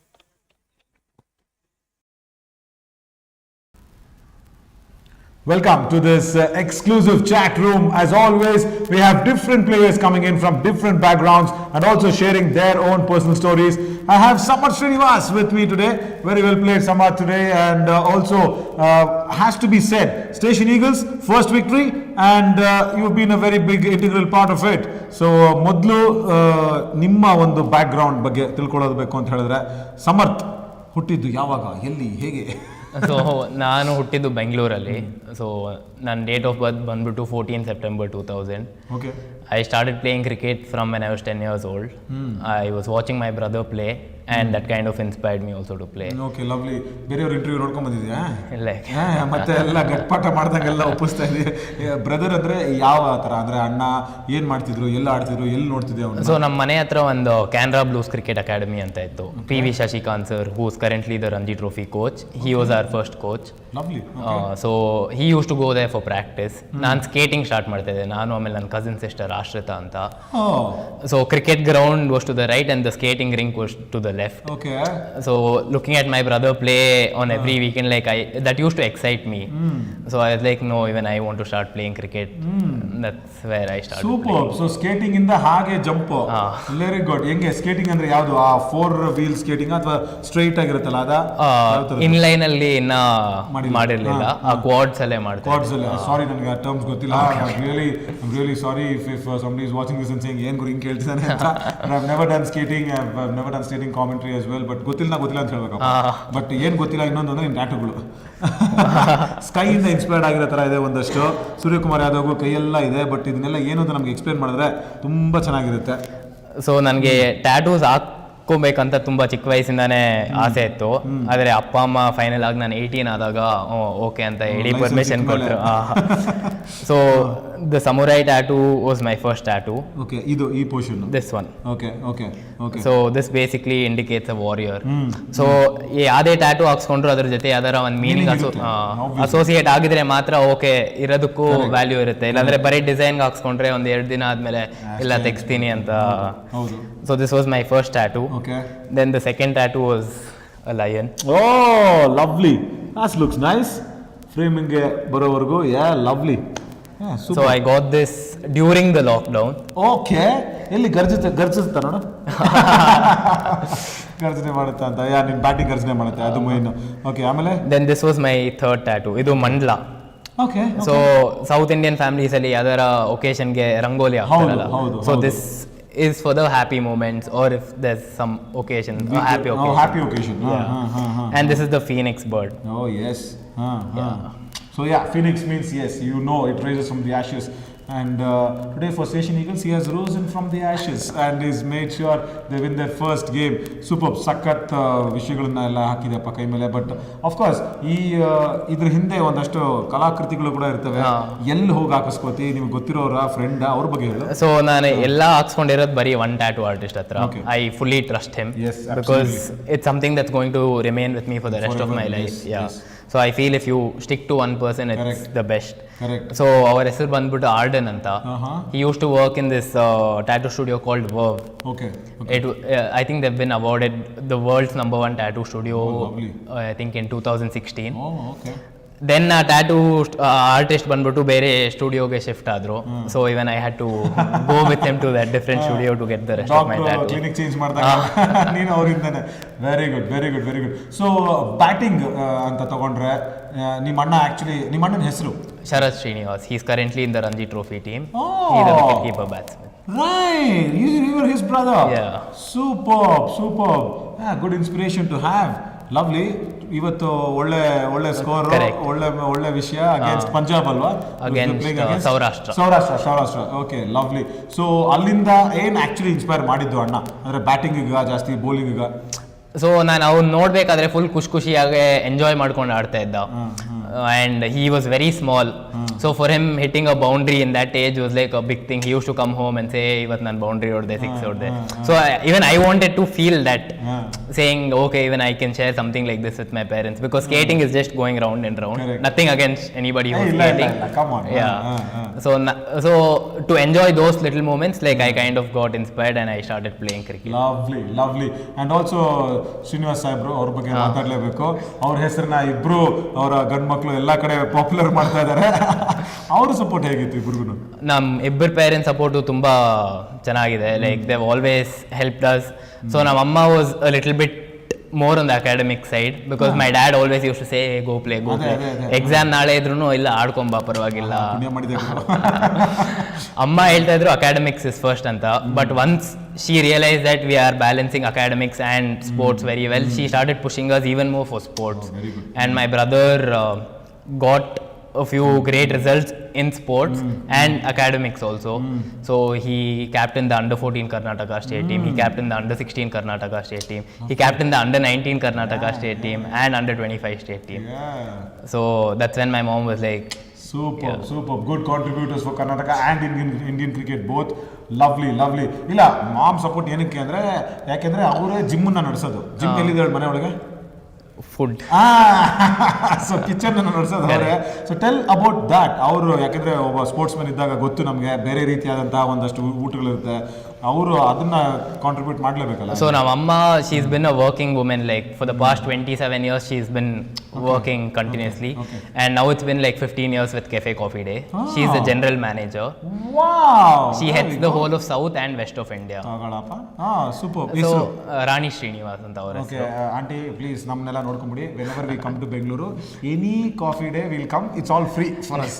Welcome to this exclusive chat room. As always, we have different players coming in from different backgrounds and also sharing their own personal stories. I have Samarth Srinivas with me today. Very well played, Samarth, today. And also, has to be said, Station Eagles, first victory, and you've been a very big integral part of it. So, ಮೊದಲು ನಿಮ್ಮ ಒಂದು background ಬಗ್ಗೆ ತಿಳ್ಕೊಳ್ಳೋದು ಅಂತ ಹೇಳಿದ್ರೆ, ಸಮರ್ಥ್ ಹುಟ್ಟಿದ್ದು ಯಾವಾಗ, ಎಲ್ಲಿ, ಹೇಗೆ? ಸೊ ನಾನು ಹುಟ್ಟಿದ್ದು ಬೆಂಗಳೂರಲ್ಲಿ. ಸೊ ನನ್ನ ಡೇಟ್ ಆಫ್ ಬರ್ತ್ ಬಂದ್ಬಿಟ್ಟು 14 September 2000. Okay. I started playing cricket from when I was 10 years old. I was watching my brother play, and that kind of inspired me also to play. Okay, lovely. ಬೇರೆಯವ್ರ interview ನೋಡ್ಕೊಂಡ್ ಬಂದಿದ್ಯಾ? Like ಮತ್ತೆ ಎಲ್ಲ ಗಟ್ಪಾಟ ಮಾಡ್ದಂಗೆಲ್ಲ ಒಪ್ಪಿಸ್ತಾ ಇದೀವಿ. Brother ಅಂದ್ರೆ ಯಾವ ತರ, ಅಂದ್ರೆ ಅಣ್ಣ ಏನ್ ಮಾಡ್ತಿದ್ರು, ಎಲ್ಲ ಆಡ್ತಿದ್ರು, ಎಲ್ಲಿ ನೋಡ್ತಿದ್ದೆ ಅವನು? ಸೊ ನಮ್ಮ ಮನೆ ಹತ್ರ ಒಂದು ಕ್ಯಾನ್ರಾ ಬ್ಲೂಸ್ ಕ್ರಿಕೆಟ್ ಅಕಾಡೆಮಿ ಅಂತ ಇತ್ತು. PV Shashikant sir, who is currently the Ranji Trophy coach, he was our first coach. Lovely. So he use to go there for practice. ನಾನು ಸ್ಕೇಟಿಂಗ್ ಸ್ಟಾರ್ಟ್ ಮಾಡ್ತಾ ಇದ್ದೆ, ನಾನು ಆಮೇಲೆ ನನ್ನ ಕಸಿನ್ ಸಿಸ್ಟರ್ ಆಶ್ರಿತಾ ಅಂತ. So cricket ground was to the right and the skating rink was to the left. Okay. So looking at my brother play on every weekend, like that used to excite me. So I was like, no, even I want to start playing cricket. That's where I started. Super. So skating ಇಂದ ಹಾಗೆ jump. Very good. ಹೆಂಗೆ skating ಅಂದ್ರೆ ಯಾವುದು, ಆ 4 wheel skating ಅಥವಾ straight ಆಗಿರುತ್ತಲ್ಲ ಅದ? Inline ಅಲ್ಲಿ ಇನ್ನ ಮಾಡಿರಲಿಲ್ಲ, ಆ ಕ್ವಾಡ್ಸ್ ಅಲ್ಲೇ ಮಾಡ್ತಾರೆ. ಕ್ವಾಡ್ಸ್ ಅಲ್ಲೇ. ಸಾರಿ, ನನಗೆ ಆ ಟರ್ಮ್ಸ್ ಗೊತ್ತಿಲ್ಲ. I'm really sorry if somebody is watching this and saying ಏನು ಗುರು ಹಿಂಗೆ ಕೇಳ್ತಿದ್ದಾನೆ ಅಂತ. I've never done skating. I've never done skating commentary as well, but ಗೊತ್ತಿಲ್ಲ ಅಂತ ಹೇಳ್ಬೇಕು. ಬಟ್ ಏನು ಗೊತ್ತಿಲ್ಲ ಇನ್ನೊಂದು ಅಂದ್ರೆ ಟ್ಯಾಟೂಗಳು. ಸ್ಕೈಯಿಂದ ಇನ್ಸ್ಪೈರ್ಡ್ ಆಗಿರೋ ಥರ ಇದೆ ಒಂದಷ್ಟು. ಸೂರ್ಯಕುಮಾರ್ ಯಾದವ್ ಕೈಯೆಲ್ಲ ಇದೆ, ಬಟ್ ಇದನ್ನೆಲ್ಲ ಏನು ಅಂತ ನಮ್ಗೆ ಎಕ್ಸ್ಪ್ಲೇನ್ ಮಾಡಿದ್ರೆ ತುಂಬ ಚೆನ್ನಾಗಿರುತ್ತೆ. ಸೊ ನನಗೆ ಟ್ಯಾಟೂಸ್ ಹಾಕ್ಕೋಬೇಕಂತ ತುಂಬ ಚಿಕ್ಕ ವಯಸ್ಸಿಂದಾನೇ ಆಸೆ ಇತ್ತು. ಆದರೆ ಅಪ್ಪ ಅಮ್ಮ ಫೈನಲ್ ಆಗಿ ನಾನು 18 ಆದಾಗ ಓಕೆ ಅಂತ ಹೇಳಿ ಪರ್ಮಿಷನ್ ಕೊಟ್ಟರು. So the samurai tattoo was my first tattoo. Okay, ಇದು ಈ portion, this one. Okay okay okay. So this basically indicates a warrior. So ಯಾವುದೇ ಟ್ಯಾಟೂ ಹಾಕ್ಸ್ಕೊಂಡ್ರು ಅದ್ರ ಜೊತೆ ಯಾವ್ದಾರ ಒಂದು ಮೀನಿಂಗ್ ಅಸೋಸಿಯೇಟ್ ಆಗಿದ್ರೆ ಮಾತ್ರ ಓಕೆ ಇರೋದಕ್ಕೂ ವ್ಯಾಲ್ಯೂ ಇರುತ್ತೆ. ಇಲ್ಲಾಂದ್ರೆ ಬರೀ ಡಿಸೈನ್ಗೆ ಹಾಕ್ಸ್ಕೊಂಡ್ರೆ ಒಂದು 2 ದಿನ ಆದ್ಮೇಲೆ ಎಲ್ಲ ತೆಗಿಸ್ತೀನಿ ಅಂತ. So this was my first tattoo. Then the second tattoo was a lion. Oh lovely, that looks nice. Framing ಬರೋವರೆಗೂ lovely. So I got this during the lockdown. Okay, ಎಲ್ಲಿ ಗರ್ಜಿಸ್ತಾ ನೋಡು. ಗರ್ಜನೆ ಮಾಡುತ್ತಾ ಅಂತ, ನಿನ್ ಬ್ಯಾಟಿಂಗ್ ಗರ್ಜನೆ ಮಾಡುತ್ತೆ, ಅದು ಮೈನ್. ಓಕೆ, ಆಮೇಲೆ then this was my third tattoo. ಇದು ಮಂಡ್ಲ. Okay. So South Indian families ಅಲ್ಲಿ ಯಾವ್ದಾರ ಒಕೇಶನ್ಗೆ ರಂಗೋಲಿ ಹಾಕ್ತಾರಲ್ಲ, so this is for the happy moments or if there's some occasion, a happy occasion. Happy occasion. And this is the phoenix bird. Oh yes. So phoenix means yes, you know, it rises from the ashes. And today for Station Eagles, he has risen from the ashes and he's made sure they win their first game. Superb, ಸಖತ್ ವಿಷಯಗಳನ್ನ ಎಲ್ಲ ಹಾಕಿದೆಪ್ಪ ಕೈ ಮೇಲೆ. But of course ಇದ್ರ ಹಿಂದೆ ಒಂದಷ್ಟು ಕಲಾಕೃತಿಗಳು ಕೂಡ ಇರ್ತವೆ. ಎಲ್ಲಿ ಹೋಗಿ ಹಾಕಿಸ್ಕೋತಿ, ನಿಮ್ಗೆ ಗೊತ್ತಿರೋರ ಫ್ರೆಂಡ್, ಅವ್ರ ಬಗ್ಗೆ ಹೇಳು. ಸೊ ನಾನು ಎಲ್ಲ ಹಾಕ್ಸ್ಕೊಂಡಿರೋದು ಬರೀ ಒನ್ ಟ್ಯಾಟೂ ಆರ್ಟಿಸ್ಟ್ ಹತ್ರ. I fully trust him because it's something that's going to remain with me for the rest of my life. So I feel if you stick to one person, it's the best. Correct. So our ಹೆಸರು ಬಂದ್ಬಿಟ್ಟು Arden ಅಂತ. He used to work in this tattoo studio called Verve. Okay. I think they've been awarded the world's #1 tattoo studio. I think in 2016. Oh, okay. Then ಆ tattoo artist ಬಂದ್ಬಿಟ್ಟು ಬೇರೆ ಸ್ಟುಡಿಯೋಗೆ shift ಆದ್ರು. So even I had to go with him to that different studio to get the rest of my tattoo. Clinic change ಮಾಡಿದಾಗ ನೀನು ಅವರಿಂದನೇ. Very good very good very good. So batting ಅಂತ ತಗೊಂಡ್ರೆ ನಿಮ್ಮ ಅಣ್ಣನ ಹೆಸರು Sharath Srinivas. He is currently in the Ranji Trophy team. He is a wicket keeper batsman. Right, you were his brother. Yeah. Superb. Good inspiration to have. Lovely. ಇವತ್ತು ಒಳ್ಳೆ score, ಒಳ್ಳೆ ವಿಷಯ against Punjab ಅಲ್ವಾ? Against Saurashtra. Okay, lovely. So ಅಲ್ಲಿಂದ ಏನ್ actually inspire ಮಾಡಿದ್ದು ಅಣ್ಣ? ಅಂದ್ರೆ ಬ್ಯಾಟಿಂಗ್ ಜಾಸ್ತಿ, ಬೌಲಿಂಗ್? ಸೊ ನಾನು ಅವ್ನು ನೋಡ್ಬೇಕಾದ್ರೆ ಫುಲ್ ಖುಷಿಯಾಗಿ ಎಂಜಾಯ್ ಮಾಡ್ಕೊಂಡು ಆಡ್ತಾ ಇದ್ದ. And he was very small. So for him hitting a boundary in that age was like a big thing. He use to come home and say ಇವತ್ತು ನಾನು ಬೌಂಡ್ರಿ ಹೊಡೆದೆ, 6 ಹೊಡೆದೆ. So even I wanted to feel that, saying okay even I can share something like this with my parents, because skating is just going round and round. Nothing against anybody who is skating. So to enjoy those little moments, like I kind of got inspired and I started playing cricket. Lovely. And also Srinivas ಸಾಹೇಬ್ರು, ಅವ್ರ ಬಗ್ಗೆ ಮಾತಾಡಲೇಬೇಕು. ಅವ್ರ ಹೆಸರನ್ನ ಇಬ್ರು ಅವರ ಗಂಡು ಮಕ್ಕಳು ಎಲ್ಲ ಕಡೆ ಪಾಪ್ಯುಲರ್ ಮಾಡ್ತಾ ಇದ್ದಾರೆ. ಅವ್ರ ಸಪೋರ್ಟ್ ಹೇಗಿತ್ತು ಇಬ್ರಿಗೂ? ನಮ್ಮ ಇಬ್ಬರ ಪೇರೆಂಟ್ಸ್ ಸಪೋರ್ಟು ತುಂಬ ಚೆನ್ನಾಗಿದೆ. Like they always helped us. So ನಮ್ಮ ಅಮ್ಮ was a little bit more on the academic side because my dad always used to say go play. Exam ನಾಳೆ ಇದ್ರೂ ಇಲ್ಲ ಆಡ್ಕೊಂಬ ಪರವಾಗಿಲ್ಲ. ಅಮ್ಮ ಹೇಳ್ತಾ ಇದ್ರು academics is first ಅಂತ. But once she realized that we are balancing academics and sports very well, she started pushing us even more for sports. And my brother got a few great results in sports and academics also. So he captained the under-14 Karnataka state team, he captained the under-16 Karnataka state team, he captained the under-19 Karnataka state team and under-25 state team. So that's when my mom was like, Superb. Good contributors for Karnataka and Indian cricket both. Lovely. ಇಲ್ಲ, ma'am support ಏನಕ್ಕೆ ಅಂದ್ರೆ, ಯಾಕೆಂದ್ರೆ ಅವರೇ ಜಿಮ್ಮನ್ನ ನಡೆಸೋದು. Gym ಎಲ್ಲಿದೆ ಮನೆ ಒಳಗೆ? Food. So kitchen ನಡೆಸೋದು ಅವರೇ. So tell about that. ಅವರು ಯಾಕಂದ್ರೆ ಒಬ್ಬ ಸ್ಪೋರ್ಟ್ಸ್ ಮ್ಯಾನ್ ಇದ್ದಾಗ ಗೊತ್ತು ನಮಗೆ ಬೇರೆ ರೀತಿಯಾದಂತಹ ಒಂದಷ್ಟು ಊಟಗಳಿರುತ್ತೆ, ಅವರು ಅದನ್ನ ಕಾಂಟ್ರಿಬ್ಯೂಟ್ ಮಾಡಲೇಬೇಕಲ್ಲ. ಸೊ ನಮ್ಮ ಅಮ್ಮ, she is been a working women. Like for the past 27 years she has been working continuously. And now it's been like 15 years with Cafe Coffee Day. She is the general manager. Wow. She heads the whole of South and West of India. Super. So ರಾಣಿ ಶ್ರೀನಿವಾಸ್ ಅಂತ ಅವರ ಹೆಸರು. Aunty please ನಮ್ಮನ್ನೆಲ್ಲ ನೋಡ್ಕೊಂಬಿಡಿ. whenever we come to Bengaluru, any coffee day we'll come, it's all free for us.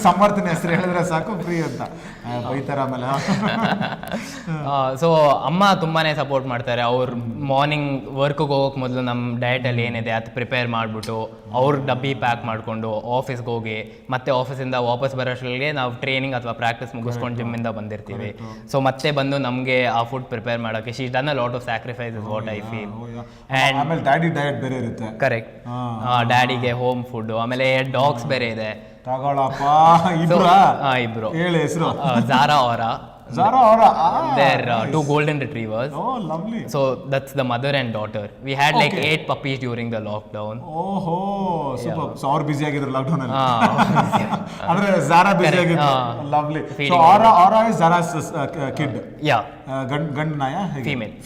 ಸಮರ್ಥನೆ ಹೆಸರು ಹೇಳಿದ್ರೆ ಸಾಕು, free ಅಂತ ಬೈತಾರ ಆಮೇಲೆ. ಸೊ ಅಮ್ಮ ತುಂಬಾನೇ ಸಪೋರ್ಟ್ ಮಾಡ್ತಾರೆ. ಅವ್ರು ಮಾರ್ನಿಂಗ್ ವರ್ಕ್ಗೆ ಹೋಗೋಕೆ ಮೊದಲು ನಮ್ಮ ಡಯಟಲ್ಲಿ ಏನಿದೆ ಅದು ಪ್ರಿಪೇರ್ ಮಾಡಿಬಿಟ್ಟು ಮಾಡಿಬಿಟ್ಟು ಅವ್ರ ಡಬ್ಬಿ ಪ್ಯಾಕ್ ಮಾಡಿಕೊಂಡು ಆಫೀಸ್ಗೆ ಹೋಗಿ ಮತ್ತೆ ಆಫೀಸಿಂದ ವಾಪಸ್ ಬರೋಷ್ಟರಲ್ಲಿ ನಾವು ಟ್ರೈನಿಂಗ್ ಅಥವಾ ಪ್ರಾಕ್ಟೀಸ್ ಮುಗಿಸ್ಕೊಂಡು ಜಿಮ್ಮಿಂದ ಬಂದಿರ್ತೀವಿ. ಸೊ ಮತ್ತೆ ಬಂದು ನಮಗೆ ಆ ಫುಡ್ ಪ್ರಿಪೇರ್ ಮಾಡೋಕ್ಕೆ she done a lot of sacrifice is what I feel. ಆಮೇಲೆ ಡ್ಯಾಡಿ ಡಯಟ್ ಬೇರೆ ಇರುತ್ತೆ. ಕರೆಕ್ಟ್. ಡ್ಯಾಡಿಗೆ ಹೋಮ್ ಫುಡ್, ಆಮೇಲೆ ಡಾಗ್ಸ್ ಬೇರೆ ಇದೆ. ತಗೊಳಪ್ಪ. ಇಬ್ರು. ಹೇಳಿ ಹೆಸರು. ಝಾರಾ ಅವರ. They're 2 golden retrievers. Oh, lovely. So that's the mother and daughter. We had like 8 puppies during the lockdown. Oh, super. So ಅವ್ರು busy ಆಗಿದ್ರು ಲಾಕ್ಡೌನ್ ಅಲ್ಲಿ. ಅಂದ್ರೆ ಝಾರಾ busy ಆಗಿದ್ರು. Lovely. So Aura is Zara's kid. Yeah. ಗಂಡ ನಾಯ?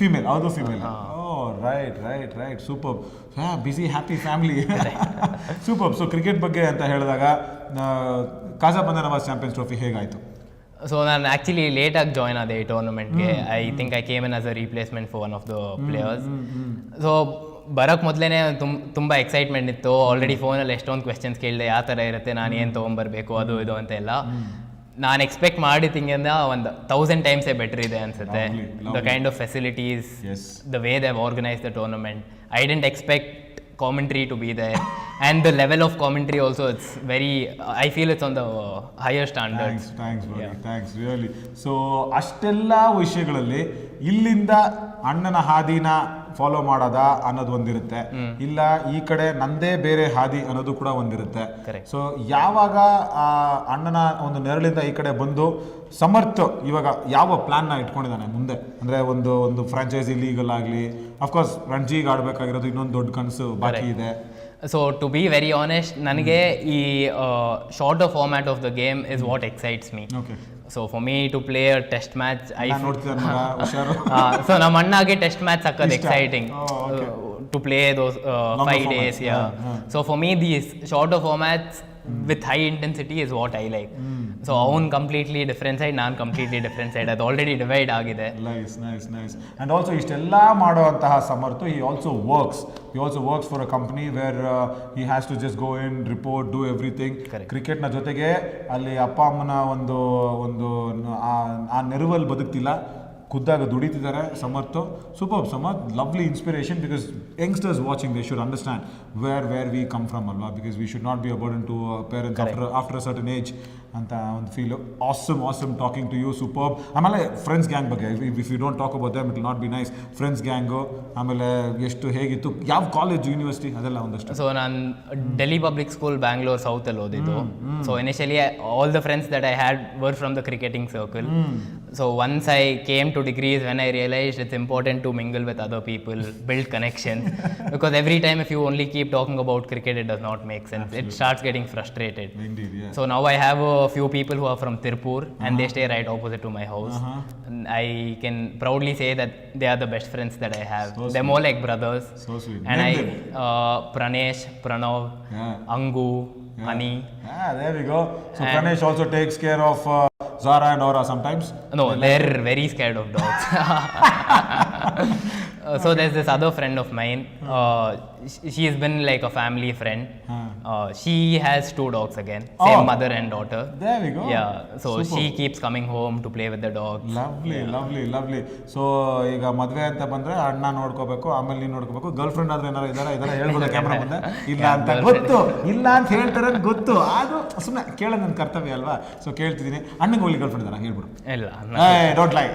Female. ಹೌದು female. Oh, right. Super. Busy, happy family. Super. So cricket ಬಗ್ಗೆ ಅಂತ ಹೇಳಿದಾಗ ಕಾಜಾಪಂದ ನವಾಜ್ ಚಾಂಪಿಯನ್ಸ್ ಟ್ರೋಫಿ ಹೇಗಾಯ್ತು? ಸೊ ನಾನು ಆ್ಯಕ್ಚುಲಿ ಲೇಟಾಗಿ ಜಾಯ್ನ್ ಆದೆ ಈ ಟೂರ್ನಮೆಂಟ್ಗೆ. I think I came in as a replacement for one of the players. So ಬರೋಕ್ಕೆ ಮೊದಲೇ ತುಂಬ ಎಕ್ಸೈಟ್ಮೆಂಟ್ ಇತ್ತು. ಆಲ್ರೆಡಿ ಫೋನಲ್ಲಿ ಎಷ್ಟೊಂದು ಕ್ವೆಶನ್ಸ್ ಕೇಳಿದೆ, ಯಾವ ಥರ ಇರುತ್ತೆ, ನಾನು ಏನು ತೊಗೊಂಬರ್ಬೇಕು ಅದು ಇದು ಅಂತ ಎಲ್ಲ. ನಾನು ಎಕ್ಸ್ಪೆಕ್ಟ್ ಮಾಡಿದ್ದಿಂಗಿಂದ ಒಂದು 1000 ಟೈಮ್ಸೇ ಬೆಟರ್ ಇದೆ ಅನಿಸುತ್ತೆ. The kind of facilities, the way they have organise the tournament. I didn't expect commentary to be there, and the level of commentary also, it's very, I feel it's on the higher standards. Thanks buddy. Thanks really. So ಅಷ್ಟೆಲ್ಲ ವಿಷಯಗಳಲ್ಲಿ ಇಲ್ಲಿಂದ ಅಣ್ಣನ ಹಾದಿನ follow ಮಾಡೋದ ಅನ್ನೋದು ಒಂದಿರುತ್ತೆ, ಇಲ್ಲ ಈ ಕಡೆ ನಂದೇ ಬೇರೆ ಹಾದಿ ಅನ್ನೋದು ಕೂಡ ಒಂದಿರುತ್ತೆ. ಸೊ ಯಾವಾಗ ಅಣ್ಣನ ಒಂದು ನೆರಳಿಂದ ಈ ಕಡೆ ಬಂದು ಸಮರ್ಥ ಇವಾಗ ಯಾವ ಪ್ಲಾನ್ನ ಇಟ್ಕೊಂಡಿದ್ದಾನೆ ಮುಂದೆ? ಅಂದರೆ ಒಂದು ಫ್ರಾಂಚೈಸಿ ಲೀಗಲ್ ಆಗಲಿ, ಅಫ್ಕೋರ್ಸ್ ರಣಜಿಗೆ ಆಡಬೇಕಾಗಿರೋದು ಇನ್ನೊಂದು ದೊಡ್ಡ ಕನಸು ಬಾಕಿ ಇದೆ. So to be very honest, ನನಗೆ ಈ shorter format of the game is what excites me. So for me to play a test match, so ನಮ್ಮ ಅಣ್ಣಗೆ ಟೆಸ್ಟ್ ಮ್ಯಾಚ್ ಸಕ್ಕತ್ exciting to play those 5 days. So for me these shorter formats with high intensity is what I like. So ಅವನ್ completely different side, ನಾನು completely different side, ಅದು already divide ಆಗಿದೆ. Nice. And also ಇಷ್ಟೆಲ್ಲ ಮಾಡುವಂತಹ ಸಮರ್ಥ, he also works for a company where he has to just go in, report, do everything. ಕ್ರಿಕೆಟ್ನ ಜೊತೆಗೆ ಅಲ್ಲಿ ಅಪ್ಪ ಅಮ್ಮನ ಒಂದು ಆ ನೆರವಲ್ಲಿ ಬದುಕ್ತಿಲ್ಲ, ಖುದ್ದಾಗ ದುಡಿತಿದ್ದಾರೆ Samarth. Super Samarth, lovely inspiration. Because youngsters watching, they should understand where we come from ಅಲ್ವಾ, because we should not be a burden to parents after a certain age ಅಂತ ಒಂದು feel. Awesome talking to you, super. ಆಮೇಲೆ friends gang ಬಗ್ಗೆ, if you don't talk about them it will not be nice. Friends gang, ಆಮೇಲೆ ಎಷ್ಟು ಹೇಗಿತ್ತು, ಯಾವ college, university, ಅದೆಲ್ಲ ಒಂದಷ್ಟು. ಸೊ ನಾನು ಡೆಲ್ಲಿ ಪಬ್ಲಿಕ್ ಸ್ಕೂಲ್ ಬ್ಯಾಂಗ್ಳೂರ್ ಸೌತಲ್ಲಿ ಓದಿದ್ದು. So initially all the friends that I had var from the cricketing circle. So once I came to degrees, when I realized it's important to mingle with other people, build connections, because every time if you only keep talking about cricket, it does not make sense. Absolutely. It starts getting frustrated. Indeed, yeah. So now I have a few people who are from Tirupur, and they stay right opposite to my house. And I can proudly say that they are the best friends that I have. So they're more like brothers. So sweet. And Pranesh, Pranav, Angu, Ani. There we go. So Pranesh also takes care of Zara and Aura sometimes? No, they're very scared of dogs. So there's this other friend of mine. She's been like a family friend. She has 2 dogs again, same mother and daughter. There we go. Yeah, so super. she keeps coming home to play with the dogs. Lovely. So ಈಗ ಮದುವೆ ಅಂತ ಬಂದ್ರೆ ಅಣ್ಣ ನೋಡ್ಕೋಬೇಕು, ಆಮೇಲೆ ನೀನು ನೋಡ್ಕೋಬೇಕು. Girl friend ಆದ್ರೆ ಏನಾರು ಇದಾರೆ ಹೇಳ್ಬೋದು ಕ್ಯಾಮ್ರಾ ಮುಂದೆ? ಇಲ್ಲ ಅಂತ ಗೊತ್ತು, ಇಲ್ಲ ಅಂತ ಹೇಳ್ತಾರೆ ಗೊತ್ತು, ಅದು ಸುಮ್ಮನೆ ಕೇಳೋದು ನನ್ನ ಕರ್ತವ್ಯ ಅಲ್ವಾ. ಸೊ ಕೇಳ್ತಿದ್ದೀನಿ, ಅಣ್ಣಂಗೆ ಹೋಗ್ಲಿ ಗರ್ಲ್ ಫ್ರೆಂಡ್ ಇದಾರ ಹೇಳ್ಬಿಡು. ಇಲ್ಲ, ಡೋಂಟ್ ಲೈ.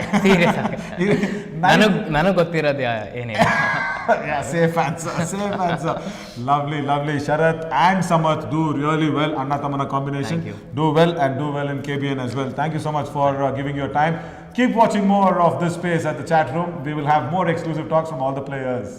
ನನಗೆ ಗೊತ್ತಿರೋದು ಏನಿಲ್ಲ. Safe answer. Lovely. Sharath and Samarth do really well. Anna Tamana combination. Do well in KBN as well. Thank you so much for giving your time. Keep watching more of this space at the chat room. We will have more exclusive talks from all the players.